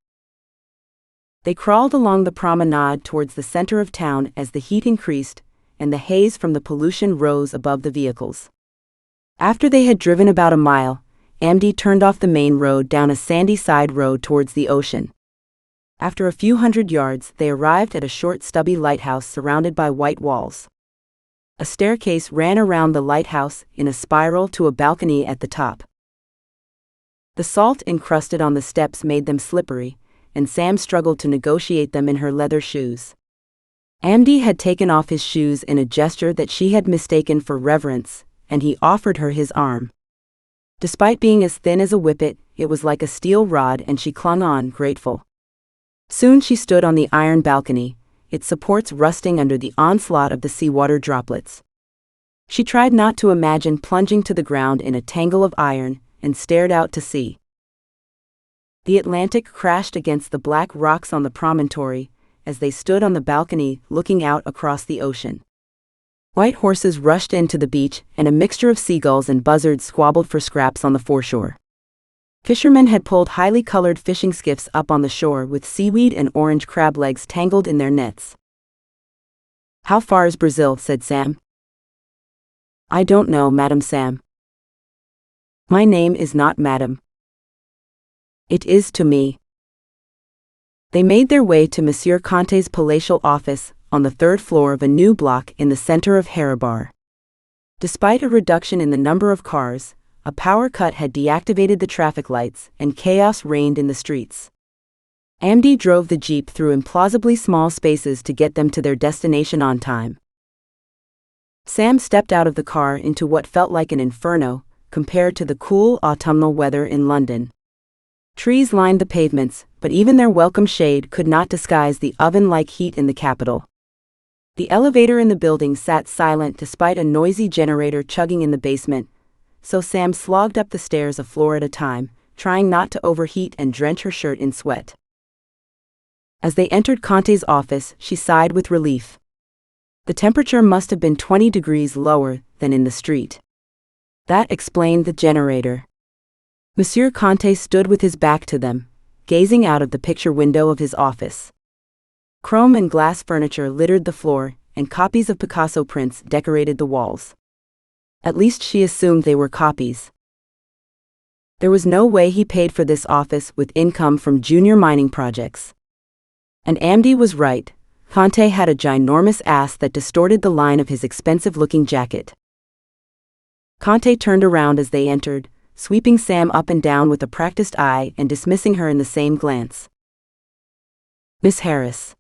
They crawled along the promenade towards the center of town as the heat increased and the haze from the pollution rose above the vehicles. After they had driven about a mile, Amdy turned off the main road down a sandy side road towards the ocean. After a few hundred yards, they arrived at a short stubby lighthouse surrounded by white walls. A staircase ran around the lighthouse in a spiral to a balcony at the top. The salt encrusted on the steps made them slippery, and Sam struggled to negotiate them in her leather shoes. Amdy had taken off his shoes in a gesture that she had mistaken for reverence, and he offered her his arm. Despite being as thin as a whippet, it was like a steel rod and she clung on, grateful. Soon she stood on the iron balcony, its supports rusting under the onslaught of the seawater droplets. She tried not to imagine plunging to the ground in a tangle of iron, and stared out to sea. The Atlantic crashed against the black rocks on the promontory, as they stood on the balcony looking out across the ocean. White horses rushed into the beach, and a mixture of seagulls and buzzards squabbled for scraps on the foreshore. Fishermen had pulled highly colored fishing skiffs up on the shore with seaweed and orange crab legs tangled in their nets. How far is Brazil? Said Sam. I don't know, Madam Sam. My name is not Madam. It is to me. They made their way to Monsieur Conte's palatial office on the third floor of a new block in the center of Hurrah. Despite a reduction in the number of cars, a power cut had deactivated the traffic lights and chaos reigned in the streets. Amdy drove the jeep through implausibly small spaces to get them to their destination on time. Sam stepped out of the car into what felt like an inferno, compared to the cool autumnal weather in London. Trees lined the pavements, but even their welcome shade could not disguise the oven-like heat in the capital. The elevator in the building sat silent despite a noisy generator chugging in the basement, so Sam slogged up the stairs a floor at a time, trying not to overheat and drench her shirt in sweat. As they entered Conte's office, she sighed with relief. The temperature must have been 20 degrees lower than in the street. That explained the generator. Monsieur Conte stood with his back to them, gazing out of the picture window of his office. Chrome and glass furniture littered the floor, and copies of Picasso prints decorated the walls. At least she assumed they were copies. There was no way he paid for this office with income from junior mining projects. And Amdy was right, Conte had a ginormous ass that distorted the line of his expensive-looking jacket. Conte turned around as they entered, sweeping Sam up and down with a practiced eye and dismissing her in the same glance. Miss Harris.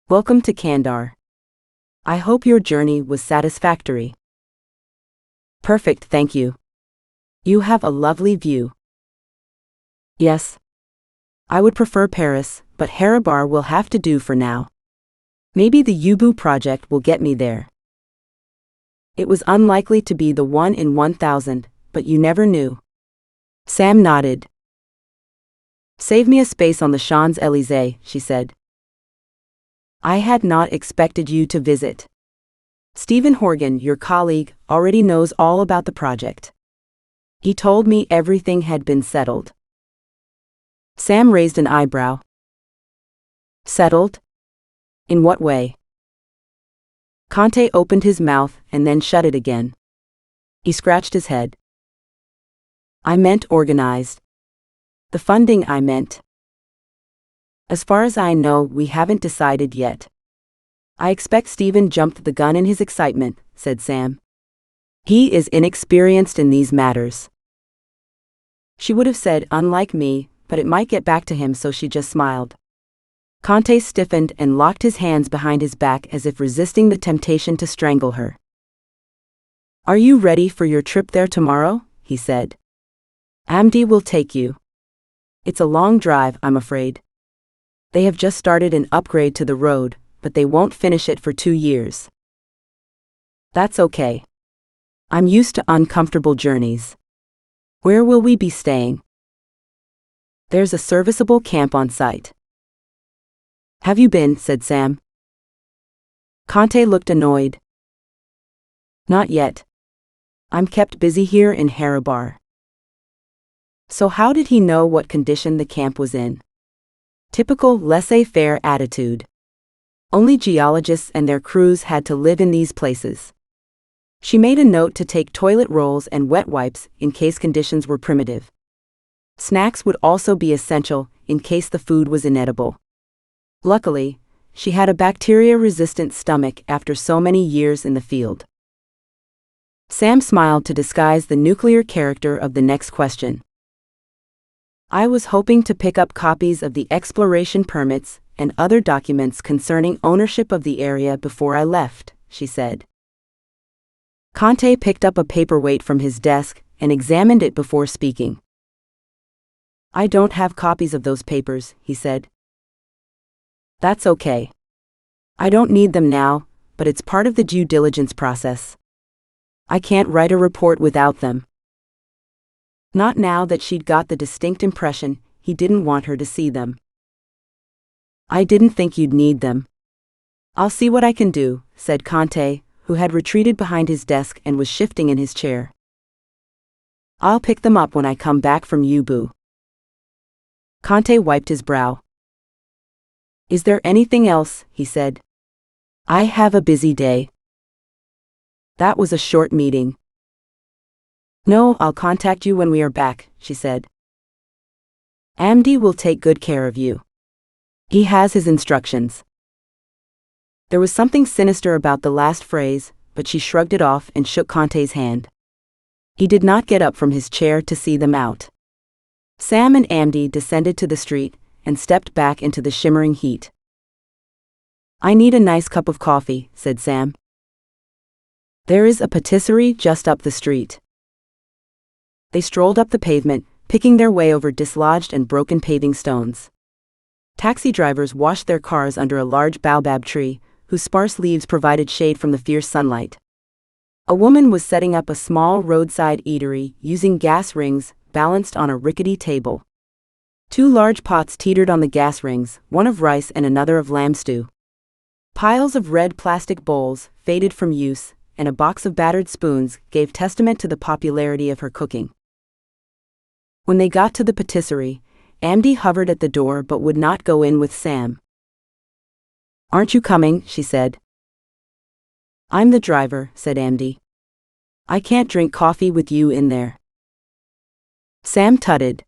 Welcome to Kandar. I hope your journey was satisfactory. Perfect, thank you. You have a lovely view. Yes. I would prefer Paris, but Hurrah will have to do for now. Maybe the Yubu project will get me there. It was unlikely to be the 1 in 1,000, but you never knew. Sam nodded. Save me a space on the Champs-Élysées, she said. I had not expected you to visit. Stephen Horgan, your colleague, already knows all about the project. He told me everything had been settled. Sam raised an eyebrow. Settled? In what way? Conte opened his mouth and then shut it again. He scratched his head. I meant organized. The funding I meant. As far as I know, we haven't decided yet. I expect Stephen jumped the gun in his excitement, said Sam. He is inexperienced in these matters. She would have said, unlike me, but it might get back to him, so she just smiled. Conte stiffened and locked his hands behind his back as if resisting the temptation to strangle her. "Are you ready for your trip there tomorrow?" he said. "Amdi will take you. It's a long drive, I'm afraid. They have just started an upgrade to the road, but they won't finish it for 2 years. That's okay. I'm used to uncomfortable journeys. Where will we be staying?" "There's a serviceable camp on site." "Have you been?" said Sam. Conte looked annoyed. "Not yet. I'm kept busy here in hurrah. So how did he know what condition the camp was in? Typical laissez-faire attitude. Only geologists and their crews had to live in these places. She made a note to take toilet rolls and wet wipes in case conditions were primitive. Snacks would also be essential in case the food was inedible. Luckily, she had a bacteria-resistant stomach after so many years in the field. Sam smiled to disguise the nuclear character of the next question. "I was hoping to pick up copies of the exploration permits and other documents concerning ownership of the area before I left," she said. Conte picked up a paperweight from his desk and examined it before speaking. "I don't have copies of those papers," he said. "That's okay. I don't need them now, but it's part of the due diligence process. I can't write a report without them." Not now that she'd got the distinct impression he didn't want her to see them. "I didn't think you'd need them." "I'll see what I can do," said Conte, who had retreated behind his desk and was shifting in his chair. "I'll pick them up when I come back from Yubu." Conte wiped his brow. "Is there anything else?" he said. "I have a busy day." That was a short meeting. "No, I'll contact you when we are back," she said. "Amdi will take good care of you. He has his instructions." There was something sinister about the last phrase, but she shrugged it off and shook Conte's hand. He did not get up from his chair to see them out. Sam and Amdi descended to the street and stepped back into the shimmering heat. "I need a nice cup of coffee," said Sam. "There is a patisserie just up the street." They strolled up the pavement, picking their way over dislodged and broken paving stones. Taxi drivers washed their cars under a large baobab tree, whose sparse leaves provided shade from the fierce sunlight. A woman was setting up a small roadside eatery using gas rings balanced on a rickety table. 2 large pots teetered on the gas rings, one of rice and another of lamb stew. Piles of red plastic bowls, faded from use, and a box of battered spoons gave testament to the popularity of her cooking. When they got to the patisserie, Amdi hovered at the door but would not go in with Sam. "Aren't you coming?" she said. "I'm the driver," said Amdi. "I can't drink coffee with you in there." Sam tutted.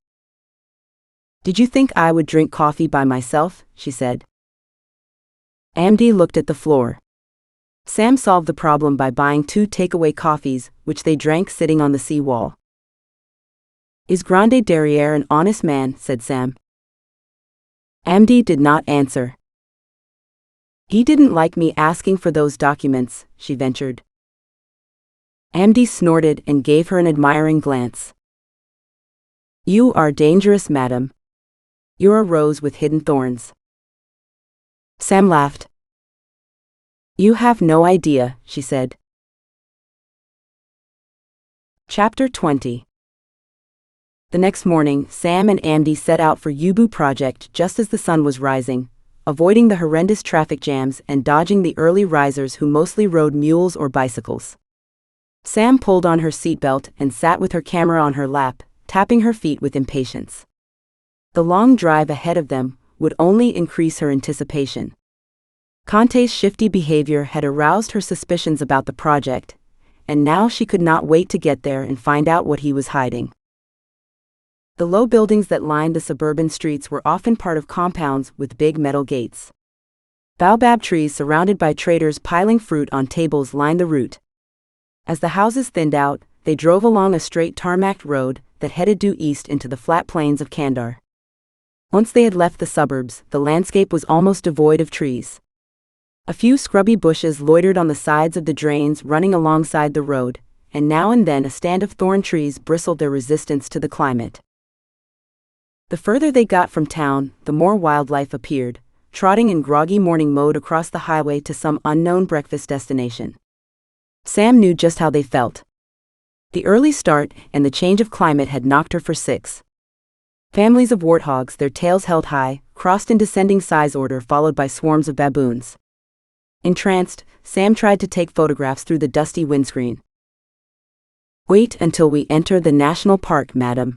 "Did you think I would drink coffee by myself?" she said. Amdi looked at the floor. Sam solved the problem by buying 2 takeaway coffees, which they drank sitting on the seawall. "Is Grande Derriere an honest man?" said Sam. Amdi did not answer. "He didn't like me asking for those documents," she ventured. Amdi snorted and gave her an admiring glance. "You are dangerous, madam. You're a rose with hidden thorns." Sam laughed. "You have no idea," she said. Chapter 20. The next morning, Sam and Amdi set out for Yubu Project just as the sun was rising, avoiding the horrendous traffic jams and dodging the early risers who mostly rode mules or bicycles. Sam pulled on her seatbelt and sat with her camera on her lap, tapping her feet with impatience. The long drive ahead of them would only increase her anticipation. Conte's shifty behavior had aroused her suspicions about the project, and now she could not wait to get there and find out what he was hiding. The low buildings that lined the suburban streets were often part of compounds with big metal gates. Baobab trees surrounded by traders piling fruit on tables lined the route. As the houses thinned out, they drove along a straight tarmacked road that headed due east into the flat plains of Kandar. Once they had left the suburbs, the landscape was almost devoid of trees. A few scrubby bushes loitered on the sides of the drains running alongside the road, and now and then a stand of thorn trees bristled their resistance to the climate. The further they got from town, the more wildlife appeared, trotting in groggy morning mode across the highway to some unknown breakfast destination. Sam knew just how they felt. The early start and the change of climate had knocked her for six. Families of warthogs, their tails held high, crossed in descending size order, followed by swarms of baboons. Entranced, Sam tried to take photographs through the dusty windscreen. "Wait until we enter the national park, madam."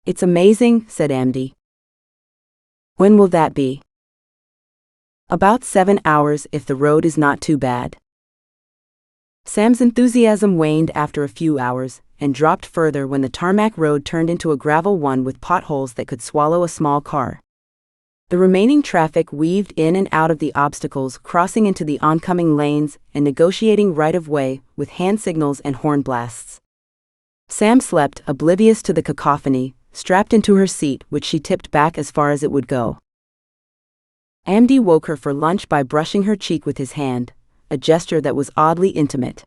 "It's amazing," said Amdy. "When will that be?" "About 7 hours if the road is not too bad." Sam's enthusiasm waned after a few hours, and dropped further when the tarmac road turned into a gravel one with potholes that could swallow a small car. The remaining traffic weaved in and out of the obstacles, crossing into the oncoming lanes and negotiating right-of-way with hand signals and horn blasts. Sam slept, oblivious to the cacophony, strapped into her seat, which she tipped back as far as it would go. Amdy woke her for lunch by brushing her cheek with his hand, a gesture that was oddly intimate.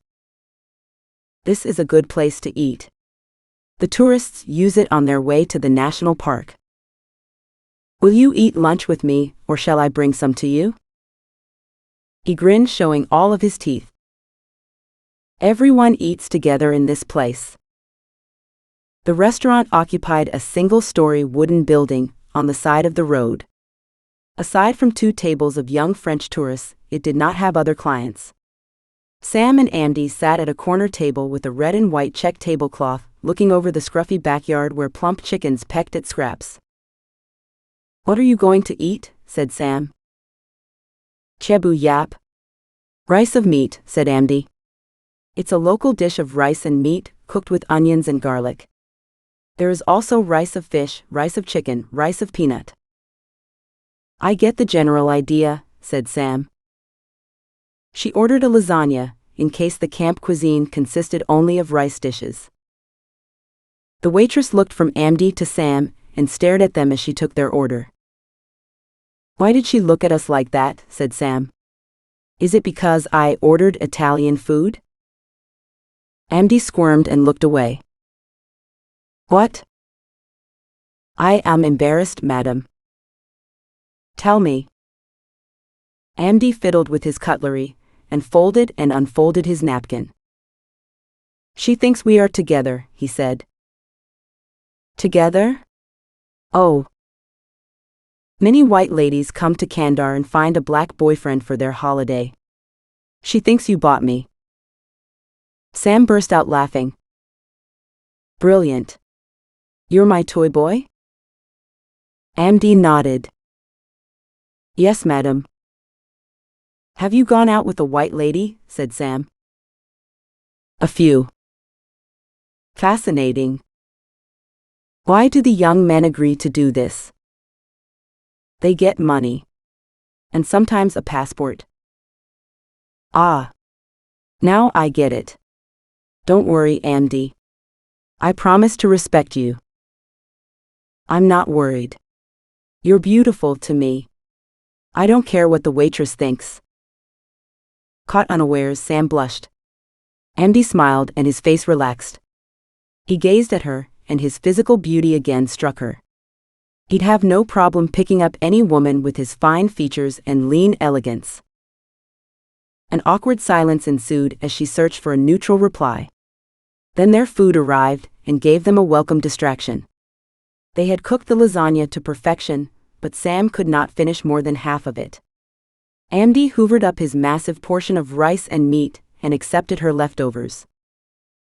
"This is a good place to eat. The tourists use it on their way to the national park. Will you eat lunch with me, or shall I bring some to you?" He grinned, showing all of his teeth. "Everyone eats together in this place." The restaurant occupied a single-story wooden building on the side of the road. Aside from 2 tables of young French tourists, it did not have other clients. Sam and Amdy sat at a corner table with a red and white check tablecloth, looking over the scruffy backyard where plump chickens pecked at scraps. "What are you going to eat?" said Sam. "Chebu yap." "Rice of meat," said Amdy. "It's a local dish of rice and meat, cooked with onions and garlic. There is also rice of fish, rice of chicken, rice of peanut." "I get the general idea," said Sam. She ordered a lasagna, in case the camp cuisine consisted only of rice dishes. The waitress looked from Amdy to Sam and stared at them as she took their order. "Why did she look at us like that?" said Sam. "Is it because I ordered Italian food?" Amdy squirmed and looked away. "What?" "I am embarrassed, madam." "Tell me." Amdy fiddled with his cutlery, and folded and unfolded his napkin. "She thinks we are together," he said. "Together? Oh. Many white ladies come to Kandar and find a black boyfriend for their holiday. She thinks you bought me." Sam burst out laughing. "Brilliant. You're my toy boy?" Amdy nodded. "Yes, madam." "Have you gone out with a white lady?" said Sam. "A few." "Fascinating. Why do the young men agree to do this?" "They get money. And sometimes a passport." "Ah. Now I get it. Don't worry, Amdy. I promise to respect you." "I'm not worried. You're beautiful to me. I don't care what the waitress thinks." Caught unawares, Sam blushed. Amdy smiled and his face relaxed. He gazed at her, and his physical beauty again struck her. He'd have no problem picking up any woman with his fine features and lean elegance. An awkward silence ensued as she searched for a neutral reply. Then their food arrived and gave them a welcome distraction. They had cooked the lasagna to perfection, but Sam could not finish more than half of it. Amdy hoovered up his massive portion of rice and meat and accepted her leftovers.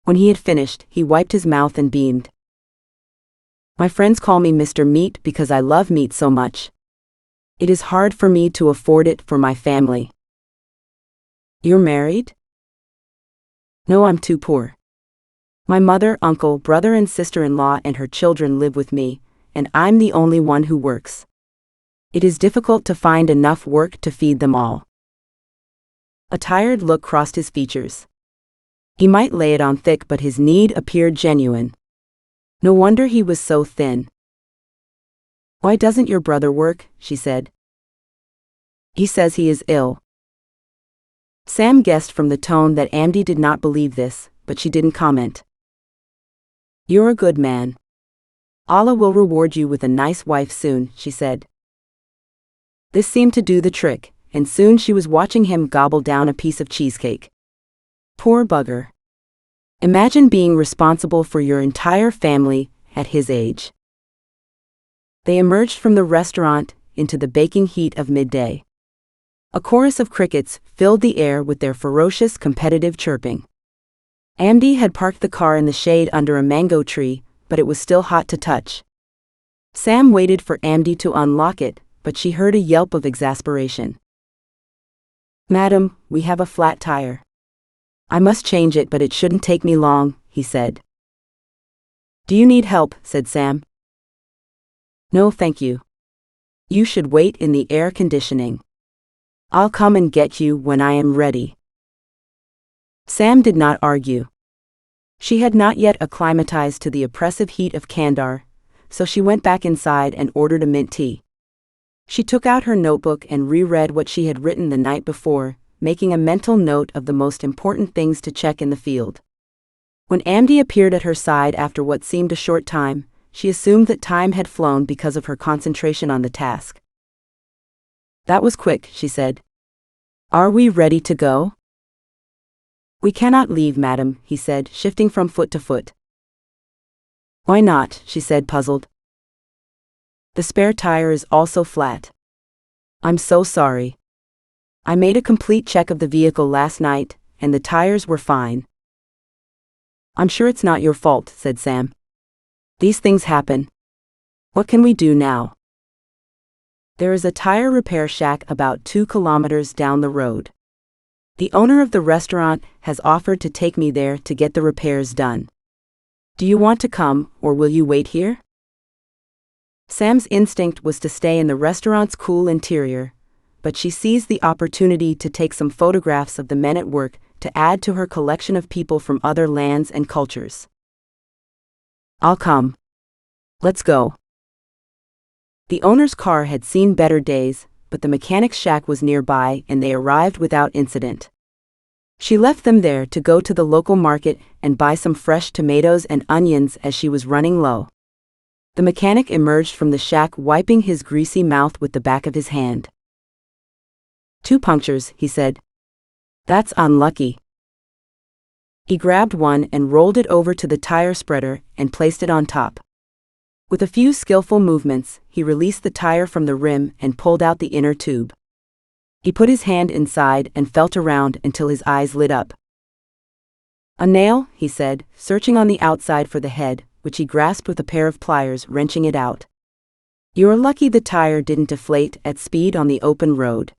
When he had finished, he wiped his mouth and beamed. "My friends call me Mr. Meat because I love meat so much. It is hard for me to afford it for my family." "You're married?" "No, I'm too poor. My mother, uncle, brother and sister-in-law and her children live with me, and I'm the only one who works. It is difficult to find enough work to feed them all." A tired look crossed his features. He might lay it on thick, but his need appeared genuine. No wonder he was so thin. Why doesn't your brother work? She said. He says he is ill. Sam guessed from the tone that Amdi did not believe this, but she didn't comment. You're a good man. Allah will reward you with a nice wife soon, she said. This seemed to do the trick, and soon she was watching him gobble down a piece of cheesecake. Poor bugger. Imagine being responsible for your entire family at his age. They emerged from the restaurant into the baking heat of midday. A chorus of crickets filled the air with their ferocious competitive chirping. Amdi had parked the car in the shade under a mango tree, but it was still hot to touch. Sam waited for Amdi to unlock it, but she heard a yelp of exasperation. Madam, we have a flat tire. I must change it, but it shouldn't take me long, he said. Do you need help? Said Sam. No, thank you. You should wait in the air conditioning. I'll come and get you when I am ready. Sam did not argue. She had not yet acclimatized to the oppressive heat of Kandahar, so she went back inside and ordered a mint tea. She took out her notebook and reread what she had written the night before, making a mental note of the most important things to check in the field. When Amdi appeared at her side after what seemed a short time, she assumed that time had flown because of her concentration on the task. That was quick, she said. Are we ready to go? We cannot leave, madam, he said, shifting from foot to foot. Why not? She said, puzzled. The spare tire is also flat. I'm so sorry. I made a complete check of the vehicle last night, and the tires were fine. I'm sure it's not your fault, said Sam. These things happen. What can we do now? There is a tire repair shack about 2 kilometers down the road. The owner of the restaurant has offered to take me there to get the repairs done. Do you want to come, or will you wait here? Sam's instinct was to stay in the restaurant's cool interior, but she seized the opportunity to take some photographs of the men at work to add to her collection of people from other lands and cultures. I'll come. Let's go. The owner's car had seen better days, but the mechanic's shack was nearby and they arrived without incident. She left them there to go to the local market and buy some fresh tomatoes and onions as she was running low. The mechanic emerged from the shack wiping his greasy mouth with the back of his hand. 2 punctures, he said. That's unlucky. He grabbed one and rolled it over to the tire spreader and placed it on top. With a few skillful movements, he released the tire from the rim and pulled out the inner tube. He put his hand inside and felt around until his eyes lit up. A nail, he said, searching on the outside for the head, which he grasped with a pair of pliers, wrenching it out. You're lucky the tire didn't deflate at speed on the open road.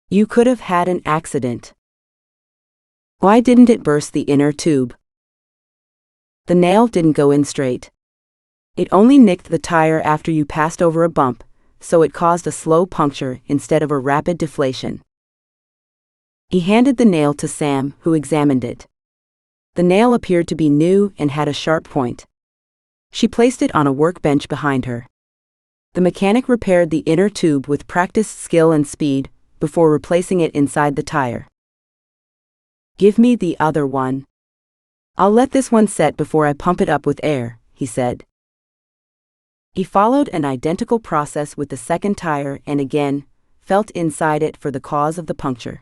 You could have had an accident. Why didn't it burst the inner tube? The nail didn't go in straight. It only nicked the tire after you passed over a bump, so it caused a slow puncture instead of a rapid deflation. He handed the nail to Sam, who examined it. The nail appeared to be new and had a sharp point. She placed it on a workbench behind her. The mechanic repaired the inner tube with practiced skill and speed before replacing it inside the tire. Give me the other one. I'll let this one set before I pump it up with air, he said. He followed an identical process with the second tire and again felt inside it for the cause of the puncture.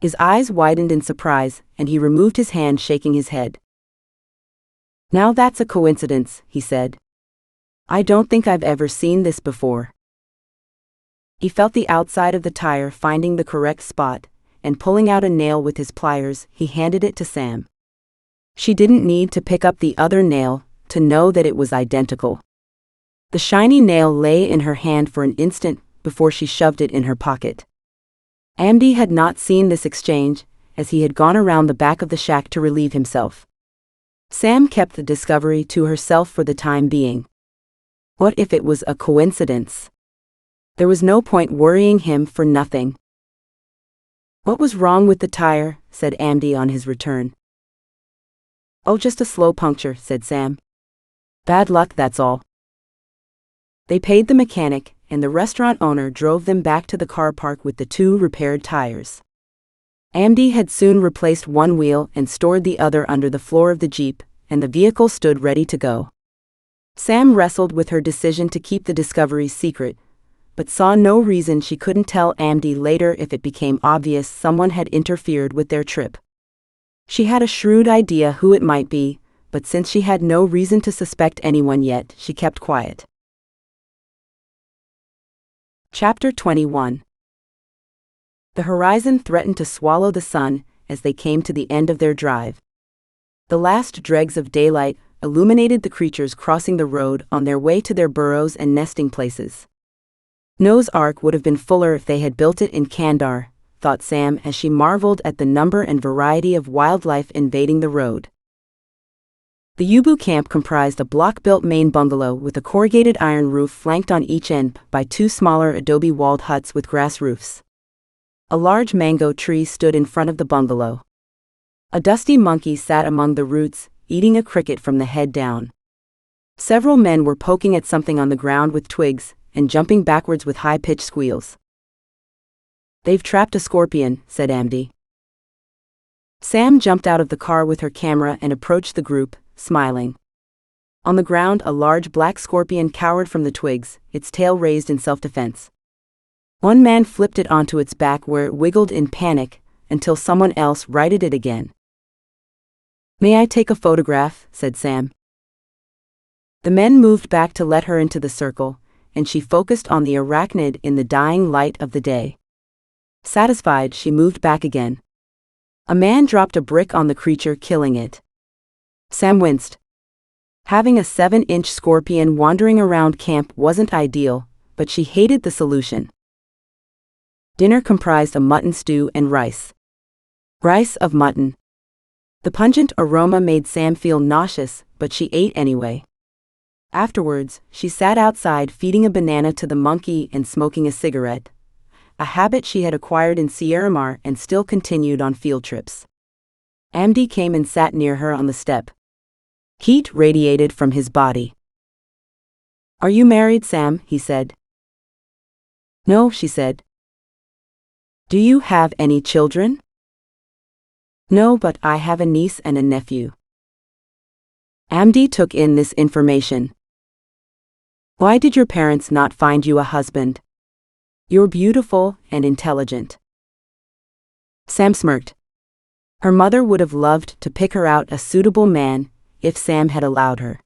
His eyes widened in surprise, and he removed his hand, shaking his head. Now that's a coincidence, he said. I don't think I've ever seen this before. He felt the outside of the tire, finding the correct spot, and pulling out a nail with his pliers, he handed it to Sam. She didn't need to pick up the other nail to know that it was identical. The shiny nail lay in her hand for an instant before she shoved it in her pocket. Amdi had not seen this exchange, as he had gone around the back of the shack to relieve himself. Sam kept the discovery to herself for the time being. What if it was a coincidence? There was no point worrying him for nothing. What was wrong with the tire? Said Amdi on his return. Oh, just a slow puncture, said Sam. Bad luck, that's all. They paid the mechanic, and the restaurant owner drove them back to the car park with the 2 repaired tires. Amdy had soon replaced one wheel and stored the other under the floor of the Jeep, and the vehicle stood ready to go. Sam wrestled with her decision to keep the discovery secret, but saw no reason she couldn't tell Amdy later if it became obvious someone had interfered with their trip. She had a shrewd idea who it might be, but since she had no reason to suspect anyone yet, she kept quiet. Chapter 21. The horizon threatened to swallow the sun as they came to the end of their drive. The last dregs of daylight illuminated the creatures crossing the road on their way to their burrows and nesting places. Noah's Ark would have been fuller if they had built it in Kandar, thought Sam as she marveled at the number and variety of wildlife invading the road. The Yubu camp comprised a block-built main bungalow with a corrugated iron roof flanked on each end by 2 smaller adobe-walled huts with grass roofs. A large mango tree stood in front of the bungalow. A dusty monkey sat among the roots, eating a cricket from the head down. Several men were poking at something on the ground with twigs and jumping backwards with high-pitched squeals. "They've trapped a scorpion," said Amdy. Sam jumped out of the car with her camera and approached the group, smiling. On the ground, a large black scorpion cowered from the twigs, its tail raised in self-defense. One man flipped it onto its back where it wiggled in panic, until someone else righted it again. "May I take a photograph?" said Sam. The men moved back to let her into the circle, and she focused on the arachnid in the dying light of the day. Satisfied, she moved back again. A man dropped a brick on the creature, killing it. Sam winced. Having a 7-inch scorpion wandering around camp wasn't ideal, but she hated the solution. Dinner comprised a mutton stew and rice. Rice of mutton. The pungent aroma made Sam feel nauseous, but she ate anyway. Afterwards, she sat outside feeding a banana to the monkey and smoking a cigarette, a habit she had acquired in Sierra Mar and still continued on field trips. Amdy came and sat near her on the step. Heat radiated from his body. "Are you married, Sam?" he said. "No," she said. "Do you have any children?" "No, but I have a niece and a nephew." Amdy took in this information. "Why did your parents not find you a husband? You're beautiful and intelligent." Sam smirked. Her mother would have loved to pick her out a suitable man if Sam had allowed her.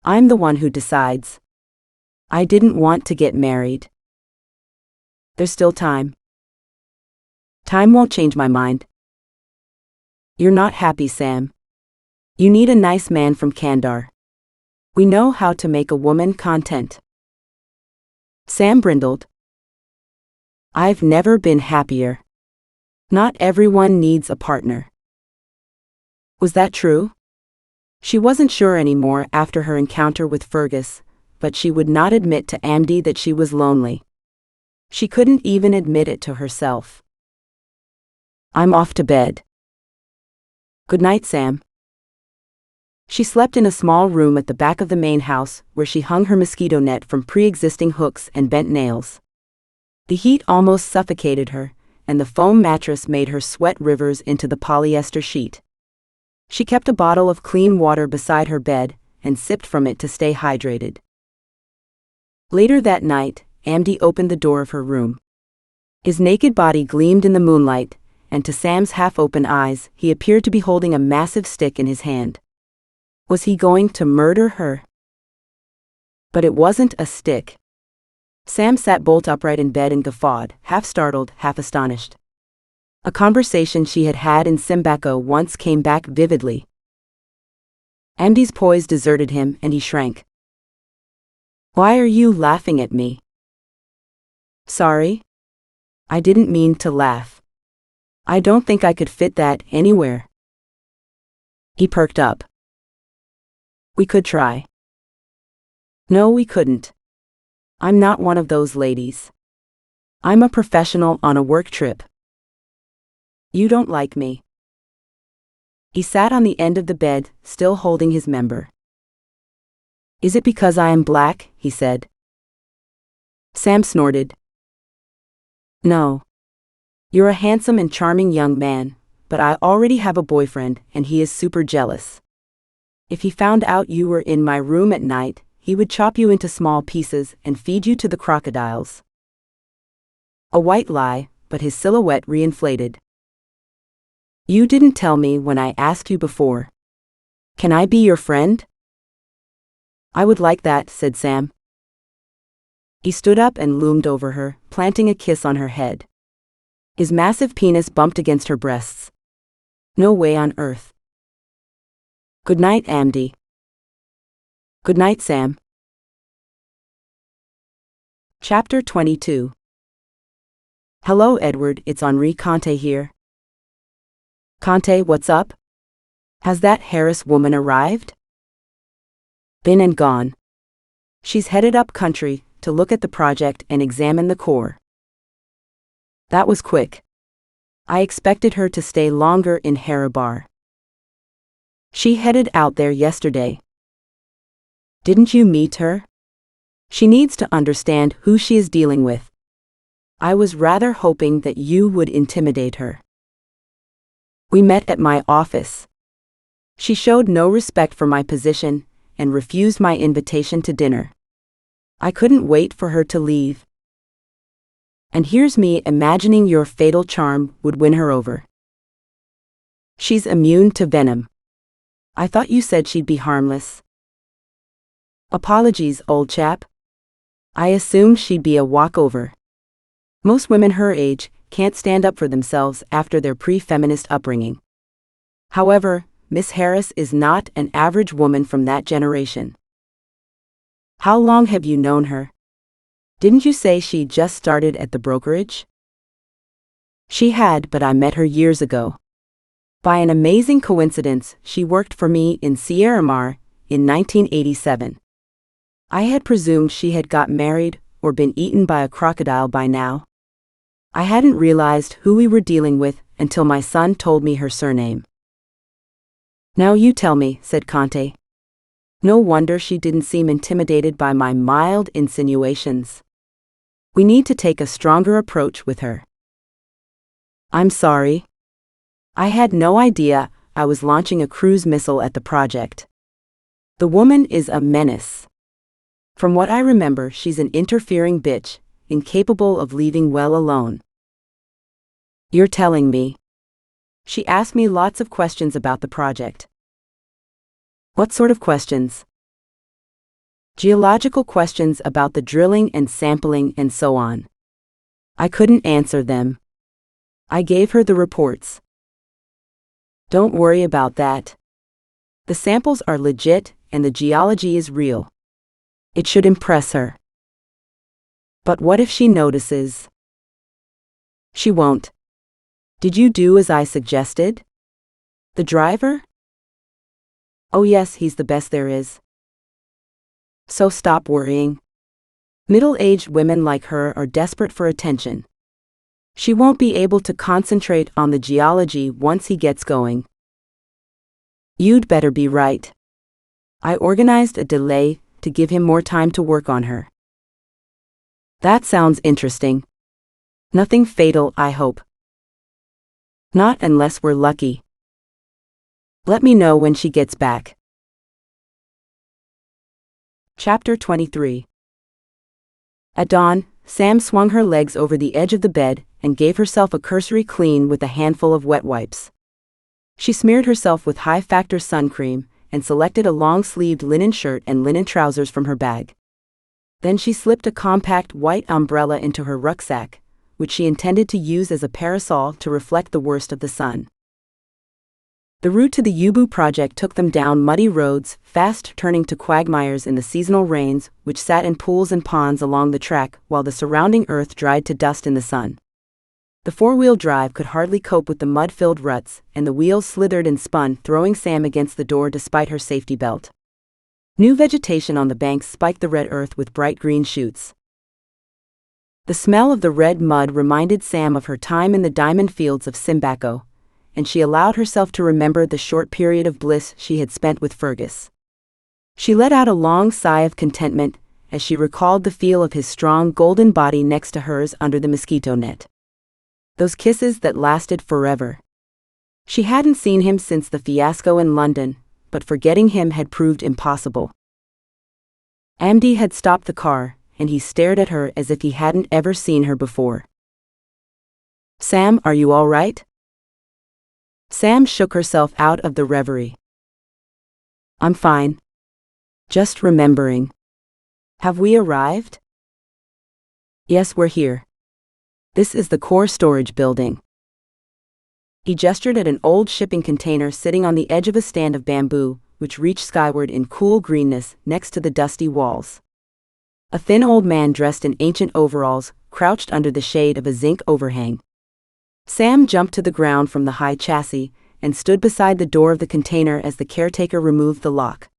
"I'm the one who decides. I didn't want to get married." "There's still time." "Time won't change my mind." "You're not happy, Sam. You need a nice man from Kandar. We know how to make a woman content." Sam brindled. "I've never been happier. Not everyone needs a partner." Was that true? She wasn't sure anymore after her encounter with Fergus, but she would not admit to Amdy that she was lonely. She couldn't even admit it to herself. "I'm off to bed." "Good night, Sam." She slept in a small room at the back of the main house where she hung her mosquito net from pre-existing hooks and bent nails. The heat almost suffocated her, and the foam mattress made her sweat rivers into the polyester sheet. She kept a bottle of clean water beside her bed and sipped from it to stay hydrated. Later that night, Amdy opened the door of her room. His naked body gleamed in the moonlight, and to Sam's half-open eyes, he appeared to be holding a massive stick in his hand. Was he going to murder her? But it wasn't a stick. Sam sat bolt upright in bed and guffawed, half startled, half astonished. A conversation she had had in Simbako once came back vividly. Amdy's poise deserted him and he shrank. "Why are you laughing at me?" "Sorry. I didn't mean to laugh. I don't think I could fit that anywhere." He perked up. "We could try." "No, we couldn't. I'm not one of those ladies. I'm a professional on a work trip." "You don't like me." He sat on the end of the bed, still holding his member. Is it because I am black? He said. Sam snorted. No. You're a handsome and charming young man, but I already have a boyfriend and he is super jealous. If he found out you were in my room at night, he would chop you into small pieces and feed you to the crocodiles. A white lie, but his silhouette reinflated. You didn't tell me when I asked you before. Can I be your friend? I would like that, said Sam. He stood up and loomed over her, planting a kiss on her head. His massive penis bumped against her breasts. No way on earth. Good night, Amdy. Good night, Sam. Chapter 22. Hello, Edward, it's Henri Conte here. Conte, what's up? Has that Harris woman arrived? Been and gone. She's headed up country to look at the project and examine the core. That was quick. I expected her to stay longer in hurrah. She headed out there yesterday. Didn't you meet her? She needs to understand who she is dealing with. I was rather hoping that you would intimidate her. We met at my office. She showed no respect for my position and refused my invitation to dinner. I couldn't wait for her to leave. And here's me imagining your fatal charm would win her over. She's immune to venom. I thought you said she'd be harmless. Apologies, old chap. I assumed she'd be a walkover. Most women her age can't stand up for themselves after their pre-feminist upbringing. However, Miss Harris is not an average woman from that generation. How long have you known her? Didn't you say she just started at the brokerage? She had, but I met her years ago. By an amazing coincidence, she worked for me in Sierra Mar in 1987. I had presumed she had got married or been eaten by a crocodile by now. I hadn't realized who we were dealing with until my son told me her surname. Now you tell me, said Conte. No wonder she didn't seem intimidated by my mild insinuations. We need to take a stronger approach with her. I'm sorry. I had no idea I was launching a cruise missile at the project. The woman is a menace. From what I remember, she's an interfering bitch, incapable of leaving well alone. You're telling me. She asked me lots of questions about the project. What sort of questions? Geological questions about the drilling and sampling and so on. I couldn't answer them. I gave her the reports. Don't worry about that. The samples are legit and the geology is real. It should impress her. But what if she notices? She won't. Did you do as I suggested? The driver? Oh yes, he's the best there is. So stop worrying. Middle-aged women like her are desperate for attention. She won't be able to concentrate on the geology once he gets going. You'd better be right. I organized a delay to give him more time to work on her. That sounds interesting. Nothing fatal, I hope. Not unless we're lucky. Let me know when she gets back. Chapter 23. At dawn, Sam swung her legs over the edge of the bed and gave herself a cursory clean with a handful of wet wipes. She smeared herself with high-factor sun cream and selected a long-sleeved linen shirt and linen trousers from her bag. Then she slipped a compact white umbrella into her rucksack, which she intended to use as a parasol to reflect the worst of the sun. The route to the Yubu project took them down muddy roads, fast turning to quagmires in the seasonal rains, which sat in pools and ponds along the track while the surrounding earth dried to dust in the sun. The four-wheel drive could hardly cope with the mud-filled ruts, and the wheels slithered and spun, throwing Sam against the door despite her safety belt. New vegetation on the banks spiked the red earth with bright green shoots. The smell of the red mud reminded Sam of her time in the diamond fields of Simbako, and she allowed herself to remember the short period of bliss she had spent with Fergus. She let out a long sigh of contentment as she recalled the feel of his strong golden body next to hers under the mosquito net. Those kisses that lasted forever. She hadn't seen him since the fiasco in London, but forgetting him had proved impossible. Amdi had stopped the car, and he stared at her as if he hadn't ever seen her before. "Sam, are you all right?" Sam shook herself out of the reverie. "I'm fine. Just remembering. Have we arrived?" "Yes, we're here. This is the core storage building." He gestured at an old shipping container sitting on the edge of a stand of bamboo, which reached skyward in cool greenness next to the dusty walls. A thin old man dressed in ancient overalls crouched under the shade of a zinc overhang. Sam jumped to the ground from the high chassis and stood beside the door of the container as the caretaker removed the lock.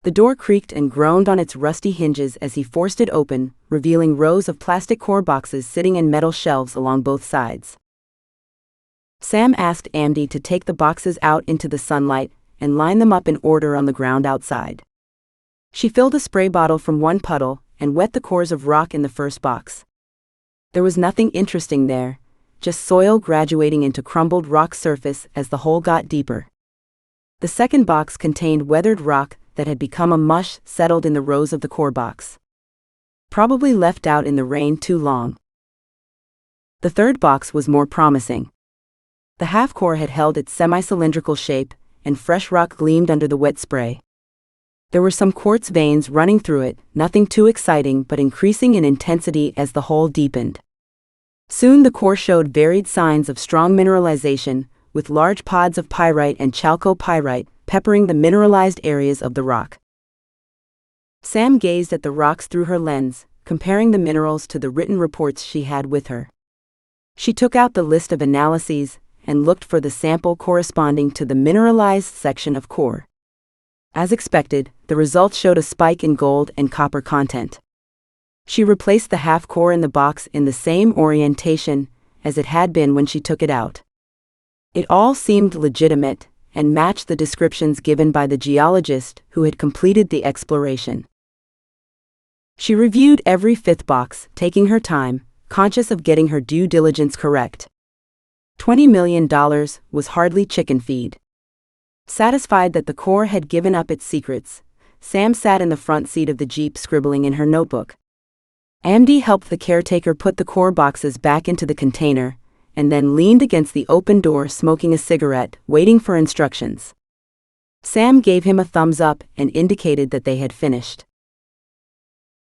The door creaked and groaned on its rusty hinges as he forced it open, revealing rows of plastic core boxes sitting in metal shelves along both sides. Sam asked Amdi to take the boxes out into the sunlight and line them up in order on the ground outside. She filled a spray bottle from one puddle and wet the cores of rock in the first box. There was nothing interesting there, just soil graduating into crumbled rock surface as the hole got deeper. The second box contained weathered rock that had become a mush settled in the rows of the core box. Probably left out in the rain too long. The third box was more promising. The half-core had held its semi-cylindrical shape, and fresh rock gleamed under the wet spray. There were some quartz veins running through it, nothing too exciting but increasing in intensity as the hole deepened. Soon the core showed varied signs of strong mineralization, with large pods of pyrite and chalcopyrite peppering the mineralized areas of the rock. Sam gazed at the rocks through her lens, comparing the minerals to the written reports she had with her. She took out the list of analyses and looked for the sample corresponding to the mineralized section of core. As expected, the results showed a spike in gold and copper content. She replaced the half-core in the box in the same orientation as it had been when she took it out. It all seemed legitimate and matched the descriptions given by the geologist who had completed the exploration. She reviewed every fifth box, taking her time, conscious of getting her due diligence correct. $20 million was hardly chicken feed. Satisfied that the core had given up its secrets, Sam sat in the front seat of the Jeep scribbling in her notebook. Amdi helped the caretaker put the core boxes back into the container, and then leaned against the open door smoking a cigarette, waiting for instructions. Sam gave him a thumbs up and indicated that they had finished.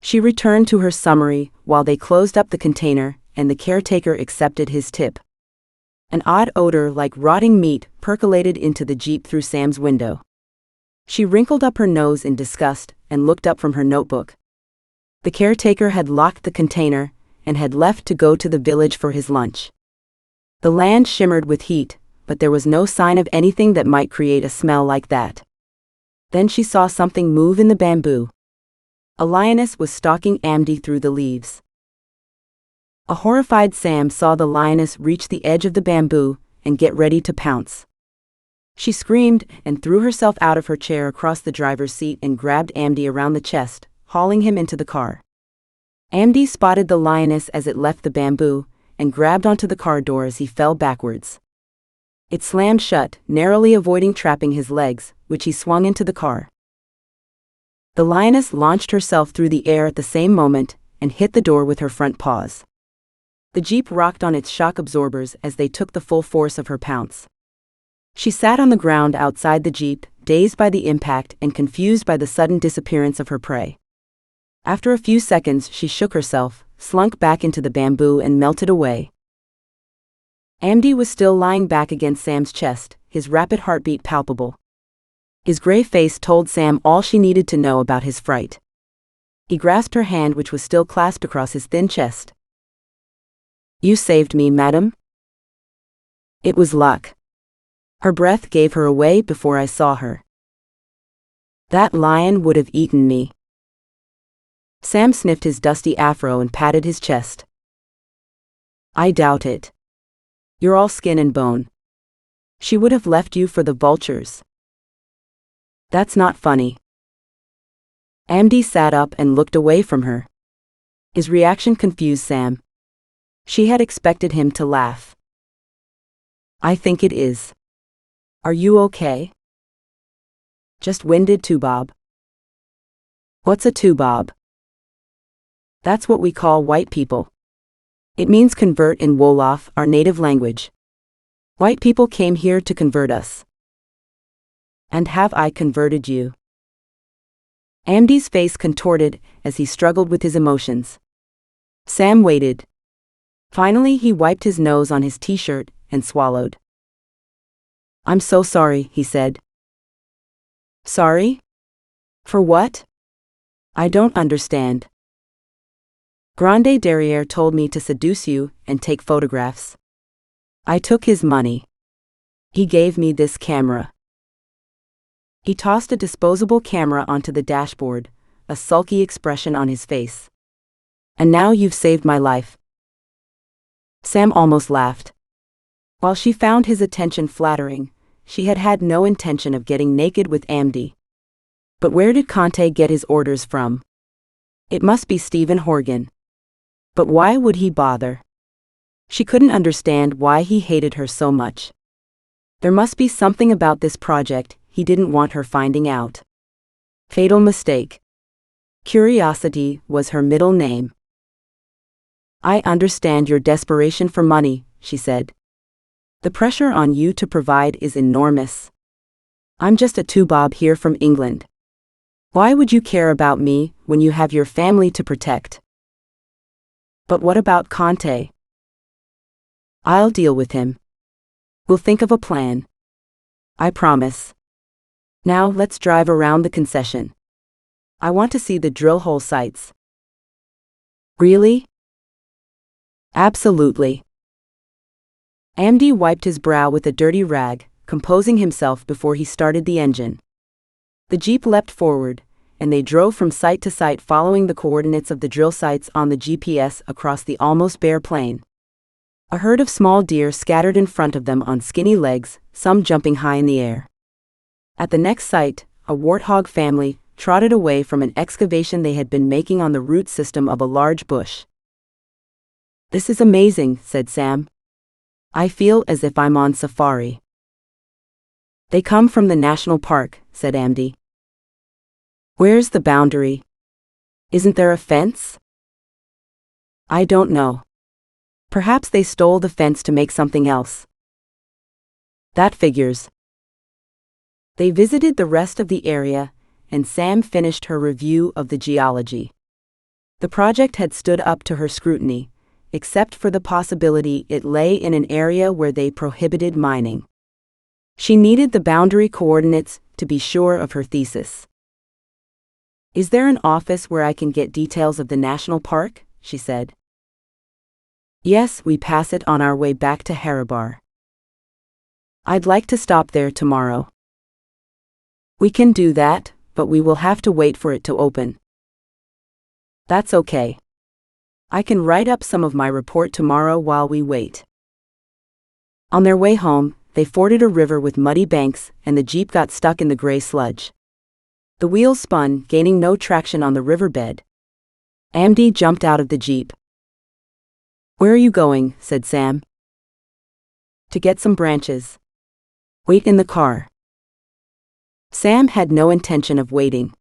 She returned to her summary while they closed up the container, and the caretaker accepted his tip. An odd odor like rotting meat percolated into the Jeep through Sam's window. She wrinkled up her nose in disgust and looked up from her notebook. The caretaker had locked the container and had left to go to the village for his lunch. The land shimmered with heat, but there was no sign of anything that might create a smell like that. Then she saw something move in the bamboo. A lioness was stalking Amdi through the leaves. A horrified Sam saw the lioness reach the edge of the bamboo and get ready to pounce. She screamed and threw herself out of her chair across the driver's seat and grabbed Amdi around the chest, hauling him into the car. Amdi spotted the lioness as it left the bamboo and grabbed onto the car door as he fell backwards. It slammed shut, narrowly avoiding trapping his legs, which he swung into the car. The lioness launched herself through the air at the same moment and hit the door with her front paws. The Jeep rocked on its shock absorbers as they took the full force of her pounce. She sat on the ground outside the Jeep, dazed by the impact and confused by the sudden disappearance of her prey. After a few seconds, she shook herself, slunk back into the bamboo and melted away. Amdi was still lying back against Sam's chest, his rapid heartbeat palpable. His gray face told Sam all she needed to know about his fright. He grasped her hand, which was still clasped across his thin chest. "You saved me, madam." "It was luck. Her breath gave her away before I saw her. That lion would have eaten me." Sam sniffed his dusty afro and patted his chest. "I doubt it. You're all skin and bone. She would have left you for the vultures." "That's not funny." Amdi sat up and looked away from her. His reaction confused Sam. She had expected him to laugh. I think it is. Are you okay? Just winded too, Bob. What's a tubob? That's what we call white people. It means convert in Wolof, our native language. White people came here to convert us. And have I converted you? Amdi's face contorted as he struggled with his emotions. Sam waited. Finally, he wiped his nose on his t-shirt and swallowed. I'm so sorry, he said. Sorry? For what? I don't understand. Grande Derriere told me to seduce you and take photographs. I took his money. He gave me this camera. He tossed a disposable camera onto the dashboard, a sulky expression on his face. And now you've saved my life. Sam almost laughed. While she found his attention flattering, she had had no intention of getting naked with Amdi. But where did Conte get his orders from? It must be Stephen Horgan. But why would he bother? She couldn't understand why he hated her so much. There must be something about this project he didn't want her finding out. Fatal mistake. Curiosity was her middle name. I understand your desperation for money, she said. The pressure on you to provide is enormous. I'm just a tubob here from England. Why would you care about me when you have your family to protect? But what about Conte? I'll deal with him. We'll think of a plan. I promise. Now let's drive around the concession. I want to see the drill hole sites. Really? Absolutely. Amdi wiped his brow with a dirty rag, composing himself before he started the engine. The jeep leapt forward, and they drove from site to site following the coordinates of the drill sites on the GPS across the almost bare plain. A herd of small deer scattered in front of them on skinny legs, some jumping high in the air. At the next site, a warthog family trotted away from an excavation they had been making on the root system of a large bush. This is amazing, said Sam. I feel as if I'm on safari. They come from the national park, said Amdi. Where's the boundary? Isn't there a fence? I don't know. Perhaps they stole the fence to make something else. That figures. They visited the rest of the area, and Sam finished her review of the geology. The project had stood up to her scrutiny, except for the possibility it lay in an area where they prohibited mining. She needed the boundary coordinates to be sure of her thesis. Is there an office where I can get details of the national park? She said. Yes, we pass it on our way back to Hurrah. I'd like to stop there tomorrow. We can do that, but we will have to wait for it to open. That's okay. I can write up some of my report tomorrow while we wait. On their way home, they forded a river with muddy banks, and the jeep got stuck in the gray sludge. The wheels spun, gaining no traction on the riverbed. Amdi jumped out of the jeep. Where are you going? Said Sam. To get some branches. Wait in the car. Sam had no intention of waiting.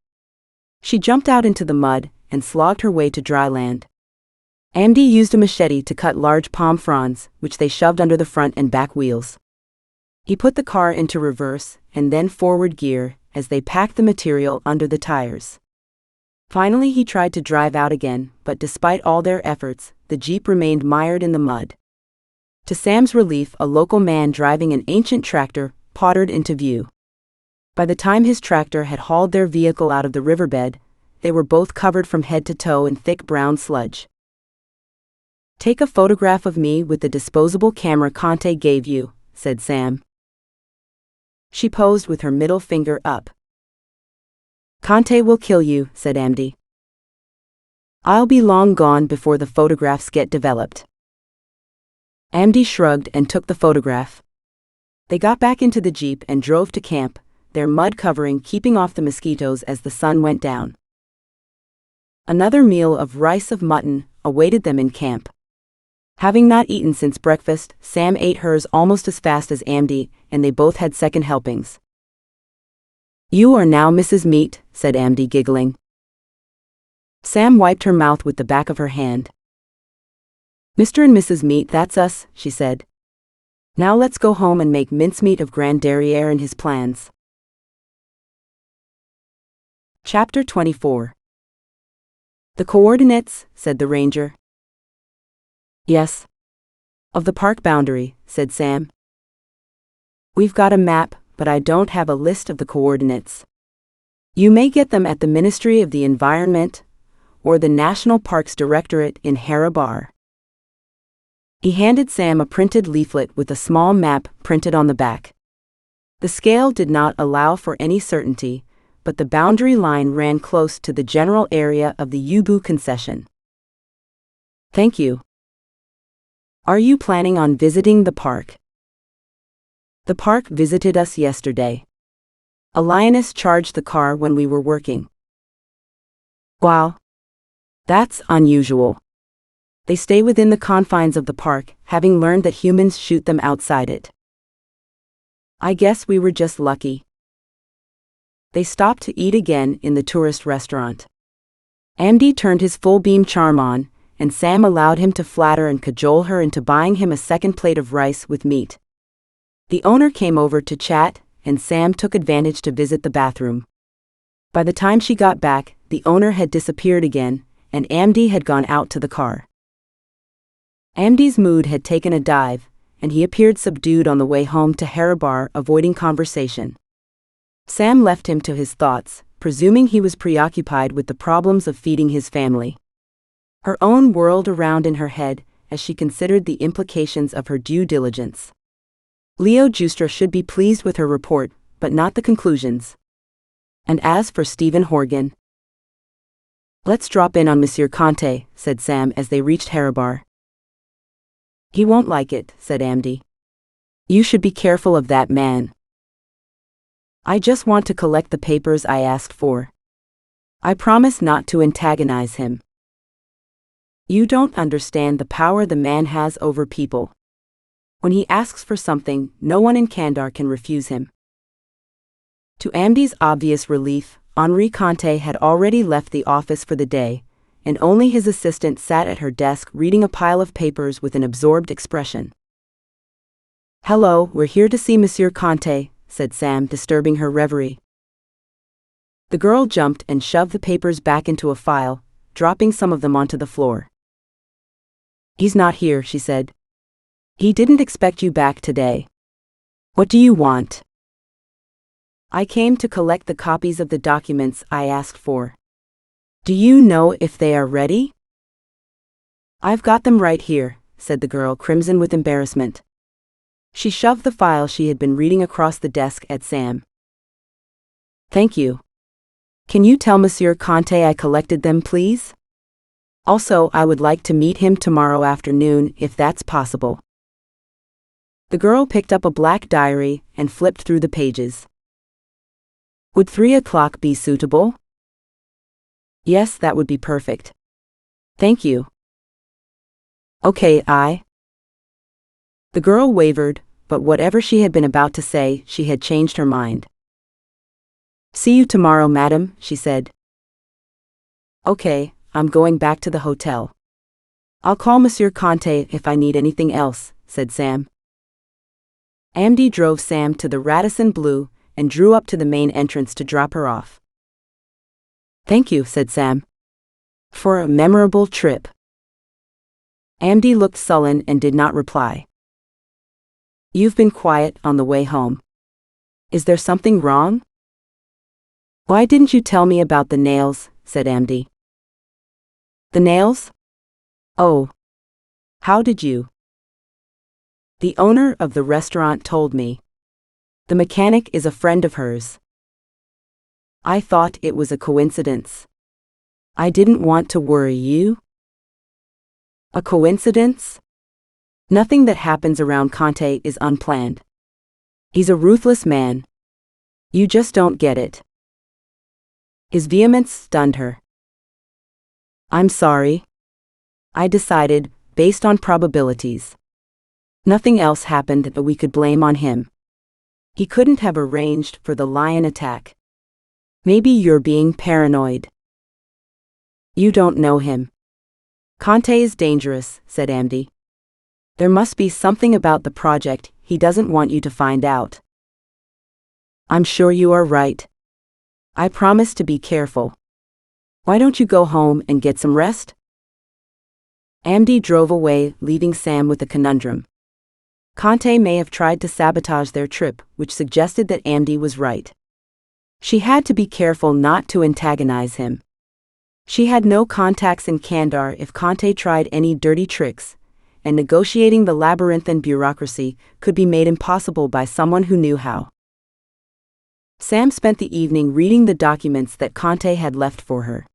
She jumped out into the mud and slogged her way to dry land. Amdi used a machete to cut large palm fronds, which they shoved under the front and back wheels. He put the car into reverse and then forward gear as they packed the material under the tires. Finally, he tried to drive out again, but despite all their efforts, the jeep remained mired in the mud. To Sam's relief, a local man driving an ancient tractor pottered into view. By the time his tractor had hauled their vehicle out of the riverbed, they were both covered from head to toe in thick brown sludge. Take a photograph of me with the disposable camera Conte gave you, said Sam. She posed with her middle finger up. Conte will kill you, said Amdi. I'll be long gone before the photographs get developed. Amdi shrugged and took the photograph. They got back into the jeep and drove to camp, their mud covering keeping off the mosquitoes as the sun went down. Another meal of rice of mutton awaited them in camp. Having not eaten since breakfast, Sam ate hers almost as fast as Amdy, and they both had second helpings. "You are now Mrs. Meat," said Amdy, giggling. Sam wiped her mouth with the back of her hand. "Mr. and Mrs. Meat, that's us," she said. "Now let's go home and make mincemeat of Grand Derriere and his plans." Chapter 24. "The coordinates," said the ranger. "Yes. Of the park boundary," said Sam. "We've got a map, but I don't have a list of the coordinates. You may get them at the Ministry of the Environment or the National Parks Directorate in Hurrah. He handed Sam a printed leaflet with a small map printed on the back. The scale did not allow for any certainty, but the boundary line ran close to the general area of the Yubu concession. "Thank you. Are you planning on visiting the park?" "The park visited us yesterday. A lioness charged the car when we were working." "Wow. That's unusual. They stay within the confines of the park, having learned that humans shoot them outside it." "I guess we were just lucky." They stopped to eat again in the tourist restaurant. Amdy turned his full-beam charm on, and Sam allowed him to flatter and cajole her into buying him a second plate of rice with meat. The owner came over to chat, and Sam took advantage to visit the bathroom. By the time she got back, the owner had disappeared again, and Amdy had gone out to the car. Amdy's mood had taken a dive, and he appeared subdued on the way home to Hurrah, avoiding conversation. Sam left him to his thoughts, presuming he was preoccupied with the problems of feeding his family. Her own whirled around in her head as she considered the implications of her due diligence. Leo Giustra should be pleased with her report, but not the conclusions. And as for Stephen Horgan, "Let's drop in on Monsieur Conte," said Sam as they reached Hurrah. "He won't like it," said Amdy. "You should be careful of that man." "I just want to collect the papers I asked for. I promise not to antagonize him." "You don't understand the power the man has over people. When he asks for something, no one in Kandar can refuse him." To Amdy's obvious relief, Henri Conte had already left the office for the day, and only his assistant sat at her desk reading a pile of papers with an absorbed expression. "Hello, we're here to see Monsieur Conte," said Sam, disturbing her reverie. The girl jumped and shoved the papers back into a file, dropping some of them onto the floor. "He's not here," she said. "He didn't expect you back today. What do you want?" "I came to collect the copies of the documents I asked for. Do you know if they are ready?" "I've got them right here," said the girl, crimson with embarrassment. She shoved the file she had been reading across the desk at Sam. "Thank you. Can you tell Monsieur Conte I collected them, please? Also, I would like to meet him tomorrow afternoon, if that's possible." The girl picked up a black diary and flipped through the pages. "Would 3 o'clock be suitable?" "Yes, that would be perfect. Thank you." "Okay, The girl wavered, but whatever she had been about to say, she had changed her mind. "See you tomorrow, madam," she said. "Okay, I'm going back to the hotel. I'll call Monsieur Conte if I need anything else," said Sam. Amdy drove Sam to the Radisson Blu and drew up to the main entrance to drop her off. "Thank you," said Sam. "For a memorable trip." Amdy looked sullen and did not reply. "You've been quiet on the way home. Is there something wrong?" "Why didn't you tell me about the nails?" said Amdy. "The nails? Oh. How did you?" "The owner of the restaurant told me. The mechanic is a friend of hers. I thought it was a coincidence. I didn't want to worry you." "A coincidence? Nothing that happens around Conte is unplanned. He's a ruthless man. You just don't get it." His vehemence stunned her. I'm sorry. I decided, based on probabilities. Nothing else happened that we could blame on him. He couldn't have arranged for the lion attack. Maybe you're being paranoid. You don't know him. Conte is dangerous, said Amdi. There must be something about the project he doesn't want you to find out. I'm sure you are right. I promise to be careful. Why don't you go home and get some rest? Amdi drove away, leaving Sam with a conundrum. Conte may have tried to sabotage their trip, which suggested that Amdi was right. She had to be careful not to antagonize him. She had no contacts in Kandar if Conte tried any dirty tricks, and negotiating the labyrinthine bureaucracy could be made impossible by someone who knew how. Sam spent the evening reading the documents that Conte had left for her.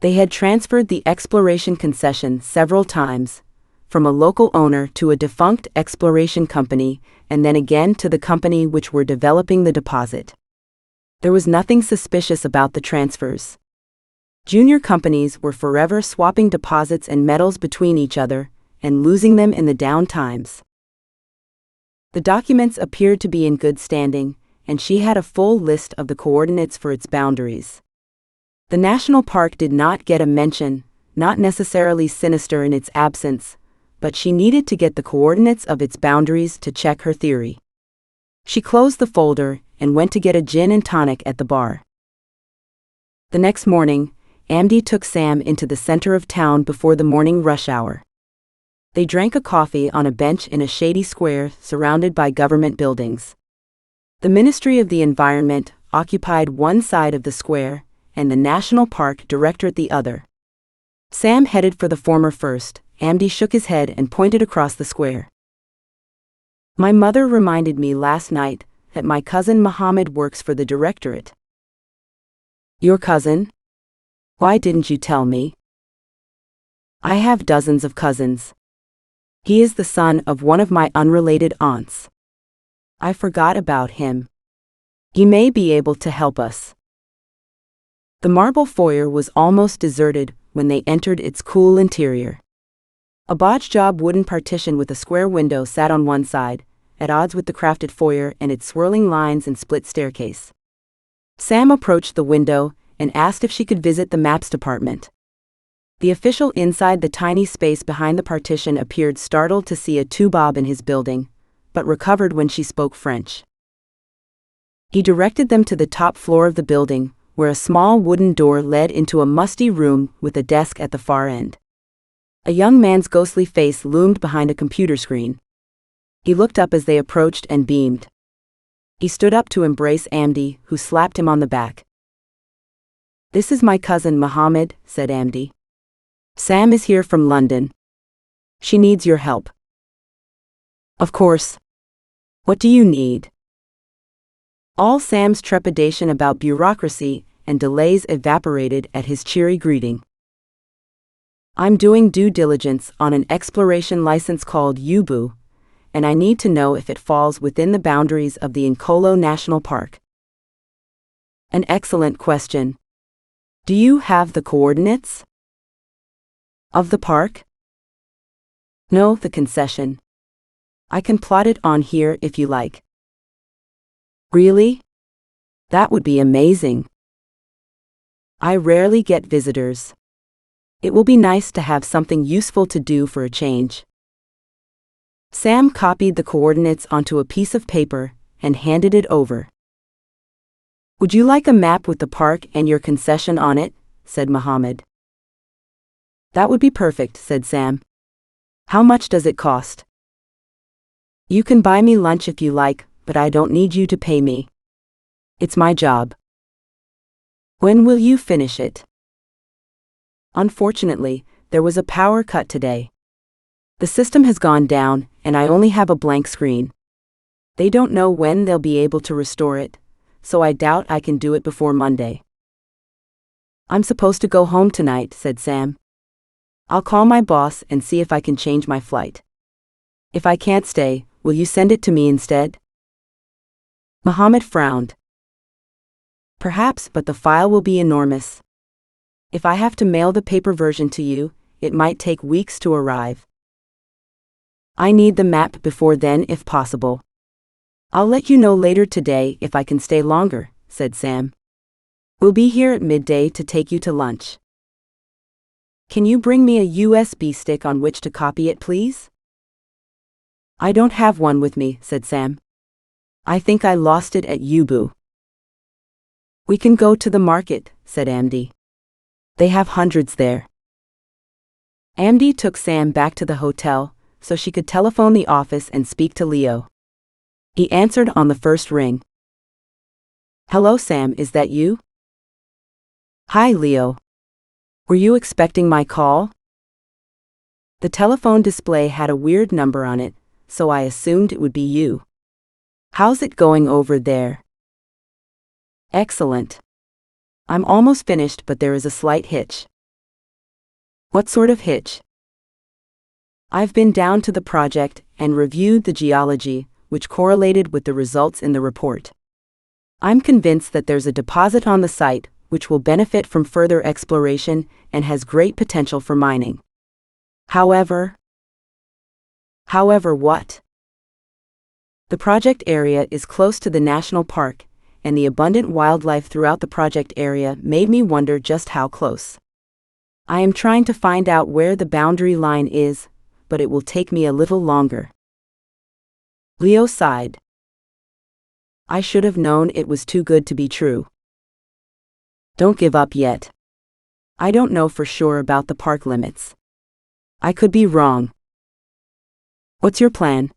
They had transferred the exploration concession several times, from a local owner to a defunct exploration company, and then again to the company which were developing the deposit. There was nothing suspicious about the transfers. Junior companies were forever swapping deposits and metals between each other, and losing them in the down times. The documents appeared to be in good standing, and she had a full list of the coordinates for its boundaries. The national park did not get a mention, not necessarily sinister in its absence, but she needed to get the coordinates of its boundaries to check her theory. She closed the folder and went to get a gin and tonic at the bar. The next morning, Amdi took Sam into the center of town before the morning rush hour. They drank a coffee on a bench in a shady square surrounded by government buildings. The Ministry of the Environment occupied one side of the square, and the National Park Directorate the other. Sam headed for the former first. Amdi shook his head and pointed across the square. My mother reminded me last night that my cousin Mohammed works for the directorate. Your cousin? Why didn't you tell me? I have dozens of cousins. He is the son of one of my unrelated aunts. I forgot about him. He may be able to help us. The marble foyer was almost deserted when they entered its cool interior. A bodge-job wooden partition with a square window sat on one side, at odds with the crafted foyer and its swirling lines and split staircase. Sam approached the window and asked if she could visit the maps department. The official inside the tiny space behind the partition appeared startled to see a tubaab in his building, but recovered when she spoke French. He directed them to the top floor of the building, where a small wooden door led into a musty room with a desk at the far end. A young man's ghostly face loomed behind a computer screen. He looked up as they approached and beamed. He stood up to embrace Amdi, who slapped him on the back. This is my cousin Mohammed, said Amdi. Sam is here from London. She needs your help. Of course. What do you need? All Sam's trepidation about bureaucracy and delays evaporated at his cheery greeting. I'm doing due diligence on an exploration license called Yubu, and I need to know if it falls within the boundaries of the Nkolo National Park. An excellent question. Do you have the coordinates? Of the park? No, the concession. I can plot it on here if you like. Really? That would be amazing. I rarely get visitors. It will be nice to have something useful to do for a change. Sam copied the coordinates onto a piece of paper and handed it over. Would you like a map with the park and your concession on it? Said Mohammed. That would be perfect, said Sam. How much does it cost? You can buy me lunch if you like, but I don't need you to pay me. It's my job. When will you finish it? Unfortunately, there was a power cut today. The system has gone down, and I only have a blank screen. They don't know when they'll be able to restore it, so I doubt I can do it before Monday. I'm supposed to go home tonight, said Sam. I'll call my boss and see if I can change my flight. If I can't stay, will you send it to me instead? Mohammed frowned. Perhaps, but the file will be enormous. If I have to mail the paper version to you, it might take weeks to arrive. I need the map before then if possible. I'll let you know later today if I can stay longer, said Sam. We'll be here at midday to take you to lunch. Can you bring me a USB stick on which to copy it, please? I don't have one with me, said Sam. I think I lost it at Yubu. We can go to the market, said Amdi. They have hundreds there. Amdi took Sam back to the hotel so she could telephone the office and speak to Leo. He answered on the first ring. Hello, Sam, is that you? Hi, Leo. Were you expecting my call? The telephone display had a weird number on it, so I assumed it would be you. How's it going over there? Excellent. I'm almost finished, but there is a slight hitch. What sort of hitch? I've been down to the project and reviewed the geology, which correlated with the results in the report. I'm convinced that there's a deposit on the site which will benefit from further exploration and has great potential for mining. However what? The project area is close to the national park, and the abundant wildlife throughout the project area made me wonder just how close. I am trying to find out where the boundary line is, but it will take me a little longer. Leo sighed. I should have known it was too good to be true. Don't give up yet. I don't know for sure about the park limits. I could be wrong. What's your plan?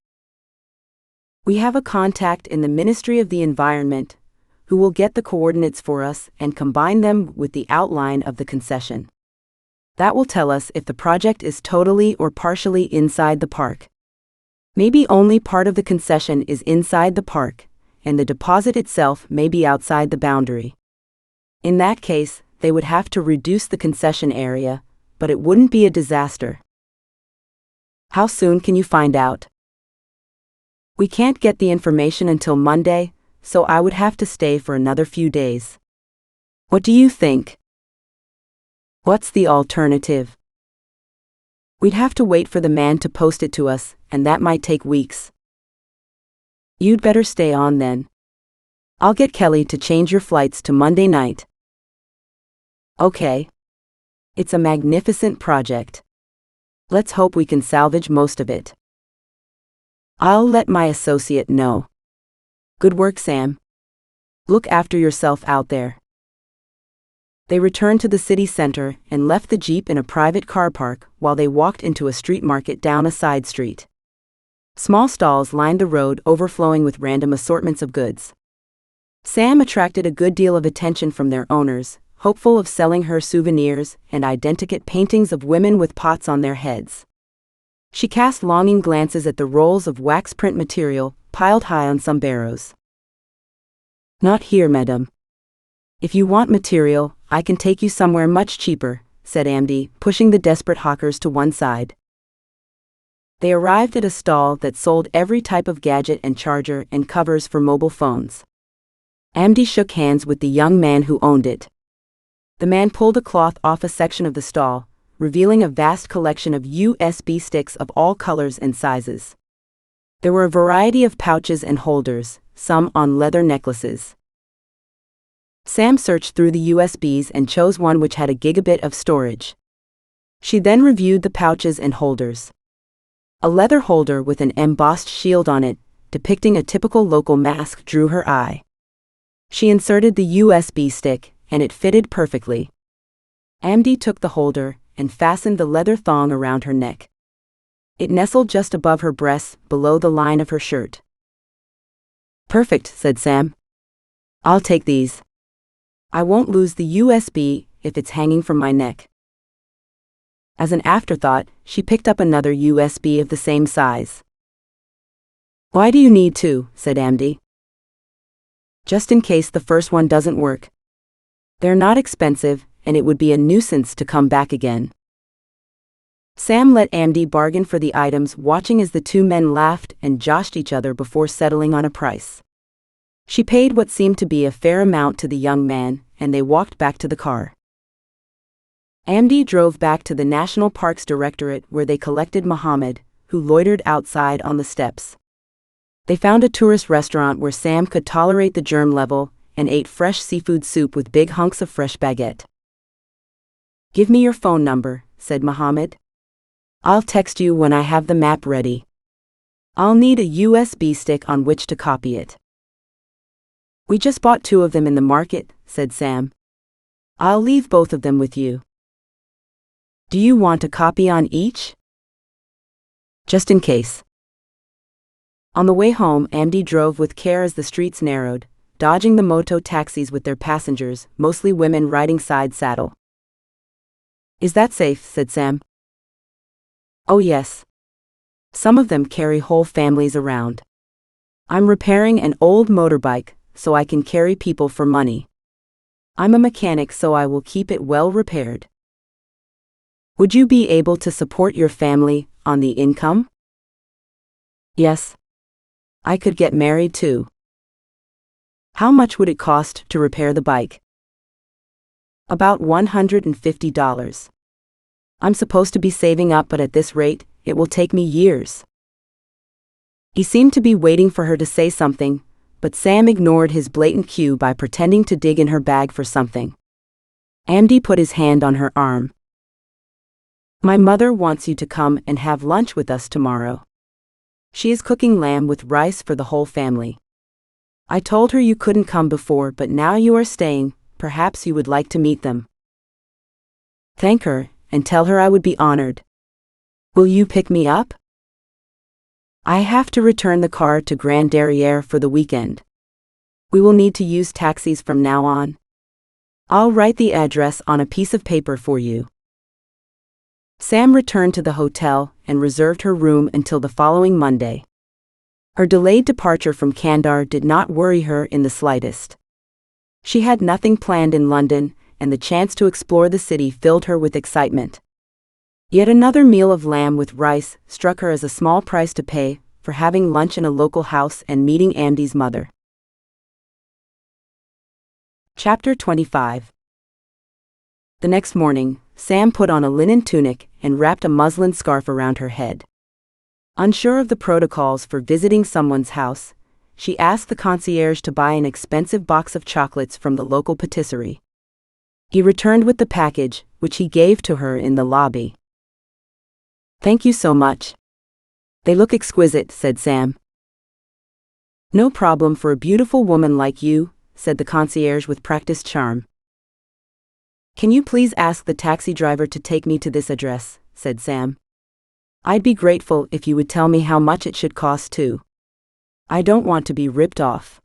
We have a contact in the Ministry of the Environment who will get the coordinates for us and combine them with the outline of the concession. That will tell us if the project is totally or partially inside the park. Maybe only part of the concession is inside the park, and the deposit itself may be outside the boundary. In that case, they would have to reduce the concession area, but it wouldn't be a disaster. How soon can you find out? We can't get the information until Monday, so I would have to stay for another few days. What do you think? What's the alternative? We'd have to wait for the man to post it to us, and that might take weeks. You'd better stay on then. I'll get Kelly to change your flights to Monday night. Okay. It's a magnificent project. Let's hope we can salvage most of it. I'll let my associate know. Good work, Sam. Look after yourself out there. They returned to the city center and left the Jeep in a private car park while they walked into a street market down a side street. Small stalls lined the road, overflowing with random assortments of goods. Sam attracted a good deal of attention from their owners, hopeful of selling her souvenirs and identikit paintings of women with pots on their heads. She cast longing glances at the rolls of wax print material piled high on some barrows. Not here, madam. If you want material, I can take you somewhere much cheaper, said Amdi, pushing the desperate hawkers to one side. They arrived at a stall that sold every type of gadget and charger and covers for mobile phones. Amdi shook hands with the young man who owned it. The man pulled a cloth off a section of the stall, revealing a vast collection of USB sticks of all colors and sizes. There were a variety of pouches and holders, some on leather necklaces. Sam searched through the USBs and chose one which had a gigabit of storage. She then reviewed the pouches and holders. A leather holder with an embossed shield on it, depicting a typical local mask, drew her eye. She inserted the USB stick, and it fitted perfectly. Amdi took the holder and fastened the leather thong around her neck. It nestled just above her breasts, below the line of her shirt. Perfect, said Sam. I'll take these. I won't lose the USB if it's hanging from my neck. As an afterthought, she picked up another USB of the same size. Why do you need two? Said Amdi. Just in case the first one doesn't work. They're not expensive, and it would be a nuisance to come back again. Sam let Amdi bargain for the items, watching as the two men laughed and joshed each other before settling on a price. She paid what seemed to be a fair amount to the young man, and they walked back to the car. Amdi drove back to the National Parks Directorate where they collected Muhammad, who loitered outside on the steps. They found a tourist restaurant where Sam could tolerate the germ level and ate fresh seafood soup with big hunks of fresh baguette. "Give me your phone number," said Muhammad. "I'll text you when I have the map ready. I'll need a USB stick on which to copy it." "We just bought 2 of them in the market," said Sam. "I'll leave both of them with you. Do you want a copy on each?" "Just in case." On the way home, Amdi drove with care as the streets narrowed, dodging the moto taxis with their passengers, mostly women riding side saddle. "Is that safe?" said Sam. "Oh yes. Some of them carry whole families around. I'm repairing an old motorbike, so I can carry people for money. I'm a mechanic, so I will keep it well repaired." "Would you be able to support your family on the income?" "Yes. I could get married too." "How much would it cost to repair the bike?" "About $150. I'm supposed to be saving up, but at this rate, it will take me years." He seemed to be waiting for her to say something, but Sam ignored his blatant cue by pretending to dig in her bag for something. Amdi put his hand on her arm. "My mother wants you to come and have lunch with us tomorrow. She is cooking lamb with rice for the whole family. I told her you couldn't come before, but now you are staying, perhaps you would like to meet them. Thank her, and tell her I would be honored. Will you pick me up?" "I have to return the car to Grand Derriere for the weekend. We will need to use taxis from now on. I'll write the address on a piece of paper for you." Sam returned to the hotel and reserved her room until the following Monday. Her delayed departure from Kandahar did not worry her in the slightest. She had nothing planned in London, and the chance to explore the city filled her with excitement. Yet another meal of lamb with rice struck her as a small price to pay for having lunch in a local house and meeting Amdi's mother. Chapter 25. The next morning, Sam put on a linen tunic and wrapped a muslin scarf around her head. Unsure of the protocols for visiting someone's house, she asked the concierge to buy an expensive box of chocolates from the local patisserie. He returned with the package, which he gave to her in the lobby. "Thank you so much. They look exquisite," said Sam. "No problem for a beautiful woman like you," said the concierge with practiced charm. "Can you please ask the taxi driver to take me to this address?" said Sam. "I'd be grateful if you would tell me how much it should cost too. I don't want to be ripped off."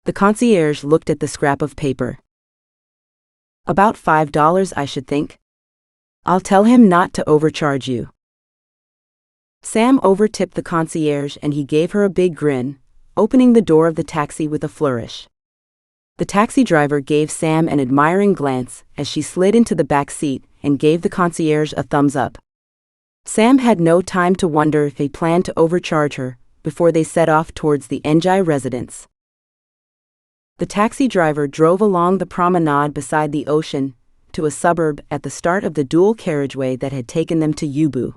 The concierge looked at the scrap of paper. "About $5, I should think. I'll tell him not to overcharge you." Sam overtipped the concierge and he gave her a big grin, opening the door of the taxi with a flourish. The taxi driver gave Sam an admiring glance as she slid into the back seat and gave the concierge a thumbs up. Sam had no time to wonder if he planned to overcharge her before they set off towards the Njai residence. The taxi driver drove along the promenade beside the ocean to a suburb at the start of the dual carriageway that had taken them to Yubu.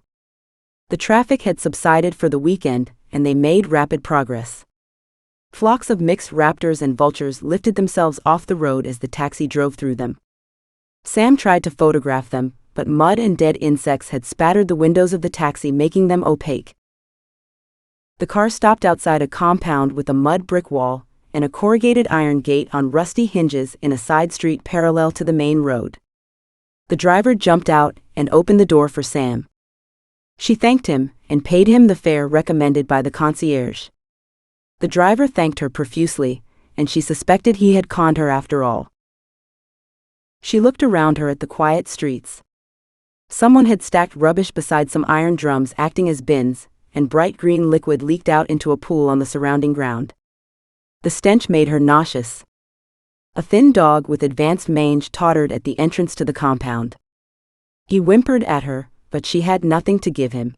The traffic had subsided for the weekend, and they made rapid progress. Flocks of mixed raptors and vultures lifted themselves off the road as the taxi drove through them. Sam tried to photograph them, but mud and dead insects had spattered the windows of the taxi, making them opaque. The car stopped outside a compound with a mud brick wall and a corrugated iron gate on rusty hinges in a side street parallel to the main road. The driver jumped out and opened the door for Sam. She thanked him and paid him the fare recommended by the concierge. The driver thanked her profusely, and she suspected he had conned her after all. She looked around her at the quiet streets. Someone had stacked rubbish beside some iron drums acting as bins, and bright green liquid leaked out into a pool on the surrounding ground. The stench made her nauseous. A thin dog with advanced mange tottered at the entrance to the compound. He whimpered at her, but she had nothing to give him.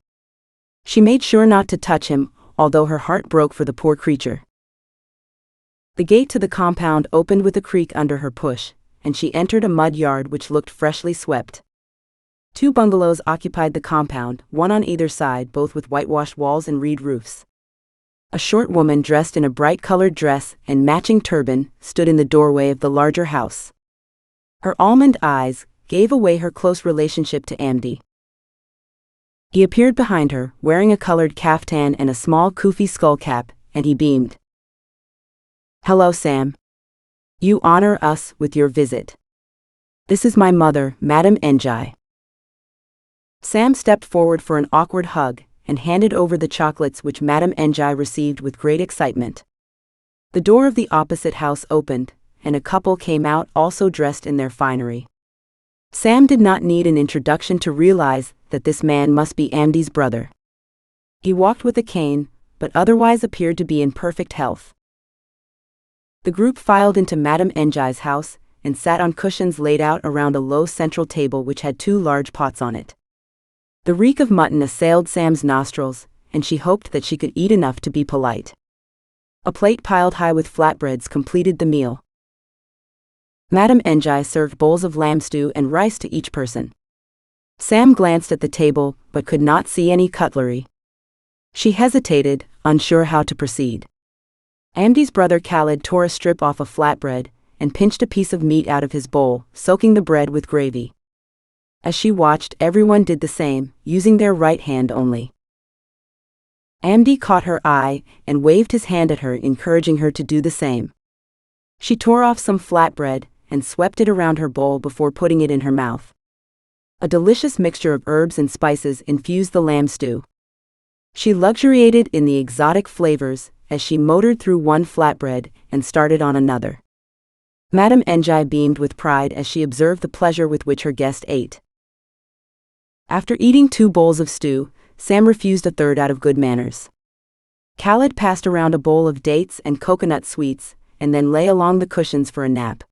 She made sure not to touch him, although her heart broke for the poor creature. The gate to the compound opened with a creak under her push, and she entered a mud yard which looked freshly swept. 2 bungalows occupied the compound, one on either side, both with whitewashed walls and reed roofs. A short woman dressed in a bright-colored dress and matching turban stood in the doorway of the larger house. Her almond eyes gave away her close relationship to Amdi. He appeared behind her, wearing a colored caftan and a small kufi skull cap, and he beamed. "Hello, Sam. You honor us with your visit. This is my mother, Madame Njai." Sam stepped forward for an awkward hug and handed over the chocolates which Madame Njai received with great excitement. The door of the opposite house opened, and a couple came out, also dressed in their finery. Sam did not need an introduction to realize that this man must be Amdi's brother. He walked with a cane, but otherwise appeared to be in perfect health. The group filed into Madame Njai's house and sat on cushions laid out around a low central table which had 2 large pots on it. The reek of mutton assailed Sam's nostrils, and she hoped that she could eat enough to be polite. A plate piled high with flatbreads completed the meal. Madame Njai served bowls of lamb stew and rice to each person. Sam glanced at the table but could not see any cutlery. She hesitated, unsure how to proceed. Amdi's brother Khalid tore a strip off a flatbread and pinched a piece of meat out of his bowl, soaking the bread with gravy. As she watched, everyone did the same, using their right hand only. Amdi caught her eye and waved his hand at her, encouraging her to do the same. She tore off some flatbread and swept it around her bowl before putting it in her mouth. A delicious mixture of herbs and spices infused the lamb stew. She luxuriated in the exotic flavors as she motored through one flatbread and started on another. Madame Njai beamed with pride as she observed the pleasure with which her guest ate. After eating 2 bowls of stew, Sam refused a third out of good manners. Khalid passed around a bowl of dates and coconut sweets, and then lay along the cushions for a nap.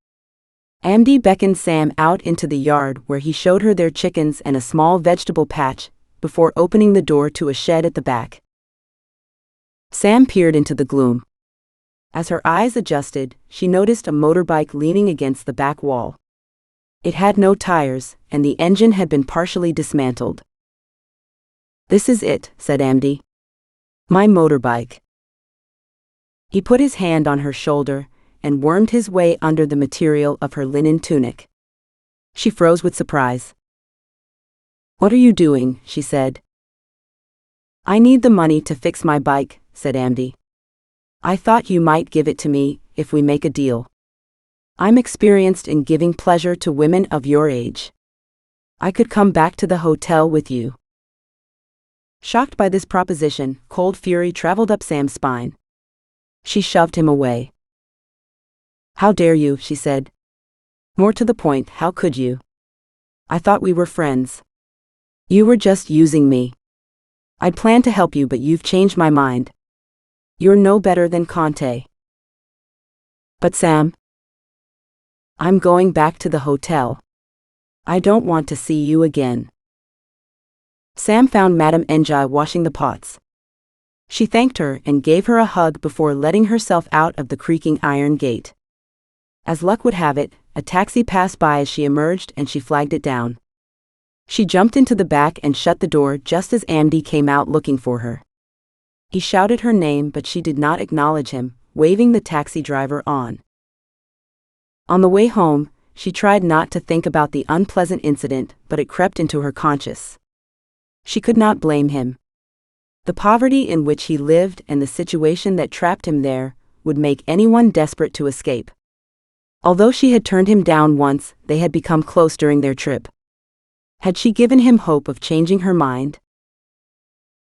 Amdi beckoned Sam out into the yard where he showed her their chickens and a small vegetable patch, before opening the door to a shed at the back. Sam peered into the gloom. As her eyes adjusted, she noticed a motorbike leaning against the back wall. It had no tires, and the engine had been partially dismantled. "This is it," said Amdi. "My motorbike." He put his hand on her shoulder and wormed his way under the material of her linen tunic. She froze with surprise. "What are you doing?" she said. "I need the money to fix my bike," said Amdi. "I thought you might give it to me if we make a deal. I'm experienced in giving pleasure to women of your age. I could come back to the hotel with you." Shocked by this proposition, cold fury traveled up Sam's spine. She shoved him away. "How dare you," she said. "More to the point, how could you? I thought we were friends. You were just using me. I'd planned to help you, but you've changed my mind. You're no better than Conte." "But Sam, I'm going back to the hotel. I don't want to see you again." Sam found Madame Njai washing the pots. She thanked her and gave her a hug before letting herself out of the creaking iron gate. As luck would have it, a taxi passed by as she emerged and she flagged it down. She jumped into the back and shut the door just as Amdi came out looking for her. He shouted her name, but she did not acknowledge him, waving the taxi driver on. On the way home, she tried not to think about the unpleasant incident, but it crept into her conscience. She could not blame him. The poverty in which he lived and the situation that trapped him there would make anyone desperate to escape. Although she had turned him down once, they had become close during their trip. Had she given him hope of changing her mind?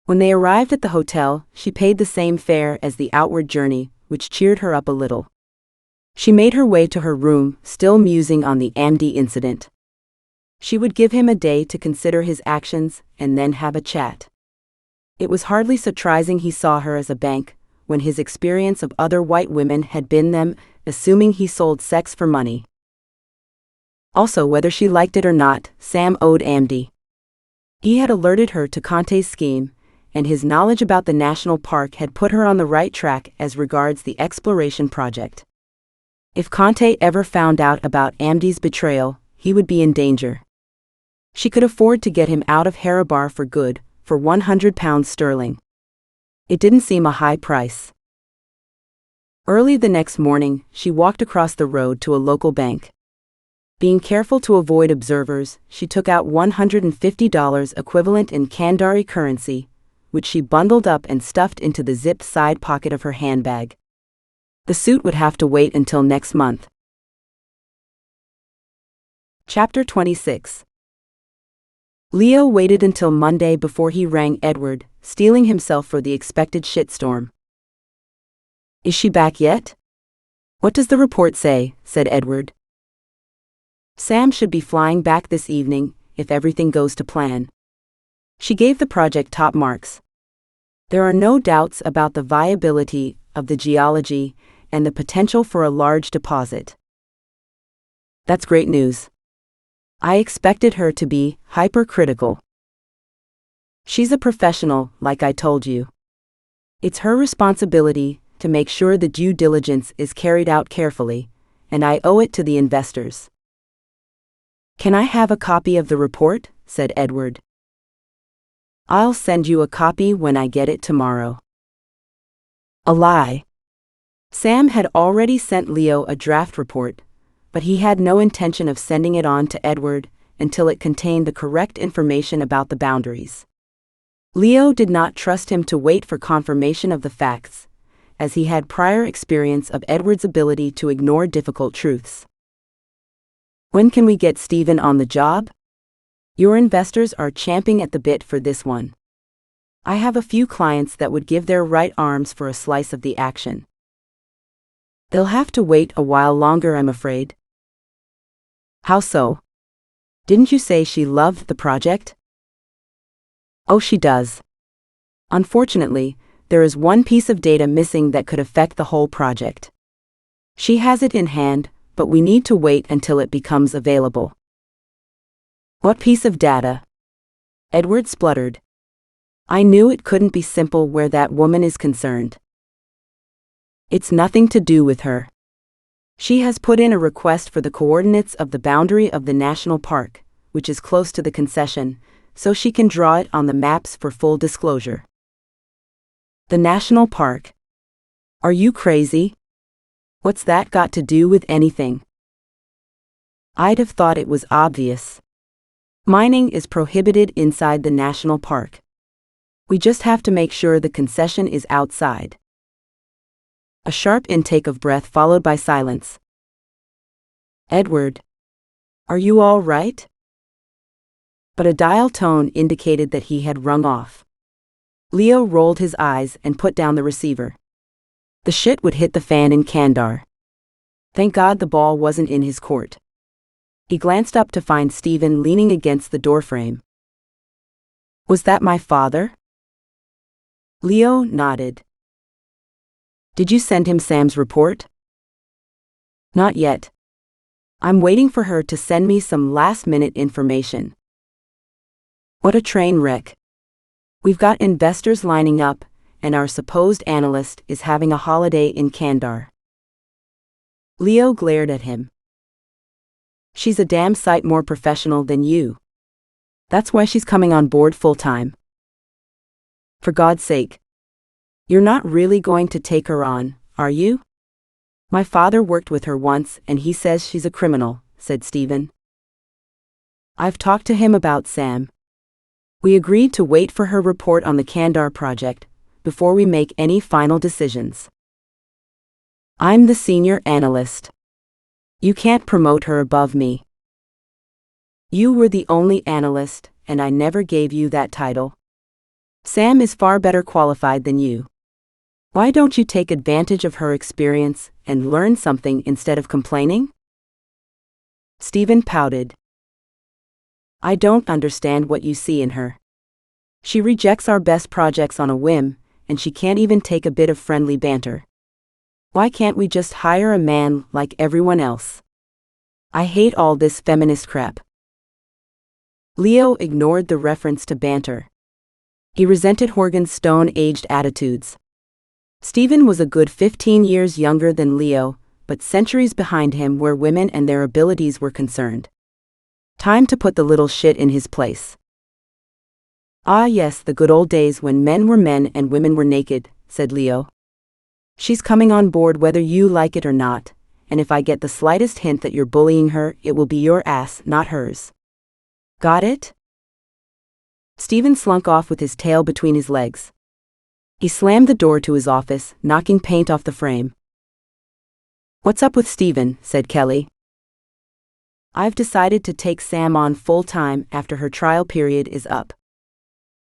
When they arrived at the hotel, she paid the same fare as the outward journey, which cheered her up a little. She made her way to her room, still musing on the Amdi incident. She would give him a day to consider his actions and then have a chat. It was hardly surprising he saw her as a bank, when his experience of other white women had been them, assuming he sold sex for money. Also, whether she liked it or not, Sam owed Amdi. He had alerted her to Conte's scheme, and his knowledge about the national park had put her on the right track as regards the exploration project. If Conte ever found out about Amdy's betrayal, he would be in danger. She could afford to get him out of hurrah for good, for £100 sterling. It didn't seem a high price. Early the next morning, she walked across the road to a local bank. Being careful to avoid observers, she took out $150 equivalent in Kandari currency, which she bundled up and stuffed into the zipped side pocket of her handbag. The suit would have to wait until next month. Chapter 26. Leo waited until Monday before he rang Edward, steeling himself for the expected shitstorm. "Is she back yet?" "What does the report say?" said Edward. "Sam should be flying back this evening, if everything goes to plan." She gave the project top marks. There are no doubts about the viability of the geology and the potential for a large deposit. "That's great news. I expected her to be hypercritical. She's a professional, like I told you. It's her responsibility to make sure the due diligence is carried out carefully, and I owe it to the investors." "Can I have a copy of the report?" said Edward. "I'll send you a copy when I get it tomorrow." A lie. Sam had already sent Leo a draft report, but he had no intention of sending it on to Edward until it contained the correct information about the boundaries. Leo did not trust him to wait for confirmation of the facts, as he had prior experience of Edward's ability to ignore difficult truths. "When can we get Stephen on the job? Your investors are champing at the bit for this one. I have a few clients that would give their right arms for a slice of the action." "They'll have to wait a while longer, I'm afraid." "How so? Didn't you say she loved the project?" "Oh, she does. Unfortunately, there is one piece of data missing that could affect the whole project. She has it in hand, but we need to wait until it becomes available." "What piece of data?" Edward spluttered. "I knew it couldn't be simple where that woman is concerned." "It's nothing to do with her. She has put in a request for the coordinates of the boundary of the national park, which is close to the concession, so she can draw it on the maps for full disclosure." "The national park? Are you crazy? What's that got to do with anything?" "I'd have thought it was obvious. Mining is prohibited inside the national park. We just have to make sure the concession is outside." A sharp intake of breath followed by silence. "Edward, are you all right?" But a dial tone indicated that he had rung off. Leo rolled his eyes and put down the receiver. The shit would hit the fan in Kandar. Thank God the ball wasn't in his court. He glanced up to find Stephen leaning against the doorframe. "Was that my father?" Leo nodded. "Did you send him Sam's report?" "Not yet. I'm waiting for her to send me some last-minute information." What a train wreck. We've got investors lining up, and our supposed analyst is having a holiday in Kandar. Leo glared at him. "She's a damn sight more professional than you. That's why she's coming on board full-time." "For God's sake. You're not really going to take her on, are you?" "My father worked with her once and he says she's a criminal," said Stephen. "I've talked to him about Sam. We agreed to wait for her report on the Kandar project before we make any final decisions. I'm the senior analyst. You can't promote her above me. You were the only analyst, and I never gave you that title. Sam is far better qualified than you. Why don't you take advantage of her experience and learn something instead of complaining?" Stephen pouted. "I don't understand what you see in her. She rejects our best projects on a whim, and she can't even take a bit of friendly banter. Why can't we just hire a man like everyone else? I hate all this feminist crap." Leo ignored the reference to banter. He resented Horgan's stone-aged attitudes. Stephen was a good 15 years younger than Leo, but centuries behind him where women and their abilities were concerned. Time to put the little shit in his place. Ah yes, the good old days when men were men and women were naked, said Leo. She's coming on board whether you like it or not, and if I get the slightest hint that you're bullying her, it will be your ass, not hers. Got it? Stephen slunk off with his tail between his legs. He slammed the door to his office, knocking paint off the frame. What's up with Stephen? Said Kelly. I've decided to take Sam on full-time after her trial period is up.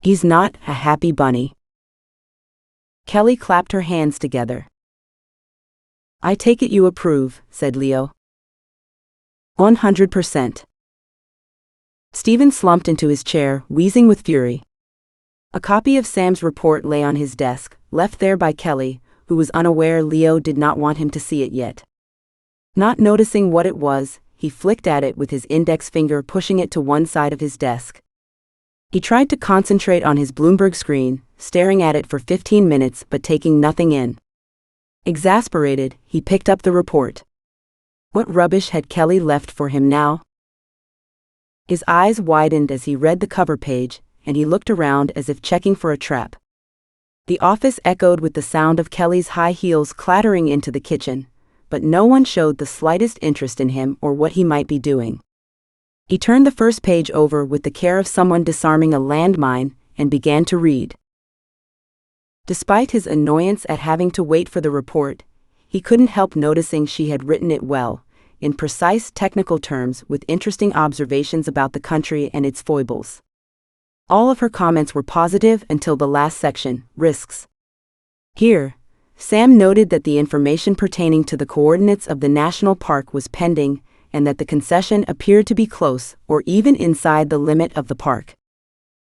He's not a happy bunny. Kelly clapped her hands together. I take it you approve, said Leo. 100%. Stephen slumped into his chair, wheezing with fury. A copy of Sam's report lay on his desk, left there by Kelly, who was unaware Leo did not want him to see it yet. Not noticing what it was, he flicked at it with his index finger, pushing it to one side of his desk. He tried to concentrate on his Bloomberg screen, staring at it for 15 minutes but taking nothing in. Exasperated, he picked up the report. What rubbish had Kelly left for him now? His eyes widened as he read the cover page, and he looked around as if checking for a trap. The office echoed with the sound of Kelly's high heels clattering into the kitchen, but no one showed the slightest interest in him or what he might be doing. He turned the first page over with the care of someone disarming a landmine and began to read. Despite his annoyance at having to wait for the report, he couldn't help noticing she had written it well, in precise technical terms with interesting observations about the country and its foibles. All of her comments were positive until the last section, risks. Here, Sam noted that the information pertaining to the coordinates of the national park was pending and that the concession appeared to be close or even inside the limit of the park.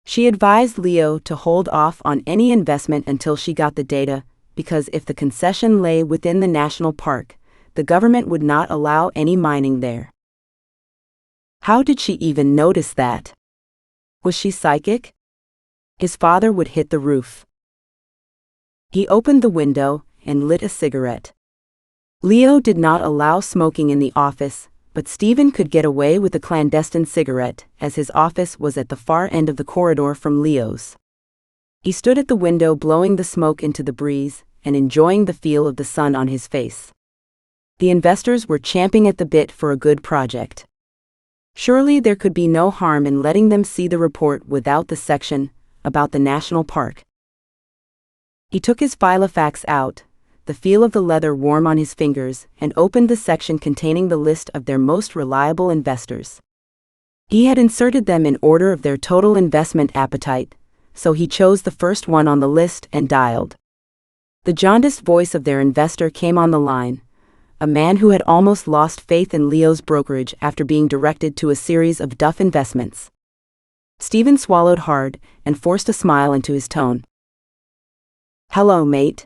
She advised Leo to hold off on any investment until she got the data, because if the concession lay within the national park, the government would not allow any mining there. How did she even notice that? Was she psychic? His father would hit the roof. He opened the window and lit a cigarette. Leo did not allow smoking in the office, but Stephen could get away with a clandestine cigarette, as his office was at the far end of the corridor from Leo's. He stood at the window blowing the smoke into the breeze and enjoying the feel of the sun on his face. The investors were champing at the bit for a good project. Surely there could be no harm in letting them see the report without the section about the national park. He took his filofax out, the feel of the leather warm on his fingers, and opened the section containing the list of their most reliable investors. He had inserted them in order of their total investment appetite, so he chose the first one on the list and dialed. The jaundiced voice of their investor came on the line, a man who had almost lost faith in Leo's brokerage after being directed to a series of duff investments. Stephen swallowed hard and forced a smile into his tone. Hello, mate.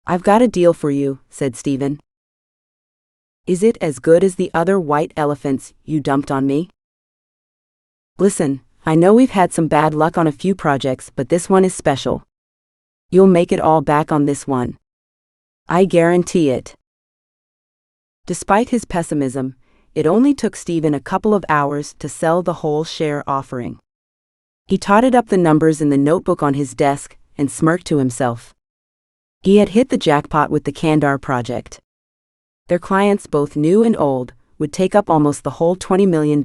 I've got a deal for you, said Stephen. Is it as good as the other white elephants you dumped on me? Listen, I know we've had some bad luck on a few projects, but this one is special. You'll make it all back on this one. I guarantee it. Despite his pessimism, it only took Stephen a couple of hours to sell the whole share offering. He totted up the numbers in the notebook on his desk and smirked to himself. He had hit the jackpot with the Kandar project. Their clients, both new and old, would take up almost the whole $20 million.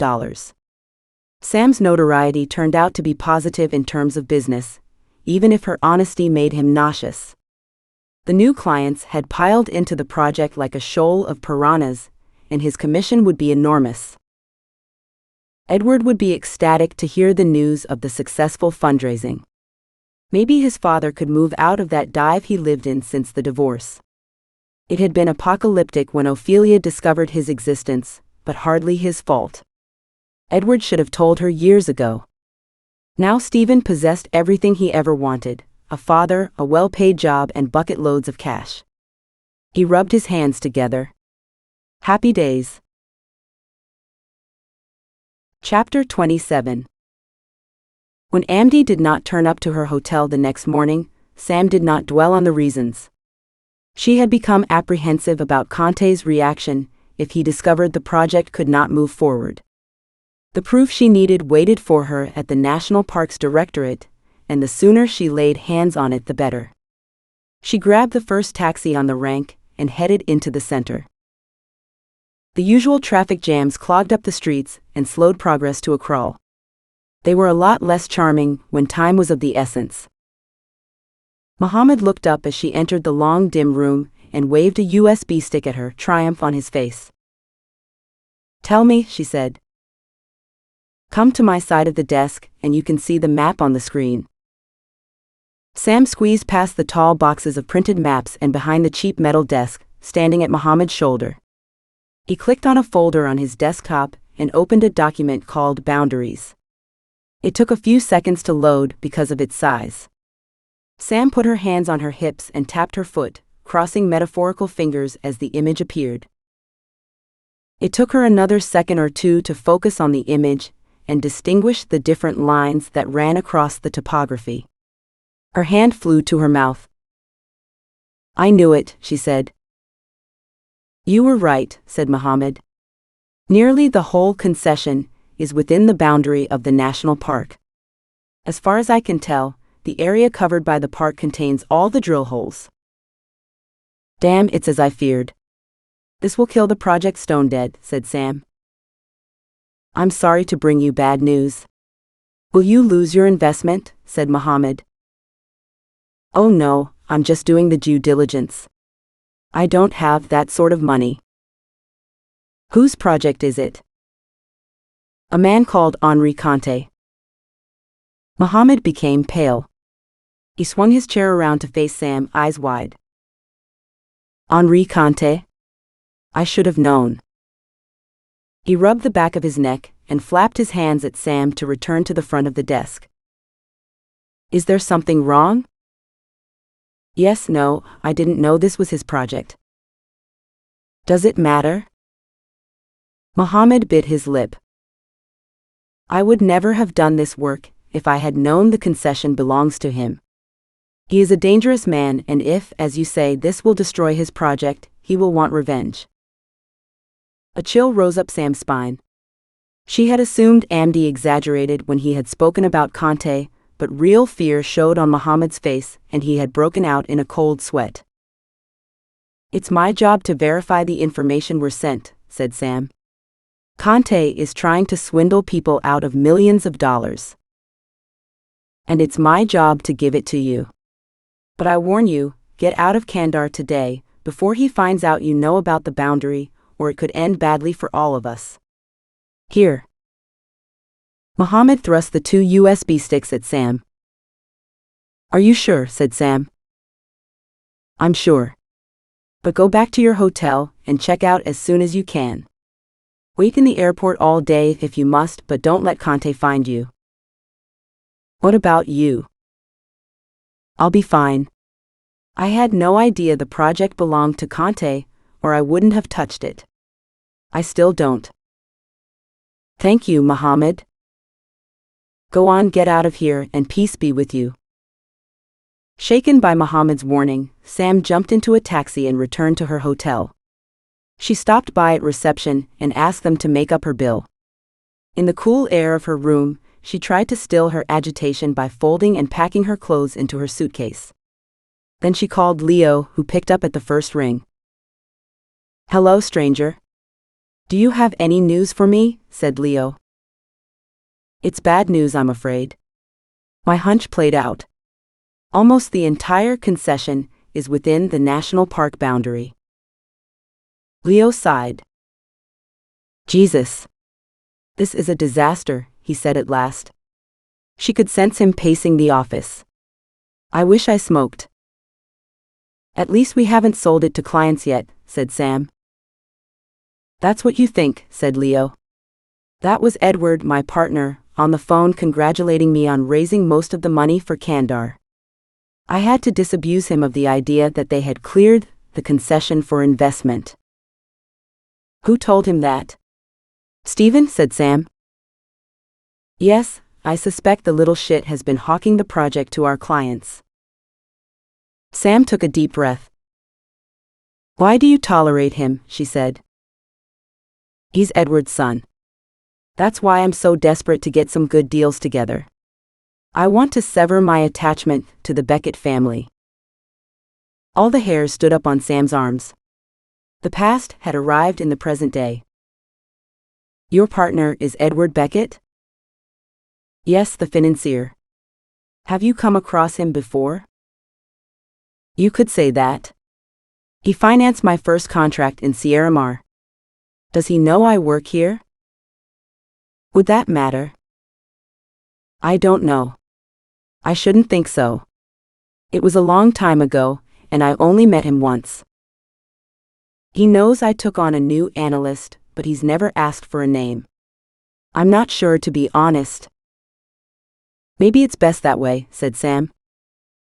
Sam's notoriety turned out to be positive in terms of business, even if her honesty made him nauseous. The new clients had piled into the project like a shoal of piranhas, and his commission would be enormous. Edward would be ecstatic to hear the news of the successful fundraising. Maybe his father could move out of that dive he lived in since the divorce. It had been apocalyptic when Ophelia discovered his existence, but hardly his fault. Edward should have told her years ago. Now Stephen possessed everything he ever wanted: a father, a well-paid job, and bucket loads of cash. He rubbed his hands together. Happy days. Chapter 27. When Amdy did not turn up to her hotel the next morning, Sam did not dwell on the reasons. She had become apprehensive about Conte's reaction if he discovered the project could not move forward. The proof she needed waited for her at the National Parks Directorate, and the sooner she laid hands on it the better. She grabbed the first taxi on the rank and headed into the center. The usual traffic jams clogged up the streets and slowed progress to a crawl. They were a lot less charming when time was of the essence. Mohammed looked up as she entered the long, dim room and waved a USB stick at her, triumph on his face. "Tell me," she said. "Come to my side of the desk and you can see the map on the screen." Sam squeezed past the tall boxes of printed maps and behind the cheap metal desk, standing at Mohammed's shoulder. He clicked on a folder on his desktop and opened a document called Boundaries. It took a few seconds to load because of its size. Sam put her hands on her hips and tapped her foot, crossing metaphorical fingers as the image appeared. It took her another second or two to focus on the image and distinguish the different lines that ran across the topography. Her hand flew to her mouth. "I knew it," she said. "You were right," said Mohammed. "Nearly the whole concession is within the boundary of the national park. As far as I can tell, the area covered by the park contains all the drill holes." "Damn, it's as I feared. This will kill the project stone dead," said Sam. "I'm sorry to bring you bad news." "Will you lose your investment?" said Mohammed. "Oh no, I'm just doing the due diligence. I don't have that sort of money." "Whose project is it?" "A man called Henri Conte." Mohammed became pale. He swung his chair around to face Sam, eyes wide. "Henri Conte? I should have known." He rubbed the back of his neck and flapped his hands at Sam to return to the front of the desk. "Is there something wrong?" "Yes, no, I didn't know this was his project." "Does it matter?" Mohammed bit his lip. "I would never have done this work if I had known the concession belongs to him. He is a dangerous man, and if, as you say, this will destroy his project, he will want revenge." A chill rose up Sam's spine. She had assumed Amdi exaggerated when he had spoken about Conte, but real fear showed on Mohammed's face and he had broken out in a cold sweat. "It's my job to verify the information we're sent," said Sam. "Conte is trying to swindle people out of millions of dollars. And it's my job to give it to you. But I warn you, get out of Kandar today, before he finds out you know about the boundary, or it could end badly for all of us. Here." Mohammed thrust the 2 USB sticks at Sam. "Are you sure?" said Sam. "I'm sure. But go back to your hotel and check out as soon as you can. Wait in the airport all day if you must, but don't let Conte find you." "What about you?" "I'll be fine. I had no idea the project belonged to Conte, or I wouldn't have touched it. I still don't." "Thank you, Mohammed. Go on, get out of here, and peace be with you." Shaken by Mohammed's warning, Sam jumped into a taxi and returned to her hotel. She stopped by at reception and asked them to make up her bill. In the cool air of her room, she tried to still her agitation by folding and packing her clothes into her suitcase. Then she called Leo, who picked up at the first ring. "Hello, stranger. Do you have any news for me?" said Leo. "It's bad news, I'm afraid. My hunch played out. Almost the entire concession is within the national park boundary." Leo sighed. "Jesus. This is a disaster," he said at last. She could sense him pacing the office. "I wish I smoked." "At least we haven't sold it to clients yet," said Sam. "That's what you think," said Leo. "That was Edward, my partner, on the phone congratulating me on raising most of the money for Kandar. I had to disabuse him of the idea that they had cleared the concession for investment." "Who told him that?" "Stephen," said Sam. "Yes, I suspect the little shit has been hawking the project to our clients." Sam took a deep breath. Why do you tolerate him? She said. He's Edward's son. That's why I'm so desperate to get some good deals together. I want to sever my attachment to the Beckett family. All the hairs stood up on Sam's arms. The past had arrived in the present day. Your partner is Edward Beckett? Yes, the financier. Have you come across him before? You could say that. He financed my first contract in Sierra Mar. Does he know I work here? Would that matter? I don't know. I shouldn't think so. It was a long time ago, and I only met him once. He knows I took on a new analyst, but he's never asked for a name. I'm not sure, to be honest. Maybe it's best that way, said Sam.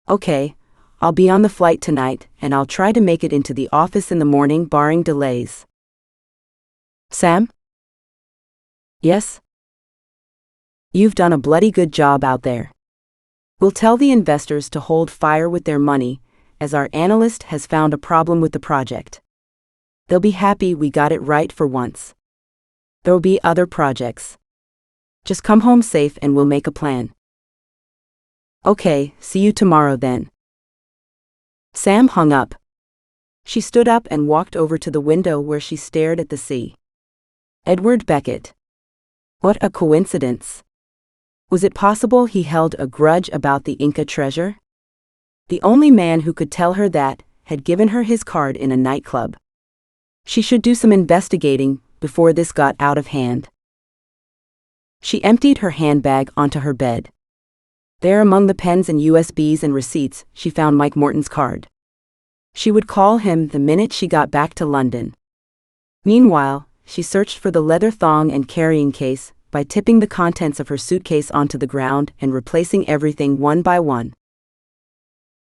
Okay, I'll be on the flight tonight, and I'll try to make it into the office in the morning barring delays. Sam? Yes? You've done a bloody good job out there. We'll tell the investors to hold fire with their money, as our analyst has found a problem with the project. They'll be happy we got it right for once. There'll be other projects. Just come home safe and we'll make a plan. Okay, see you tomorrow then. Sam hung up. She stood up and walked over to the window where she stared at the sea. Edward Beckett. What a coincidence. Was it possible he held a grudge about the Inca treasure? The only man who could tell her that had given her his card in a nightclub. She should do some investigating before this got out of hand. She emptied her handbag onto her bed. There, among the pens and USBs and receipts, she found Mike Morton's card. She would call him the minute she got back to London. Meanwhile, she searched for the leather thong and carrying case by tipping the contents of her suitcase onto the ground and replacing everything one by one.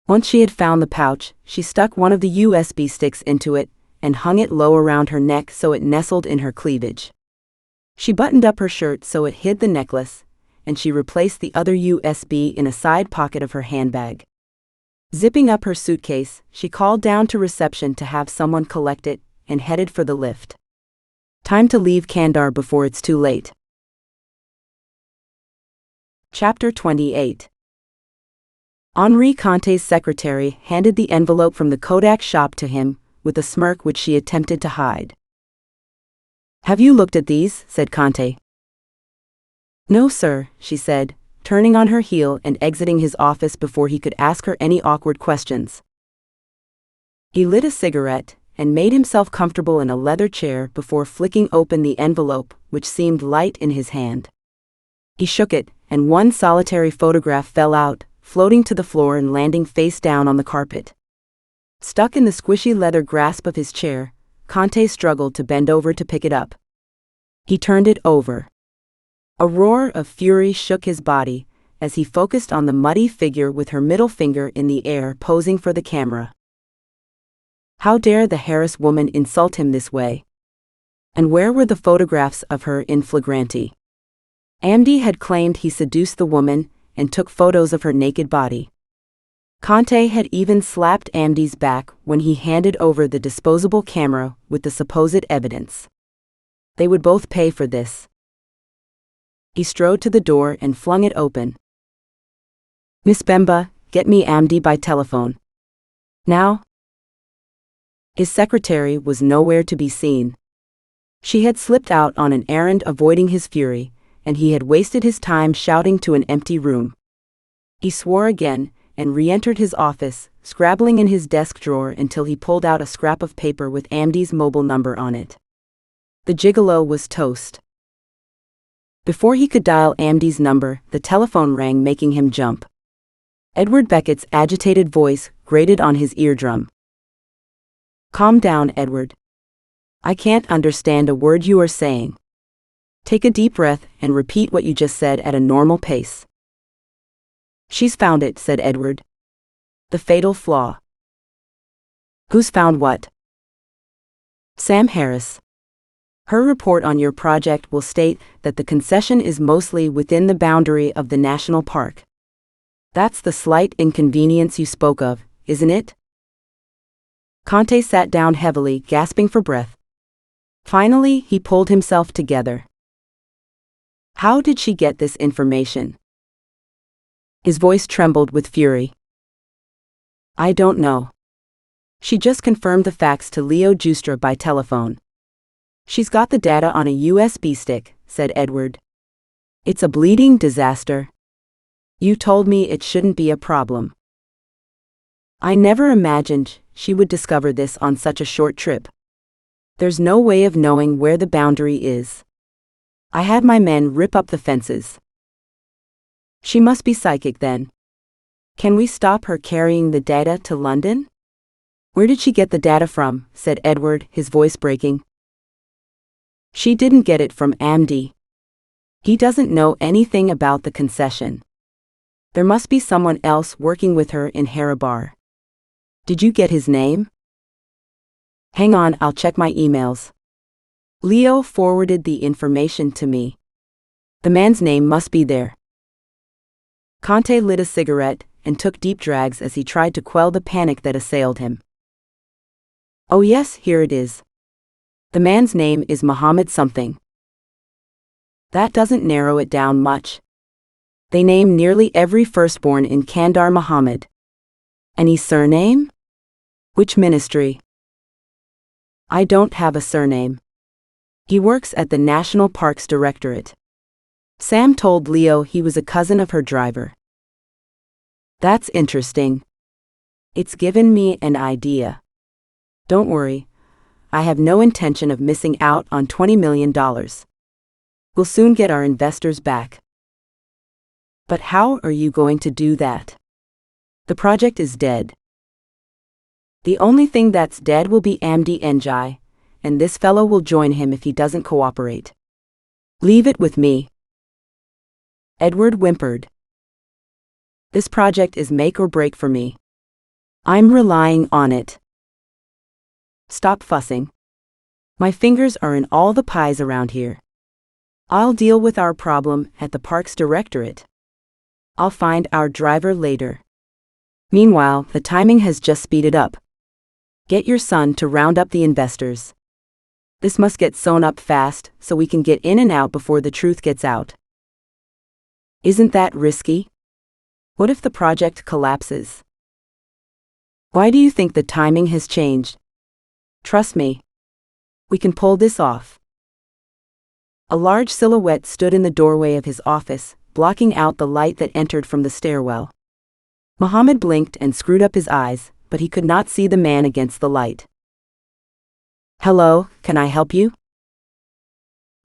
Once she had found the pouch, she stuck one of the USB sticks into it and hung it low around her neck so it nestled in her cleavage. She buttoned up her shirt so it hid the necklace, and she replaced the other USB in a side pocket of her handbag. Zipping up her suitcase, she called down to reception to have someone collect it and headed for the lift. Time to leave Kandar before it's too late. Chapter 28. Henri Conte's secretary handed the envelope from the Kodak shop to him, with a smirk which she attempted to hide. Have you looked at these? Said Conte. No, sir, she said, turning on her heel and exiting his office before he could ask her any awkward questions. He lit a cigarette and made himself comfortable in a leather chair before flicking open the envelope, which seemed light in his hand. He shook it, and one solitary photograph fell out, floating to the floor and landing face down on the carpet. Stuck in the squishy leather grasp of his chair, Conte struggled to bend over to pick it up. He turned it over. A roar of fury shook his body as he focused on the muddy figure with her middle finger in the air posing for the camera. How dare the Harris woman insult him this way? And where were the photographs of her in flagranti? Amdi had claimed he seduced the woman and took photos of her naked body. Conte had even slapped Amdi's back when he handed over the disposable camera with the supposed evidence. They would both pay for this. He strode to the door and flung it open. Miss Bemba, get me Amdi by telephone. Now? His secretary was nowhere to be seen. She had slipped out on an errand avoiding his fury, and he had wasted his time shouting to an empty room. He swore again and re-entered his office, scrabbling in his desk drawer until he pulled out a scrap of paper with Amdi's mobile number on it. The gigolo was toast. Before he could dial Amdi's number, the telephone rang, making him jump. Edward Beckett's agitated voice grated on his eardrum. Calm down, Edward. I can't understand a word you are saying. Take a deep breath and repeat what you just said at a normal pace. She's found it, said Edward. The fatal flaw. Who's found what? Sam Harris. Her report on your project will state that the concession is mostly within the boundary of the national park. That's the slight inconvenience you spoke of, isn't it? Conte sat down heavily, gasping for breath. Finally, he pulled himself together. How did she get this information? His voice trembled with fury. I don't know. She just confirmed the facts to Leo Giustra by telephone. She's got the data on a USB stick, said Edward. It's a bleeding disaster. You told me it shouldn't be a problem. I never imagined she would discover this on such a short trip. There's no way of knowing where the boundary is. I had my men rip up the fences. She must be psychic then. Can we stop her carrying the data to London? Where did she get the data from? Said Edward, his voice breaking. She didn't get it from Amdi. He doesn't know anything about the concession. There must be someone else working with her in Hurrah. Did you get his name? Hang on, I'll check my emails. Leo forwarded the information to me. The man's name must be there. Conte lit a cigarette and took deep drags as he tried to quell the panic that assailed him. Oh yes, here it is. The man's name is Mohammed something. That doesn't narrow it down much. They name nearly every firstborn in Kandar Mohammed. Any surname? Which ministry? I don't have a surname. He works at the National Parks Directorate. Sam told Leo he was a cousin of her driver. That's interesting. It's given me an idea. Don't worry. I have no intention of missing out on $20 million. We'll soon get our investors back. But how are you going to do that? The project is dead. The only thing that's dead will be Amdi Njai, and this fellow will join him if he doesn't cooperate. Leave it with me. Edward whimpered. This project is make or break for me. I'm relying on it. Stop fussing. My fingers are in all the pies around here. I'll deal with our problem at the Parks Directorate. I'll find our driver later. Meanwhile, the timing has just speeded up. Get your son to round up the investors. This must get sewn up fast so we can get in and out before the truth gets out. Isn't that risky? What if the project collapses? Why do you think the timing has changed? Trust me. We can pull this off. A large silhouette stood in the doorway of his office, blocking out the light that entered from the stairwell. Mohammed blinked and screwed up his eyes, but he could not see the man against the light. Hello, can I help you?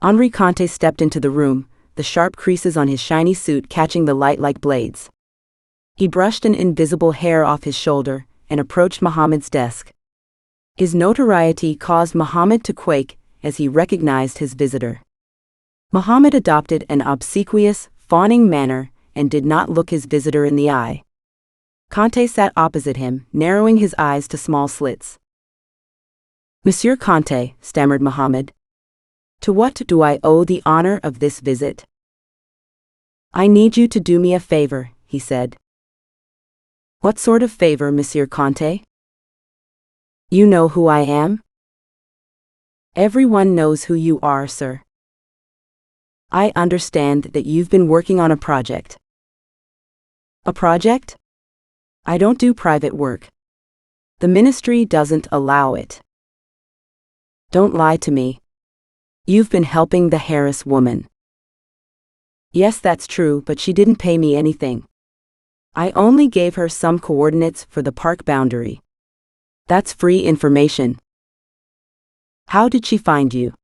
Henri Conte stepped into the room, the sharp creases on his shiny suit catching the light like blades. He brushed an invisible hair off his shoulder and approached Mohammed's desk. His notoriety caused Mohammed to quake as he recognized his visitor. Mohammed adopted an obsequious, fawning manner and did not look his visitor in the eye. Conte sat opposite him, narrowing his eyes to small slits. Monsieur Conte, stammered Mohammed. To what do I owe the honor of this visit? I need you to do me a favor, he said. What sort of favor, Monsieur Conte? You know who I am? Everyone knows who you are, sir. I understand that you've been working on a project. A project? I don't do private work. The ministry doesn't allow it. Don't lie to me. You've been helping the Harris woman. Yes, that's true, but she didn't pay me anything. I only gave her some coordinates for the park boundary. That's free information. How did she find you?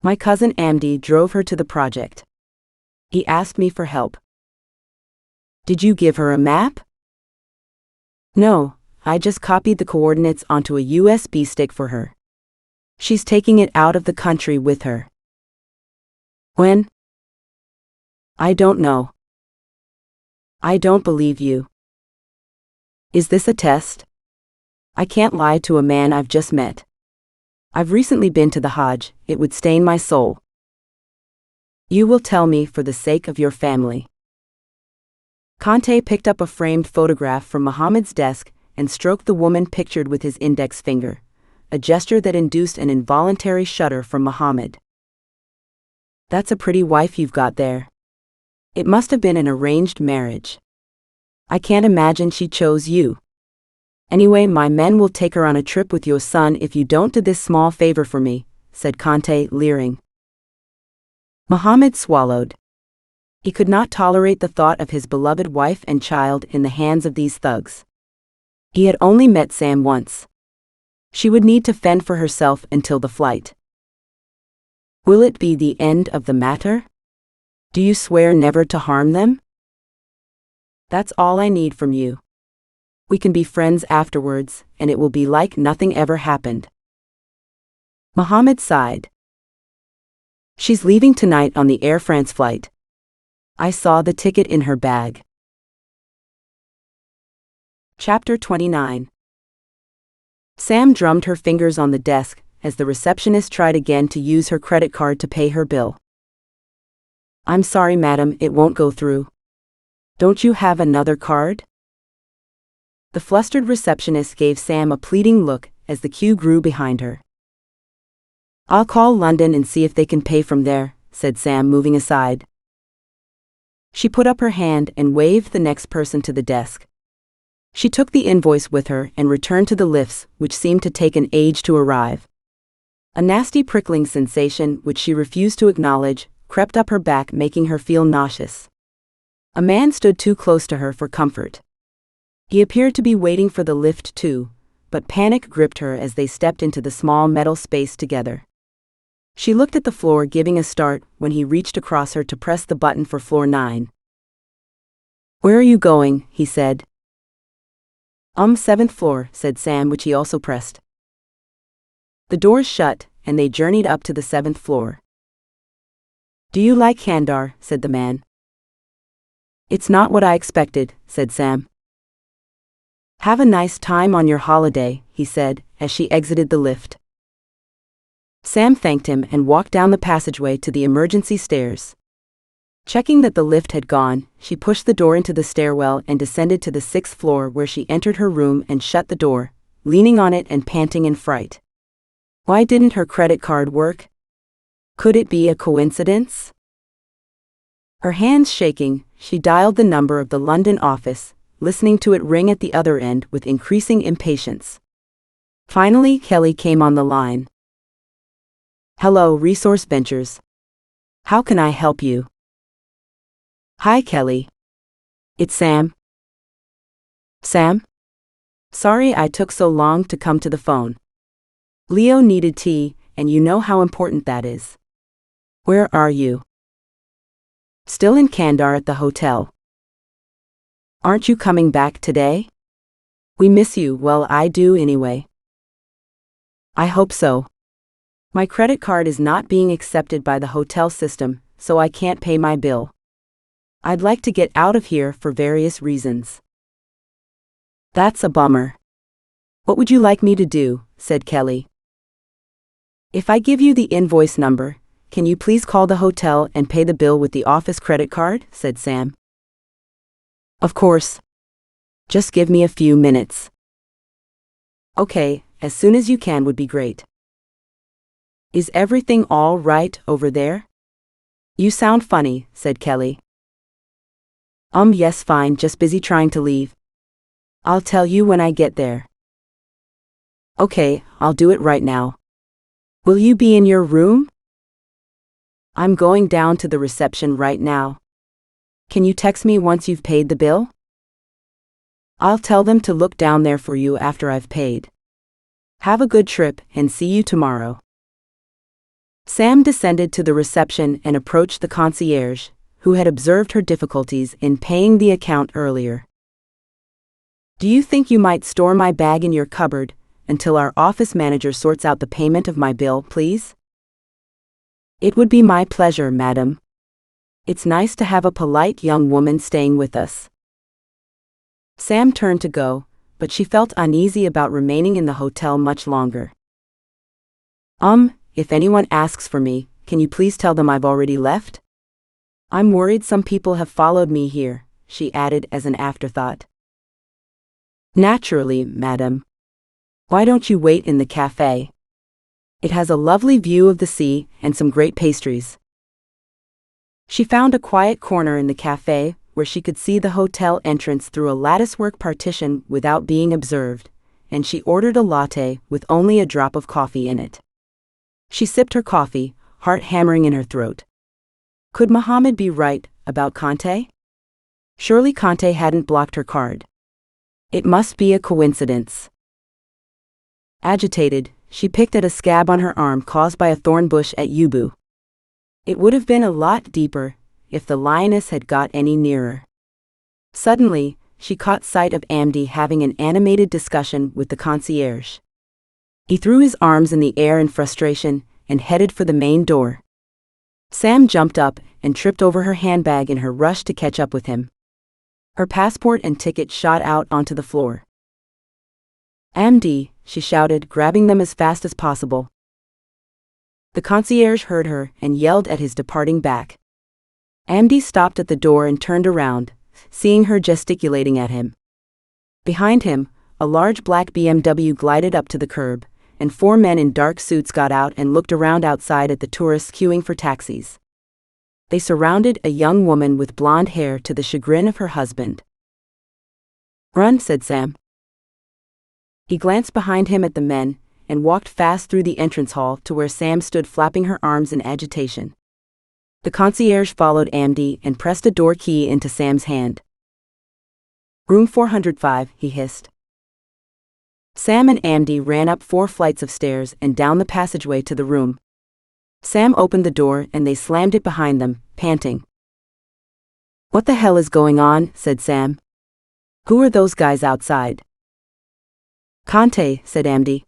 My cousin Amdi drove her to the project. He asked me for help. Did you give her a map? No, I just copied the coordinates onto a USB stick for her. She's taking it out of the country with her. When? I don't know. I don't believe you. Is this a test? I can't lie to a man I've just met. I've recently been to the Hajj, it would stain my soul. You will tell me for the sake of your family. Conte picked up a framed photograph from Mohammed's desk and stroked the woman pictured with his index finger, a gesture that induced an involuntary shudder from Mohammed. "That's a pretty wife you've got there. It must have been an arranged marriage. I can't imagine she chose you. Anyway, my men will take her on a trip with your son if you don't do this small favor for me," said Conte, leering. Mohammed swallowed. He could not tolerate the thought of his beloved wife and child in the hands of these thugs. He had only met Sam once. She would need to fend for herself until the flight. "Will it be the end of the matter? Do you swear never to harm them?" "That's all I need from you. We can be friends afterwards, and it will be like nothing ever happened." Mohammed sighed. "She's leaving tonight on the Air France flight. I saw the ticket in her bag." Chapter 29. Sam drummed her fingers on the desk as the receptionist tried again to use her credit card to pay her bill. "I'm sorry, madam, it won't go through. Don't you have another card?" The flustered receptionist gave Sam a pleading look as the queue grew behind her. "I'll call London and see if they can pay from there," said Sam, moving aside. She put up her hand and waved the next person to the desk. She took the invoice with her and returned to the lifts, which seemed to take an age to arrive. A nasty prickling sensation, which she refused to acknowledge, crept up her back, making her feel nauseous. A man stood too close to her for comfort. He appeared to be waiting for the lift too, but panic gripped her as they stepped into the small metal space together. She looked at the floor, giving a start when he reached across her to press the button for floor 9. "Where are you going?" he said. 7th floor," said Sam, which he also pressed. The doors shut, and they journeyed up to the 7th floor. "Do you like Kandar?" said the man. "It's not what I expected," said Sam. "Have a nice time on your holiday," he said, as she exited the lift. Sam thanked him and walked down the passageway to the emergency stairs. Checking that the lift had gone, she pushed the door into the stairwell and descended to the 6th floor, where she entered her room and shut the door, leaning on it and panting in fright. Why didn't her credit card work? Could it be a coincidence? Her hands shaking, she dialed the number of the London office, listening to it ring at the other end with increasing impatience. Finally, Kelly came on the line. "Hello, Resource Ventures. How can I help you?" "Hi, Kelly. It's Sam." "Sam? Sorry I took so long to come to the phone. Leo needed tea, and you know how important that is. Where are you?" "Still in Kandar at the hotel." "Aren't you coming back today? We miss you." "Well, I do anyway." "I hope so. My credit card is not being accepted by the hotel system, so I can't pay my bill. I'd like to get out of here for various reasons." "That's a bummer. What would you like me to do?" said Kelly. "If I give you the invoice number, can you please call the hotel and pay the bill with the office credit card?" said Sam. "Of course. Just give me a few minutes." "Okay, as soon as you can would be great." "Is everything all right over there?" "You sound funny," said Kelly. Yes, fine, just busy trying to leave. I'll tell you when I get there." "Okay, I'll do it right now. Will you be in your room?" "I'm going down to the reception right now. Can you text me once you've paid the bill?" "I'll tell them to look down there for you after I've paid. Have a good trip and see you tomorrow." Sam descended to the reception and approached the concierge, who had observed her difficulties in paying the account earlier. "Do you think you might store my bag in your cupboard until our office manager sorts out the payment of my bill, please?" "It would be my pleasure, madam. It's nice to have a polite young woman staying with us." Sam turned to go, but she felt uneasy about remaining in the hotel much longer. If anyone asks for me, can you please tell them I've already left? I'm worried some people have followed me here," she added as an afterthought. Naturally, madam. Why don't you wait in the cafe? It has a lovely view of the sea and some great pastries. She found a quiet corner in the cafe where she could see the hotel entrance through a latticework partition without being observed, and she ordered a latte with only a drop of coffee in it. She sipped her coffee, heart hammering in her throat. Could Mohammed be right about Conte? Surely Conte hadn't blocked her card. It must be a coincidence. Agitated, she picked at a scab on her arm caused by a thorn bush at Yubu. It would have been a lot deeper if the lioness had got any nearer. Suddenly, she caught sight of Amdi having an animated discussion with the concierge. He threw his arms in the air in frustration and headed for the main door. Sam jumped up and tripped over her handbag in her rush to catch up with him. Her passport and ticket shot out onto the floor. Amdi, she shouted, grabbing them as fast as possible. The concierge heard her and yelled at his departing back. Amdi stopped at the door and turned around, seeing her gesticulating at him. Behind him, a large black BMW glided up to the curb, and 4 men in dark suits got out and looked around outside at the tourists queuing for taxis. They surrounded a young woman with blonde hair to the chagrin of her husband. "Run," said Sam. He glanced behind him at the men and walked fast through the entrance hall to where Sam stood flapping her arms in agitation. The concierge followed Amdi and pressed a door key into Sam's hand. "Room 405, he hissed. Sam and Amdi ran up 4 flights of stairs and down the passageway to the room. Sam opened the door and they slammed it behind them, panting. "What the hell is going on?" said Sam. "Who are those guys outside?" "Conte," said Amdi.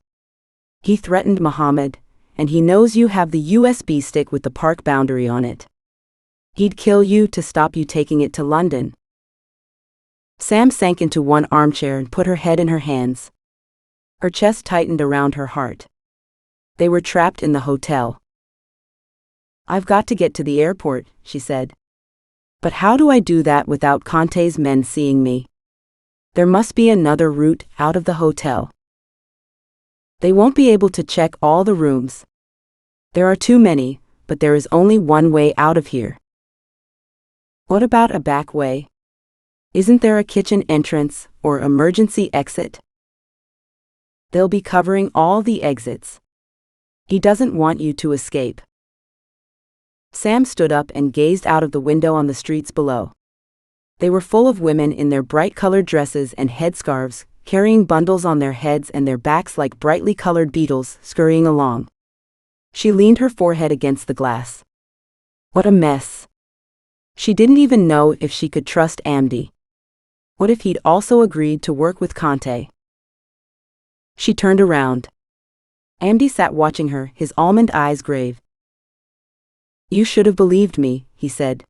"He threatened Mohammed, and he knows you have the USB stick with the park boundary on it. He'd kill you to stop you taking it to London." Sam sank into one armchair and put her head in her hands. Her chest tightened around her heart. They were trapped in the hotel. "I've got to get to the airport," she said. "But how do I do that without Conte's men seeing me? There must be another route out of the hotel. They won't be able to check all the rooms. There are too many, but there is only one way out of here." "What about a back way? Isn't there a kitchen entrance or emergency exit?" "They'll be covering all the exits. He doesn't want you to escape." Sam stood up and gazed out of the window on the streets below. They were full of women in their bright-colored dresses and headscarves, carrying bundles on their heads and their backs like brightly colored beetles scurrying along. She leaned her forehead against the glass. What a mess. She didn't even know if she could trust Amdi. What if he'd also agreed to work with Conte? She turned around. Amdi sat watching her, his almond eyes grave. "You should have believed me," he said.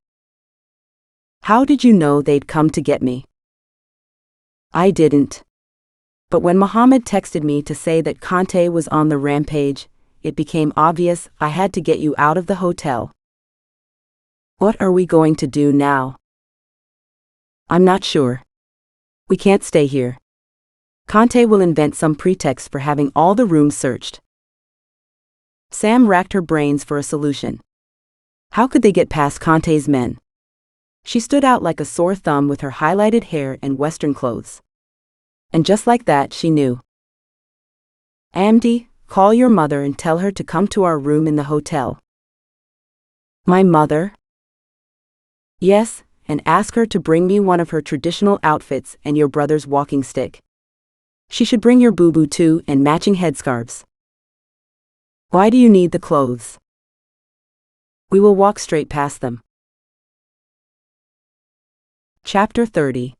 "How did you know they'd come to get me?" "I didn't. But when Mohammed texted me to say that Conte was on the rampage, it became obvious I had to get you out of the hotel." "What are we going to do now?" "I'm not sure. We can't stay here. Conte will invent some pretext for having all the rooms searched." Sam racked her brains for a solution. How could they get past Conte's men? She stood out like a sore thumb with her highlighted hair and Western clothes. And just like that, she knew. "Amdi, call your mother and tell her to come to our room in the hotel." "My mother?" "Yes, and ask her to bring me one of her traditional outfits and your brother's walking stick. She should bring your boo-boo too and matching headscarves." "Why do you need the clothes?" "We will walk straight past them." Chapter 30.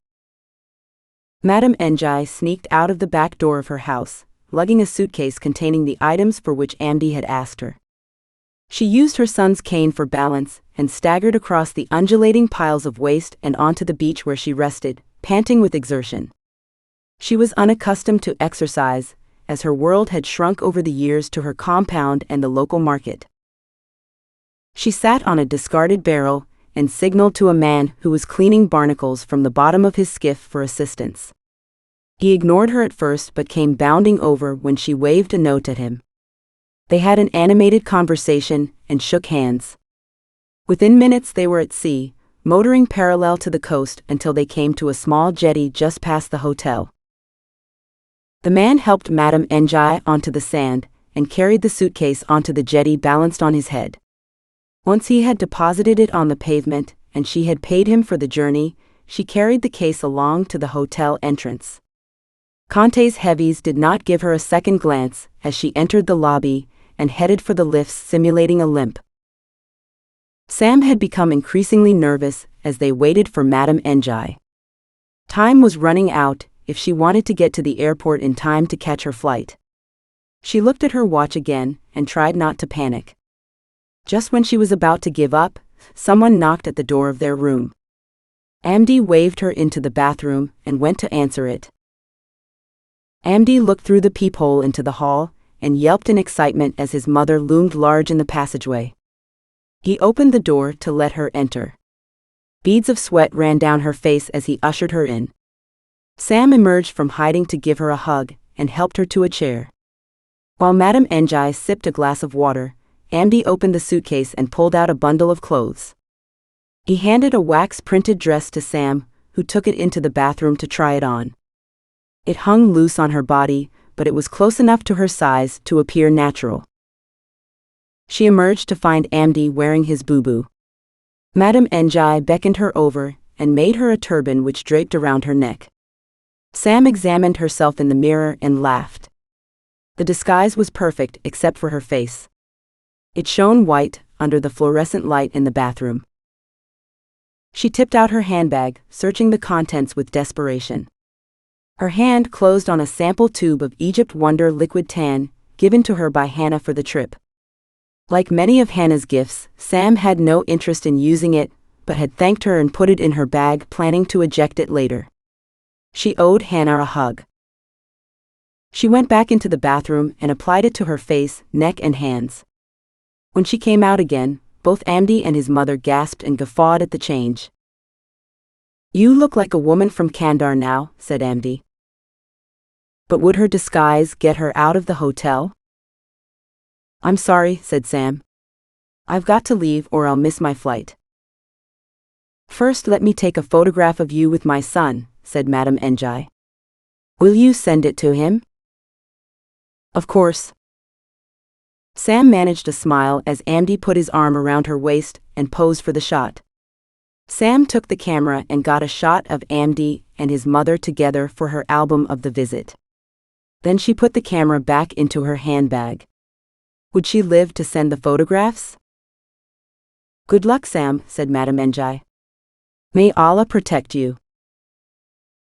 Madame Njai sneaked out of the back door of her house, lugging a suitcase containing the items for which Amdi had asked her. She used her son's cane for balance and staggered across the undulating piles of waste and onto the beach where she rested, panting with exertion. She was unaccustomed to exercise, as her world had shrunk over the years to her compound and the local market. She sat on a discarded barrel and signaled to a man who was cleaning barnacles from the bottom of his skiff for assistance. He ignored her at first but came bounding over when she waved a note at him. They had an animated conversation and shook hands. Within minutes they were at sea, motoring parallel to the coast until they came to a small jetty just past the hotel. The man helped Madame Njai onto the sand and carried the suitcase onto the jetty balanced on his head. Once he had deposited it on the pavement and she had paid him for the journey, she carried the case along to the hotel entrance. Conte's heavies did not give her a second glance as she entered the lobby and headed for the lifts, simulating a limp. Sam had become increasingly nervous as they waited for Madame Njai. Time was running out if she wanted to get to the airport in time to catch her flight. She looked at her watch again and tried not to panic. Just when she was about to give up, someone knocked at the door of their room. Amdi waved her into the bathroom and went to answer it. Amdi looked through the peephole into the hall and yelped in excitement as his mother loomed large in the passageway. He opened the door to let her enter. Beads of sweat ran down her face as he ushered her in. Sam emerged from hiding to give her a hug and helped her to a chair. While Madame Njai sipped a glass of water, Amdi opened the suitcase and pulled out a bundle of clothes. He handed a wax-printed dress to Sam, who took it into the bathroom to try it on. It hung loose on her body, but it was close enough to her size to appear natural. She emerged to find Amdi wearing his boo-boo. Madame Njai beckoned her over and made her a turban which draped around her neck. Sam examined herself in the mirror and laughed. The disguise was perfect except for her face. It shone white under the fluorescent light in the bathroom. She tipped out her handbag, searching the contents with desperation. Her hand closed on a sample tube of Egypt Wonder liquid tan, given to her by Hannah for the trip. Like many of Hannah's gifts, Sam had no interest in using it, but had thanked her and put it in her bag, planning to eject it later. She owed Hannah a hug. She went back into the bathroom and applied it to her face, neck and hands. When she came out again, both Amdi and his mother gasped and guffawed at the change. "You look like a woman from Kandar now," said Amdi. But would her disguise get her out of the hotel? "I'm sorry," said Sam. "I've got to leave or I'll miss my flight." "First let me take a photograph of you with my son," said Madame Njai. "Will you send it to him?" "Of course." Sam managed a smile as Amdi put his arm around her waist and posed for the shot. Sam took the camera and got a shot of Amdi and his mother together for her album of the visit. Then she put the camera back into her handbag. Would she live to send the photographs? "Good luck, Sam," said Madame Njai. "May Allah protect you."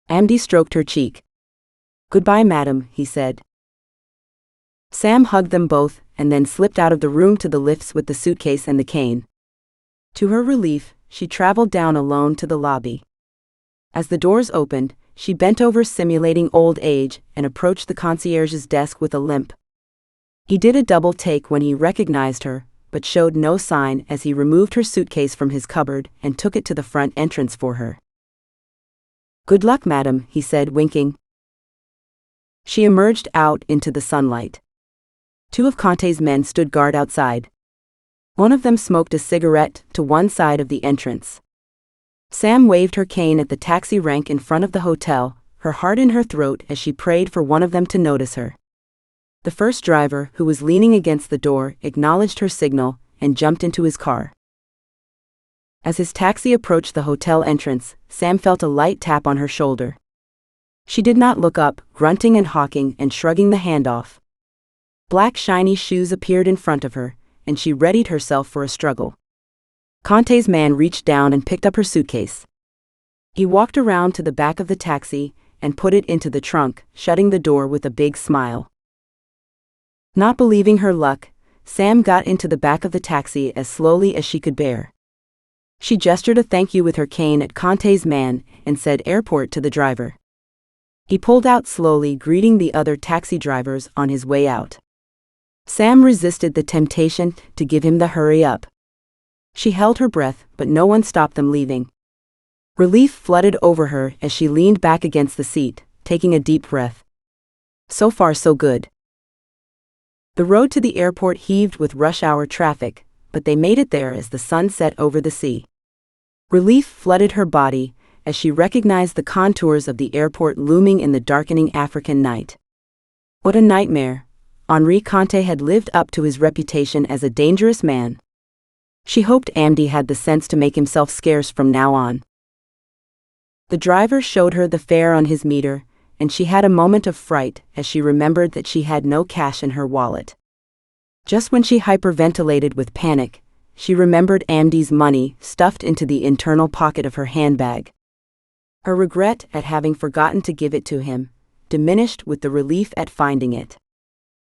Amdi stroked her cheek. "Goodbye, madam," he said. Sam hugged them both and then slipped out of the room to the lifts with the suitcase and the cane. To her relief, she traveled down alone to the lobby. As the doors opened, she bent over simulating old age and approached the concierge's desk with a limp. He did a double take when he recognized her, but showed no sign as he removed her suitcase from his cupboard and took it to the front entrance for her. "Good luck, madam," he said, winking. She emerged out into the sunlight. Two of Conte's men stood guard outside. One of them smoked a cigarette to one side of the entrance. Sam waved her cane at the taxi rank in front of the hotel, her heart in her throat as she prayed for one of them to notice her. The first driver, who was leaning against the door, acknowledged her signal and jumped into his car. As his taxi approached the hotel entrance, Sam felt a light tap on her shoulder. She did not look up, grunting and hawking and shrugging the hand off. Black shiny shoes appeared in front of her, and she readied herself for a struggle. Conte's man reached down and picked up her suitcase. He walked around to the back of the taxi and put it into the trunk, shutting the door with a big smile. Not believing her luck, Sam got into the back of the taxi as slowly as she could bear. She gestured a thank you with her cane at Conte's man and said airport to the driver. He pulled out slowly, greeting the other taxi drivers on his way out. Sam resisted the temptation to give him the hurry up. She held her breath, but no one stopped them leaving. Relief flooded over her as she leaned back against the seat, taking a deep breath. So far so good. The road to the airport heaved with rush-hour traffic, but they made it there as the sun set over the sea. Relief flooded her body as she recognized the contours of the airport looming in the darkening African night. What a nightmare! Henri Conté had lived up to his reputation as a dangerous man. She hoped Amdi had the sense to make himself scarce from now on. The driver showed her the fare on his meter, and she had a moment of fright as she remembered that she had no cash in her wallet. Just when she hyperventilated with panic, she remembered Amdi's money stuffed into the internal pocket of her handbag. Her regret at having forgotten to give it to him diminished with the relief at finding it.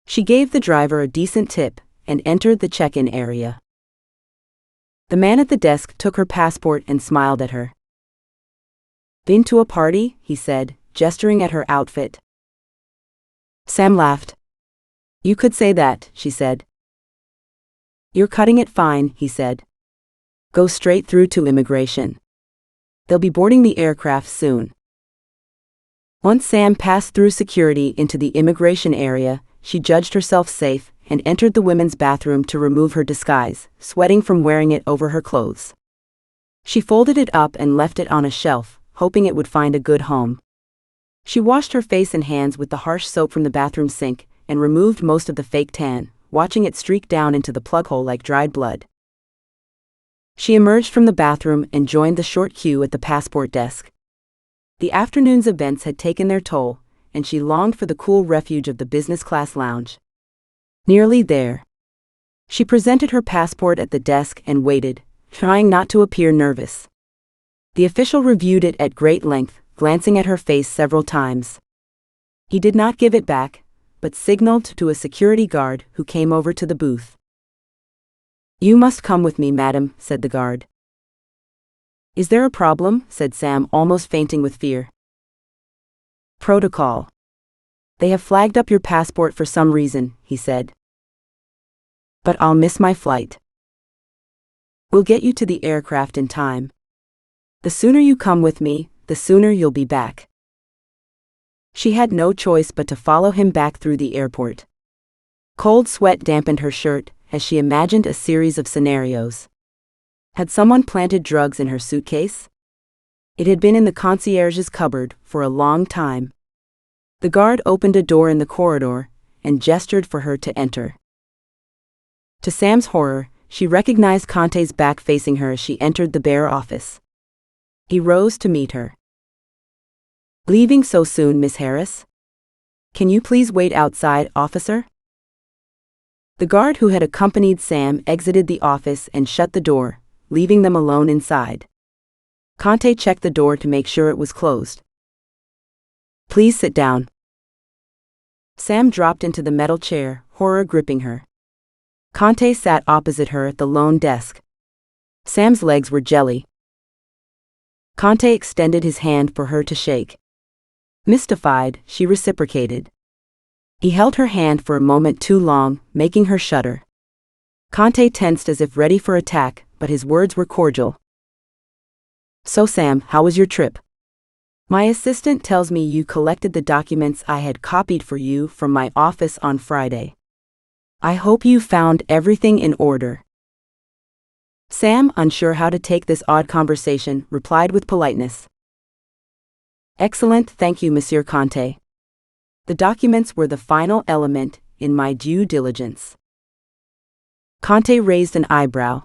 She gave the driver a decent tip and entered the check-in area. The man at the desk took her passport and smiled at her. "Been to a party?" he said, gesturing at her outfit. Sam laughed. "You could say that," she said. "You're cutting it fine," he said. "Go straight through to immigration. They'll be boarding the aircraft soon." Once Sam passed through security into the immigration area, she judged herself safe and entered the women's bathroom to remove her disguise, sweating from wearing it over her clothes. She folded it up and left it on a shelf, hoping it would find a good home. She washed her face and hands with the harsh soap from the bathroom sink and removed most of the fake tan, watching it streak down into the plug hole like dried blood. She emerged from the bathroom and joined the short queue at the passport desk. The afternoon's events had taken their toll, and she longed for the cool refuge of the business class lounge. Nearly there. She presented her passport at the desk and waited, trying not to appear nervous. The official reviewed it at great length, glancing at her face several times. He did not give it back, but signaled to a security guard who came over to the booth. "You must come with me, madam," said the guard. "Is there a problem?" said Sam, almost fainting with fear. "Protocol. They have flagged up your passport for some reason," he said. "But I'll miss my flight. We'll get you to the aircraft in time. The sooner you come with me, the sooner you'll be back." She had no choice but to follow him back through the airport. Cold sweat dampened her shirt as she imagined a series of scenarios. Had someone planted drugs in her suitcase? It had been in the concierge's cupboard for a long time. The guard opened a door in the corridor and gestured for her to enter. To Sam's horror, she recognized Conté's back facing her as she entered the bare office. He rose to meet her. "Leaving so soon, Miss Harris? Can you please wait outside, officer?" The guard who had accompanied Sam exited the office and shut the door, leaving them alone inside. Conté checked the door to make sure it was closed. "Please sit down." Sam dropped into the metal chair, horror gripping her. Conté sat opposite her at the lone desk. Sam's legs were jelly. Conté extended his hand for her to shake. Mystified, she reciprocated. He held her hand for a moment too long, making her shudder. Conté tensed as if ready for attack, but his words were cordial. "So Sam, how was your trip? My assistant tells me you collected the documents I had copied for you from my office on Friday. I hope you found everything in order." Sam, unsure how to take this odd conversation, replied with politeness. "Excellent, thank you, Monsieur Conté. The documents were the final element in my due diligence." Conté raised an eyebrow.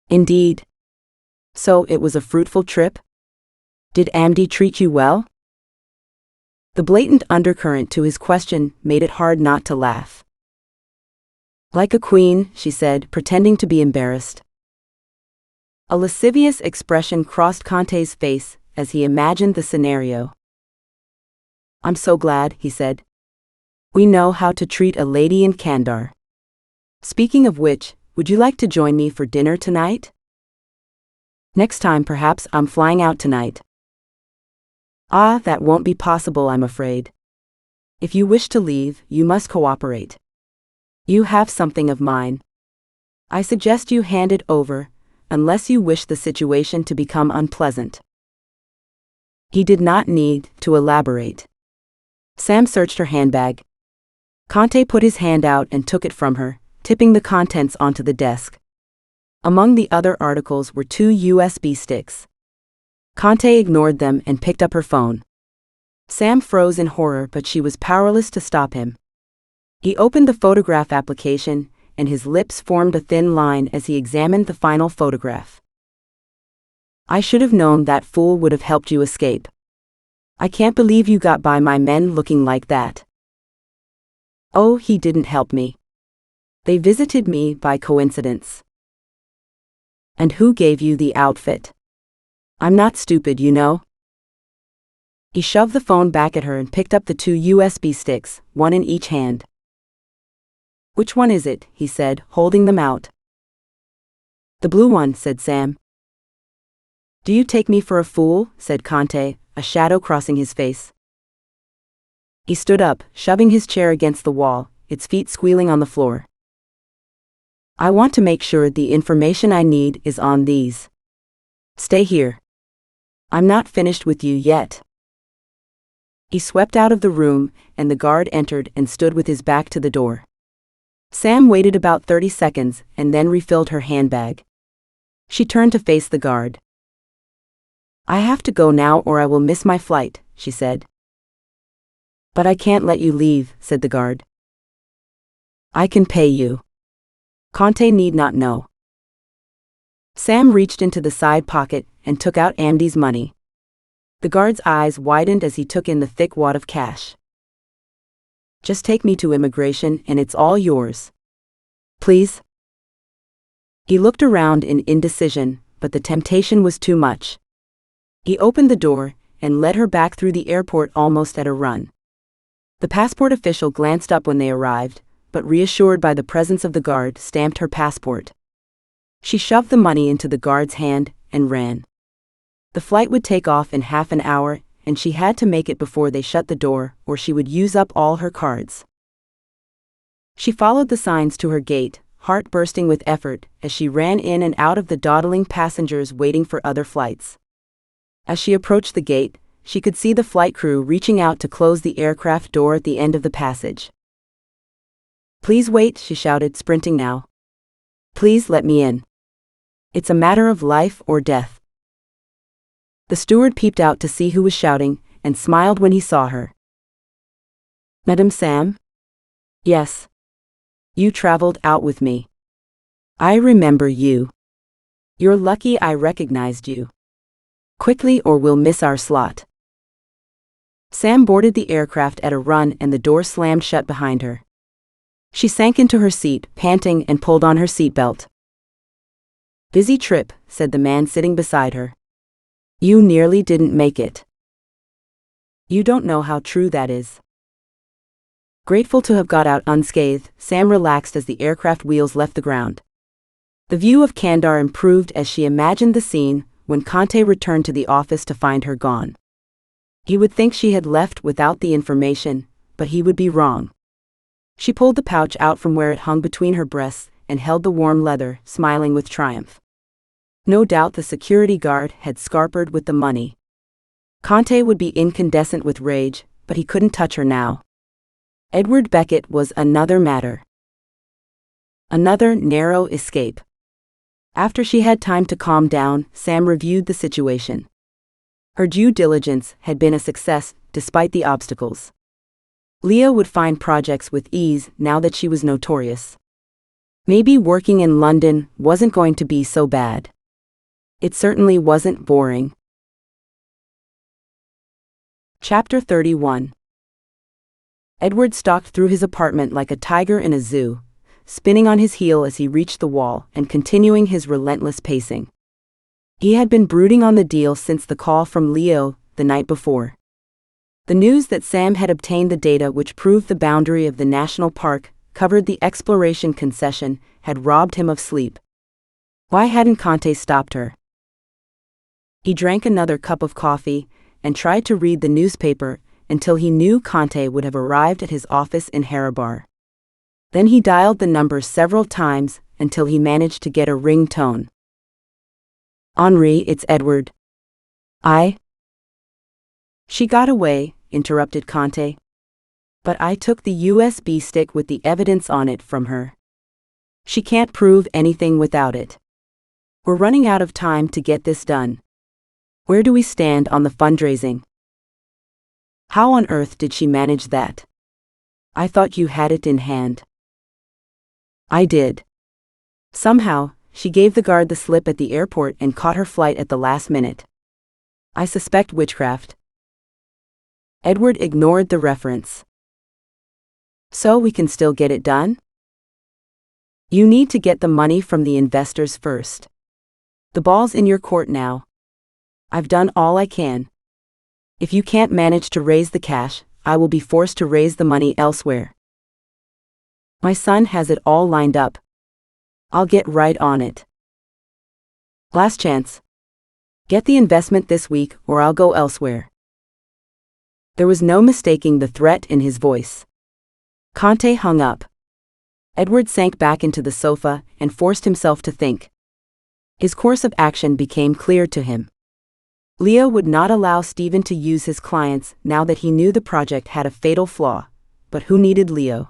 "Indeed. So it was a fruitful trip? Did Amdi treat you well?" The blatant undercurrent to his question made it hard not to laugh. "Like a queen," she said, pretending to be embarrassed. A lascivious expression crossed Conté's face as he imagined the scenario. "I'm so glad," he said. "We know how to treat a lady in Kandar. Speaking of which, would you like to join me for dinner tonight?" "Next time perhaps. I'm flying out tonight." "Ah, that won't be possible, I'm afraid. If you wish to leave, you must cooperate. You have something of mine. I suggest you hand it over, unless you wish the situation to become unpleasant." He did not need to elaborate. Sam searched her handbag. Conte put his hand out and took it from her, tipping the contents onto the desk. Among the other articles were 2 USB sticks. Conte ignored them and picked up her phone. Sam froze in horror, but she was powerless to stop him. He opened the photograph application, and his lips formed a thin line as he examined the final photograph. "I should have known that fool would have helped you escape. I can't believe you got by my men looking like that." "Oh, he didn't help me. They visited me by coincidence." "And who gave you the outfit? I'm not stupid, you know." He shoved the phone back at her and picked up the 2 USB sticks, one in each hand. "Which one is it?" he said, holding them out. "The blue one," said Sam. "Do you take me for a fool?" said Conte, a shadow crossing his face. He stood up, shoving his chair against the wall, its feet squealing on the floor. "I want to make sure the information I need is on these. Stay here. I'm not finished with you yet." He swept out of the room, and the guard entered and stood with his back to the door. Sam waited about 30 seconds and then refilled her handbag. She turned to face the guard. "I have to go now or I will miss my flight," she said. "But I can't let you leave," said the guard. "I can pay you." Conte need not know. Sam reached into the side pocket and took out Andy's money. The guard's eyes widened as he took in the thick wad of cash. "Just take me to immigration and it's all yours. Please?" He looked around in indecision, but the temptation was too much. He opened the door and led her back through the airport almost at a run. The passport official glanced up when they arrived, but reassured by the presence of the guard, stamped her passport. She shoved the money into the guard's hand and ran. The flight would take off in half an hour, and she had to make it before they shut the door, or she would use up all her cards. She followed the signs to her gate, heart bursting with effort, as she ran in and out of the dawdling passengers waiting for other flights. As she approached the gate, she could see the flight crew reaching out to close the aircraft door at the end of the passage. "Please wait," she shouted, sprinting now. "Please let me in. It's a matter of life or death." The steward peeped out to see who was shouting, and smiled when he saw her. "Madame Sam?" "Yes. You traveled out with me. I remember you. You're lucky I recognized you. Quickly or we'll miss our slot." Sam boarded the aircraft at a run and the door slammed shut behind her. She sank into her seat, panting, and pulled on her seatbelt. "Busy trip," said the man sitting beside her. "You nearly didn't make it." "You don't know how true that is." Grateful to have got out unscathed, Sam relaxed as the aircraft wheels left the ground. The view of Kandar improved as she imagined the scene when Conte returned to the office to find her gone. He would think she had left without the information, but he would be wrong. She pulled the pouch out from where it hung between her breasts and held the warm leather, smiling with triumph. No doubt the security guard had scarpered with the money. Conte would be incandescent with rage, but he couldn't touch her now. Edward Beckett was another matter. Another narrow escape. After she had time to calm down, Sam reviewed the situation. Her due diligence had been a success, despite the obstacles. Leah would find projects with ease now that she was notorious. Maybe working in London wasn't going to be so bad. It certainly wasn't boring. Chapter 31. Edward stalked through his apartment like a tiger in a zoo, spinning on his heel as he reached the wall and continuing his relentless pacing. He had been brooding on the deal since the call from Leo the night before. The news that Sam had obtained the data which proved the boundary of the national park, covered the exploration concession, had robbed him of sleep. Why hadn't Conte stopped her? He drank another cup of coffee and tried to read the newspaper until he knew Conte would have arrived at his office in Hurrah. Then he dialed the number several times until he managed to get a ring tone. "Henri, it's Edward. She got away, interrupted Conte. But I took the USB stick with the evidence on it from her. She can't prove anything without it. We're running out of time to get this done. Where do we stand on the fundraising? How on earth did she manage that? I thought you had it in hand. I did. Somehow, she gave the guard the slip at the airport and caught her flight at the last minute. I suspect witchcraft. Edward ignored the reference. So we can still get it done? You need to get the money from the investors first. The ball's in your court now. I've done all I can. If you can't manage to raise the cash, I will be forced to raise the money elsewhere. My son has it all lined up. I'll get right on it. Last chance. Get the investment this week or I'll go elsewhere. There was no mistaking the threat in his voice. Conte hung up. Edward sank back into the sofa and forced himself to think. His course of action became clear to him. Leo would not allow Stephen to use his clients now that he knew the project had a fatal flaw, but who needed Leo?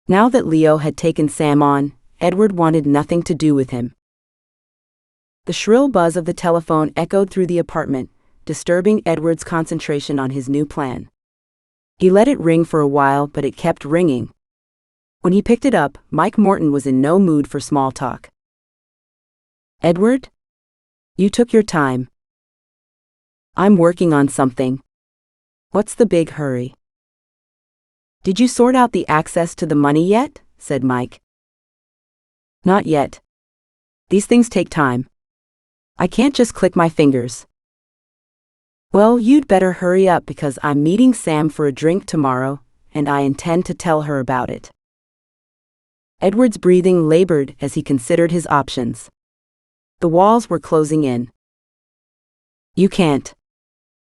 Now that Leo had taken Sam on, Edward wanted nothing to do with him. The shrill buzz of the telephone echoed through the apartment, disturbing Edward's concentration on his new plan. He let it ring for a while, but it kept ringing. When he picked it up, Mike Morton was in no mood for small talk. Edward? You took your time. I'm working on something. What's the big hurry? Did you sort out the access to the money yet? Said Mike. Not yet. These things take time. I can't just click my fingers. Well, you'd better hurry up because I'm meeting Sam for a drink tomorrow, and I intend to tell her about it. Edward's breathing labored as he considered his options. The walls were closing in. You can't.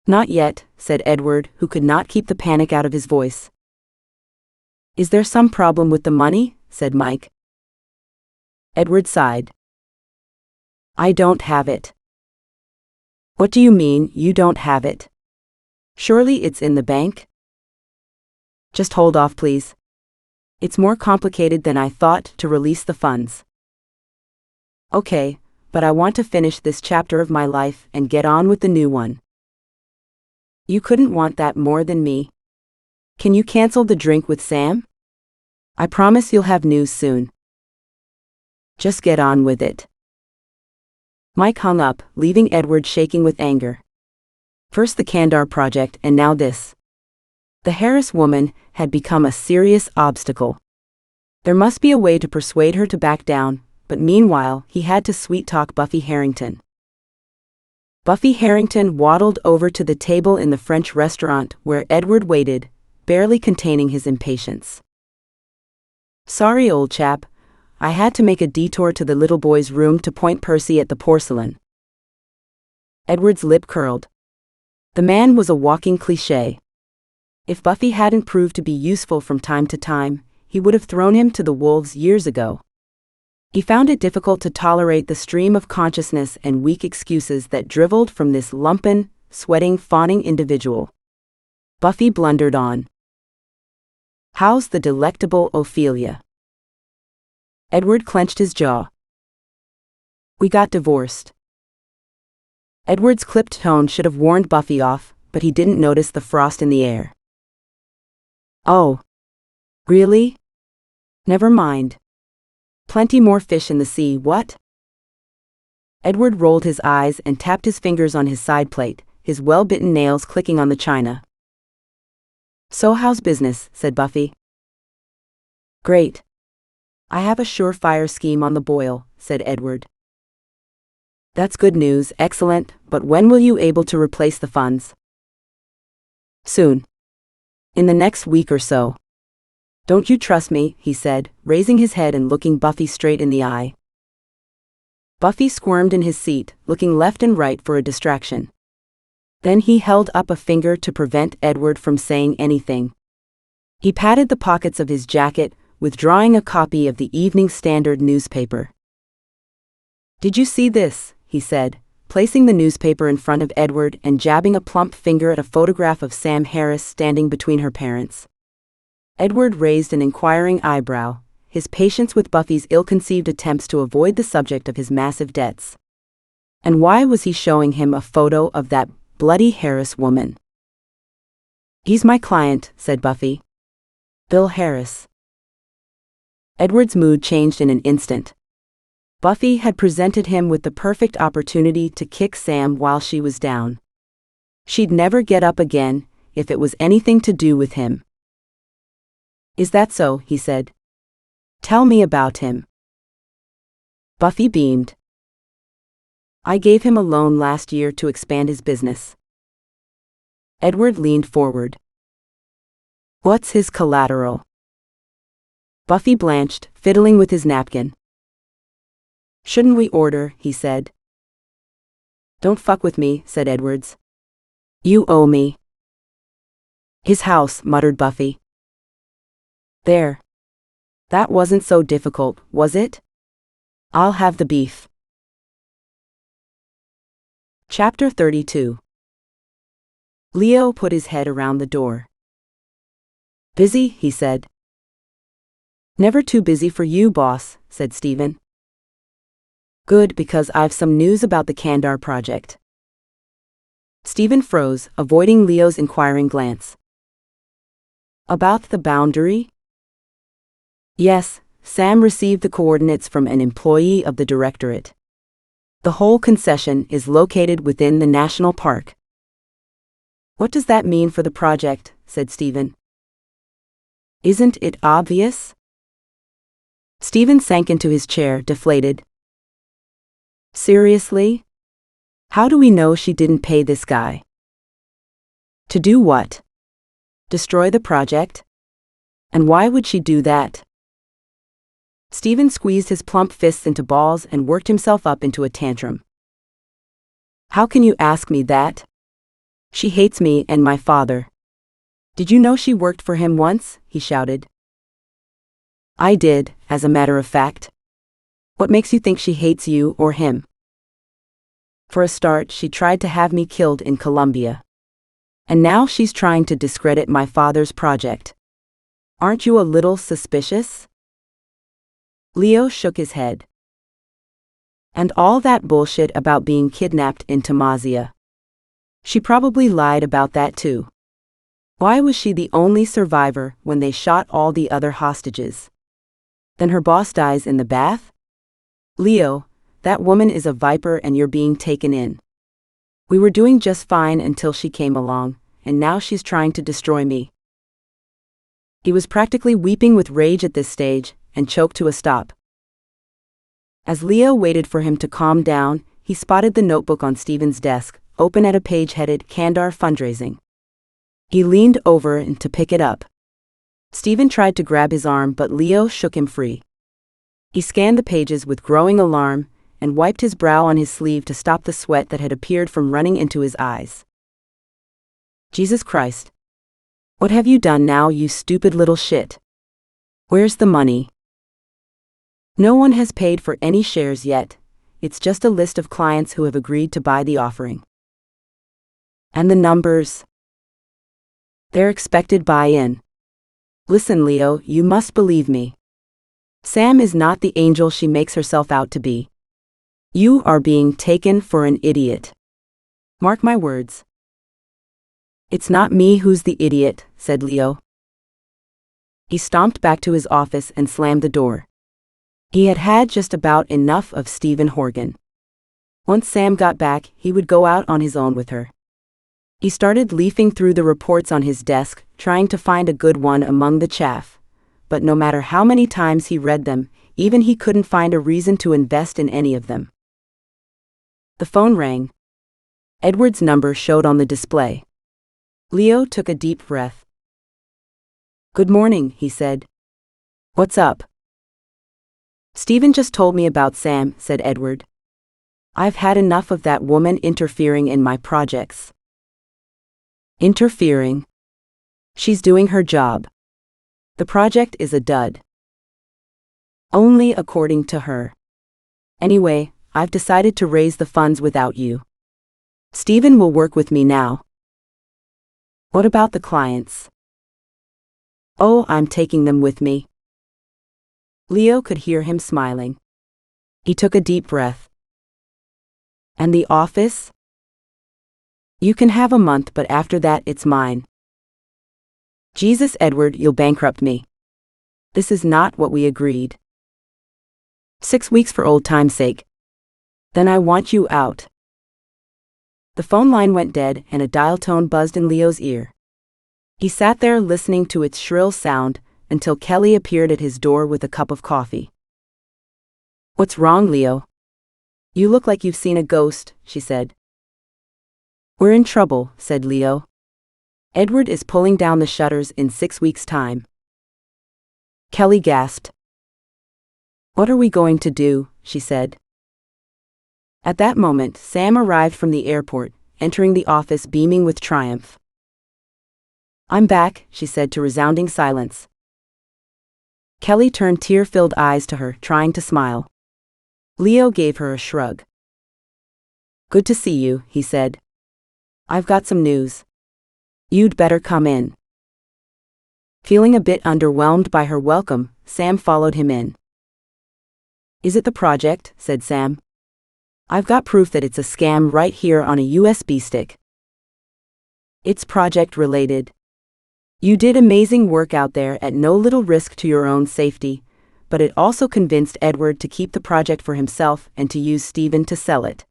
Not yet, said Edward, who could not keep the panic out of his voice. Is there some problem with the money? Said Mike. Edward sighed. I don't have it. What do you mean, you don't have it? Surely it's in the bank? Just hold off, please. It's more complicated than I thought to release the funds. Okay, but I want to finish this chapter of my life and get on with the new one. You couldn't want that more than me. Can you cancel the drink with Sam? I promise you'll have news soon. Just get on with it. Mike hung up, leaving Edward shaking with anger. First the Kandar project and now this. The Harris woman had become a serious obstacle. There must be a way to persuade her to back down, but meanwhile he had to sweet-talk Buffy Harrington. Buffy Harrington waddled over to the table in the French restaurant where Edward waited, barely containing his impatience. Sorry, old chap. I had to make a detour to the little boy's room to point Percy at the porcelain. Edward's lip curled. The man was a walking cliché. If Buffy hadn't proved to be useful from time to time, he would have thrown him to the wolves years ago. He found it difficult to tolerate the stream of consciousness and weak excuses that dribbled from this lumpen, sweating, fawning individual. Buffy blundered on. How's the delectable Ophelia? Edward clenched his jaw. We got divorced. Edward's clipped tone should have warned Buffy off, but he didn't notice the frost in the air. Oh. Really? Never mind. Plenty more fish in the sea, what? Edward rolled his eyes and tapped his fingers on his side plate, his well-bitten nails clicking on the china. So how's business? Said Buffy. Great. I have a surefire scheme on the boil, said Edward. That's good news, excellent, but when will you able to replace the funds? Soon. In the next week or so. Don't you trust me, he said, raising his head and looking Buffy straight in the eye. Buffy squirmed in his seat, looking left and right for a distraction. Then he held up a finger to prevent Edward from saying anything. He patted the pockets of his jacket, withdrawing a copy of the Evening Standard newspaper. Did you see this? He said, placing the newspaper in front of Edward and jabbing a plump finger at a photograph of Sam Harris standing between her parents. Edward raised an inquiring eyebrow, his patience with Buffy's ill-conceived attempts to avoid the subject of his massive debts. And why was he showing him a photo of that bloody Harris woman? "He's my client," said Buffy. "Bill Harris." Edward's mood changed in an instant. Buffy had presented him with the perfect opportunity to kick Sam while she was down. She'd never get up again if it was anything to do with him. "Is that so?" he said. "Tell me about him." Buffy beamed. "I gave him a loan last year to expand his business." Edward leaned forward. "What's his collateral?" Buffy blanched, fiddling with his napkin. "Shouldn't we order?" he said. "Don't fuck with me," said Edwards. "You owe me." "His house," muttered Buffy. "There. That wasn't so difficult, was it? I'll have the beef." Chapter 32. Leo put his head around the door. "Busy?" he said. "Never too busy for you, boss," said Stephen. "Good, because I've some news about the Kandar project." Stephen froze, avoiding Leo's inquiring glance. "About the boundary?" "Yes, Sam received the coordinates from an employee of the directorate. The whole concession is located within the national park." "What does that mean for the project?" said Stephen. "Isn't it obvious?" Stephen sank into his chair, deflated. "Seriously? How do we know she didn't pay this guy?" "To do what? Destroy the project? And why would she do that?" Stephen squeezed his plump fists into balls and worked himself up into a tantrum. "How can you ask me that? She hates me and my father. Did you know she worked for him once?" he shouted. "I did, as a matter of fact. What makes you think she hates you or him?" "For a start, she tried to have me killed in Colombia. And now she's trying to discredit my father's project. Aren't you a little suspicious?" Leo shook his head. "And all that bullshit about being kidnapped in Tamazia. She probably lied about that too. Why was she the only survivor when they shot all the other hostages? Then her boss dies in the bath? Leo, that woman is a viper and you're being taken in. We were doing just fine until she came along, and now she's trying to destroy me." He was practically weeping with rage at this stage, and choked to a stop. As Leo waited for him to calm down, he spotted the notebook on Stephen's desk, open at a page headed Kandar Fundraising. He leaned over and to pick it up. Stephen tried to grab his arm, but Leo shook him free. He scanned the pages with growing alarm and wiped his brow on his sleeve to stop the sweat that had appeared from running into his eyes. "Jesus Christ. What have you done now, you stupid little shit? Where's the money?" "No one has paid for any shares yet. It's just a list of clients who have agreed to buy the offering." "And the numbers?" "They're expected buy-in. Listen, Leo, you must believe me. Sam is not the angel she makes herself out to be. You are being taken for an idiot. Mark my words." "It's not me who's the idiot," said Leo. He stomped back to his office and slammed the door. He had had just about enough of Stephen Horgan. Once Sam got back, he would go out on his own with her. He started leafing through the reports on his desk, trying to find a good one among the chaff. But no matter how many times he read them, even he couldn't find a reason to invest in any of them. The phone rang. Edward's number showed on the display. Leo took a deep breath. "Good morning," he said. "What's up?" "Stephen just told me about Sam," said Edward. "I've had enough of that woman interfering in my projects." "Interfering? She's doing her job. The project is a dud." "Only according to her. Anyway, I've decided to raise the funds without you. Stephen will work with me now. What about the clients? Oh, I'm taking them with me. Leo could hear him smiling. He took a deep breath. And the office? You can have a month, but after that it's mine. Jesus, Edward, you'll bankrupt me. This is not what we agreed. 6 weeks for old time's sake. Then I want you out. The phone line went dead and a dial tone buzzed in Leo's ear. He sat there listening to its shrill sound until Kelly appeared at his door with a cup of coffee. What's wrong, Leo? You look like you've seen a ghost, she said. We're in trouble, said Leo. Edward is pulling down the shutters in 6 weeks' time. Kelly gasped. What are we going to do, she said. At that moment, Sam arrived from the airport, entering the office beaming with triumph. I'm back, she said to resounding silence. Kelly turned tear-filled eyes to her, trying to smile. Leo gave her a shrug. Good to see you, he said. I've got some news. You'd better come in. Feeling a bit underwhelmed by her welcome, Sam followed him in. Is it the project? Said Sam. I've got proof that it's a scam right here on a USB stick. It's project-related. You did amazing work out there at no little risk to your own safety, but it also convinced Edward to keep the project for himself and to use Stephen to sell it.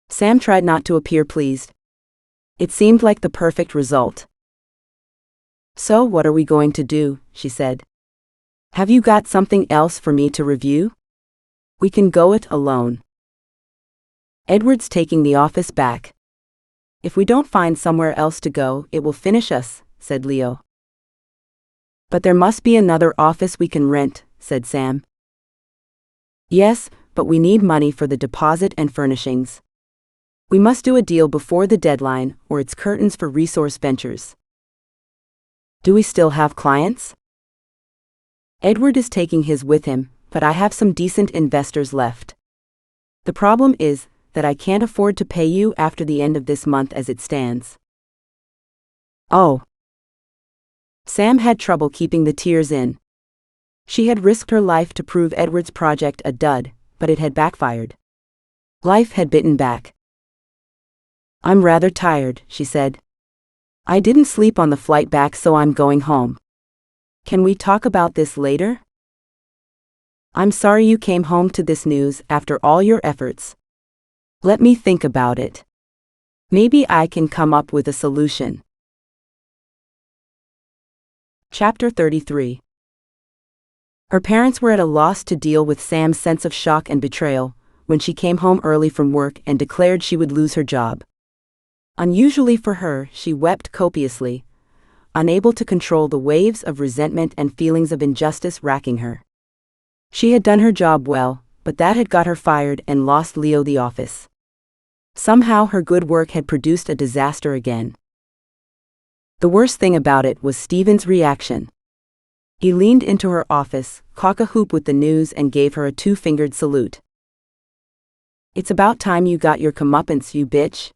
Sam tried not to appear pleased. It seemed like the perfect result. So what are we going to do? She said. Have you got something else for me to review? We can go it alone. Edward's taking the office back. If we don't find somewhere else to go, it will finish us, said Leo. But there must be another office we can rent, said Sam. Yes, but we need money for the deposit and furnishings. We must do a deal before the deadline, or it's curtains for Resource Ventures. Do we still have clients? Edward is taking his with him, but I have some decent investors left. The problem is that I can't afford to pay you after the end of this month as it stands. Oh. Sam had trouble keeping the tears in. She had risked her life to prove Edward's project a dud, but it had backfired. Life had bitten back. I'm rather tired, she said. I didn't sleep on the flight back, so I'm going home. Can we talk about this later? I'm sorry you came home to this news after all your efforts. Let me think about it. Maybe I can come up with a solution. Chapter 33. Her parents were at a loss to deal with Sam's sense of shock and betrayal when she came home early from work and declared she would lose her job. Unusually for her, she wept copiously, unable to control the waves of resentment and feelings of injustice racking her. She had done her job well, but that had got her fired and lost Leo the office. Somehow her good work had produced a disaster again. The worst thing about it was Stephen's reaction. He leaned into her office, cock-a-hoop with the news, and gave her a two-fingered salute. It's about time you got your comeuppance, you bitch.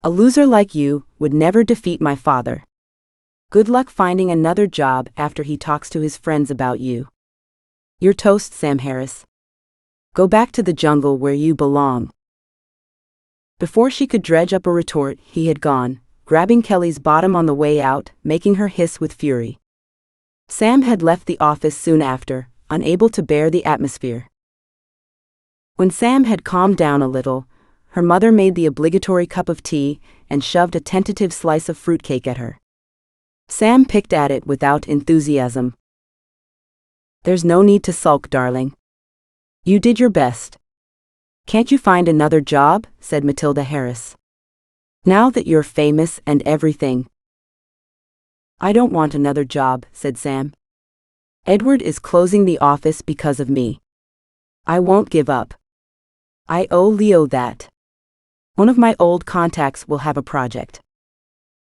A loser like you would never defeat my father. Good luck finding another job after he talks to his friends about you. You're toast, Sam Harris. Go back to the jungle where you belong. Before she could dredge up a retort, he had gone, grabbing Kelly's bottom on the way out, making her hiss with fury. Sam had left the office soon after, unable to bear the atmosphere. When Sam had calmed down a little, her mother made the obligatory cup of tea and shoved a tentative slice of fruitcake at her. Sam picked at it without enthusiasm. There's no need to sulk, darling. You did your best. Can't you find another job? Said Matilda Harris. Now that you're famous and everything. I don't want another job, said Sam. Edward is closing the office because of me. I won't give up. I owe Leo that. One of my old contacts will have a project.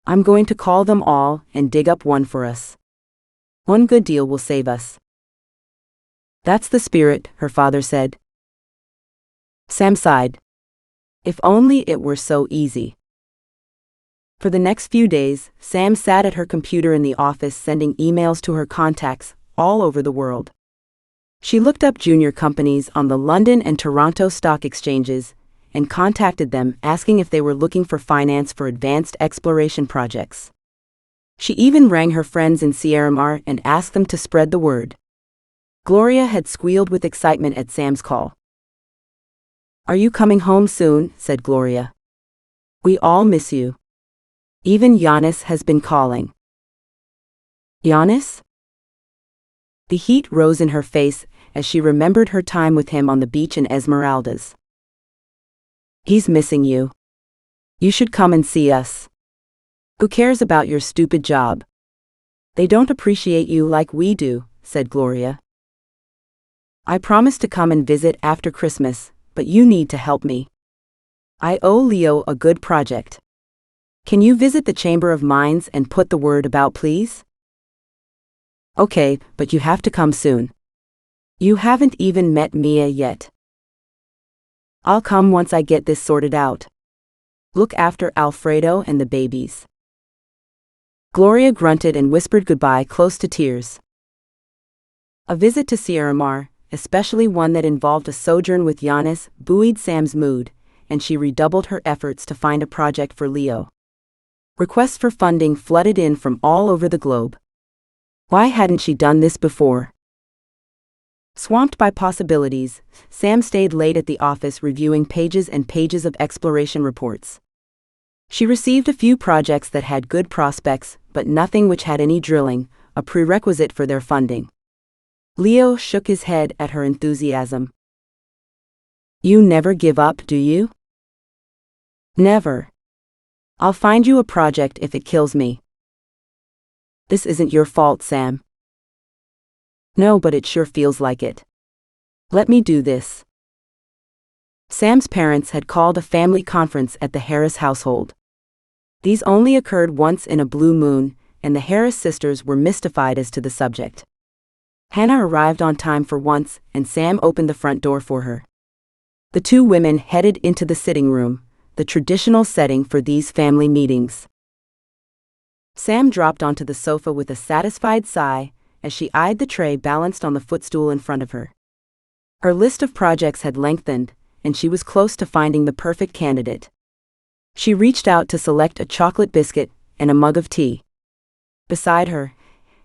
I'm going to call them all and dig up one for us. One good deal will save us. That's the spirit, her father said. Sam sighed. If only it were so easy. For the next few days, Sam sat at her computer in the office sending emails to her contacts all over the world. She looked up junior companies on the London and Toronto stock exchanges and contacted them asking if they were looking for finance for advanced exploration projects. She even rang her friends in Sierra Mar and asked them to spread the word. Gloria had squealed with excitement at Sam's call. "Are you coming home soon?" said Gloria. "We all miss you. Even Giannis has been calling." Giannis? The heat rose in her face as she remembered her time with him on the beach in Esmeraldas. "He's missing you. You should come and see us. Who cares about your stupid job? They don't appreciate you like we do," said Gloria. "I promised to come and visit after Christmas, but you need to help me. I owe Leo a good project. Can you visit the Chamber of Mines and put the word about, please?" "Okay, but you have to come soon. You haven't even met Mia yet." "I'll come once I get this sorted out. Look after Alfredo and the babies." Gloria grunted and whispered goodbye close to tears. A visit to Sierra Mar, especially one that involved a sojourn with Giannis, buoyed Sam's mood, and she redoubled her efforts to find a project for Leo. Requests for funding flooded in from all over the globe. Why hadn't she done this before? Swamped by possibilities, Sam stayed late at the office reviewing pages and pages of exploration reports. She received a few projects that had good prospects, but nothing which had any drilling, a prerequisite for their funding. Leo shook his head at her enthusiasm. "You never give up, do you?" "Never. I'll find you a project if it kills me." "This isn't your fault, Sam." "No, but it sure feels like it. Let me do this." Sam's parents had called a family conference at the Harris household. These only occurred once in a blue moon, and the Harris sisters were mystified as to the subject. Hannah arrived on time for once, and Sam opened the front door for her. The two women headed into the sitting room, the traditional setting for these family meetings. Sam dropped onto the sofa with a satisfied sigh as she eyed the tray balanced on the footstool in front of her. Her list of projects had lengthened, and she was close to finding the perfect candidate. She reached out to select a chocolate biscuit and a mug of tea. Beside her,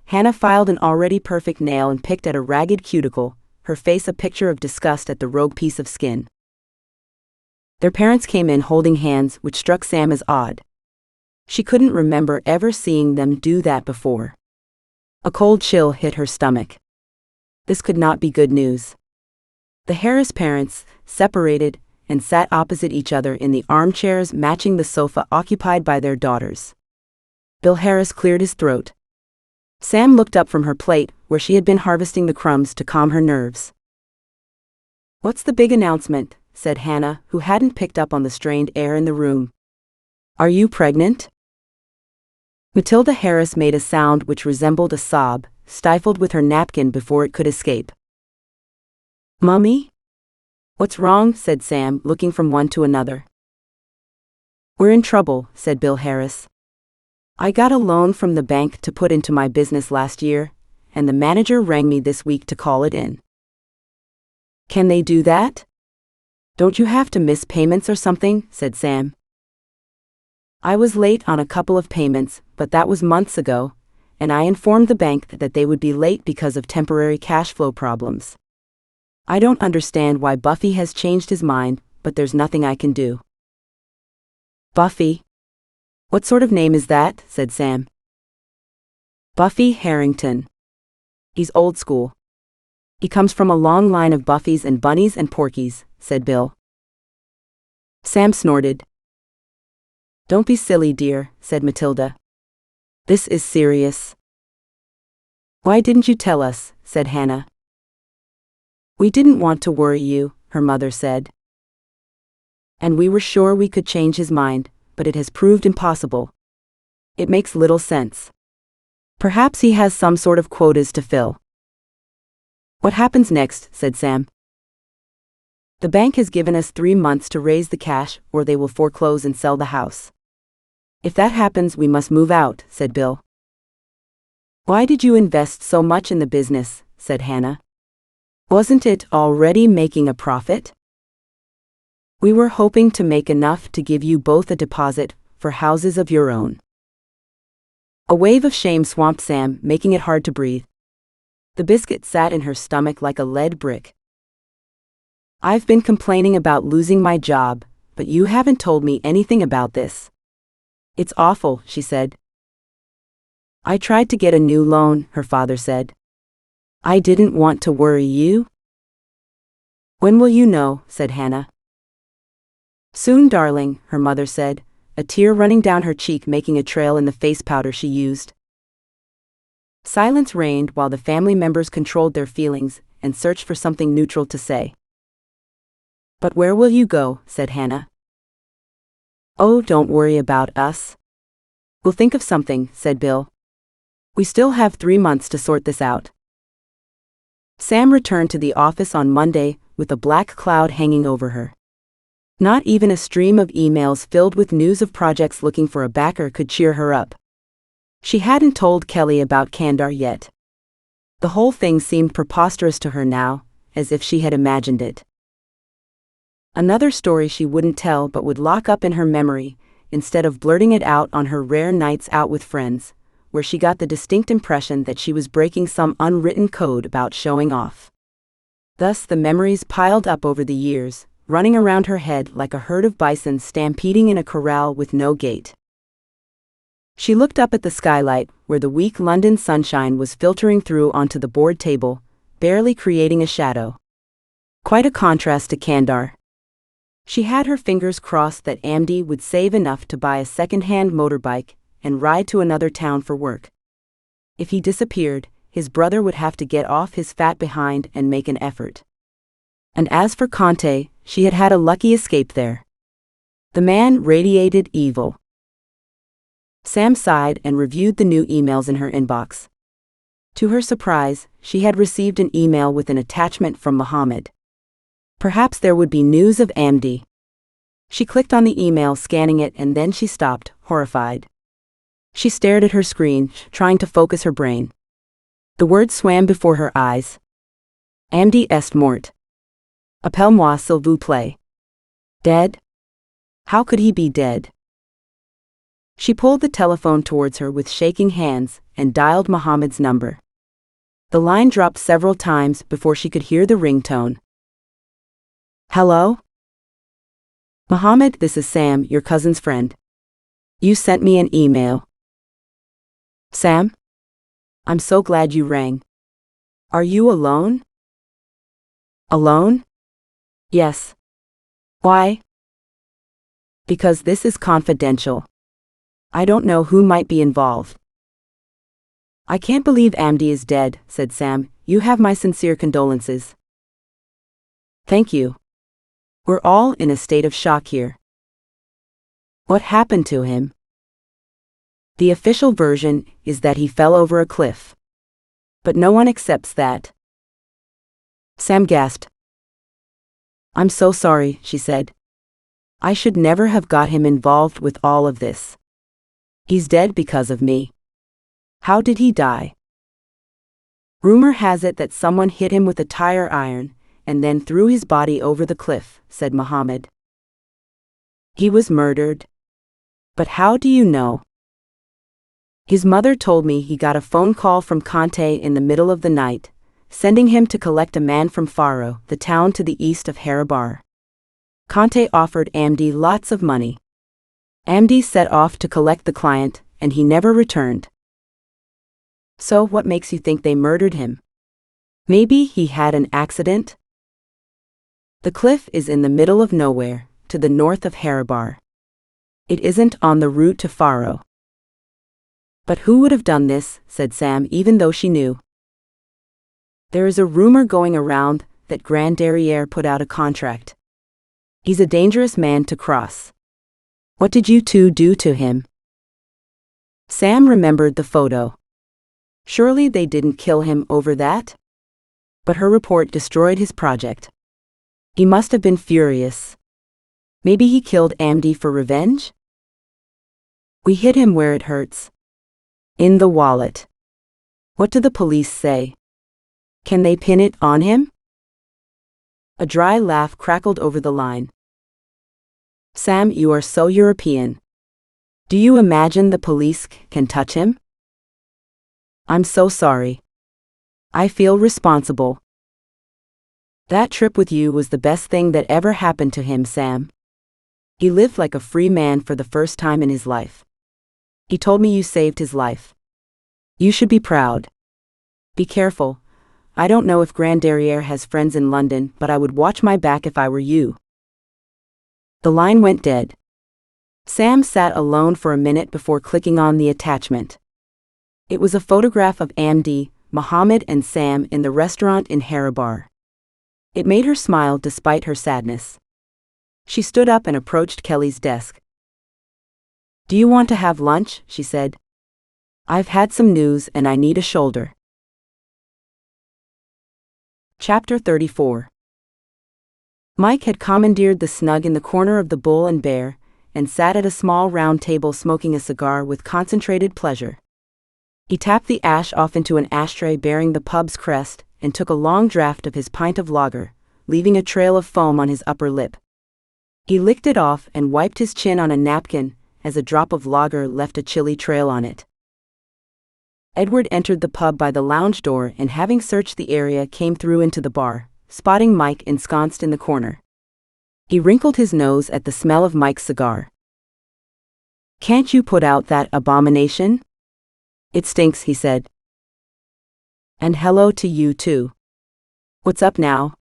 Hannah filed an already perfect nail and picked at a ragged cuticle, her face a picture of disgust at the rogue piece of skin. Their parents came in holding hands, which struck Sam as odd. She couldn't remember ever seeing them do that before. A cold chill hit her stomach. This could not be good news. The Harris parents, separated, and sat opposite each other in the armchairs matching the sofa occupied by their daughters. Bill Harris cleared his throat. Sam looked up from her plate, where she had been harvesting the crumbs to calm her nerves. "What's the big announcement?" said Hannah, who hadn't picked up on the strained air in the room. "Are you pregnant?" Matilda Harris made a sound which resembled a sob, stifled with her napkin before it could escape. "Mummy?" "What's wrong?" said Sam, looking from one to another. "We're in trouble," said Bill Harris. "I got a loan from the bank to put into my business last year, and the manager rang me this week to call it in." "Can they do that? Don't you have to miss payments or something?" said Sam. "I was late on a couple of payments, but that was months ago, and I informed the bank that they would be late because of temporary cash flow problems. I don't understand why Buffy has changed his mind, but there's nothing I can do." "Buffy? What sort of name is that?" said Sam. "Buffy Harrington. He's old school. He comes from a long line of Buffys and Bunnies and Porkies," said Bill. Sam snorted. "Don't be silly, dear," said Matilda. "This is serious." "Why didn't you tell us?" said Hannah. "We didn't want to worry you," her mother said. "And we were sure we could change his mind, but it has proved impossible. It makes little sense. Perhaps he has some sort of quotas to fill." "What happens next?" said Sam. The bank has given us 3 months to raise the cash or they will foreclose and sell the house. If that happens, we must move out, said Bill. Why did you invest so much in the business, said Hannah. Wasn't it already making a profit? We were hoping to make enough to give you both a deposit for houses of your own. A wave of shame swamped Sam, making it hard to breathe. The biscuit sat in her stomach like a lead brick. I've been complaining about losing my job, but you haven't told me anything about this. It's awful, she said. I tried to get a new loan, her father said. I didn't want to worry you. When will you know, said Hannah. Soon, darling, her mother said, a tear running down her cheek making a trail in the face powder she used. Silence reigned while the family members controlled their feelings and searched for something neutral to say. But where will you go, said Hannah. Oh, don't worry about us. We'll think of something, said Bill. We still have 3 months to sort this out. Sam returned to the office on Monday with a black cloud hanging over her. Not even a stream of emails filled with news of projects looking for a backer could cheer her up. She hadn't told Kelly about Kandar yet. The whole thing seemed preposterous to her now, as if she had imagined it. Another story she wouldn't tell but would lock up in her memory, instead of blurting it out on her rare nights out with friends, where she got the distinct impression that she was breaking some unwritten code about showing off. Thus the memories piled up over the years, running around her head like a herd of bison stampeding in a corral with no gate. She looked up at the skylight, where the weak London sunshine was filtering through onto the board table, barely creating a shadow. Quite a contrast to Kandar. She had her fingers crossed that Amdi would save enough to buy a second-hand motorbike and ride to another town for work. If he disappeared, his brother would have to get off his fat behind and make an effort. And as for Conte, she had had a lucky escape there. The man radiated evil. Sam sighed and reviewed the new emails in her inbox. To her surprise, she had received an email with an attachment from Mohammed. Perhaps there would be news of Amdi. She clicked on the email, scanning it, and then she stopped, horrified. She stared at her screen, trying to focus her brain. The words swam before her eyes. Amdi est mort. Appelle-moi s'il vous plaît. Dead? How could he be dead? She pulled the telephone towards her with shaking hands and dialed Mohammed's number. The line dropped several times before she could hear the ringtone. Hello? Mohammed, this is Sam, your cousin's friend. You sent me an email. Sam? I'm so glad you rang. Are you alone? Alone? Yes. Why? Because this is confidential. I don't know who might be involved. I can't believe Amdi is dead, said Sam. You have my sincere condolences. Thank you. We're all in a state of shock here. What happened to him? The official version is that he fell over a cliff. But no one accepts that. Sam gasped. I'm so sorry, she said. I should never have got him involved with all of this. He's dead because of me. How did he die? Rumor has it that someone hit him with a tire iron and then threw his body over the cliff, said Mohammed. He was murdered. But how do you know? His mother told me he got a phone call from Conte in the middle of the night, sending him to collect a man from Faro, the town to the east of Hurrah. Conte offered Amdi lots of money. Amdi set off to collect the client, and he never returned. So what makes you think they murdered him? Maybe he had an accident? The cliff is in the middle of nowhere, to the north of Hurrah. It isn't on the route to Faro. But who would have done this, said Sam, even though she knew. There is a rumor going around that Grand Derriere put out a contract. He's a dangerous man to cross. What did you two do to him? Sam remembered the photo. Surely they didn't kill him over that? But her report destroyed his project. He must have been furious. Maybe he killed Amdi for revenge? We hit him where it hurts. In the wallet. What do the police say? Can they pin it on him? A dry laugh crackled over the line. Sam, you are so European. Do you imagine the police can touch him? I'm so sorry. I feel responsible. That trip with you was the best thing that ever happened to him, Sam. He lived like a free man for the first time in his life. He told me you saved his life. You should be proud. Be careful. I don't know if Grand Derriere has friends in London, but I would watch my back if I were you. The line went dead. Sam sat alone for a minute before clicking on the attachment. It was a photograph of Amdi, Mohammed and Sam in the restaurant in Hurrah. It made her smile despite her sadness. She stood up and approached Kelly's desk. Do you want to have lunch? She said. I've had some news and I need a shoulder. Chapter 34. Mike had commandeered the snug in the corner of the Bull and Bear, and sat at a small round table smoking a cigar with concentrated pleasure. He tapped the ash off into an ashtray bearing the pub's crest, and took a long draught of his pint of lager, leaving a trail of foam on his upper lip. He licked it off and wiped his chin on a napkin, as a drop of lager left a chilly trail on it. Edward entered the pub by the lounge door and, having searched the area, came through into the bar, spotting Mike ensconced in the corner. He wrinkled his nose at the smell of Mike's cigar. Can't you put out that abomination? It stinks, he said. And hello to you too. What's up now?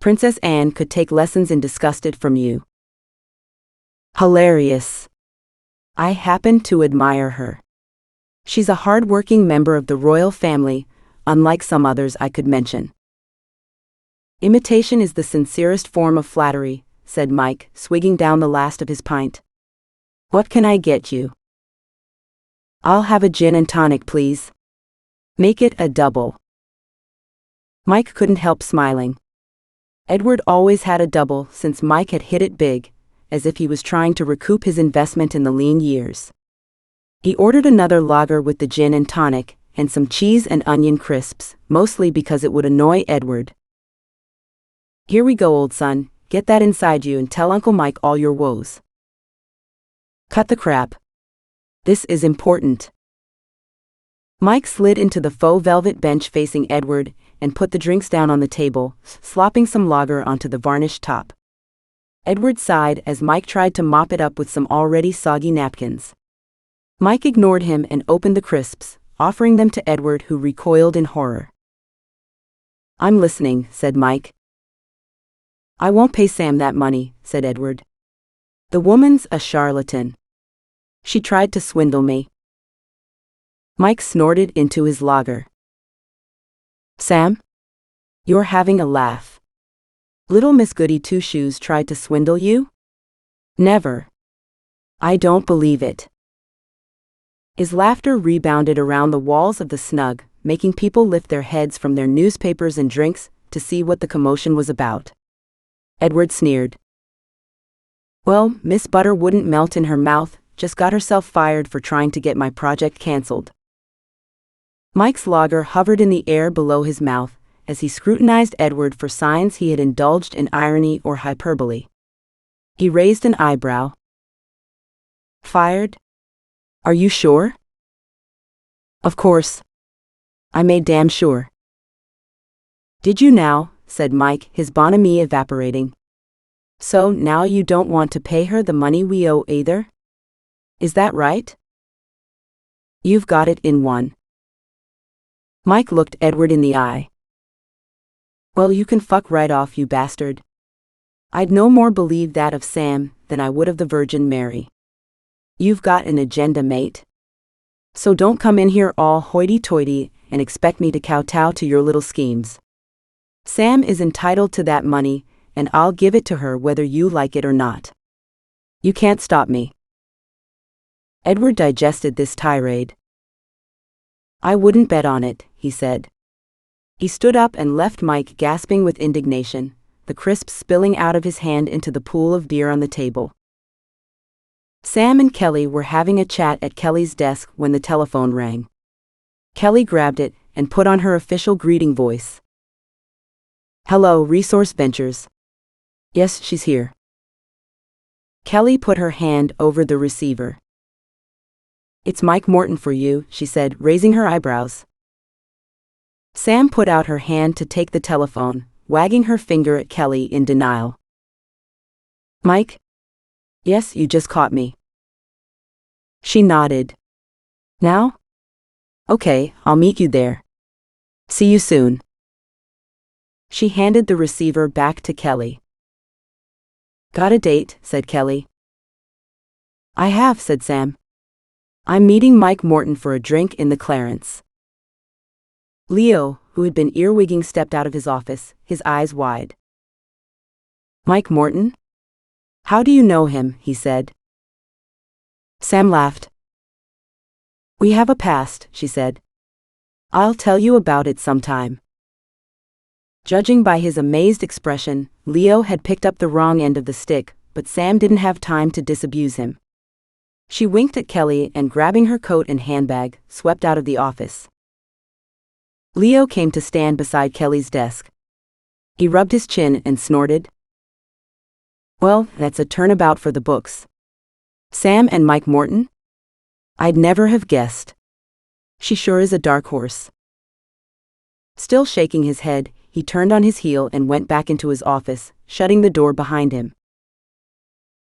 Princess Anne could take lessons in disgusted from you. Hilarious. I happen to admire her. She's a hard-working member of the royal family, unlike some others I could mention. Imitation is the sincerest form of flattery, said Mike, swigging down the last of his pint. What can I get you? I'll have a gin and tonic, please. Make it a double. Mike couldn't help smiling. Edward always had a double since Mike had hit it big, as if he was trying to recoup his investment in the lean years. He ordered another lager with the gin and tonic, and some cheese and onion crisps, mostly because it would annoy Edward. Here we go, old son, get that inside you and tell Uncle Mike all your woes. Cut the crap. This is important. Mike slid into the faux velvet bench facing Edward and put the drinks down on the table, slopping some lager onto the varnished top. Edward sighed as Mike tried to mop it up with some already soggy napkins. Mike ignored him and opened the crisps, offering them to Edward, who recoiled in horror. I'm listening, said Mike. I won't pay Sam that money, said Edward. The woman's a charlatan. She tried to swindle me. Mike snorted into his lager. Sam? You're having a laugh. Little Miss Goody Two-Shoes tried to swindle you? Never. I don't believe it. His laughter rebounded around the walls of the snug, making people lift their heads from their newspapers and drinks to see what the commotion was about. Edward sneered. Well, Miss Butter wouldn't melt in her mouth, just got herself fired for trying to get my project cancelled. Mike's lager hovered in the air below his mouth as he scrutinized Edward for signs he had indulged in irony or hyperbole. He raised an eyebrow. Fired? Are you sure? Of course. I made damn sure. Did you now? Said Mike, his bonhomie evaporating. So now you don't want to pay her the money we owe either? Is that right? You've got it in one. Mike looked Edward in the eye. Well, you can fuck right off, you bastard. I'd no more believe that of Sam than I would of the Virgin Mary. You've got an agenda, mate. So don't come in here all hoity-toity and expect me to kowtow to your little schemes. Sam is entitled to that money, and I'll give it to her whether you like it or not. You can't stop me. Edward digested this tirade. I wouldn't bet on it, he said. He stood up and left Mike gasping with indignation, the crisp spilling out of his hand into the pool of beer on the table. Sam and Kelly were having a chat at Kelly's desk when the telephone rang. Kelly grabbed it and put on her official greeting voice. "Hello, Resource Ventures." "Yes, she's here." Kelly put her hand over the receiver. "It's Mike Morton for you," she said, raising her eyebrows. Sam put out her hand to take the telephone, wagging her finger at Kelly in denial. "Mike?" "Yes, you just caught me." She nodded. "Now?" "Okay, I'll meet you there. See you soon." She handed the receiver back to Kelly. "Got a date?" said Kelly. "I have," said Sam. "I'm meeting Mike Morton for a drink in the Clarence." Leo, who had been earwigging, stepped out of his office, his eyes wide. "Mike Morton? How do you know him?" he said. Sam laughed. "We have a past," she said. "I'll tell you about it sometime." Judging by his amazed expression, Leo had picked up the wrong end of the stick, but Sam didn't have time to disabuse him. She winked at Kelly and, grabbing her coat and handbag, swept out of the office. Leo came to stand beside Kelly's desk. He rubbed his chin and snorted. "Well, that's a turnabout for the books. Sam and Mike Morton? I'd never have guessed. She sure is a dark horse." Still shaking his head, he turned on his heel and went back into his office, shutting the door behind him.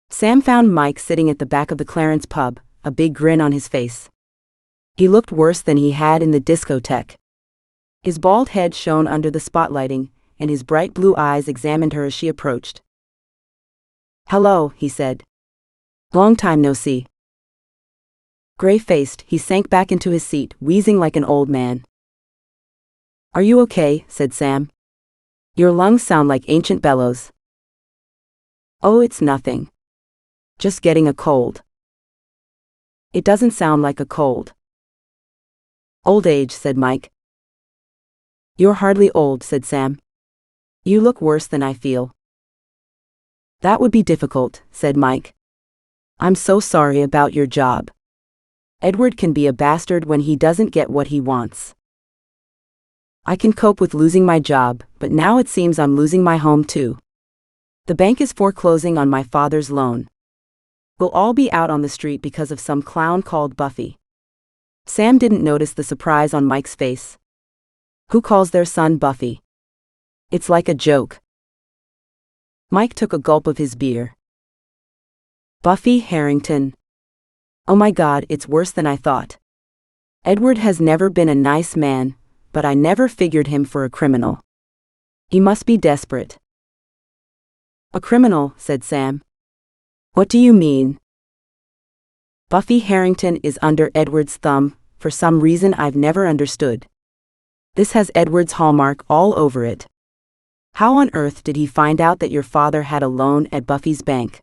Sam found Mike sitting at the back of the Clarence pub, a big grin on his face. He looked worse than he had in the discotheque. His bald head shone under the spotlighting, and his bright blue eyes examined her as she approached. "Hello," he said. "Long time no see." Gray-faced, he sank back into his seat, wheezing like an old man. "Are you okay?" said Sam. "Your lungs sound like ancient bellows." "Oh, it's nothing. Just getting a cold." "It doesn't sound like a cold." "Old age," said Mike. "You're hardly old," said Sam. "You look worse than I feel." "That would be difficult," said Mike. "I'm so sorry about your job. Edward can be a bastard when he doesn't get what he wants. I can cope with losing my job, but now it seems I'm losing my home too. The bank is foreclosing on my father's loan. We'll all be out on the street because of some clown called Buffy." Sam didn't notice the surprise on Mike's face. "Who calls their son Buffy? It's like a joke." Mike took a gulp of his beer. "Buffy Harrington. Oh my God, it's worse than I thought. Edward has never been a nice man, but I never figured him for a criminal. He must be desperate." "A criminal," said Sam. "What do you mean?" "Buffy Harrington is under Edward's thumb, for some reason I've never understood. This has Edward's hallmark all over it. How on earth did he find out that your father had a loan at Buffy's bank?"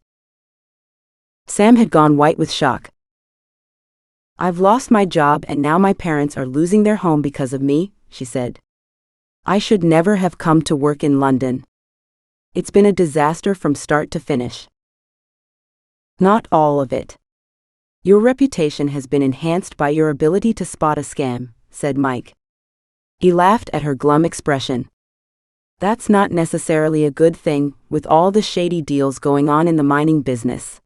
Sam had gone white with shock. "I've lost my job and now my parents are losing their home because of me," she said. "I should never have come to work in London. It's been a disaster from start to finish." "Not all of it. Your reputation has been enhanced by your ability to spot a scam," said Mike. He laughed at her glum expression. "That's not necessarily a good thing, with all the shady deals going on in the mining business."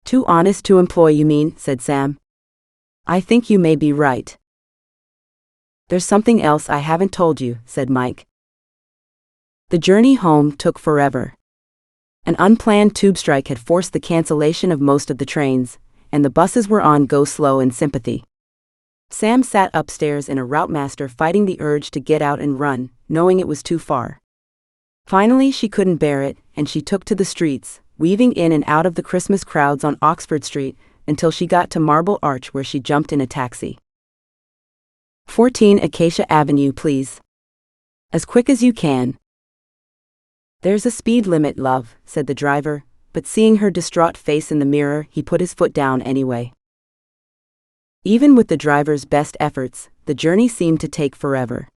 "Too honest to employ, you mean?" said Sam. "I think you may be right." "There's something else I haven't told you," said Mike. The journey home took forever. An unplanned tube strike had forced the cancellation of most of the trains, and the buses were on go slow in sympathy. Sam sat upstairs in a routemaster, fighting the urge to get out and run, knowing it was too far. Finally she couldn't bear it, and she took to the streets, weaving in and out of the Christmas crowds on Oxford Street, until she got to Marble Arch, where she jumped in a taxi. 14 Acacia Avenue, please. As quick as you can. There's a speed limit, love, said the driver, but seeing her distraught face in the mirror, he put his foot down anyway. Even with the driver's best efforts, the journey seemed to take forever.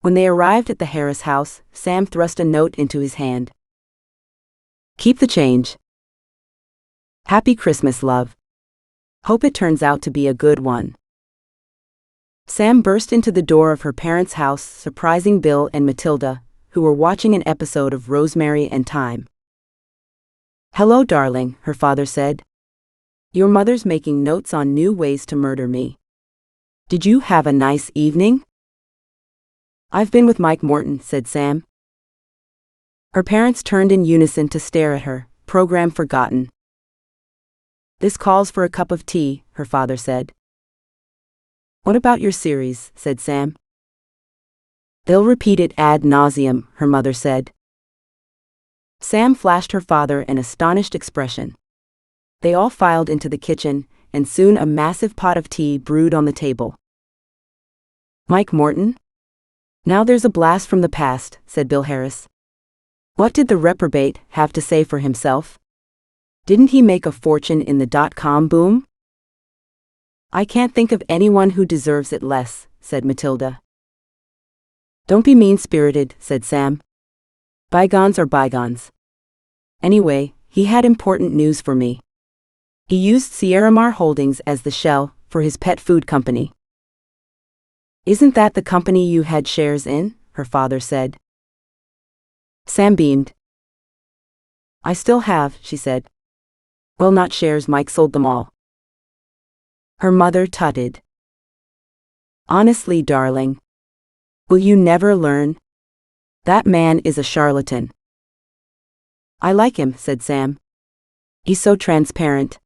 When they arrived at the Harris house, Sam thrust a note into his hand. Keep the change. Happy Christmas, love. Hope it turns out to be a good one. Sam burst into the door of her parents' house, surprising Bill and Matilda, who were watching an episode of Rosemary and Thyme. Hello, darling, her father said. Your mother's making notes on new ways to murder me. Did you have a nice evening? I've been with Mike Morton, said Sam. Her parents turned in unison to stare at her, program forgotten. This calls for a cup of tea, her father said. What about your series, said Sam. They'll repeat it ad nauseum, her mother said. Sam flashed her father an astonished expression. They all filed into the kitchen, and soon a massive pot of tea brewed on the table. Mike Morton? Now there's a blast from the past, said Bill Harris. What did the reprobate have to say for himself? Didn't he make a fortune in the dot-com boom? I can't think of anyone who deserves it less, said Matilda. Don't be mean-spirited, said Sam. Bygones are bygones. Anyway, he had important news for me. He used Sierra Mar Holdings as the shell for his pet food company. Isn't that the company you had shares in? Her father said. Sam beamed. I still have, she said. Well, not shares, Mike sold them all. Her mother tutted. Honestly, darling. Will you never learn? That man is a charlatan. I like him, said Sam. He's so transparent.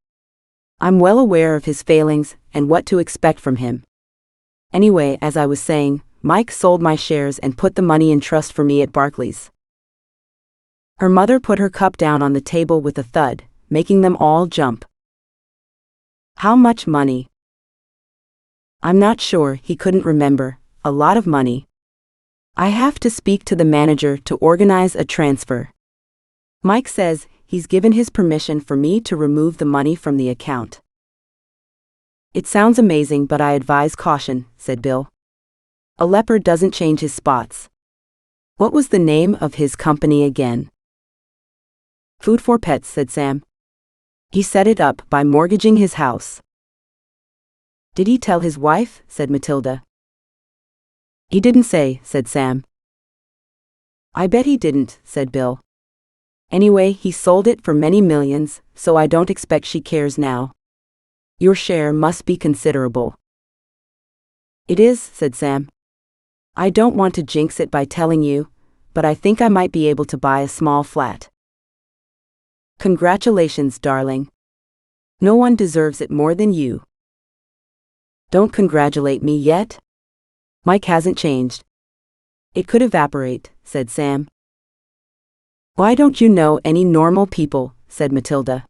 I'm well aware of his failings and what to expect from him. Anyway, as I was saying, Mike sold my shares and put the money in trust for me at Barclays. Her mother put her cup down on the table with a thud, making them all jump. How much money? I'm not sure, he couldn't remember. A lot of money. I have to speak to the manager to organize a transfer. Mike says he's given his permission for me to remove the money from the account. It sounds amazing, but I advise caution, said Bill. A leopard doesn't change his spots. What was the name of his company again? Food for Pets, said Sam. He set it up by mortgaging his house. Did he tell his wife? Said Matilda. He didn't say, said Sam. I bet he didn't, said Bill. Anyway, he sold it for many millions, so I don't expect she cares now. Your share must be considerable. It is, said Sam. I don't want to jinx it by telling you, but I think I might be able to buy a small flat. Congratulations, darling. No one deserves it more than you. Don't congratulate me yet. Mike hasn't changed. It could evaporate, said Sam. Why don't you know any normal people? Said Matilda.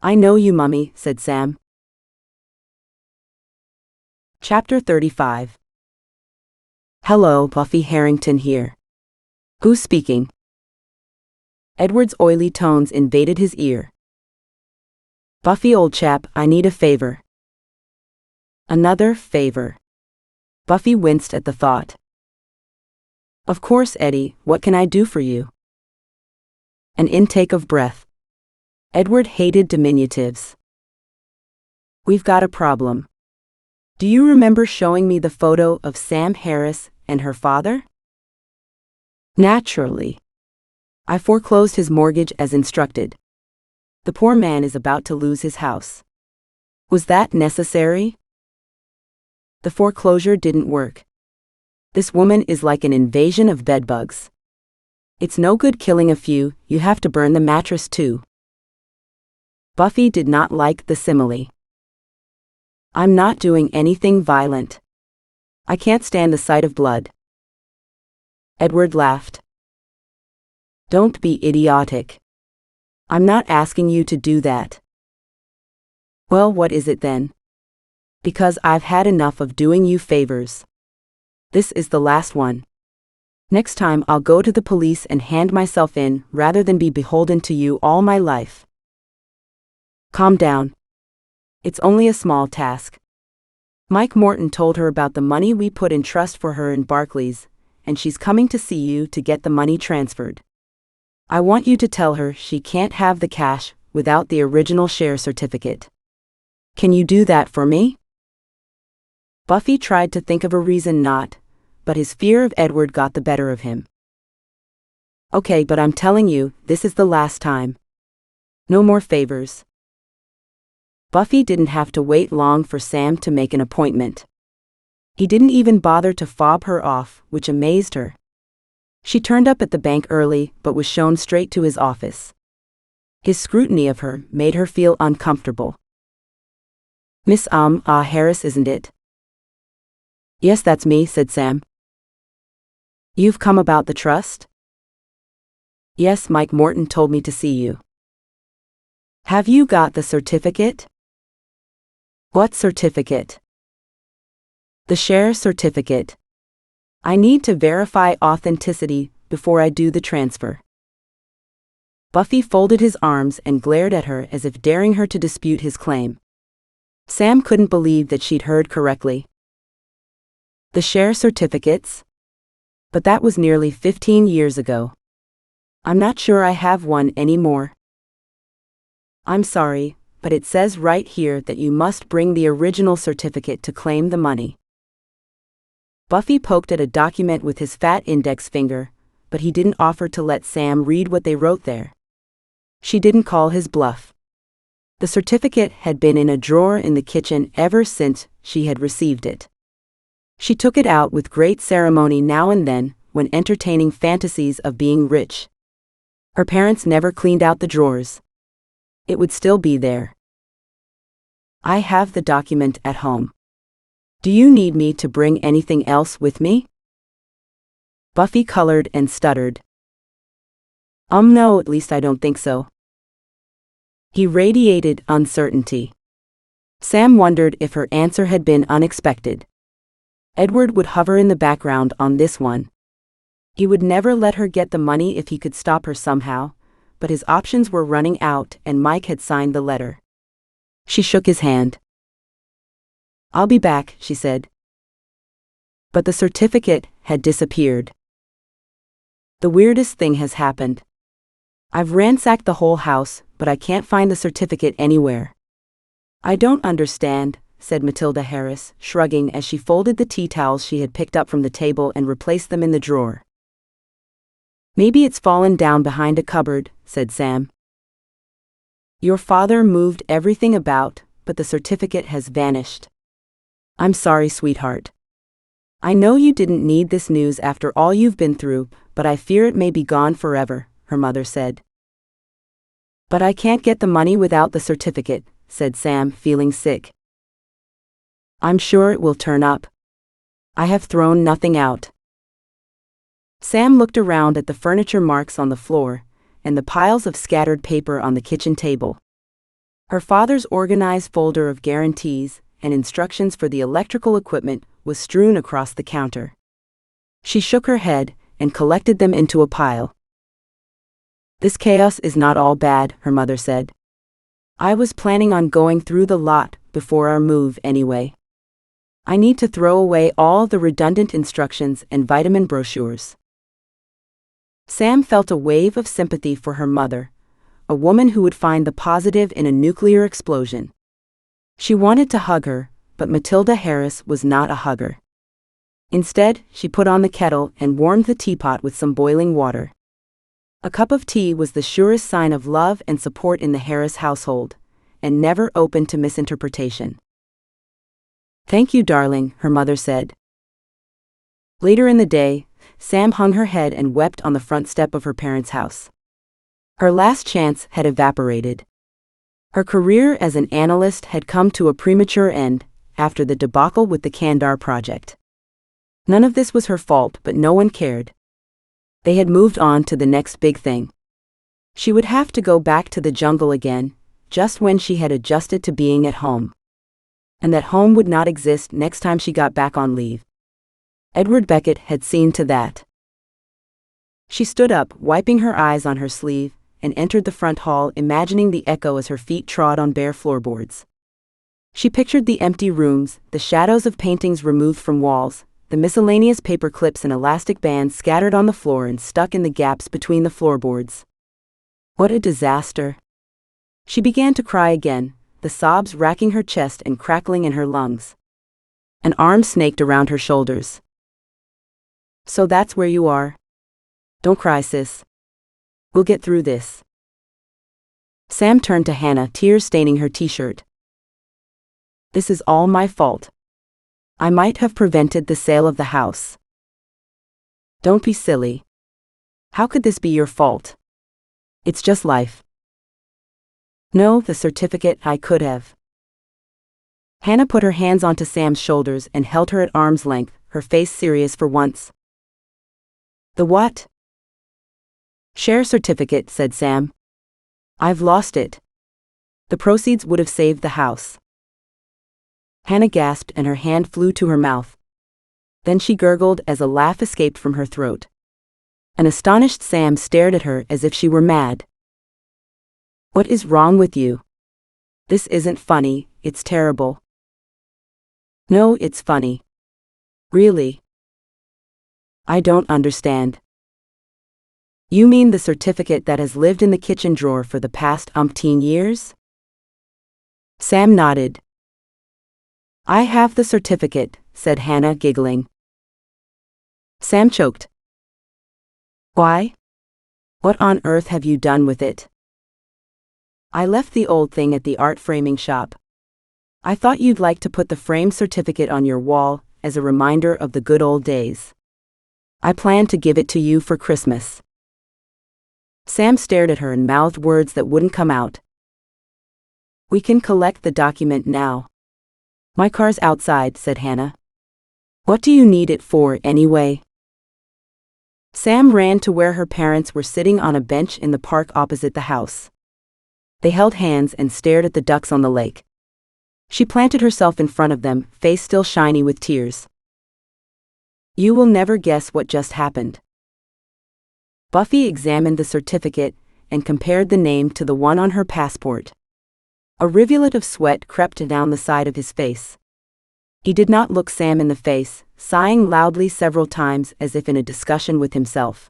I know you, Mummy, said Sam. Chapter 35. Hello, Buffy Harrington here. Who's speaking? Edward's oily tones invaded his ear. Buffy, old chap, I need a favor. Another favor. Buffy winced at the thought. Of course, Eddie, what can I do for you? An intake of breath. Edward hated diminutives. We've got a problem. Do you remember showing me the photo of Sam Harris and her father? Naturally. I foreclosed his mortgage as instructed. The poor man is about to lose his house. Was that necessary? The foreclosure didn't work. This woman is like an invasion of bedbugs. It's no good killing a few, you have to burn the mattress too. Buffy did not like the simile. I'm not doing anything violent. I can't stand the sight of blood. Edward laughed. Don't be idiotic. I'm not asking you to do that. Well, what is it then? Because I've had enough of doing you favors. This is the last one. Next time I'll go to the police and hand myself in rather than be beholden to you all my life. Calm down. It's only a small task. Mike Morton told her about the money we put in trust for her in Barclays, and she's coming to see you to get the money transferred. I want you to tell her she can't have the cash without the original share certificate. Can you do that for me?" Buffy tried to think of a reason not, but his fear of Edward got the better of him. "Okay, but I'm telling you, this is the last time. No more favors." Buffy didn't have to wait long for Sam to make an appointment. He didn't even bother to fob her off, which amazed her. She turned up at the bank early but was shown straight to his office. His scrutiny of her made her feel uncomfortable. "Miss Harris, isn't it?" "Yes, that's me," said Sam. "You've come about the trust?" "Yes, Mike Morton told me to see you." "Have you got the certificate?" "What certificate?" "The share certificate. I need to verify authenticity before I do the transfer." Buffy folded his arms and glared at her as if daring her to dispute his claim. Sam couldn't believe that she'd heard correctly. "The share certificates? But that was nearly 15 years ago. I'm not sure I have one anymore." "I'm sorry, but it says right here that you must bring the original certificate to claim the money." Buffy poked at a document with his fat index finger, but he didn't offer to let Sam read what they wrote there. She didn't call his bluff. The certificate had been in a drawer in the kitchen ever since she had received it. She took it out with great ceremony now and then when entertaining fantasies of being rich. Her parents never cleaned out the drawers. It would still be there. "I have the document at home. Do you need me to bring anything else with me?" Buffy colored and stuttered. No, at least I don't think so." He radiated uncertainty. Sam wondered if her answer had been unexpected. Edward would hover in the background on this one. He would never let her get the money if he could stop her somehow, but his options were running out and Mike had signed the letter. She shook his hand. "I'll be back," she said. But the certificate had disappeared. "The weirdest thing has happened. I've ransacked the whole house, but I can't find the certificate anywhere." "I don't understand," said Matilda Harris, shrugging as she folded the tea towels she had picked up from the table and replaced them in the drawer. "Maybe it's fallen down behind a cupboard," said Sam. "Your father moved everything about, but the certificate has vanished. I'm sorry, sweetheart. I know you didn't need this news after all you've been through, but I fear it may be gone forever," her mother said. "But I can't get the money without the certificate," said Sam, feeling sick. "I'm sure it will turn up. I have thrown nothing out." Sam looked around at the furniture marks on the floor and the piles of scattered paper on the kitchen table. Her father's organized folder of guarantees and instructions for the electrical equipment was strewn across the counter. She shook her head and collected them into a pile. "This chaos is not all bad," her mother said. "I was planning on going through the lot before our move anyway. I need to throw away all the redundant instructions and vitamin brochures." Sam felt a wave of sympathy for her mother, a woman who would find the positive in a nuclear explosion. She wanted to hug her, but Matilda Harris was not a hugger. Instead, she put on the kettle and warmed the teapot with some boiling water. A cup of tea was the surest sign of love and support in the Harris household, and never open to misinterpretation. "Thank you, darling," her mother said. Later in the day, Sam hung her head and wept on the front step of her parents' house. Her last chance had evaporated. Her career as an analyst had come to a premature end after the debacle with the Kandar project. None of this was her fault, but no one cared. They had moved on to the next big thing. She would have to go back to the jungle again, just when she had adjusted to being at home. And that home would not exist next time she got back on leave. Edward Beckett had seen to that. She stood up, wiping her eyes on her sleeve, and entered the front hall, imagining the echo as her feet trod on bare floorboards. She pictured the empty rooms, the shadows of paintings removed from walls, the miscellaneous paper clips and elastic bands scattered on the floor and stuck in the gaps between the floorboards. What a disaster. She began to cry again, the sobs racking her chest and crackling in her lungs. An arm snaked around her shoulders. So that's where you are. Don't cry, sis. We'll get through this. Sam turned to Hannah, tears staining her t-shirt. This is all my fault. I might have prevented the sale of the house. Don't be silly. How could this be your fault? It's just life. No, the certificate, I could have. Hannah put her hands onto Sam's shoulders and held her at arm's length, her face serious for once. The what? Share certificate, said Sam. I've lost it. The proceeds would have saved the house. Hannah gasped and her hand flew to her mouth. Then she gurgled as a laugh escaped from her throat. An astonished Sam stared at her as if she were mad. What is wrong with you? This isn't funny, it's terrible. No, it's funny. Really? I don't understand. You mean the certificate that has lived in the kitchen drawer for the past umpteen years? Sam nodded. I have the certificate, said Hannah, giggling. Sam choked. Why? What on earth have you done with it? I left the old thing at the art framing shop. I thought you'd like to put the framed certificate on your wall as a reminder of the good old days. I planned to give it to you for Christmas. Sam stared at her and mouthed words that wouldn't come out. We can collect the document now. My car's outside, said Hannah. What do you need it for, anyway? Sam ran to where her parents were sitting on a bench in the park opposite the house. They held hands and stared at the ducks on the lake. She planted herself in front of them, face still shiny with tears. You will never guess what just happened. Buffy examined the certificate and compared the name to the one on her passport. A rivulet of sweat crept down the side of his face. He did not look Sam in the face, sighing loudly several times as if in a discussion with himself.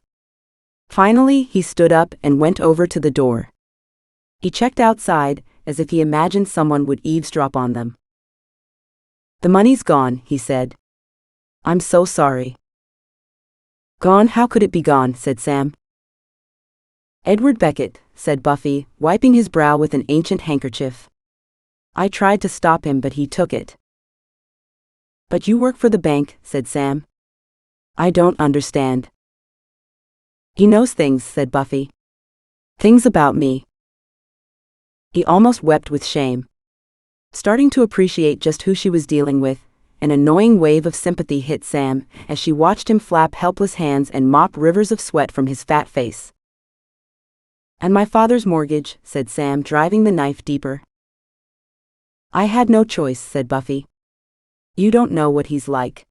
Finally, he stood up and went over to the door. He checked outside, as if he imagined someone would eavesdrop on them. The money's gone, he said. I'm so sorry. Gone? How could it be gone? Said Sam. Edward Beckett, said Buffy, wiping his brow with an ancient handkerchief. I tried to stop him, but he took it. But you work for the bank, said Sam. I don't understand. He knows things, said Buffy. Things about me. He almost wept with shame. Starting to appreciate just who she was dealing with, an annoying wave of sympathy hit Sam as she watched him flap helpless hands and mop rivers of sweat from his fat face. And my father's mortgage, said Sam, driving the knife deeper. I had no choice, said Buffy. You don't know what he's like.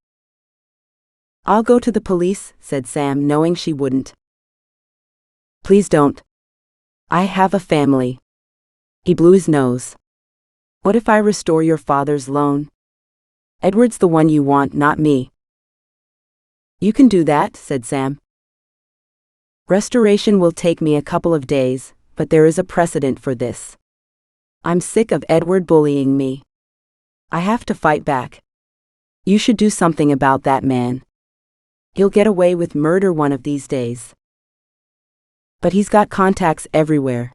I'll go to the police, said Sam, knowing she wouldn't. Please don't. I have a family. He blew his nose. What if I restore your father's loan? Edward's the one you want, not me. You can do that, said Sam. Restoration will take me a couple of days, but there is a precedent for this. I'm sick of Edward bullying me. I have to fight back. You should do something about that man. He'll get away with murder one of these days. But he's got contacts everywhere.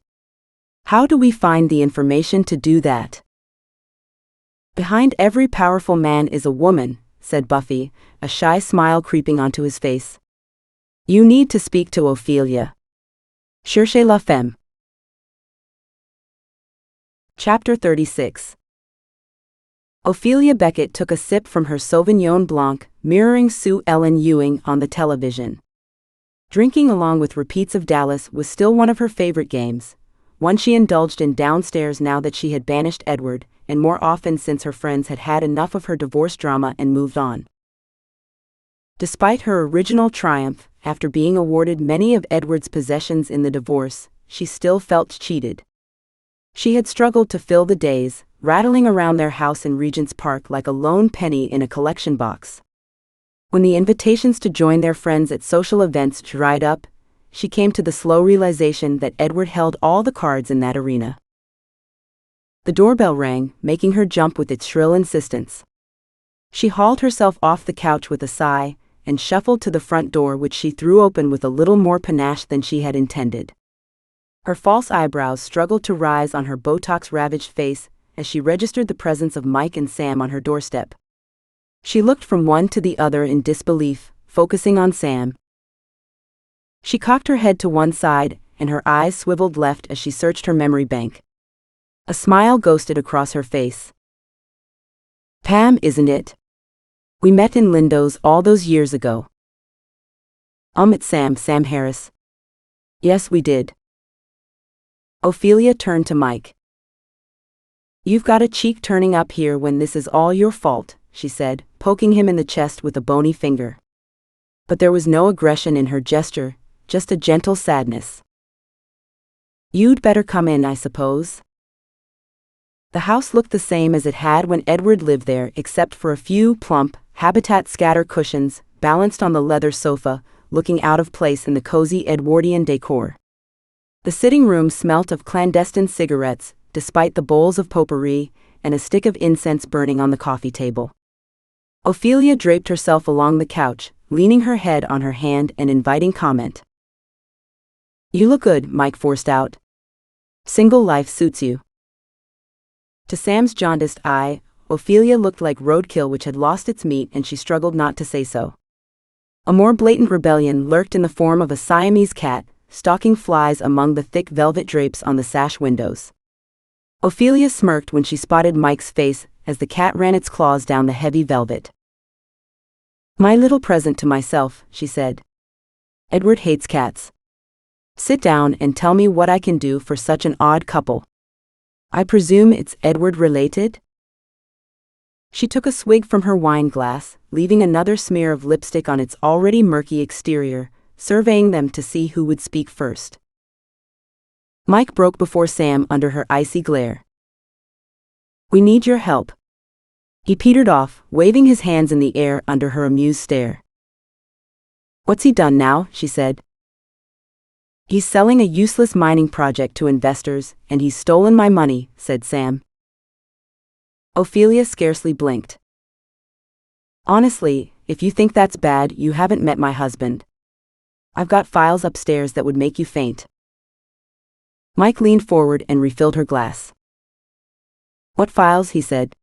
How do we find the information to do that? Behind every powerful man is a woman, said Buffy, a shy smile creeping onto his face. You need to speak to Ophelia. Cherchez la femme. Chapter 36. Ophelia Beckett took a sip from her Sauvignon Blanc, mirroring Sue Ellen Ewing on the television. Drinking along with repeats of Dallas was still one of her favorite games, one she indulged in downstairs now that she had banished Edward, and more often since her friends had had enough of her divorce drama and moved on. Despite her original triumph, after being awarded many of Edward's possessions in the divorce, she still felt cheated. She had struggled to fill the days, rattling around their house in Regent's Park like a lone penny in a collection box. When the invitations to join their friends at social events dried up, she came to the slow realization that Edward held all the cards in that arena. The doorbell rang, making her jump with its shrill insistence. She hauled herself off the couch with a sigh, and shuffled to the front door, which she threw open with a little more panache than she had intended. Her false eyebrows struggled to rise on her Botox-ravaged face as she registered the presence of Mike and Sam on her doorstep. She looked from one to the other in disbelief, focusing on Sam. She cocked her head to one side, and her eyes swiveled left as she searched her memory bank. A smile ghosted across her face. Pam, isn't it? We met in Lindo's all those years ago. It's Sam Harris. Yes, we did. Ophelia turned to Mike. You've got a cheek turning up here when this is all your fault, she said, poking him in the chest with a bony finger. But there was no aggression in her gesture, just a gentle sadness. You'd better come in, I suppose. The house looked the same as it had when Edward lived there, except for a few plump, habitat scatter cushions balanced on the leather sofa, looking out of place in the cozy Edwardian decor. The sitting room smelt of clandestine cigarettes, despite the bowls of potpourri and a stick of incense burning on the coffee table. Ophelia draped herself along the couch, leaning her head on her hand and inviting comment. You look good, Mike forced out. Single life suits you. To Sam's jaundiced eye, Ophelia looked like roadkill which had lost its meat, and she struggled not to say so. A more blatant rebellion lurked in the form of a Siamese cat, stalking flies among the thick velvet drapes on the sash windows. Ophelia smirked when she spotted Mike's face as the cat ran its claws down the heavy velvet. My little present to myself, she said. Edward hates cats. Sit down and tell me what I can do for such an odd couple. I presume it's Edward related? She took a swig from her wine glass, leaving another smear of lipstick on its already murky exterior, surveying them to see who would speak first. Mike broke before Sam under her icy glare. We need your help. He petered off, waving his hands in the air under her amused stare. What's he done now? She said. He's selling a useless mining project to investors, and he's stolen my money, said Sam. Ophelia scarcely blinked. Honestly, if you think that's bad, you haven't met my husband. I've got files upstairs that would make you faint. Mike leaned forward and refilled her glass. What files? He said.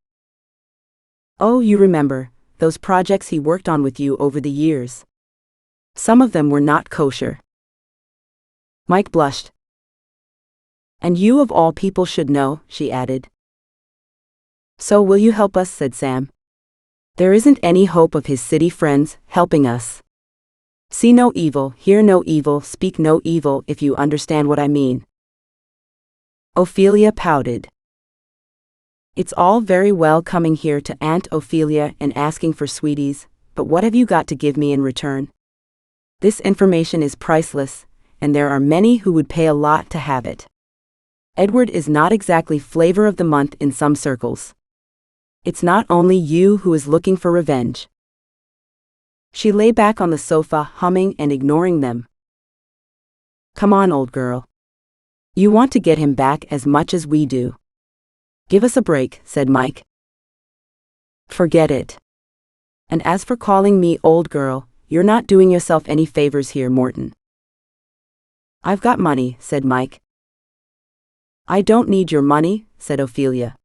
Oh, you remember, those projects he worked on with you over the years. Some of them were not kosher. Mike blushed. And you of all people should know, she added. So will you help us? Said Sam. There isn't any hope of his city friends helping us. See no evil, hear no evil, speak no evil, if you understand what I mean. Ophelia pouted. It's all very well coming here to Aunt Ophelia and asking for sweeties, but what have you got to give me in return? This information is priceless, and there are many who would pay a lot to have it. Edward is not exactly flavor of the month in some circles. It's not only you who is looking for revenge. She lay back on the sofa, humming and ignoring them. Come on, old girl. You want to get him back as much as we do. Give us a break, said Mike. Forget it. And as for calling me old girl, you're not doing yourself any favors here, Morton. I've got money, said Mike. I don't need your money, said Ophelia.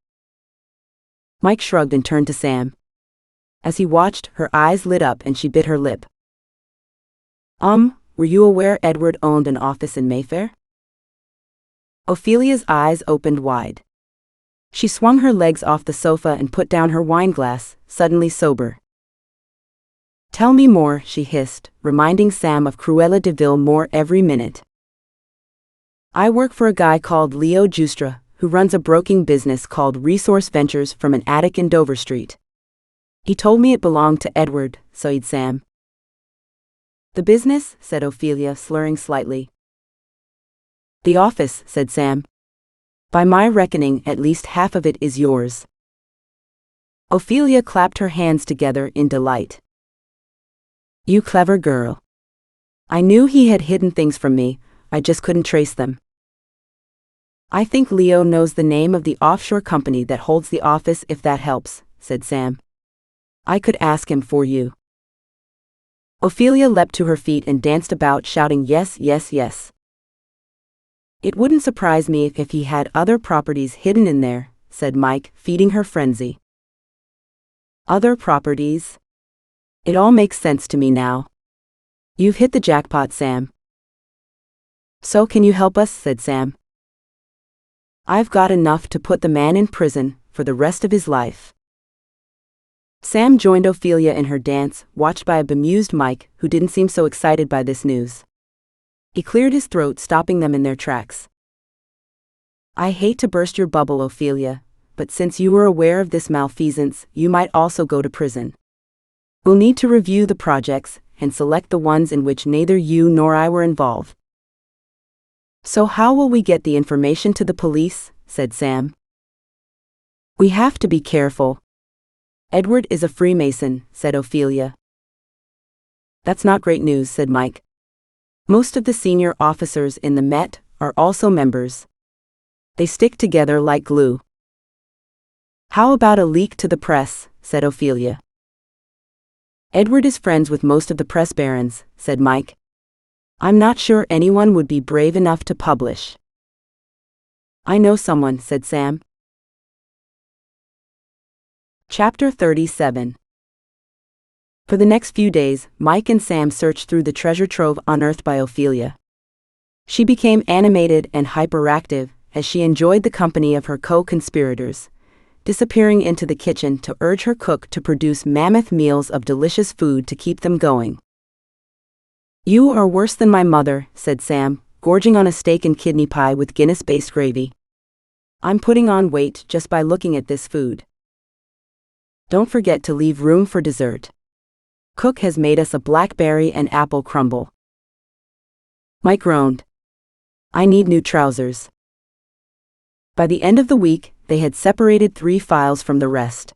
Mike shrugged and turned to Sam. As he watched, her eyes lit up and she bit her lip. Were you aware Edward owned an office in Mayfair? Ophelia's eyes opened wide. She swung her legs off the sofa and put down her wine glass, suddenly sober. Tell me more, she hissed, reminding Sam of Cruella de Vil more every minute. I work for a guy called Leo Giustra, who runs a broking business called Resource Ventures from an attic in Dover Street. He told me it belonged to Edward, sighed Sam. The business? Said Ophelia, slurring slightly. The office, said Sam. By my reckoning, at least half of it is yours. Ophelia clapped her hands together in delight. You clever girl. I knew he had hidden things from me, I just couldn't trace them. I think Leo knows the name of the offshore company that holds the office, if that helps, said Sam. I could ask him for you. Ophelia leapt to her feet and danced about, shouting yes, yes, yes. It wouldn't surprise me if he had other properties hidden in there, said Mike, feeding her frenzy. Other properties? It all makes sense to me now. You've hit the jackpot, Sam. So can you help us, said Sam. I've got enough to put the man in prison for the rest of his life. Sam joined Ophelia in her dance, watched by a bemused Mike, who didn't seem so excited by this news. He cleared his throat, stopping them in their tracks. I hate to burst your bubble, Ophelia, but since you were aware of this malfeasance, you might also go to prison. We'll need to review the projects and select the ones in which neither you nor I were involved. So how will we get the information to the police? Said Sam. We have to be careful. Edward is a Freemason, said Ophelia. That's not great news, said Mike. Most of the senior officers in the Met are also members. They stick together like glue. How about a leak to the press? Said Ophelia. Edward is friends with most of the press barons, said Mike. I'm not sure anyone would be brave enough to publish. I know someone, said Sam. Chapter 37. For the next few days, Mike and Sam searched through the treasure trove unearthed by Ophelia. She became animated and hyperactive as she enjoyed the company of her co-conspirators, disappearing into the kitchen to urge her cook to produce mammoth meals of delicious food to keep them going. You are worse than my mother, said Sam, gorging on a steak and kidney pie with Guinness-based gravy. I'm putting on weight just by looking at this food. Don't forget to leave room for dessert. Cook has made us a blackberry and apple crumble. Mike groaned. I need new trousers. By the end of the week, they had separated 3 files from the rest.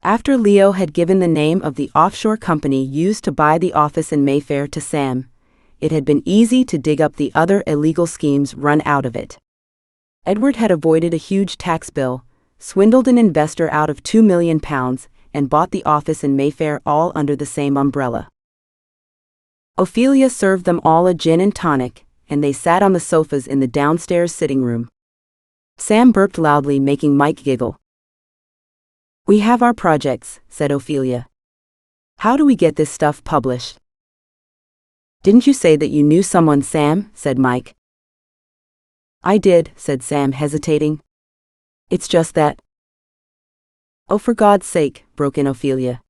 After Leo had given the name of the offshore company used to buy the office in Mayfair to Sam, it had been easy to dig up the other illegal schemes run out of it. Edward had avoided a huge tax bill, swindled an investor out of £2 million, and bought the office in Mayfair all under the same umbrella. Ophelia served them all a gin and tonic, and they sat on the sofas in the downstairs sitting room. Sam burped loudly, making Mike giggle. We have our projects, said Ophelia. How do we get this stuff published? Didn't you say that you knew someone, Sam? Said Mike. I did, said Sam, hesitating. It's just that. Oh, for God's sake, broke in Ophelia.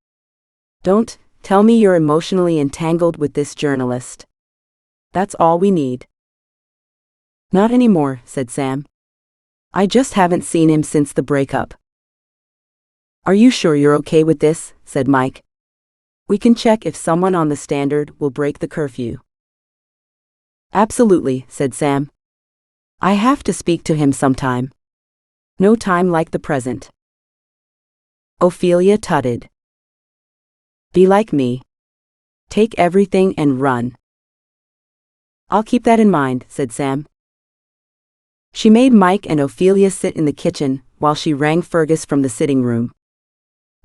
Don't tell me you're emotionally entangled with this journalist. That's all we need. Not anymore, said Sam. I just haven't seen him since the breakup. Are you sure you're okay with this? Said Mike. We can check if someone on the Standard will break the curfew. Absolutely, said Sam. I have to speak to him sometime. No time like the present. Ophelia tutted. Be like me. Take everything and run. I'll keep that in mind, said Sam. She made Mike and Ophelia sit in the kitchen while she rang Fergus from the sitting room.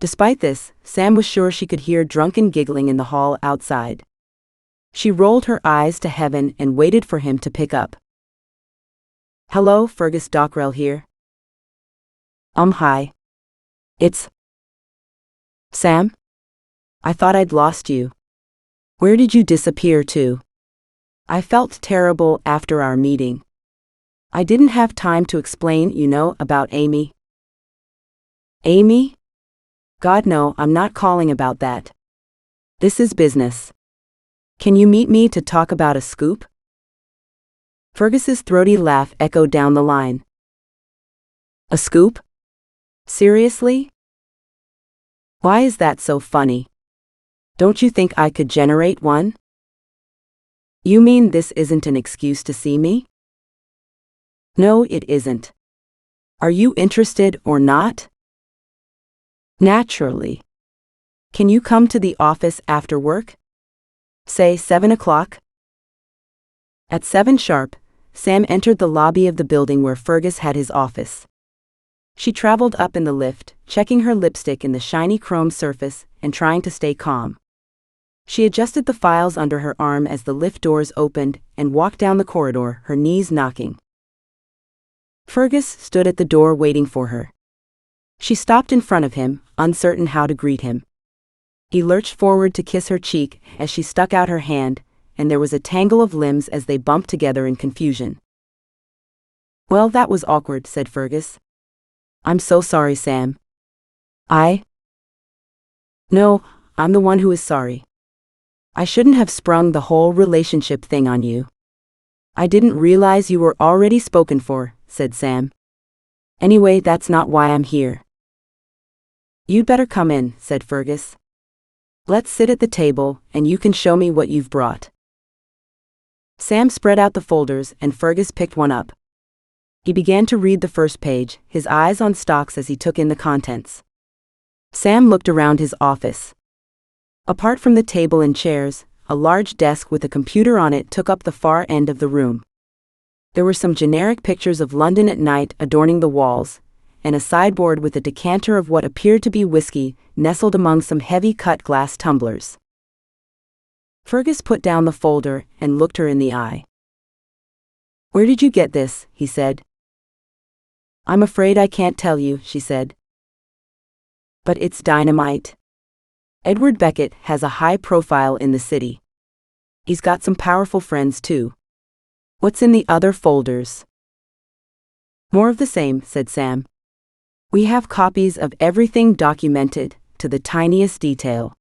Despite this, Sam was sure she could hear drunken giggling in the hall outside. She rolled her eyes to heaven and waited for him to pick up. Hello, Fergus Dockrell here. Hi. It's Sam? I thought I'd lost you. Where did you disappear to? I felt terrible after our meeting. I didn't have time to explain, about Amy. Amy? God, no, I'm not calling about that. This is business. Can you meet me to talk about a scoop? Fergus's throaty laugh echoed down the line. A scoop? Seriously? Why is that so funny? Don't you think I could generate one? You mean this isn't an excuse to see me? No, it isn't. Are you interested or not? Naturally. Can you come to the office after work? Say 7 o'clock? At 7 sharp, Sam entered the lobby of the building where Fergus had his office. She traveled up in the lift, checking her lipstick in the shiny chrome surface and trying to stay calm. She adjusted the files under her arm as the lift doors opened and walked down the corridor, her knees knocking. Fergus stood at the door waiting for her. She stopped in front of him, uncertain how to greet him. He lurched forward to kiss her cheek as she stuck out her hand, and there was a tangle of limbs as they bumped together in confusion. "Well, that was awkward," said Fergus. "I'm so sorry, Sam." No, I'm the one who is sorry. I shouldn't have sprung the whole relationship thing on you. I didn't realize you were already spoken for," said Sam. "Anyway, that's not why I'm here." "You'd better come in," said Fergus. "Let's sit at the table, and you can show me what you've brought." Sam spread out the folders, and Fergus picked one up. He began to read the first page, his eyes on stocks as he took in the contents. Sam looked around his office. Apart from the table and chairs, a large desk with a computer on it took up the far end of the room. There were some generic pictures of London at night adorning the walls, and a sideboard with a decanter of what appeared to be whiskey nestled among some heavy cut glass tumblers. Fergus put down the folder and looked her in the eye. "Where did you get this?" he said. "I'm afraid I can't tell you," she said. "But it's dynamite. Edward Beckett has a high profile in the city. He's got some powerful friends too. What's in the other folders?" "More of the same," said Sam. "We have copies of everything documented, to the tiniest detail."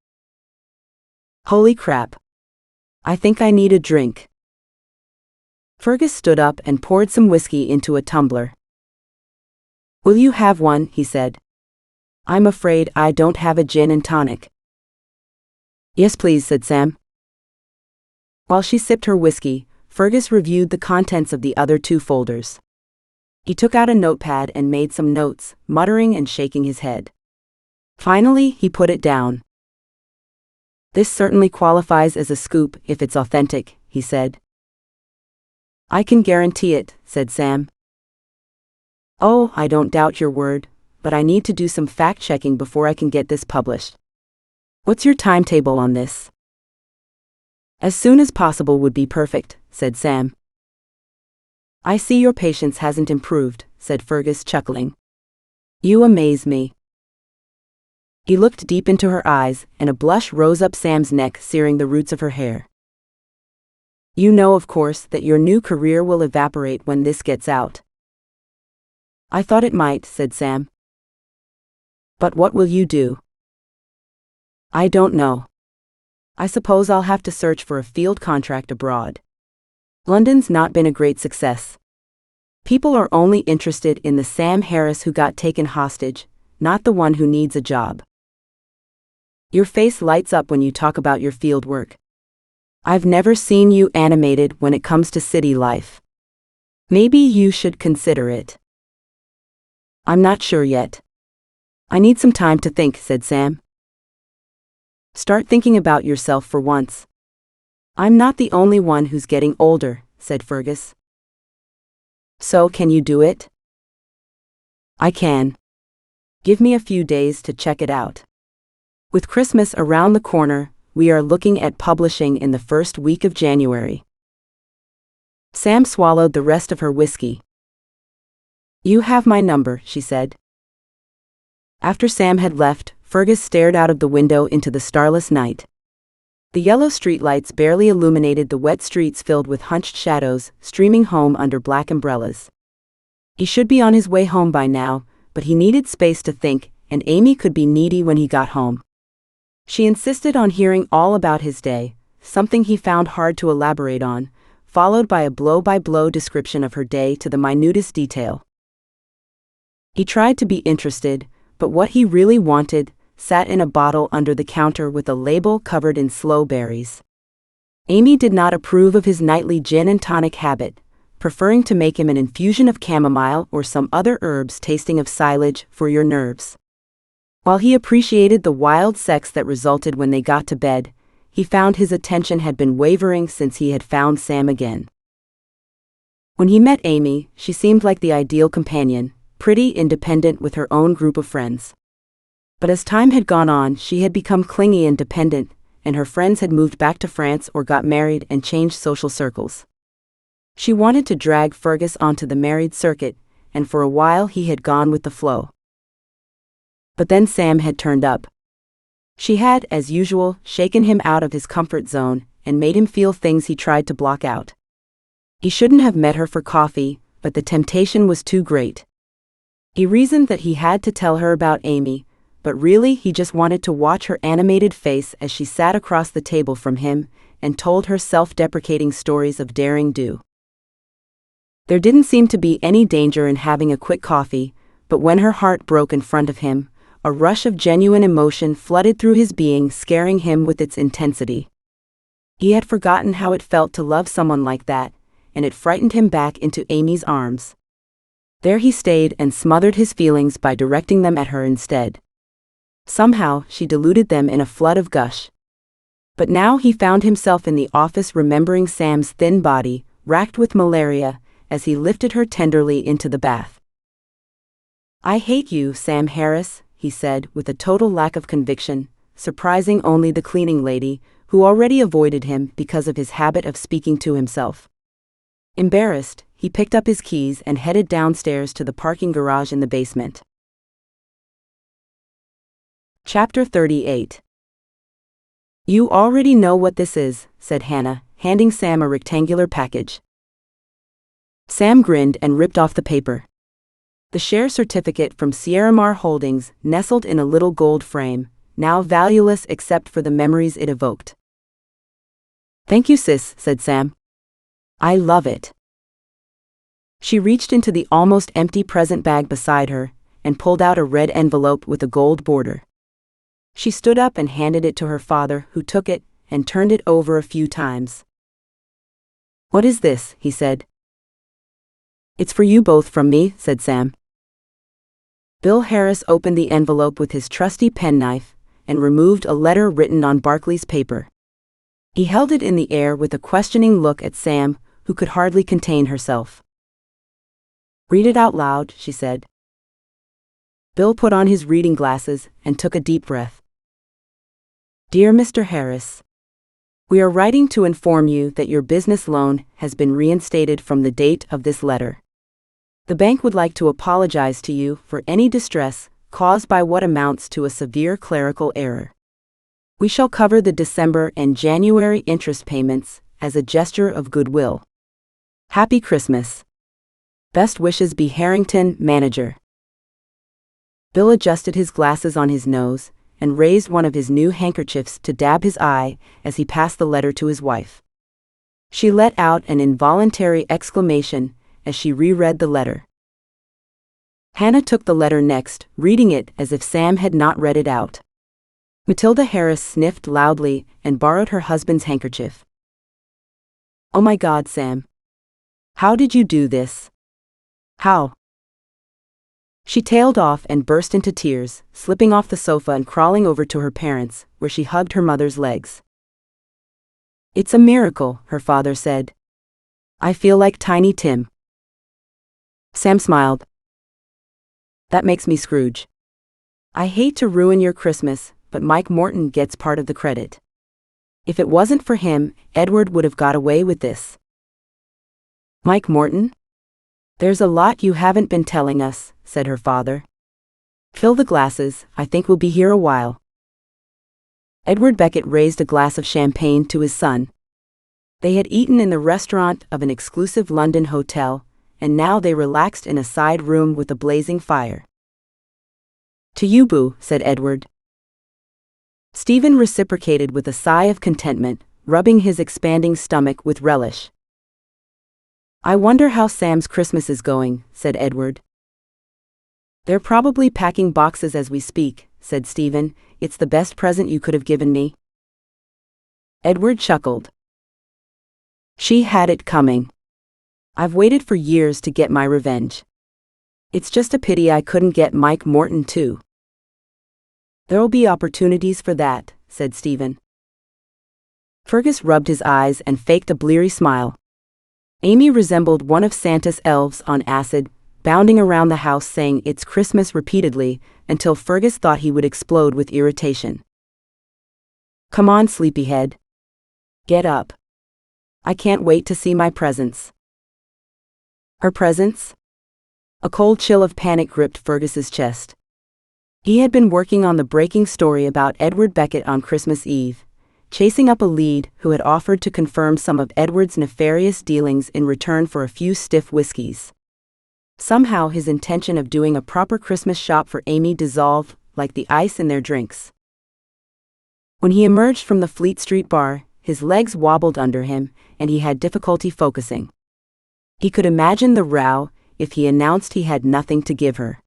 "Holy crap. I think I need a drink." Fergus stood up and poured some whiskey into a tumbler. "Will you have one?" he said. "I'm afraid I don't have a gin and tonic." "Yes, please," said Sam. While she sipped her whiskey, Fergus reviewed the contents of the other 2 folders. He took out a notepad and made some notes, muttering and shaking his head. Finally, he put it down. "This certainly qualifies as a scoop if it's authentic," he said. "I can guarantee it," said Sam. "Oh, I don't doubt your word, but I need to do some fact-checking before I can get this published. What's your timetable on this?" "As soon as possible would be perfect," said Sam. "I see your patience hasn't improved," said Fergus, chuckling. "You amaze me." He looked deep into her eyes, and a blush rose up Sam's neck, searing the roots of her hair. "You know, of course, that your new career will evaporate when this gets out." "I thought it might," said Sam. "But what will you do?" "I don't know. I suppose I'll have to search for a field contract abroad. London's not been a great success. People are only interested in the Sam Harris who got taken hostage, not the one who needs a job." Your face lights up when you talk about your field work. I've never seen you animated when it comes to city life. Maybe you should consider it. I'm not sure yet. I need some time to think, said Sam. Start thinking about yourself for once. I'm not the only one who's getting older, said Fergus. So can you do it? I can. Give me a few days to check it out. With Christmas around the corner, we are looking at publishing in the first week of January. Sam swallowed the rest of her whiskey. You have my number, she said. After Sam had left, Fergus stared out of the window into the starless night. The yellow streetlights barely illuminated the wet streets filled with hunched shadows, streaming home under black umbrellas. He should be on his way home by now, but he needed space to think, and Amy could be needy when he got home. She insisted on hearing all about his day, something he found hard to elaborate on, followed by a blow-by-blow description of her day to the minutest detail. He tried to be interested, but what he really wanted sat in a bottle under the counter with a label covered in sloe berries. Amy did not approve of his nightly gin and tonic habit, preferring to make him an infusion of chamomile or some other herbs tasting of silage for your nerves. While he appreciated the wild sex that resulted when they got to bed, he found his attention had been wavering since he had found Sam again. When he met Amy, she seemed like the ideal companion, pretty independent with her own group of friends. But as time had gone on, she had become clingy and dependent, and her friends had moved back to France or got married and changed social circles. She wanted to drag Fergus onto the married circuit, and for a while he had gone with the flow. But then Sam had turned up. She had, as usual, shaken him out of his comfort zone and made him feel things he tried to block out. He shouldn't have met her for coffee, but the temptation was too great. He reasoned that he had to tell her about Amy, but really he just wanted to watch her animated face as she sat across the table from him and told her self-deprecating stories of daring do. There didn't seem to be any danger in having a quick coffee, but when her heart broke in front of him, a rush of genuine emotion flooded through his being, scaring him with its intensity. He had forgotten how it felt to love someone like that, and it frightened him back into Amy's arms. There he stayed and smothered his feelings by directing them at her instead. Somehow, she diluted them in a flood of gush. But now he found himself in the office remembering Sam's thin body, racked with malaria, as he lifted her tenderly into the bath. "I hate you, Sam Harris," he said with a total lack of conviction, surprising only the cleaning lady, who already avoided him because of his habit of speaking to himself. Embarrassed, he picked up his keys and headed downstairs to the parking garage in the basement. Chapter 38. "You already know what this is," said Hannah, handing Sam a rectangular package. Sam grinned and ripped off the paper. The share certificate from Sierra Mar Holdings nestled in a little gold frame, now valueless except for the memories it evoked. "Thank you, sis," said Sam. "I love it." She reached into the almost empty present bag beside her and pulled out a red envelope with a gold border. She stood up and handed it to her father, who took it and turned it over a few times. "What is this?" he said. "It's for you both from me," said Sam. Bill Harris opened the envelope with his trusty penknife and removed a letter written on Barclay's paper. He held it in the air with a questioning look at Sam, who could hardly contain herself. "Read it out loud," she said. Bill put on his reading glasses and took a deep breath. "Dear Mr. Harris, we are writing to inform you that your business loan has been reinstated from the date of this letter. The bank would like to apologize to you for any distress caused by what amounts to a severe clerical error. We shall cover the December and January interest payments as a gesture of goodwill. Happy Christmas. Best wishes, B. Harrington, Manager." Bill adjusted his glasses on his nose and raised one of his new handkerchiefs to dab his eye as he passed the letter to his wife. She let out an involuntary exclamation as she reread the letter. Hannah took the letter next, reading it as if Sam had not read it out. Matilda Harris sniffed loudly and borrowed her husband's handkerchief. "Oh my God, Sam. How did you do this? How?" She tailed off and burst into tears, slipping off the sofa and crawling over to her parents, where she hugged her mother's legs. "It's a miracle," her father said. "I feel like Tiny Tim." Sam smiled. "That makes me Scrooge. I hate to ruin your Christmas, but Mike Morton gets part of the credit. If it wasn't for him, Edward would have got away with this." "Mike Morton? There's a lot you haven't been telling us," said her father. "Fill the glasses, I think we'll be here a while." Edward Beckett raised a glass of champagne to his son. They had eaten in the restaurant of an exclusive London hotel, and now they relaxed in a side room with a blazing fire. "To you, boo," said Edward. Stephen reciprocated with a sigh of contentment, rubbing his expanding stomach with relish. "I wonder how Sam's Christmas is going," said Edward. "They're probably packing boxes as we speak," said Stephen. "It's the best present you could have given me." Edward chuckled. She had it coming. I've waited for years to get my revenge. It's just a pity I couldn't get Mike Morton too. There'll be opportunities for that, said Stephen. Fergus rubbed his eyes and faked a bleary smile. Amy resembled one of Santa's elves on acid, bounding around the house saying "It's Christmas" repeatedly, until Fergus thought he would explode with irritation. Come on, sleepyhead. Get up. I can't wait to see my presents. Her presents? A cold chill of panic gripped Fergus's chest. He had been working on the breaking story about Edward Beckett on Christmas Eve, chasing up a lead who had offered to confirm some of Edward's nefarious dealings in return for a few stiff whiskeys. Somehow his intention of doing a proper Christmas shop for Amy dissolved like the ice in their drinks. When he emerged from the Fleet Street bar, his legs wobbled under him, and he had difficulty focusing. He could imagine the row if he announced he had nothing to give her.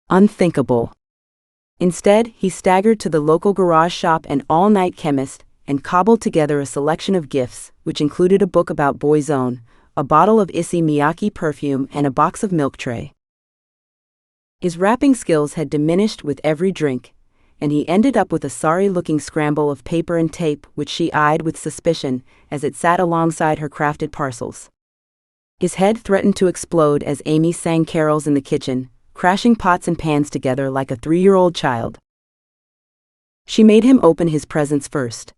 Unthinkable. Instead, he staggered to the local garage shop and all-night chemist and cobbled together a selection of gifts, which included a book about Boy's Own, a bottle of Issey Miyake perfume, and a box of milk tray. His wrapping skills had diminished with every drink, and he ended up with a sorry-looking scramble of paper and tape which she eyed with suspicion as it sat alongside her crafted parcels. His head threatened to explode as Amy sang carols in the kitchen, crashing pots and pans together like a 3-year-old child. She made him open his presents first.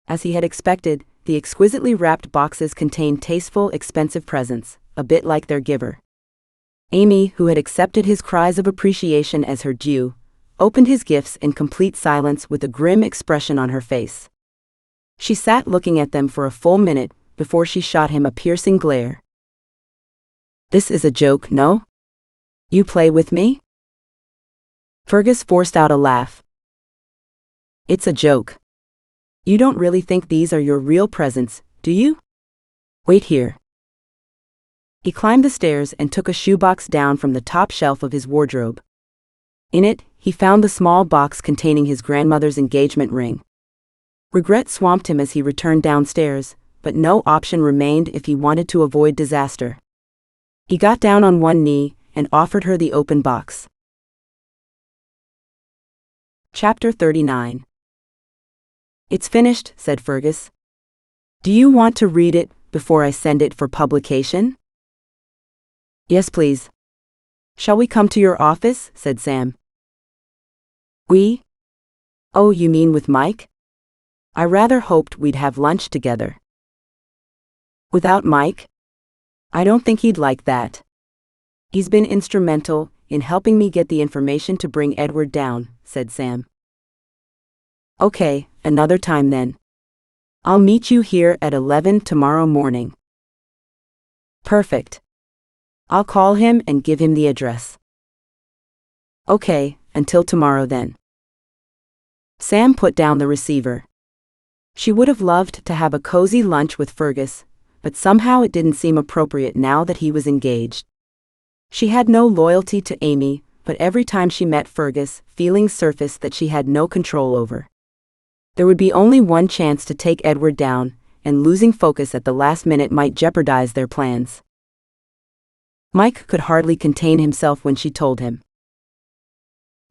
As he had expected, the exquisitely wrapped boxes contained tasteful, expensive presents, a bit like their giver. Amy, who had accepted his cries of appreciation as her due, opened his gifts in complete silence with a grim expression on her face. She sat looking at them for a full minute before she shot him a piercing glare. This is a joke, no? You play with me? Fergus forced out a laugh. It's a joke. You don't really think these are your real presents, do you? Wait here. He climbed the stairs and took a shoebox down from the top shelf of his wardrobe. In it, he found the small box containing his grandmother's engagement ring. Regret swamped him as he returned downstairs, but no option remained if he wanted to avoid disaster. He got down on one knee and offered her the open box. Chapter 39. It's finished, said Fergus. Do you want to read it before I send it for publication? Yes, please. Shall we come to your office? Said Sam. We? Oh, you mean with Mike? I rather hoped we'd have lunch together. Without Mike? I don't think he'd like that. He's been instrumental in helping me get the information to bring Edward down, said Sam. Okay, another time then. I'll meet you here at 11 tomorrow morning. Perfect. I'll call him and give him the address. Okay, until tomorrow then. Sam put down the receiver. She would have loved to have a cozy lunch with Fergus, but somehow it didn't seem appropriate now that he was engaged. She had no loyalty to Amy, but every time she met Fergus, feelings surfaced that she had no control over. There would be only one chance to take Edward down, and losing focus at the last minute might jeopardize their plans. Mike could hardly contain himself when she told him.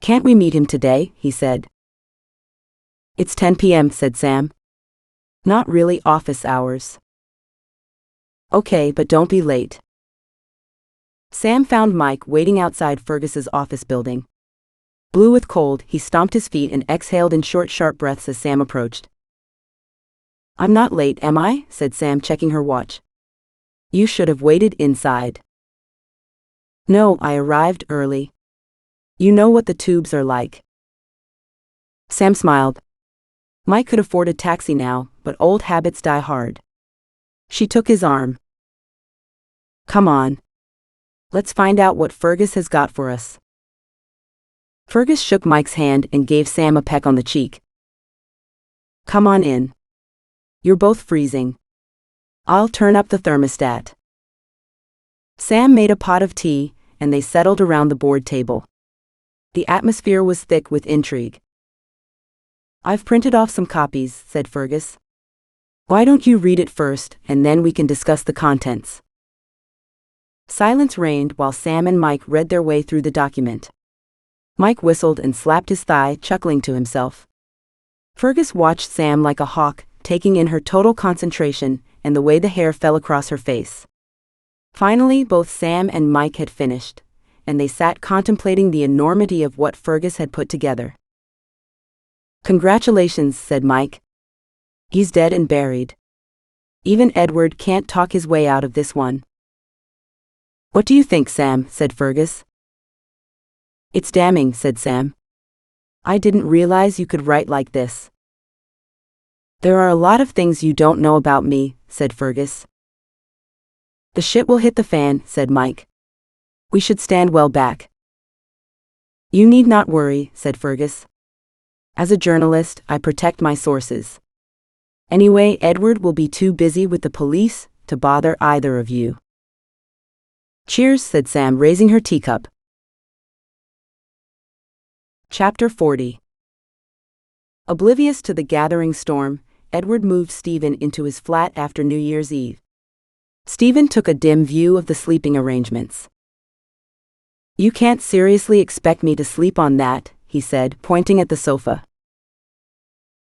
Can't we meet him today? He said. It's 10 p.m., said Sam. Not really office hours. Okay, but don't be late. Sam found Mike waiting outside Fergus's office building. Blue with cold, he stomped his feet and exhaled in short, sharp breaths as Sam approached. I'm not late, am I? Said Sam, checking her watch. You should have waited inside. No, I arrived early. You know what the tubes are like. Sam smiled. Mike could afford a taxi now, but old habits die hard. She took his arm. Come on. Let's find out what Fergus has got for us. Fergus shook Mike's hand and gave Sam a peck on the cheek. Come on in. You're both freezing. I'll turn up the thermostat. Sam made a pot of tea, and they settled around the board table. The atmosphere was thick with intrigue. I've printed off some copies, said Fergus. Why don't you read it first, and then we can discuss the contents? Silence reigned while Sam and Mike read their way through the document. Mike whistled and slapped his thigh, chuckling to himself. Fergus watched Sam like a hawk, taking in her total concentration and the way the hair fell across her face. Finally, both Sam and Mike had finished, and they sat contemplating the enormity of what Fergus had put together. "Congratulations," said Mike. "He's dead and buried. Even Edward can't talk his way out of this one." "What do you think, Sam?" said Fergus. "It's damning," said Sam. "I didn't realize you could write like this." "There are a lot of things you don't know about me," said Fergus. "The shit will hit the fan," said Mike. "We should stand well back." "You need not worry," said Fergus. "As a journalist, I protect my sources. Anyway, Edward will be too busy with the police to bother either of you." "Cheers," said Sam, raising her teacup. Chapter 40. Oblivious to the gathering storm, Edward moved Stephen into his flat after New Year's Eve. Stephen took a dim view of the sleeping arrangements. "You can't seriously expect me to sleep on that," he said, pointing at the sofa.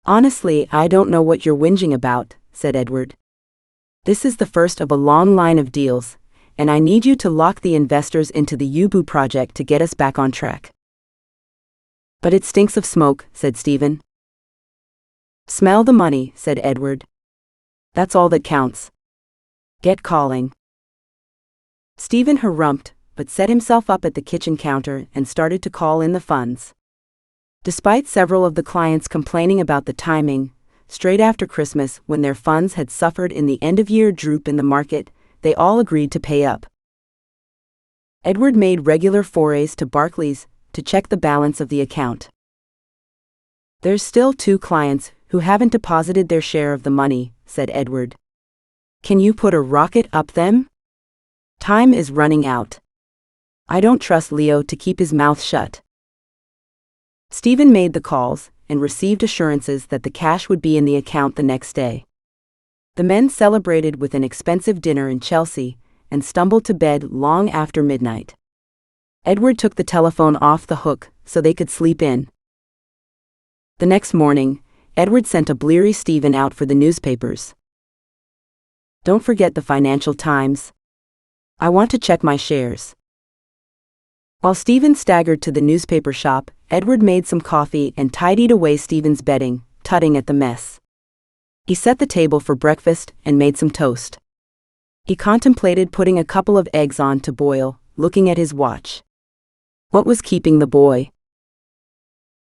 "Honestly, I don't know what you're whinging about," said Edward. "This is the first of a long line of deals, and I need you to lock the investors into the Yubu project to get us back on track." "But it stinks of smoke," said Stephen. "Smell the money," said Edward. "That's all that counts. Get calling." Stephen harumphed, but set himself up at the kitchen counter and started to call in the funds. Despite several of the clients complaining about the timing, straight after Christmas when their funds had suffered in the end-of-year droop in the market, they all agreed to pay up. Edward made regular forays to Barclays to check the balance of the account. "There's still 2 clients who haven't deposited their share of the money," said Edward. "Can you put a rocket up them? Time is running out. I don't trust Leo to keep his mouth shut." Stephen made the calls and received assurances that the cash would be in the account the next day. The men celebrated with an expensive dinner in Chelsea and stumbled to bed long after midnight. Edward took the telephone off the hook so they could sleep in. The next morning, Edward sent a bleary Stephen out for the newspapers. "Don't forget the Financial Times. I want to check my shares." While Stephen staggered to the newspaper shop, Edward made some coffee and tidied away Stephen's bedding, tutting at the mess. He set the table for breakfast and made some toast. He contemplated putting a couple of eggs on to boil, looking at his watch. What was keeping the boy?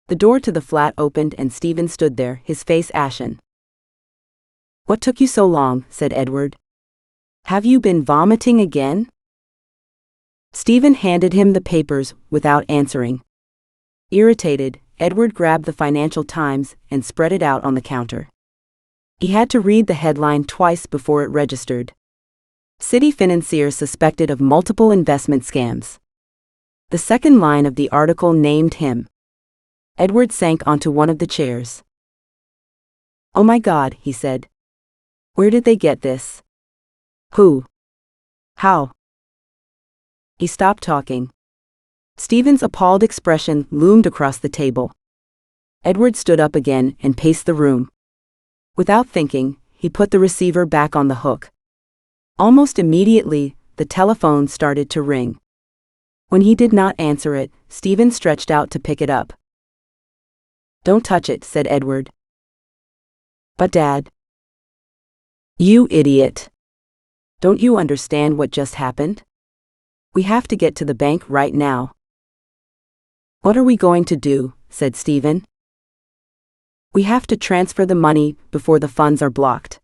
The door to the flat opened and Stephen stood there, his face ashen. "What took you so long?" said Edward. "Have you been vomiting again?" Stephen handed him the papers without answering. Irritated, Edward grabbed the Financial Times and spread it out on the counter. He had to read the headline twice before it registered. City financier suspected of multiple investment scams. The second line of the article named him. Edward sank onto one of the chairs. "Oh my God," he said. "Where did they get this? Who? How?" He stopped talking. Stephen's appalled expression loomed across the table. Edward stood up again and paced the room. Without thinking, he put the receiver back on the hook. Almost immediately, the telephone started to ring. When he did not answer it, Stephen stretched out to pick it up. "Don't touch it," said Edward. "But Dad." "You idiot. Don't you understand what just happened? We have to get to the bank right now." "What are we going to do?" said Stephen. "We have to transfer the money before the funds are blocked."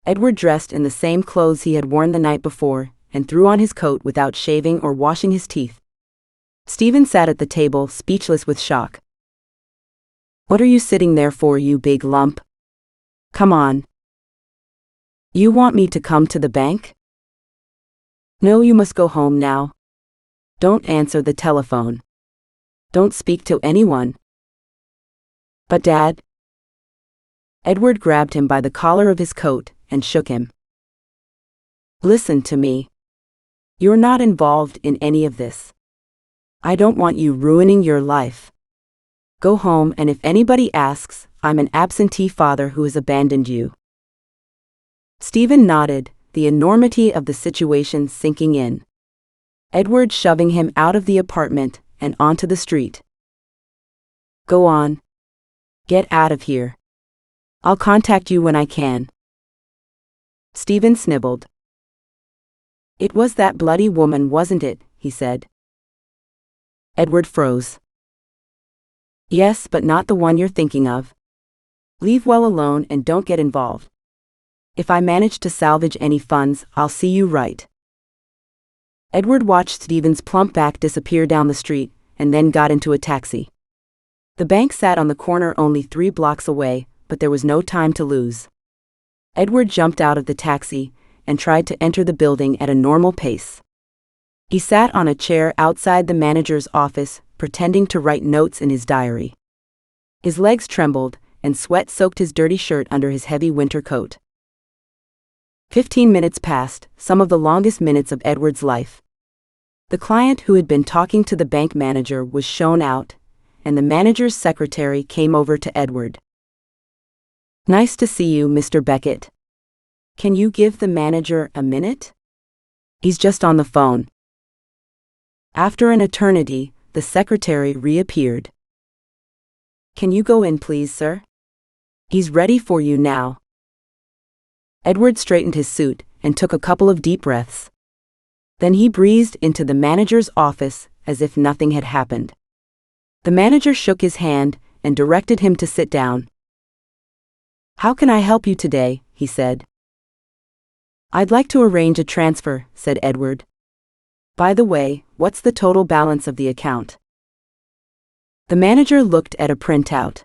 Edward dressed in the same clothes he had worn the night before and threw on his coat without shaving or washing his teeth. Stephen sat at the table, speechless with shock. "What are you sitting there for, you big lump? Come on. You want me to come to the bank?" "No, you must go home now. Don't answer the telephone. Don't speak to anyone." "But Dad." Edward grabbed him by the collar of his coat and shook him. "Listen to me. You're not involved in any of this. I don't want you ruining your life. Go home, and if anybody asks, I'm an absentee father who has abandoned you." Stephen nodded, the enormity of the situation sinking in. Edward shoving him out of the apartment and onto the street. "Go on. Get out of here. I'll contact you when I can." Stephen snibbled. "It was that bloody woman, wasn't it?" he said. Edward froze. "Yes, but not the one you're thinking of. Leave well alone and don't get involved. If I manage to salvage any funds, I'll see you right." Edward watched Stephen's plump back disappear down the street, and then got into a taxi. The bank sat on the corner only 3 blocks away, but there was no time to lose. Edward jumped out of the taxi and tried to enter the building at a normal pace. He sat on a chair outside the manager's office, pretending to write notes in his diary. His legs trembled, and sweat soaked his dirty shirt under his heavy winter coat. 15 minutes passed, some of the longest minutes of Edward's life. The client who had been talking to the bank manager was shown out, and the manager's secretary came over to Edward. "Nice to see you, Mr. Beckett. Can you give the manager a minute? He's just on the phone." After an eternity, the secretary reappeared. "Can you go in, please, sir? He's ready for you now." Edward straightened his suit and took a couple of deep breaths. Then he breezed into the manager's office as if nothing had happened. The manager shook his hand and directed him to sit down. "How can I help you today?" he said. "I'd like to arrange a transfer," said Edward. "By the way, what's the total balance of the account?" The manager looked at a printout.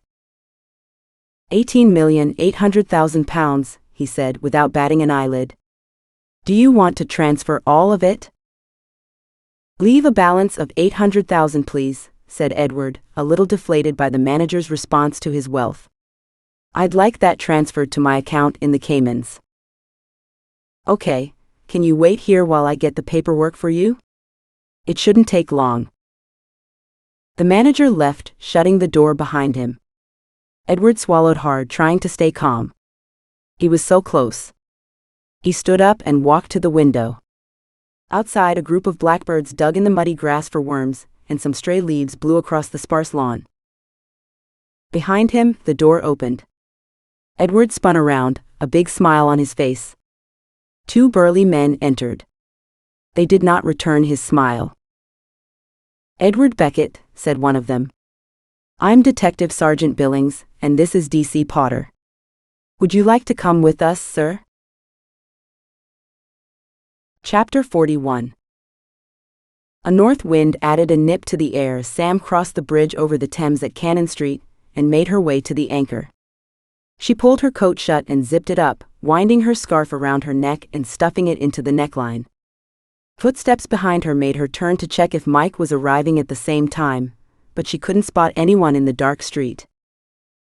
£18,800,000, he said without batting an eyelid. "Do you want to transfer all of it?" "Leave a balance of 800,000, please," said Edward, a little deflated by the manager's response to his wealth. "I'd like that transferred to my account in the Caymans." "Okay, can you wait here while I get the paperwork for you? It shouldn't take long." The manager left, shutting the door behind him. Edward swallowed hard, trying to stay calm. He was so close. He stood up and walked to the window. Outside, a group of blackbirds dug in the muddy grass for worms, and some stray leaves blew across the sparse lawn. Behind him, the door opened. Edward spun around, a big smile on his face. 2 burly men entered. They did not return his smile. "Edward Beckett," said one of them. "I'm Detective Sergeant Billings, and this is D.C. Potter. Would you like to come with us, sir?" Chapter 41. A north wind added a nip to the air as Sam crossed the bridge over the Thames at Cannon Street and made her way to the Anchor. She pulled her coat shut and zipped it up, winding her scarf around her neck and stuffing it into the neckline. Footsteps behind her made her turn to check if Mike was arriving at the same time, but she couldn't spot anyone in the dark street.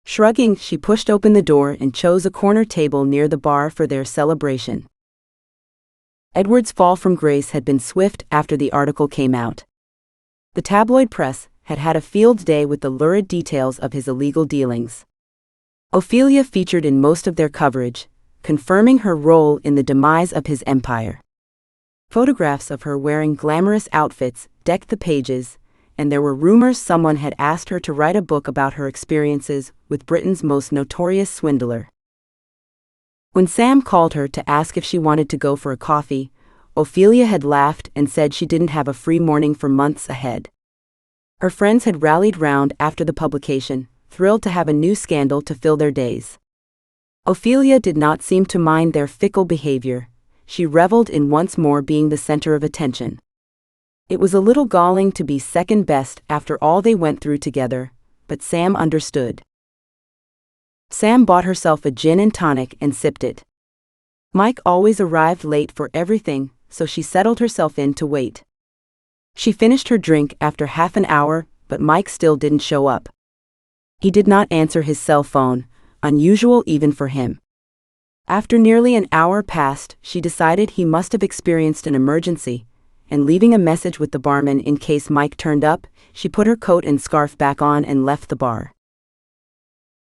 Shrugging, she pushed open the door and chose a corner table near the bar for their celebration. Edward's fall from grace had been swift after the article came out. The tabloid press had had a field day with the lurid details of his illegal dealings. Ophelia featured in most of their coverage, confirming her role in the demise of his empire. Photographs of her wearing glamorous outfits decked the pages, and there were rumors someone had asked her to write a book about her experiences with Britain's most notorious swindler. When Sam called her to ask if she wanted to go for a coffee, Ophelia had laughed and said she didn't have a free morning for months ahead. Her friends had rallied round after the publication, thrilled to have a new scandal to fill their days. Ophelia did not seem to mind their fickle behavior. She reveled in once more being the center of attention. It was a little galling to be second best after all they went through together, but Sam understood. Sam bought herself a gin and tonic and sipped it. Mike always arrived late for everything, so she settled herself in to wait. She finished her drink after half an hour, but Mike still didn't show up. He did not answer his cell phone, unusual even for him. After nearly an hour passed, she decided he must have experienced an emergency, and leaving a message with the barman in case Mike turned up, she put her coat and scarf back on and left the bar.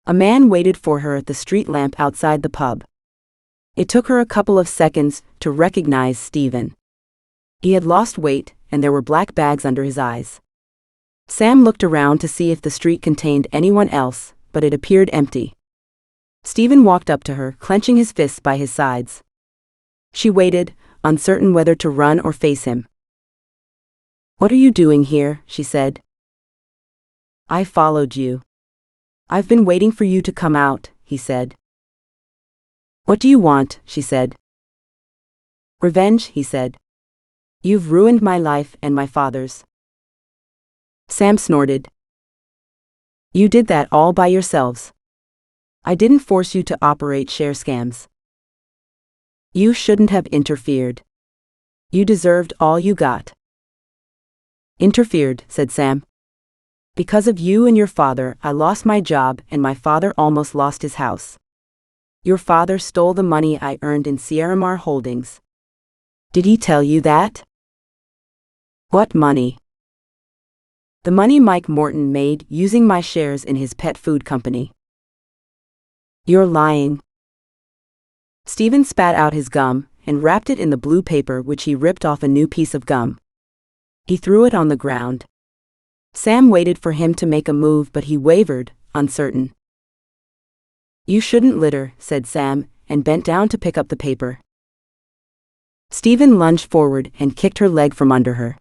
A man waited for her at the street lamp outside the pub. It took her a couple of seconds to recognize Stephen. He had lost weight, and there were black bags under his eyes. Sam looked around to see if the street contained anyone else, but it appeared empty. Stephen walked up to her, clenching his fists by his sides. She waited, uncertain whether to run or face him. "What are you doing here?" she said. "I followed you. I've been waiting for you to come out," he said. "What do you want?" she said. "Revenge," he said. "You've ruined my life and my father's." Sam snorted. "You did that all by yourselves. I didn't force you to operate share scams. You shouldn't have interfered. You deserved all you got." "Interfered," said Sam. "Because of you and your father, I lost my job and my father almost lost his house. Your father stole the money I earned in Sierra Mar Holdings." "Did he tell you that?" "What money?" "The money Mike Morton made using my shares in his pet food company." "You're lying." Stephen spat out his gum and wrapped it in the blue paper, which he ripped off a new piece of gum. He threw it on the ground. Sam waited for him to make a move, but he wavered, uncertain. "You shouldn't litter," said Sam, and bent down to pick up the paper. Stephen lunged forward and kicked her leg from under her.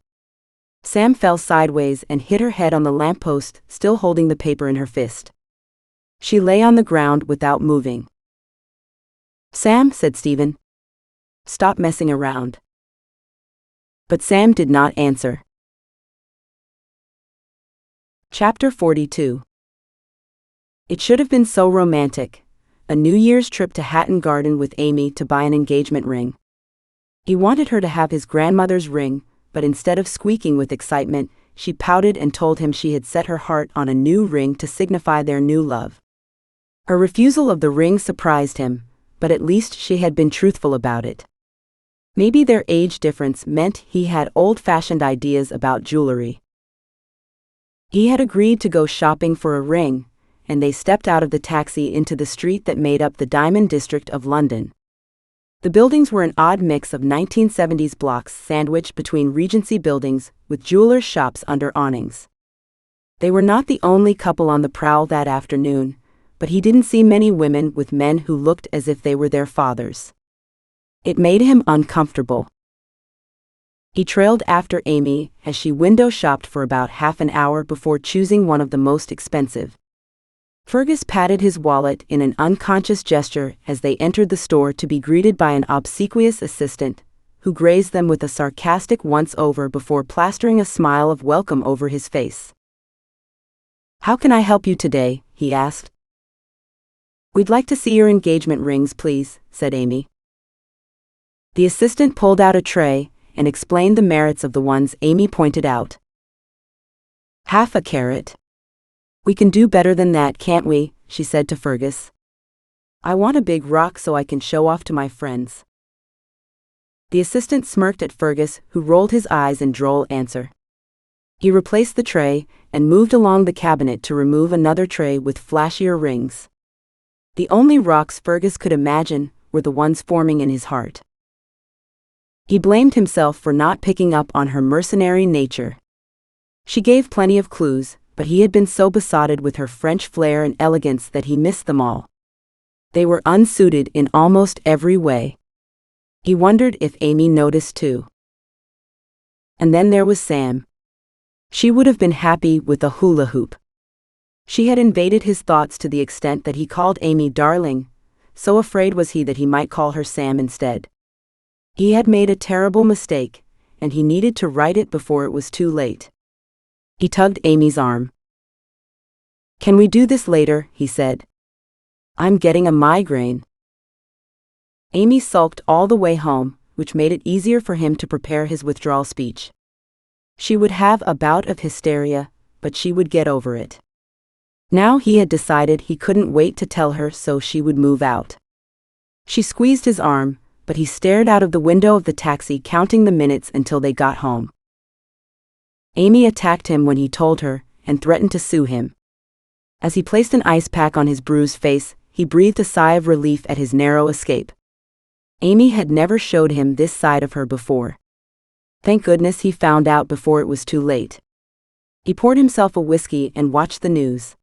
Sam fell sideways and hit her head on the lamppost, still holding the paper in her fist. She lay on the ground without moving. "Sam," said Stephen. "Stop messing around." But Sam did not answer. Chapter 42. It should have been so romantic. A New Year's trip to Hatton Garden with Amy to buy an engagement ring. He wanted her to have his grandmother's ring, but instead of squeaking with excitement, she pouted and told him she had set her heart on a new ring to signify their new love. Her refusal of the ring surprised him, but at least she had been truthful about it. Maybe their age difference meant he had old-fashioned ideas about jewelry. He had agreed to go shopping for a ring, and they stepped out of the taxi into the street that made up the Diamond District of London. The buildings were an odd mix of 1970s blocks sandwiched between Regency buildings with jewelers' shops under awnings. They were not the only couple on the prowl that afternoon, but he didn't see many women with men who looked as if they were their fathers. It made him uncomfortable. He trailed after Amy as she window shopped for about half an hour before choosing one of the most expensive. Fergus patted his wallet in an unconscious gesture as they entered the store to be greeted by an obsequious assistant, who grazed them with a sarcastic once-over before plastering a smile of welcome over his face. "How can I help you today?" he asked. "We'd like to see your engagement rings, please," said Amy. The assistant pulled out a tray and explained the merits of the ones Amy pointed out. "Half a carat. We can do better than that, can't we?" she said to Fergus. "I want a big rock so I can show off to my friends." The assistant smirked at Fergus, who rolled his eyes in droll answer. He replaced the tray and moved along the cabinet to remove another tray with flashier rings. The only rocks Fergus could imagine were the ones forming in his heart. He blamed himself for not picking up on her mercenary nature. She gave plenty of clues, but he had been so besotted with her French flair and elegance that he missed them all. They were unsuited in almost every way. He wondered if Amy noticed too. And then there was Sam. She would have been happy with a hula hoop. She had invaded his thoughts to the extent that he called Amy darling, so afraid was he that he might call her Sam instead. He had made a terrible mistake, and he needed to right it before it was too late. He tugged Amy's arm. "Can we do this later?" he said. "I'm getting a migraine." Amy sulked all the way home, which made it easier for him to prepare his withdrawal speech. She would have a bout of hysteria, but she would get over it. Now he had decided he couldn't wait to tell her, so she would move out. She squeezed his arm, but he stared out of the window of the taxi, counting the minutes until they got home. Amy attacked him when he told her, and threatened to sue him. As he placed an ice pack on his bruised face, he breathed a sigh of relief at his narrow escape. Amy had never showed him this side of her before. Thank goodness he found out before it was too late. He poured himself a whiskey and watched the news.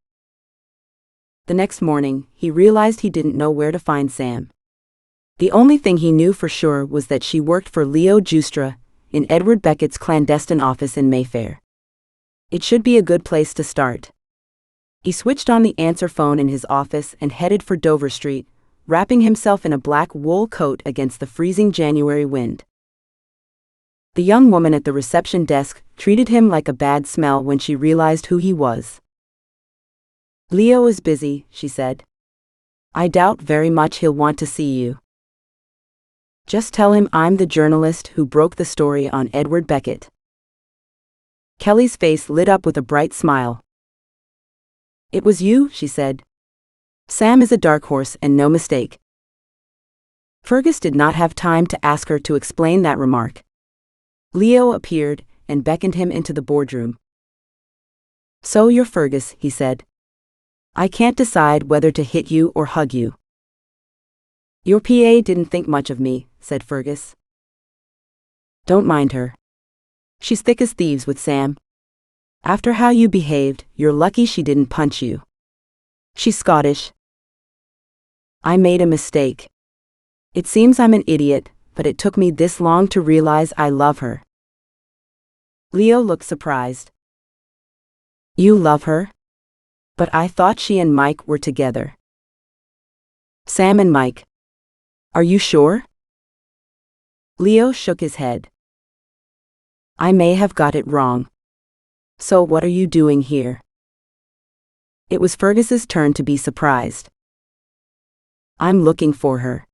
The next morning, he realized he didn't know where to find Sam. The only thing he knew for sure was that she worked for Leo Giustra in Edward Beckett's clandestine office in Mayfair. It should be a good place to start. He switched on the answer phone in his office and headed for Dover Street, wrapping himself in a black wool coat against the freezing January wind. The young woman at the reception desk treated him like a bad smell when she realized who he was. "Leo is busy," she said. "I doubt very much he'll want to see you. Just tell him I'm the journalist who broke the story on Edward Beckett." Kelly's face lit up with a bright smile. "It was you," she said. "Sam is a dark horse and no mistake." Fergus did not have time to ask her to explain that remark. Leo appeared and beckoned him into the boardroom. "So you're Fergus," he said. "I can't decide whether to hit you or hug you." "Your PA didn't think much of me," said Fergus. "Don't mind her. She's thick as thieves with Sam. After how you behaved, you're lucky she didn't punch you. She's Scottish." "I made a mistake. It seems I'm an idiot, but it took me this long to realize I love her." Leo looked surprised. "You love her? But I thought she and Mike were together." "Sam and Mike. Are you sure?" Leo shook his head. "I may have got it wrong. So what are you doing here?" It was Fergus's turn to be surprised. "I'm looking for her.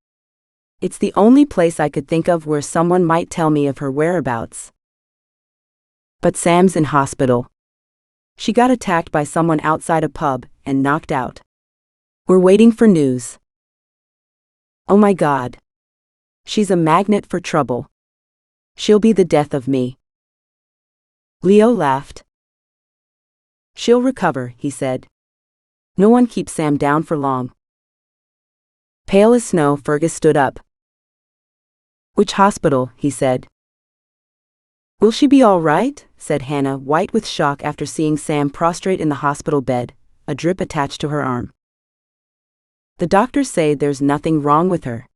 It's the only place I could think of where someone might tell me of her whereabouts." "But Sam's in hospital. She got attacked by someone outside a pub and knocked out. We're waiting for news." "Oh my God. She's a magnet for trouble. She'll be the death of me." Leo laughed. "She'll recover," he said. "No one keeps Sam down for long." Pale as snow, Fergus stood up. "Which hospital?" he said. "Will she be all right?" said Hannah, white with shock after seeing Sam prostrate in the hospital bed, a drip attached to her arm. "The doctors say there's nothing wrong with her.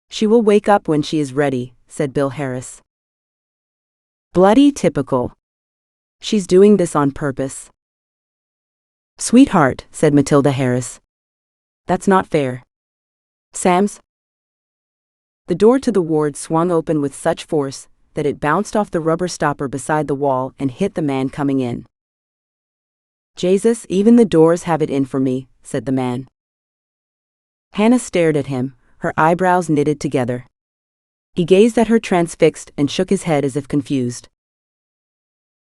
She will wake up when she is ready," said Bill Harris. "Bloody typical. She's doing this on purpose." "Sweetheart," said Matilda Harris. "That's not fair. Sam's—" The door to the ward swung open with such force that it bounced off the rubber stopper beside the wall and hit the man coming in. "Jesus, even the doors have it in for me," said the man. Hannah stared at him, her eyebrows knitted together. He gazed at her transfixed and shook his head as if confused.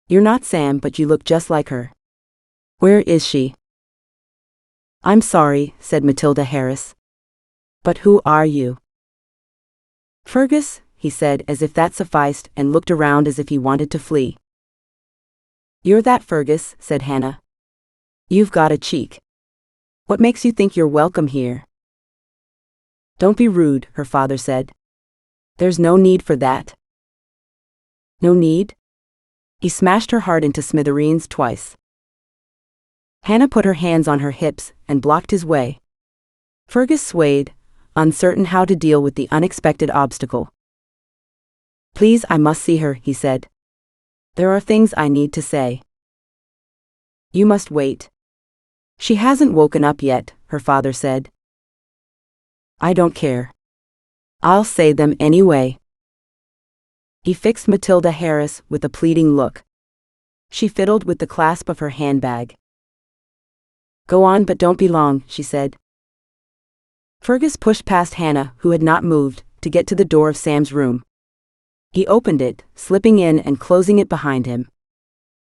"You're not Sam, but you look just like her. Where is she?" "I'm sorry," said Matilda Harris. "But who are you?" "Fergus," he said as if that sufficed, and looked around as if he wanted to flee. "You're that Fergus," said Hannah. "You've got a cheek. What makes you think you're welcome here?" "Don't be rude," her father said. "There's no need for that." "No need?" He smashed her heart into smithereens twice. Hannah put her hands on her hips and blocked his way. Fergus swayed, uncertain how to deal with the unexpected obstacle. "Please, I must see her," he said. "There are things I need to say." "You must wait. She hasn't woken up yet," her father said. "I don't care. I'll say them anyway." He fixed Matilda Harris with a pleading look. She fiddled with the clasp of her handbag. "Go on, but don't be long," she said. Fergus pushed past Hannah, who had not moved, to get to the door of Sam's room. He opened it, slipping in and closing it behind him.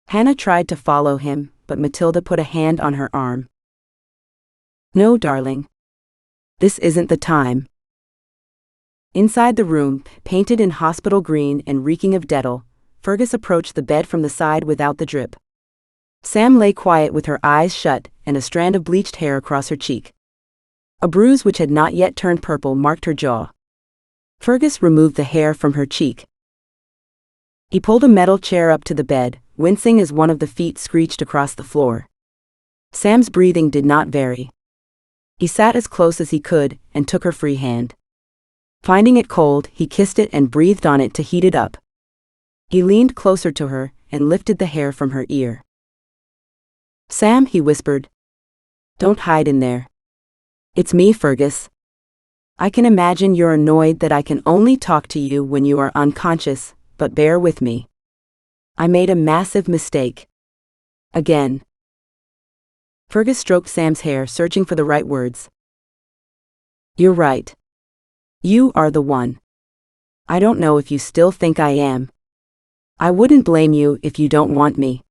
Hannah tried to follow him, but Matilda put a hand on her arm. "No, darling. This isn't the time." Inside the room, painted in hospital green and reeking of Dettol, Fergus approached the bed from the side without the drip. Sam lay quiet with her eyes shut and a strand of bleached hair across her cheek. A bruise which had not yet turned purple marked her jaw. Fergus removed the hair from her cheek. He pulled a metal chair up to the bed, wincing as one of the feet screeched across the floor. Sam's breathing did not vary. He sat as close as he could and took her free hand. Finding it cold, he kissed it and breathed on it to heat it up. He leaned closer to her and lifted the hair from her ear. "Sam," he whispered. "Don't hide in there. It's me, Fergus. I can imagine you're annoyed that I can only talk to you when you are unconscious, but bear with me. I made a massive mistake. Again." Fergus stroked Sam's hair, searching for the right words. "You're right. You are the one. I don't know if you still think I am. I wouldn't blame you if you don't want me.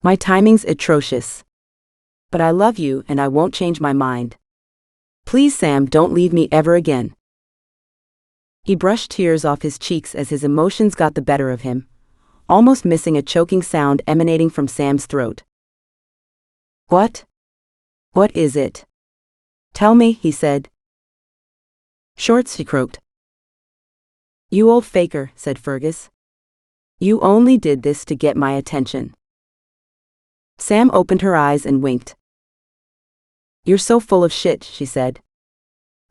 My timing's atrocious. But I love you and I won't change my mind. Please, Sam, don't leave me ever again." He brushed tears off his cheeks as his emotions got the better of him, almost missing a choking sound emanating from Sam's throat. "What? What is it? Tell me," he said. "Shorts," she croaked. "You old faker," said Fergus. "You only did this to get my attention." Sam opened her eyes and winked. "You're so full of shit," she said.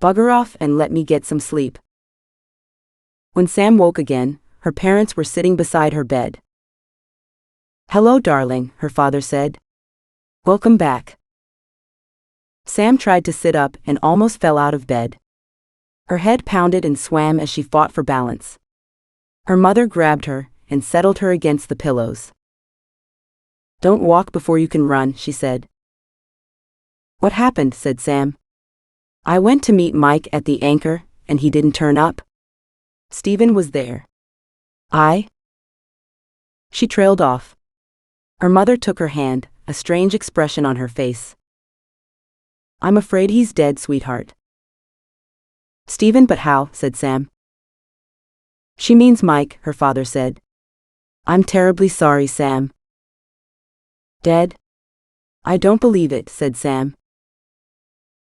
"Bugger off and let me get some sleep." When Sam woke again, her parents were sitting beside her bed. "Hello, darling," her father said. "Welcome back." Sam tried to sit up and almost fell out of bed. Her head pounded and swam as she fought for balance. Her mother grabbed her and settled her against the pillows. "Don't walk before you can run," she said. "What happened?" said Sam. "I went to meet Mike at the Anchor, and he didn't turn up. Stephen was there." She trailed off. Her mother took her hand, a strange expression on her face. "I'm afraid he's dead, sweetheart." "Stephen, but how?" said Sam. "She means Mike," her father said. "I'm terribly sorry, Sam." "Dead? I don't believe it," said Sam.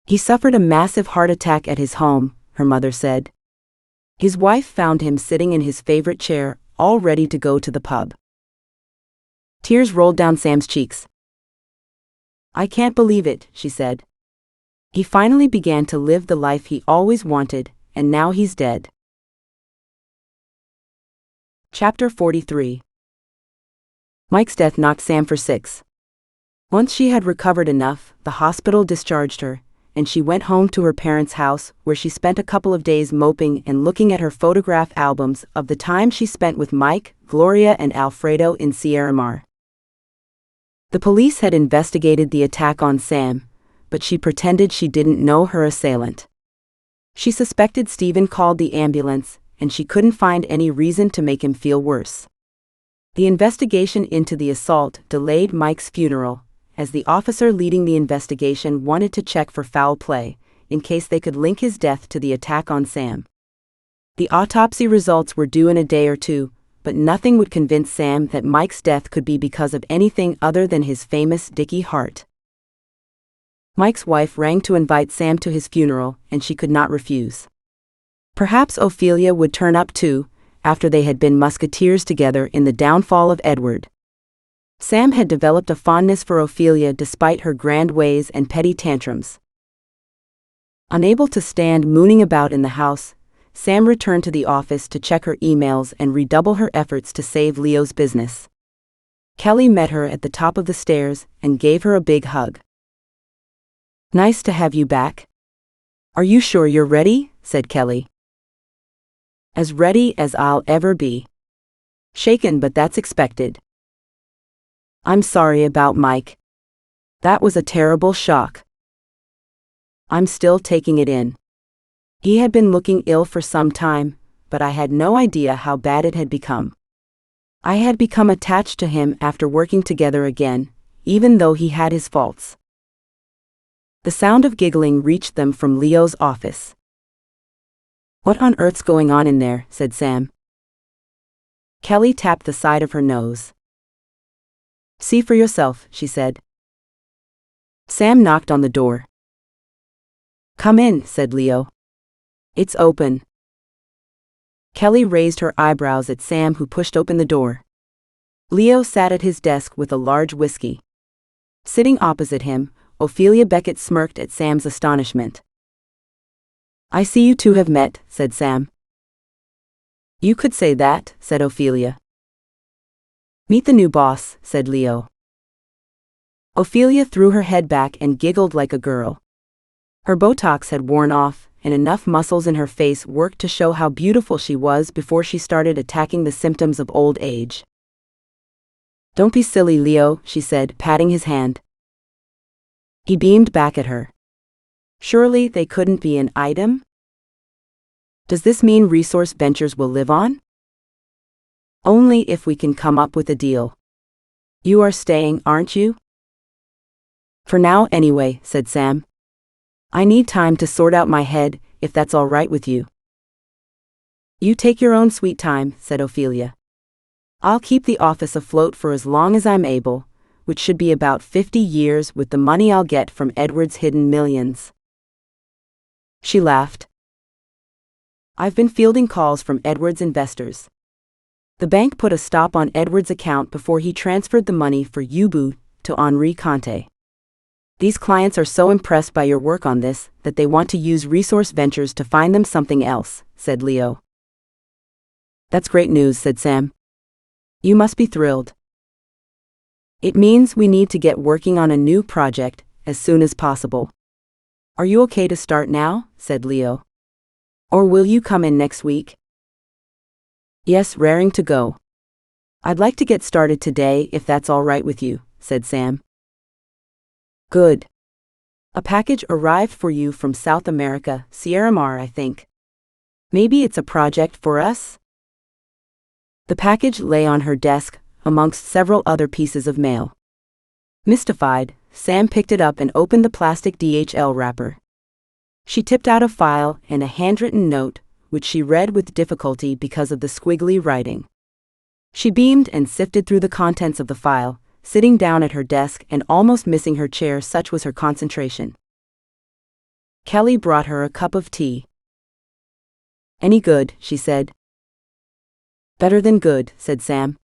"He suffered a massive heart attack at his home," her mother said. "His wife found him sitting in his favorite chair, all ready to go to the pub." Tears rolled down Sam's cheeks. "I can't believe it," she said. "He finally began to live the life he always wanted, and now he's dead." Chapter 43. Mike's death knocked Sam for 6. Once she had recovered enough, the hospital discharged her, and she went home to her parents' house, where she spent a couple of days moping and looking at her photograph albums of the time she spent with Mike, Gloria, and Alfredo in Sierra Mar. The police had investigated the attack on Sam, but she pretended she didn't know her assailant. She suspected Stephen called the ambulance, and she couldn't find any reason to make him feel worse. The investigation into the assault delayed Mike's funeral, as the officer leading the investigation wanted to check for foul play, in case they could link his death to the attack on Sam. The autopsy results were due in a day or two, but nothing would convince Sam that Mike's death could be because of anything other than his famous Dickie heart. Mike's wife rang to invite Sam to his funeral, and she could not refuse. Perhaps Ophelia would turn up too, after they had been musketeers together in the downfall of Edward. Sam had developed a fondness for Ophelia despite her grand ways and petty tantrums. Unable to stand mooning about in the house, Sam returned to the office to check her emails and redouble her efforts to save Leo's business. Kelly met her at the top of the stairs and gave her a big hug. "Nice to have you back. Are you sure you're ready?" said Kelly. "As ready as I'll ever be. Shaken, but that's expected. I'm sorry about Mike. That was a terrible shock. I'm still taking it in. He had been looking ill for some time, but I had no idea how bad it had become. I had become attached to him after working together again, even though he had his faults." The sound of giggling reached them from Leo's office. What on earth's going on in there? Said Sam. Kelly tapped the side of her nose. See for yourself, she said. Sam knocked on the door. Come in, said Leo. It's open. Kelly raised her eyebrows at Sam, who pushed open the door. Leo sat at his desk with a large whiskey. Sitting opposite him, Ophelia Beckett smirked at Sam's astonishment. I see you two have met, said Sam. You could say that, said Ophelia. Meet the new boss, said Leo. Ophelia threw her head back and giggled like a girl. Her Botox had worn off, and enough muscles in her face worked to show how beautiful she was before she started attacking the symptoms of old age. Don't be silly, Leo, she said, patting his hand. He beamed back at her. Surely they couldn't be an item? Does this mean Resource Ventures will live on? Only if we can come up with a deal. You are staying, aren't you? For now, anyway, said Sam. I need time to sort out my head, if that's all right with you. You take your own sweet time, said Ophelia. I'll keep the office afloat for as long as I'm able, which should be about 50 years with the money I'll get from Edward's hidden millions. She laughed. I've been fielding calls from Edward's investors. The bank put a stop on Edward's account before he transferred the money for Yubu to Henri Conte. These clients are so impressed by your work on this that they want to use Resource Ventures to find them something else, said Leo. That's great news, said Sam. You must be thrilled. It means we need to get working on a new project as soon as possible. Are you okay to start now? Said Leo. Or will you come in next week? Yes, raring to go. I'd like to get started today if that's all right with you, said Sam. Good. A package arrived for you from South America, Sierra Mar, I think. Maybe it's a project for us? The package lay on her desk, amongst several other pieces of mail. Mystified, Sam picked it up and opened the plastic DHL wrapper. She tipped out a file and a handwritten note, which she read with difficulty because of the squiggly writing. She beamed and sifted through the contents of the file, sitting down at her desk and almost missing her chair, such was her concentration. Kelly brought her a cup of tea. Any good, she said. Better than good, said Sam.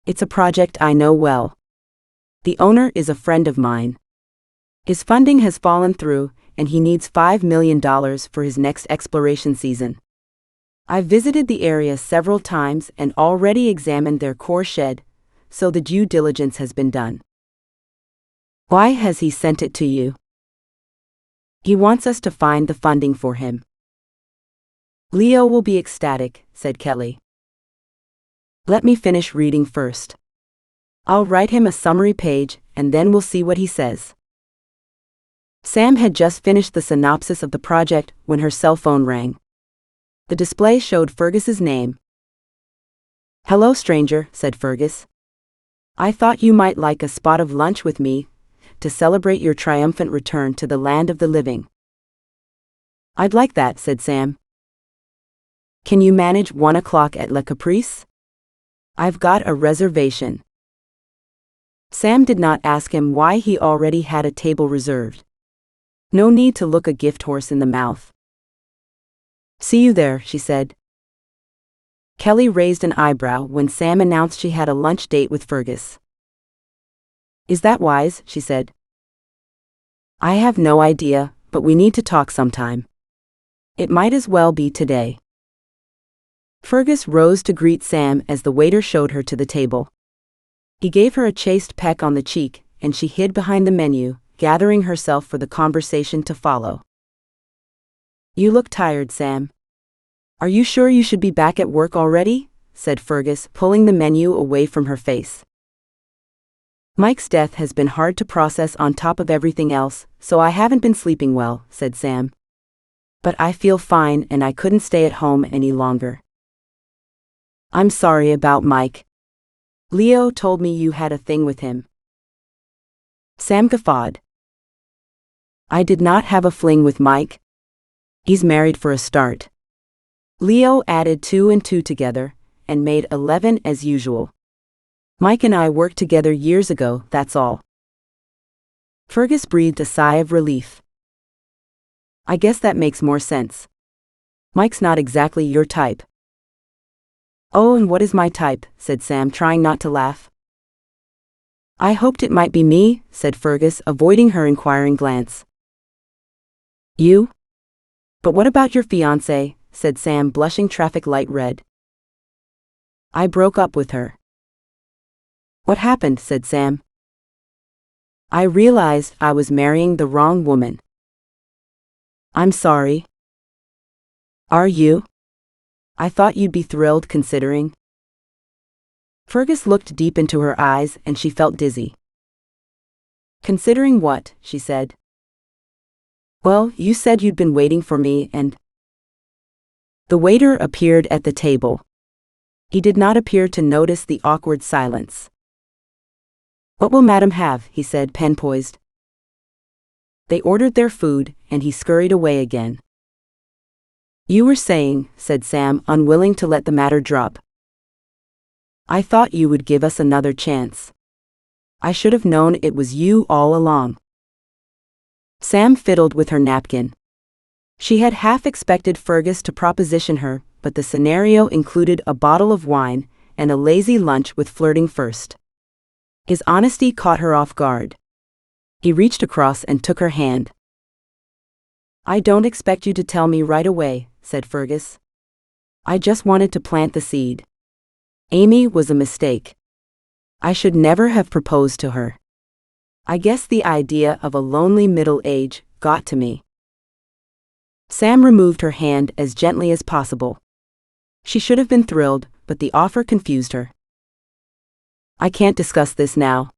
It's a project I know well. The owner is a friend of mine. His funding has fallen through, and he needs $5 million for his next exploration season. I've visited the area several times and already examined their core shed, so the due diligence has been done. Why has he sent it to you? He wants us to find the funding for him. Leo will be ecstatic, said Kelly. Let me finish reading first. I'll write him a summary page, and then we'll see what he says. Sam had just finished the synopsis of the project when her cell phone rang. The display showed Fergus's name. Hello, stranger, said Fergus. I thought you might like a spot of lunch with me to celebrate your triumphant return to the land of the living. I'd like that, said Sam. Can you manage 1 o'clock at Le Caprice? I've got a reservation. Sam did not ask him why he already had a table reserved. No need to look a gift horse in the mouth. See you there, she said. Kelly raised an eyebrow when Sam announced she had a lunch date with Fergus. Is that wise? She said. I have no idea, but we need to talk sometime. It might as well be today. Fergus rose to greet Sam as the waiter showed her to the table. He gave her a chaste peck on the cheek, and she hid behind the menu, gathering herself for the conversation to follow. You look tired, Sam. Are you sure you should be back at work already? Said Fergus, pulling the menu away from her face. Mike's death has been hard to process on top of everything else, so I haven't been sleeping well, said Sam. But I feel fine and I couldn't stay at home any longer. I'm sorry about Mike. Leo told me you had a thing with him. Sam guffawed. I did not have a fling with Mike. He's married for a start. Leo added 2 and 2 together, and made 11 as usual. Mike and I worked together years ago, that's all. Fergus breathed a sigh of relief. I guess that makes more sense. Mike's not exactly your type. Oh, and what is my type? Said Sam, trying not to laugh. I hoped it might be me, said Fergus, avoiding her inquiring glance. You? But what about your fiancé? Said Sam, blushing traffic light red. I broke up with her. What happened? Said Sam. I realized I was marrying the wrong woman. I'm sorry. Are you? I thought you'd be thrilled considering. Fergus looked deep into her eyes and she felt dizzy. Considering what? She said. Well, you said you'd been waiting for me and... The waiter appeared at the table. He did not appear to notice the awkward silence. What will madam have? He said, pen poised. They ordered their food, and he scurried away again. You were saying, said Sam, unwilling to let the matter drop. I thought you would give us another chance. I should have known it was you all along. Sam fiddled with her napkin. She had half expected Fergus to proposition her, but the scenario included a bottle of wine and a lazy lunch with flirting first. His honesty caught her off guard. He reached across and took her hand. I don't expect you to tell me right away, said Fergus. I just wanted to plant the seed. Amy was a mistake. I should never have proposed to her. I guess the idea of a lonely middle age got to me. Sam removed her hand as gently as possible. She should have been thrilled, but the offer confused her. I can't discuss this now.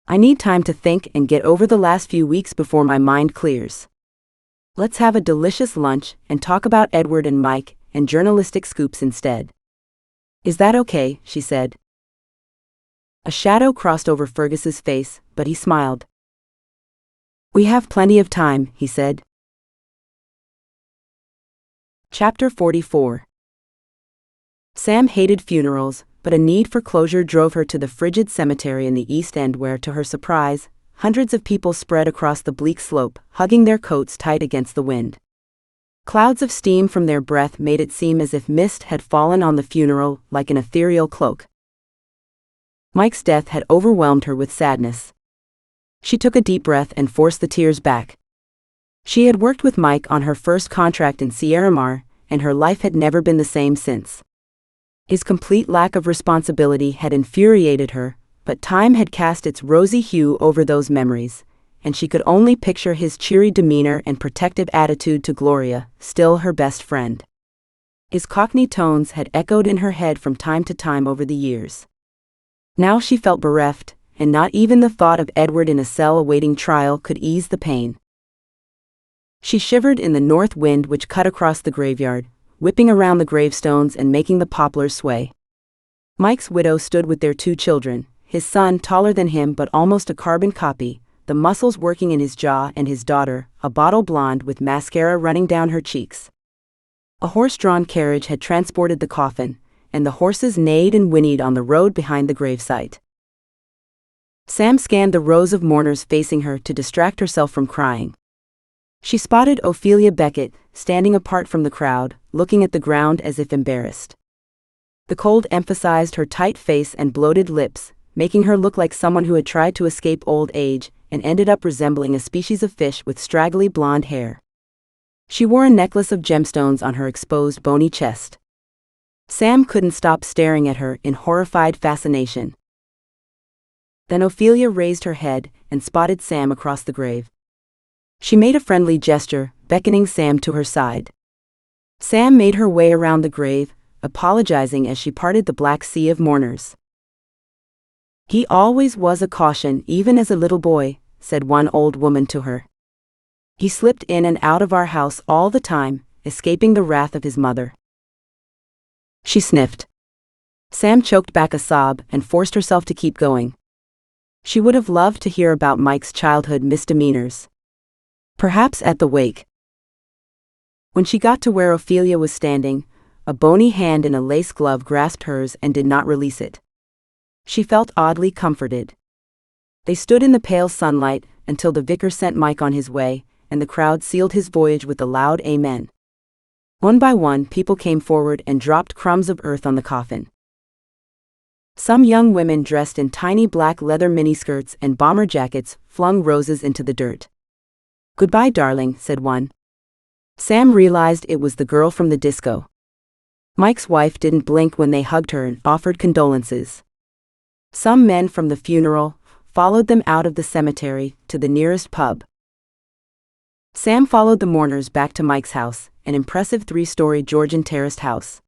I need time to think and get over the last few weeks before my mind clears. Let's have a delicious lunch and talk about Edward and Mike and journalistic scoops instead. Is that okay? She said. A shadow crossed over Fergus's face, but he smiled. We have plenty of time, he said. Chapter 44. Sam hated funerals, but a need for closure drove her to the frigid cemetery in the East End where, to her surprise, hundreds of people spread across the bleak slope, hugging their coats tight against the wind. Clouds of steam from their breath made it seem as if mist had fallen on the funeral like an ethereal cloak. Mike's death had overwhelmed her with sadness. She took a deep breath and forced the tears back. She had worked with Mike on her first contract in Sierra Mar, and her life had never been the same since. His complete lack of responsibility had infuriated her, but time had cast its rosy hue over those memories, and she could only picture his cheery demeanor and protective attitude to Gloria, still her best friend. His Cockney tones had echoed in her head from time to time over the years. Now she felt bereft, and not even the thought of Edward in a cell awaiting trial could ease the pain. She shivered in the north wind which cut across the graveyard, whipping around the gravestones and making the poplars sway. Mike's widow stood with their 2 children, his son taller than him but almost a carbon copy, the muscles working in his jaw, and his daughter, a bottle blonde with mascara running down her cheeks. A horse-drawn carriage had transported the coffin, and the horses neighed and whinnied on the road behind the gravesite. Sam scanned the rows of mourners facing her to distract herself from crying. She spotted Ophelia Beckett, standing apart from the crowd, looking at the ground as if embarrassed. The cold emphasized her tight face and bloated lips, making her look like someone who had tried to escape old age and ended up resembling a species of fish with straggly blonde hair. She wore a necklace of gemstones on her exposed bony chest. Sam couldn't stop staring at her in horrified fascination. Then Ophelia raised her head and spotted Sam across the grave. She made a friendly gesture, beckoning Sam to her side. Sam made her way around the grave, apologizing as she parted the black sea of mourners. He always was a caution even as a little boy, said one old woman to her. He slipped in and out of our house all the time, escaping the wrath of his mother. She sniffed. Sam choked back a sob and forced herself to keep going. She would have loved to hear about Mike's childhood misdemeanors. Perhaps at the wake. When she got to where Ophelia was standing, A bony hand in a lace glove grasped hers and did not release it. She felt oddly comforted. They stood in the pale sunlight until the vicar sent Mike on his way, and the crowd sealed his voyage with a loud amen. One by one, people came forward and dropped crumbs of earth on the coffin. Some young women dressed in tiny black leather miniskirts and bomber jackets flung roses into the dirt. "Goodbye, darling," said one. Sam realized it was the girl from the disco. Mike's wife didn't blink when they hugged her and offered condolences. Some men from the funeral followed them out of the cemetery to the nearest pub. Sam followed the mourners back to Mike's house, an impressive three-story Georgian terraced house.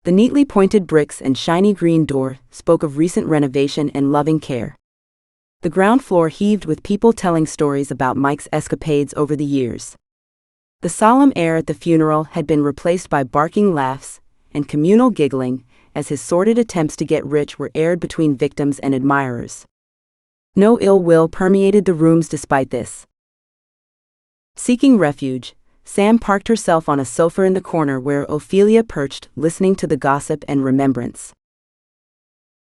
The neatly pointed bricks and shiny green door spoke of recent renovation and loving care. The ground floor heaved with people telling stories about Mike's escapades over the years. The solemn air at the funeral had been replaced by barking laughs and communal giggling as his sordid attempts to get rich were aired between victims and admirers. No ill will permeated the rooms despite this. Seeking refuge, Sam parked herself on a sofa in the corner where Ophelia perched, listening to the gossip and remembrance.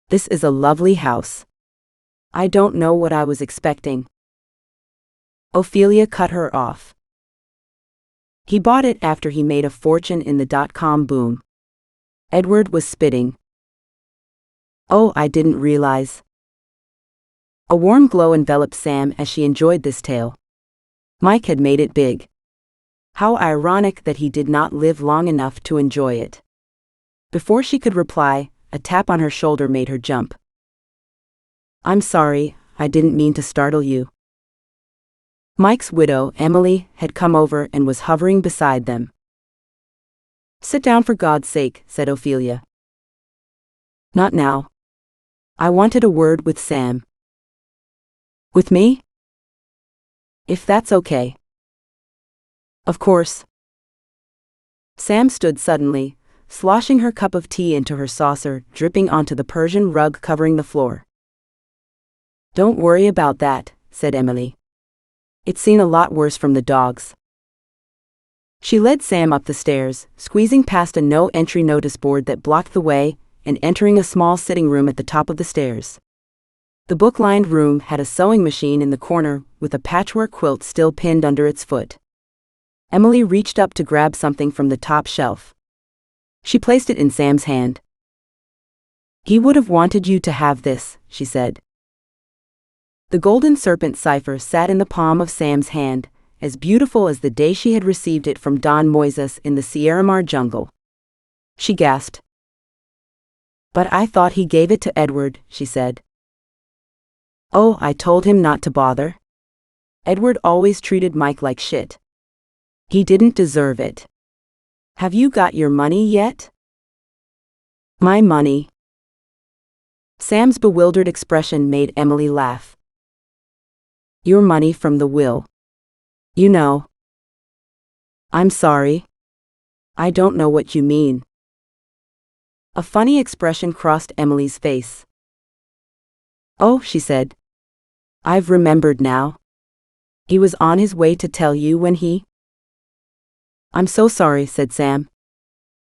"This is a lovely house. I don't know what I was expecting." Ophelia cut her off. "He bought it after he made a fortune in the dot-com boom." Edward was spitting. "Oh, I didn't realize." A warm glow enveloped Sam as she enjoyed this tale. Mike had made it big. How ironic that he did not live long enough to enjoy it. Before she could reply, a tap on her shoulder made her jump. "I'm sorry, I didn't mean to startle you." Mike's widow, Emily, had come over and was hovering beside them. "Sit down for God's sake," said Ophelia. "Not now. I wanted a word with Sam." "With me?" "If that's okay." "Of course." Sam stood suddenly, sloshing her cup of tea into her saucer, dripping onto the Persian rug covering the floor. "Don't worry about that," said Emily. "It's seen a lot worse from the dogs." She led Sam up the stairs, squeezing past a no-entry notice board that blocked the way, and entering a small sitting room at the top of the stairs. The book-lined room had a sewing machine in the corner, with a patchwork quilt still pinned under its foot. Emily reached up to grab something from the top shelf. She placed it in Sam's hand. "He would have wanted you to have this," she said. The golden serpent cipher sat in the palm of Sam's hand, as beautiful as the day she had received it from Don Moises in the Sierra Mar jungle. She gasped. "But I thought he gave it to Edward," she said. "Oh, I told him not to bother. Edward always treated Mike like shit. He didn't deserve it. Have you got your money yet?" "My money?" Sam's bewildered expression made Emily laugh. "Your money from the will. You know." "I'm sorry. I don't know what you mean." A funny expression crossed Emily's face. "Oh," she said. "I've remembered now. He was on his way to tell you when he—" "I'm so sorry," said Sam.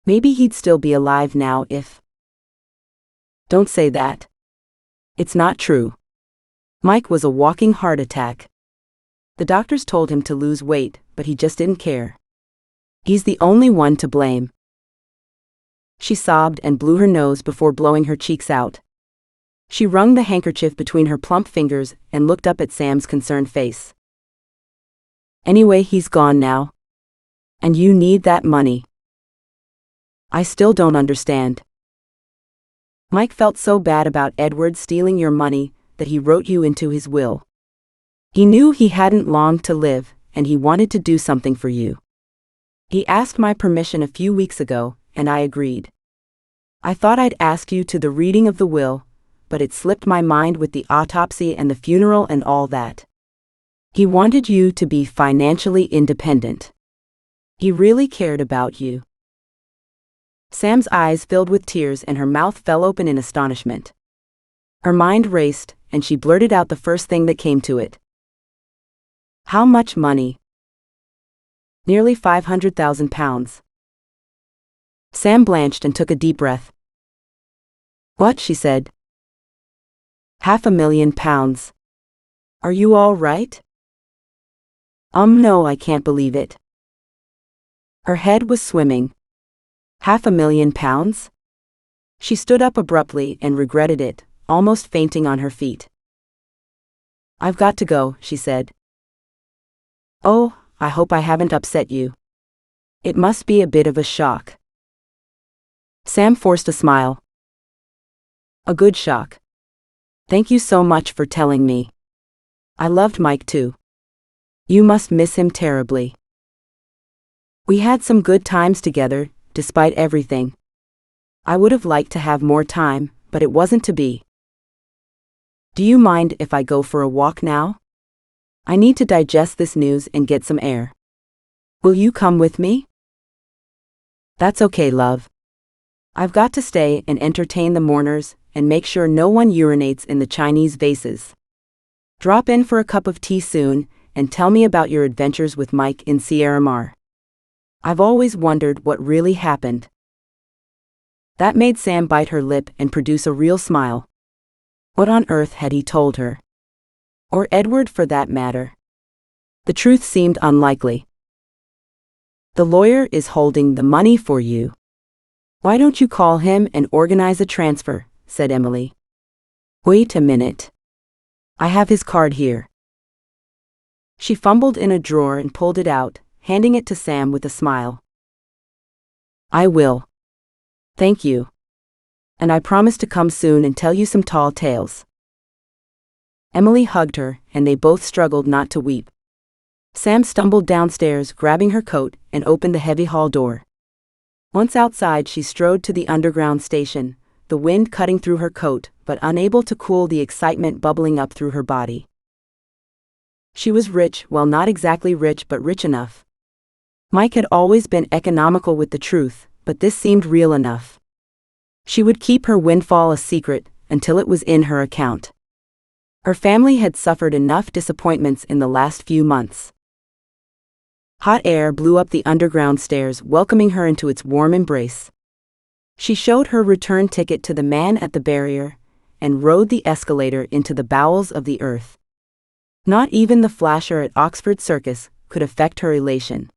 "Maybe he'd still be alive now if—" "Don't say that. It's not true. Mike was a walking heart attack. The doctors told him to lose weight, but he just didn't care. He's the only one to blame." She sobbed and blew her nose before blowing her cheeks out. She wrung the handkerchief between her plump fingers and looked up at Sam's concerned face. "Anyway, he's gone now. And you need that money." "I still don't understand." "Mike felt so bad about Edward stealing your money that he wrote you into his will. He knew he hadn't long to live, and he wanted to do something for you. He asked my permission a few weeks ago, and I agreed. I thought I'd ask you to the reading of the will, but it slipped my mind with the autopsy and the funeral and all that. He wanted you to be financially independent. He really cared about you." Sam's eyes filled with tears and her mouth fell open in astonishment. Her mind raced, and she blurted out the first thing that came to it. "How much money?" "Nearly £500,000. Sam blanched and took a deep breath. What? She said. £500,000. Are you all right? No, I can't believe it. Her head was swimming. £500,000? She stood up abruptly and regretted it, almost fainting on her feet. I've got to go, she said. Oh, I hope I haven't upset you. It must be a bit of a shock. Sam forced a smile. A good shock. Thank you so much for telling me. I loved Mike too. You must miss him terribly. We had some good times together, despite everything. I would have liked to have more time, but it wasn't to be. Do you mind if I go for a walk now? I need to digest this news and get some air. Will you come with me? That's okay, love. I've got to stay and entertain the mourners and make sure no one urinates in the Chinese vases. Drop in for a cup of tea soon and tell me about your adventures with Mike in Sierra Mar. I've always wondered what really happened. That made Sam bite her lip and produce a real smile. What on earth had he told her? Or Edward, for that matter? The truth seemed unlikely. The lawyer is holding the money for you. Why don't you call him and organize a transfer, said Emily. Wait a minute. I have his card here. She fumbled in a drawer and pulled it out, handing it to Sam with a smile. I will. Thank you. And I promise to come soon and tell you some tall tales. Emily hugged her, and they both struggled not to weep. Sam stumbled downstairs, grabbing her coat, and opened the heavy hall door. Once outside, she strode to the underground station, the wind cutting through her coat, but unable to cool the excitement bubbling up through her body. She was rich, well, not exactly rich, but rich enough. Mike had always been economical with the truth, but this seemed real enough. She would keep her windfall a secret until it was in her account. Her family had suffered enough disappointments in the last few months. Hot air blew up the underground stairs, welcoming her into its warm embrace. She showed her return ticket to the man at the barrier and rode the escalator into the bowels of the earth. Not even the flasher at Oxford Circus could affect her elation.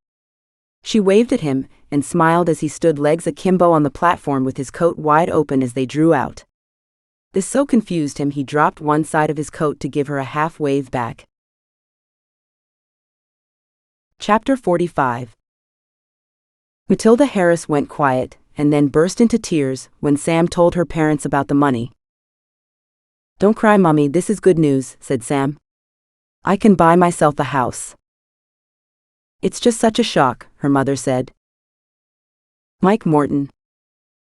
She waved at him and smiled as he stood legs akimbo on the platform with his coat wide open as they drew out. This so confused him he dropped one side of his coat to give her a half wave back. Chapter 45. Matilda Harris went quiet and then burst into tears when Sam told her parents about the money. Don't cry, Mummy, this is good news, said Sam. I can buy myself a house. It's just such a shock, her mother said. Mike Morton.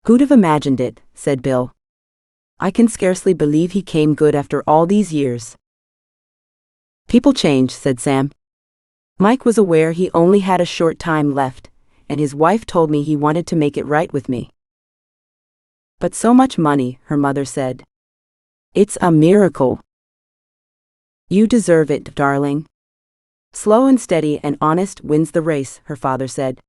Who'd have imagined it, said Bill. I can scarcely believe he came good after all these years. People change, said Sam. Mike was aware he only had a short time left, and his wife told me he wanted to make it right with me. But so much money, her mother said. It's a miracle. You deserve it, darling. Slow and steady and honest wins the race, her father said.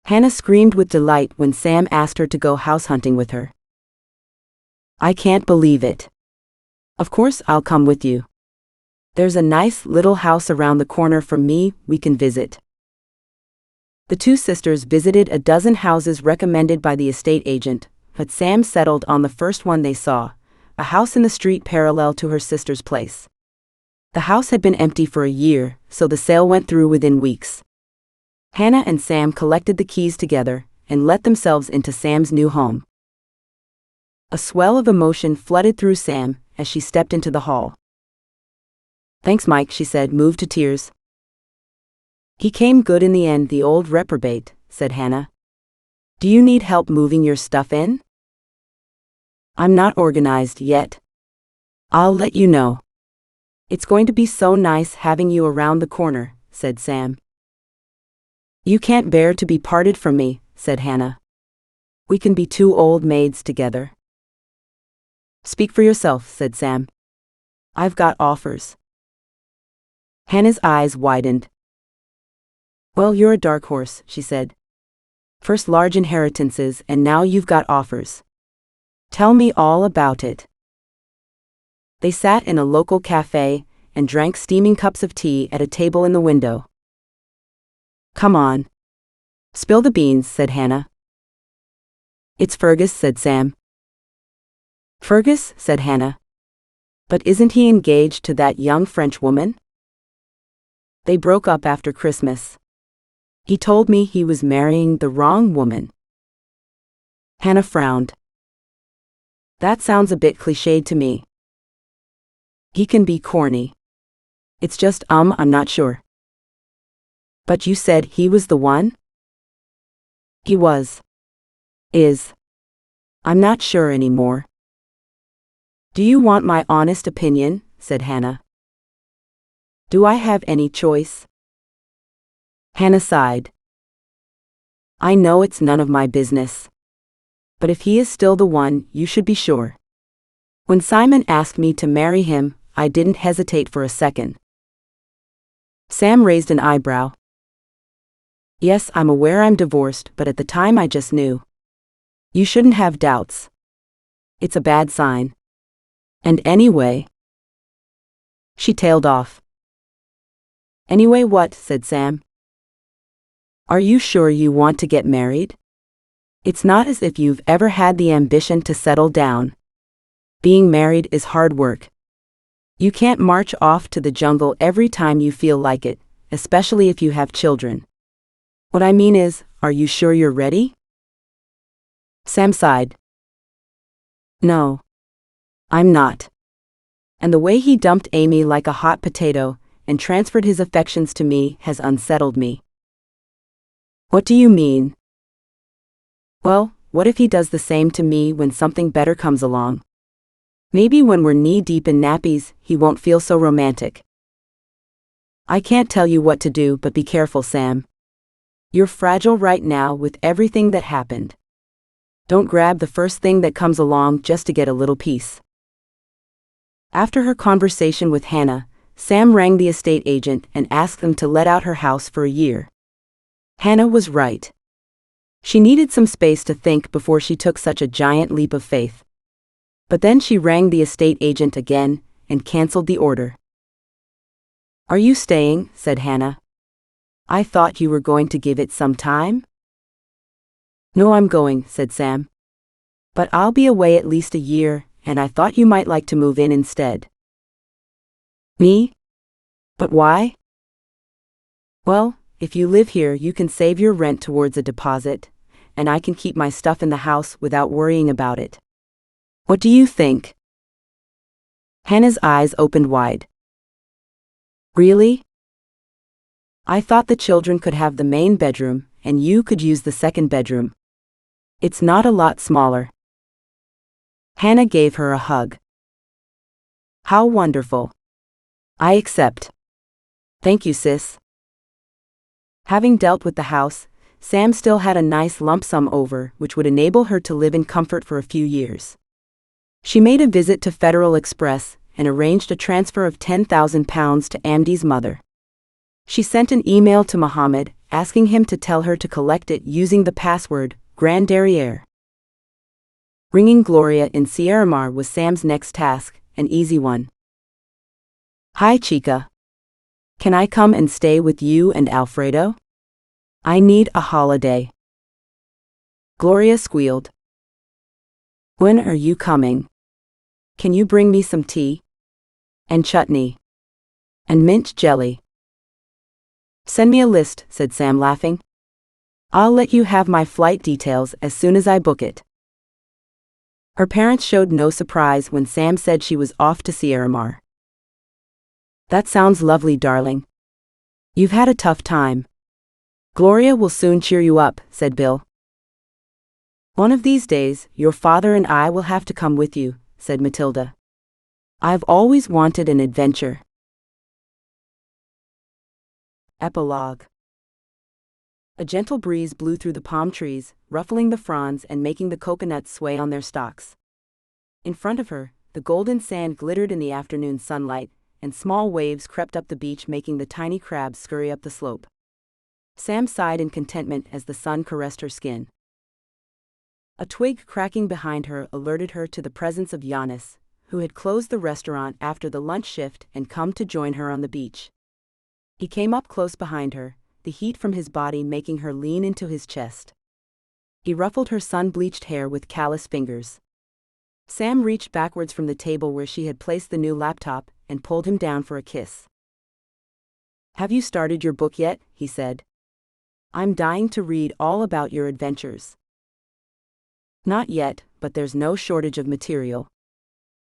Hannah screamed with delight when Sam asked her to go house hunting with her. I can't believe it. Of course I'll come with you. There's a nice little house around the corner from me we can visit. The two sisters visited a dozen houses recommended by the estate agent, but Sam settled on the first one they saw, a house in the street parallel to her sister's place. The house had been empty for a year, so the sale went through within weeks. Hannah and Sam collected the keys together and let themselves into Sam's new home. A swell of emotion flooded through Sam as she stepped into the hall. Thanks, Mike, she said, moved to tears. He came good in the end, the old reprobate, said Hannah. Do you need help moving your stuff in? I'm not organized yet. I'll let you know. It's going to be so nice having you around the corner, said Sam. You can't bear to be parted from me, said Hannah. We can be two old maids together. Speak for yourself, said Sam. I've got offers. Hannah's eyes widened. Well, you're a dark horse, she said. First large inheritances, and now you've got offers. Tell me all about it. They sat in a local cafe and drank steaming cups of tea at a table in the window. Come on. Spill the beans, said Hannah. It's Fergus, said Sam. Fergus, said Hannah. But isn't he engaged to that young French woman? They broke up after Christmas. He told me he was marrying the wrong woman. Hannah frowned. That sounds a bit cliched to me. He can be corny. It's just, I'm not sure. But you said he was the one? He was. Is. I'm not sure anymore. Do you want my honest opinion? Said Hannah. Do I have any choice? Hannah sighed. I know it's none of my business. But if he is still the one, you should be sure. When Simon asked me to marry him, I didn't hesitate for a second. Sam raised an eyebrow. Yes, I'm aware I'm divorced, but at the time I just knew. You shouldn't have doubts. It's a bad sign. And anyway. She tailed off. Anyway what? Said Sam. Are you sure you want to get married? It's not as if you've ever had the ambition to settle down. Being married is hard work. You can't march off to the jungle every time you feel like it, especially if you have children. What I mean is, are you sure you're ready? Sam sighed. No. I'm not. And the way he dumped Amy like a hot potato and transferred his affections to me has unsettled me. What do you mean? Well, what if he does the same to me when something better comes along? Maybe when we're knee-deep in nappies, he won't feel so romantic. I can't tell you what to do, but be careful, Sam. You're fragile right now with everything that happened. Don't grab the first thing that comes along just to get a little peace. After her conversation with Hannah, Sam rang the estate agent and asked them to let out her house for a year. Hannah was right. She needed some space to think before she took such a giant leap of faith. But then she rang the estate agent again and canceled the order. Are you staying? Said Hannah. I thought you were going to give it some time. No, I'm going, said Sam. But I'll be away at least a year, and I thought you might like to move in instead. Me? But why? Well, if you live here, you can save your rent towards a deposit, and I can keep my stuff in the house without worrying about it. What do you think? Hannah's eyes opened wide. Really? I thought the children could have the main bedroom, and you could use the second bedroom. It's not a lot smaller. Hannah gave her a hug. How wonderful. I accept. Thank you, sis. Having dealt with the house, Sam still had a nice lump sum over, which would enable her to live in comfort for a few years. She made a visit to Federal Express and arranged a transfer of £10,000 to Amdi's mother. She sent an email to Mohammed, asking him to tell her to collect it using the password, Grand Derriere. Ringing Gloria in Sierra Mar was Sam's next task, an easy one. Hi, Chica. Can I come and stay with you and Alfredo? I need a holiday. Gloria squealed. When are you coming? Can you bring me some tea? And chutney. And mint jelly. Send me a list, said Sam, laughing. I'll let you have my flight details as soon as I book it. Her parents showed no surprise when Sam said she was off to Sierra Mar. That sounds lovely, darling. You've had a tough time. Gloria will soon cheer you up, said Bill. One of these days, your father and I will have to come with you, said Matilda. I've always wanted an adventure. Epilogue. A gentle breeze blew through the palm trees, ruffling the fronds and making the coconuts sway on their stalks. In front of her, the golden sand glittered in the afternoon sunlight, and small waves crept up the beach, making the tiny crabs scurry up the slope. Sam sighed in contentment as the sun caressed her skin. A twig cracking behind her alerted her to the presence of Giannis, who had closed the restaurant after the lunch shift and come to join her on the beach. He came up close behind her, the heat from his body making her lean into his chest. He ruffled her sun-bleached hair with callous fingers. Sam reached backwards from the table where she had placed the new laptop and pulled him down for a kiss. "Have you started your book yet?" he said. "I'm dying to read all about your adventures." "Not yet, but there's no shortage of material.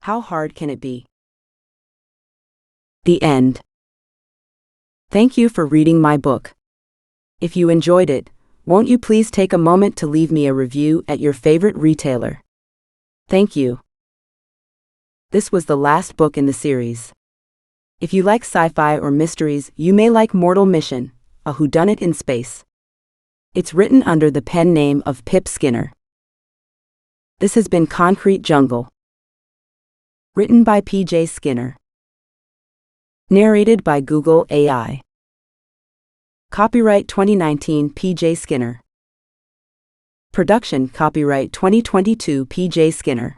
How hard can it be?" The end. Thank you for reading my book. If you enjoyed it, won't you please take a moment to leave me a review at your favorite retailer? Thank you. This was the last book in the series. If you like sci-fi or mysteries, you may like Mortal Mission, a whodunit in space. It's written under the pen name of Pip Skinner. This has been Concrete Jungle. Written by P.J. Skinner. Narrated by Google AI. Copyright 2019 P.J. Skinner. Production copyright 2022 P.J. Skinner.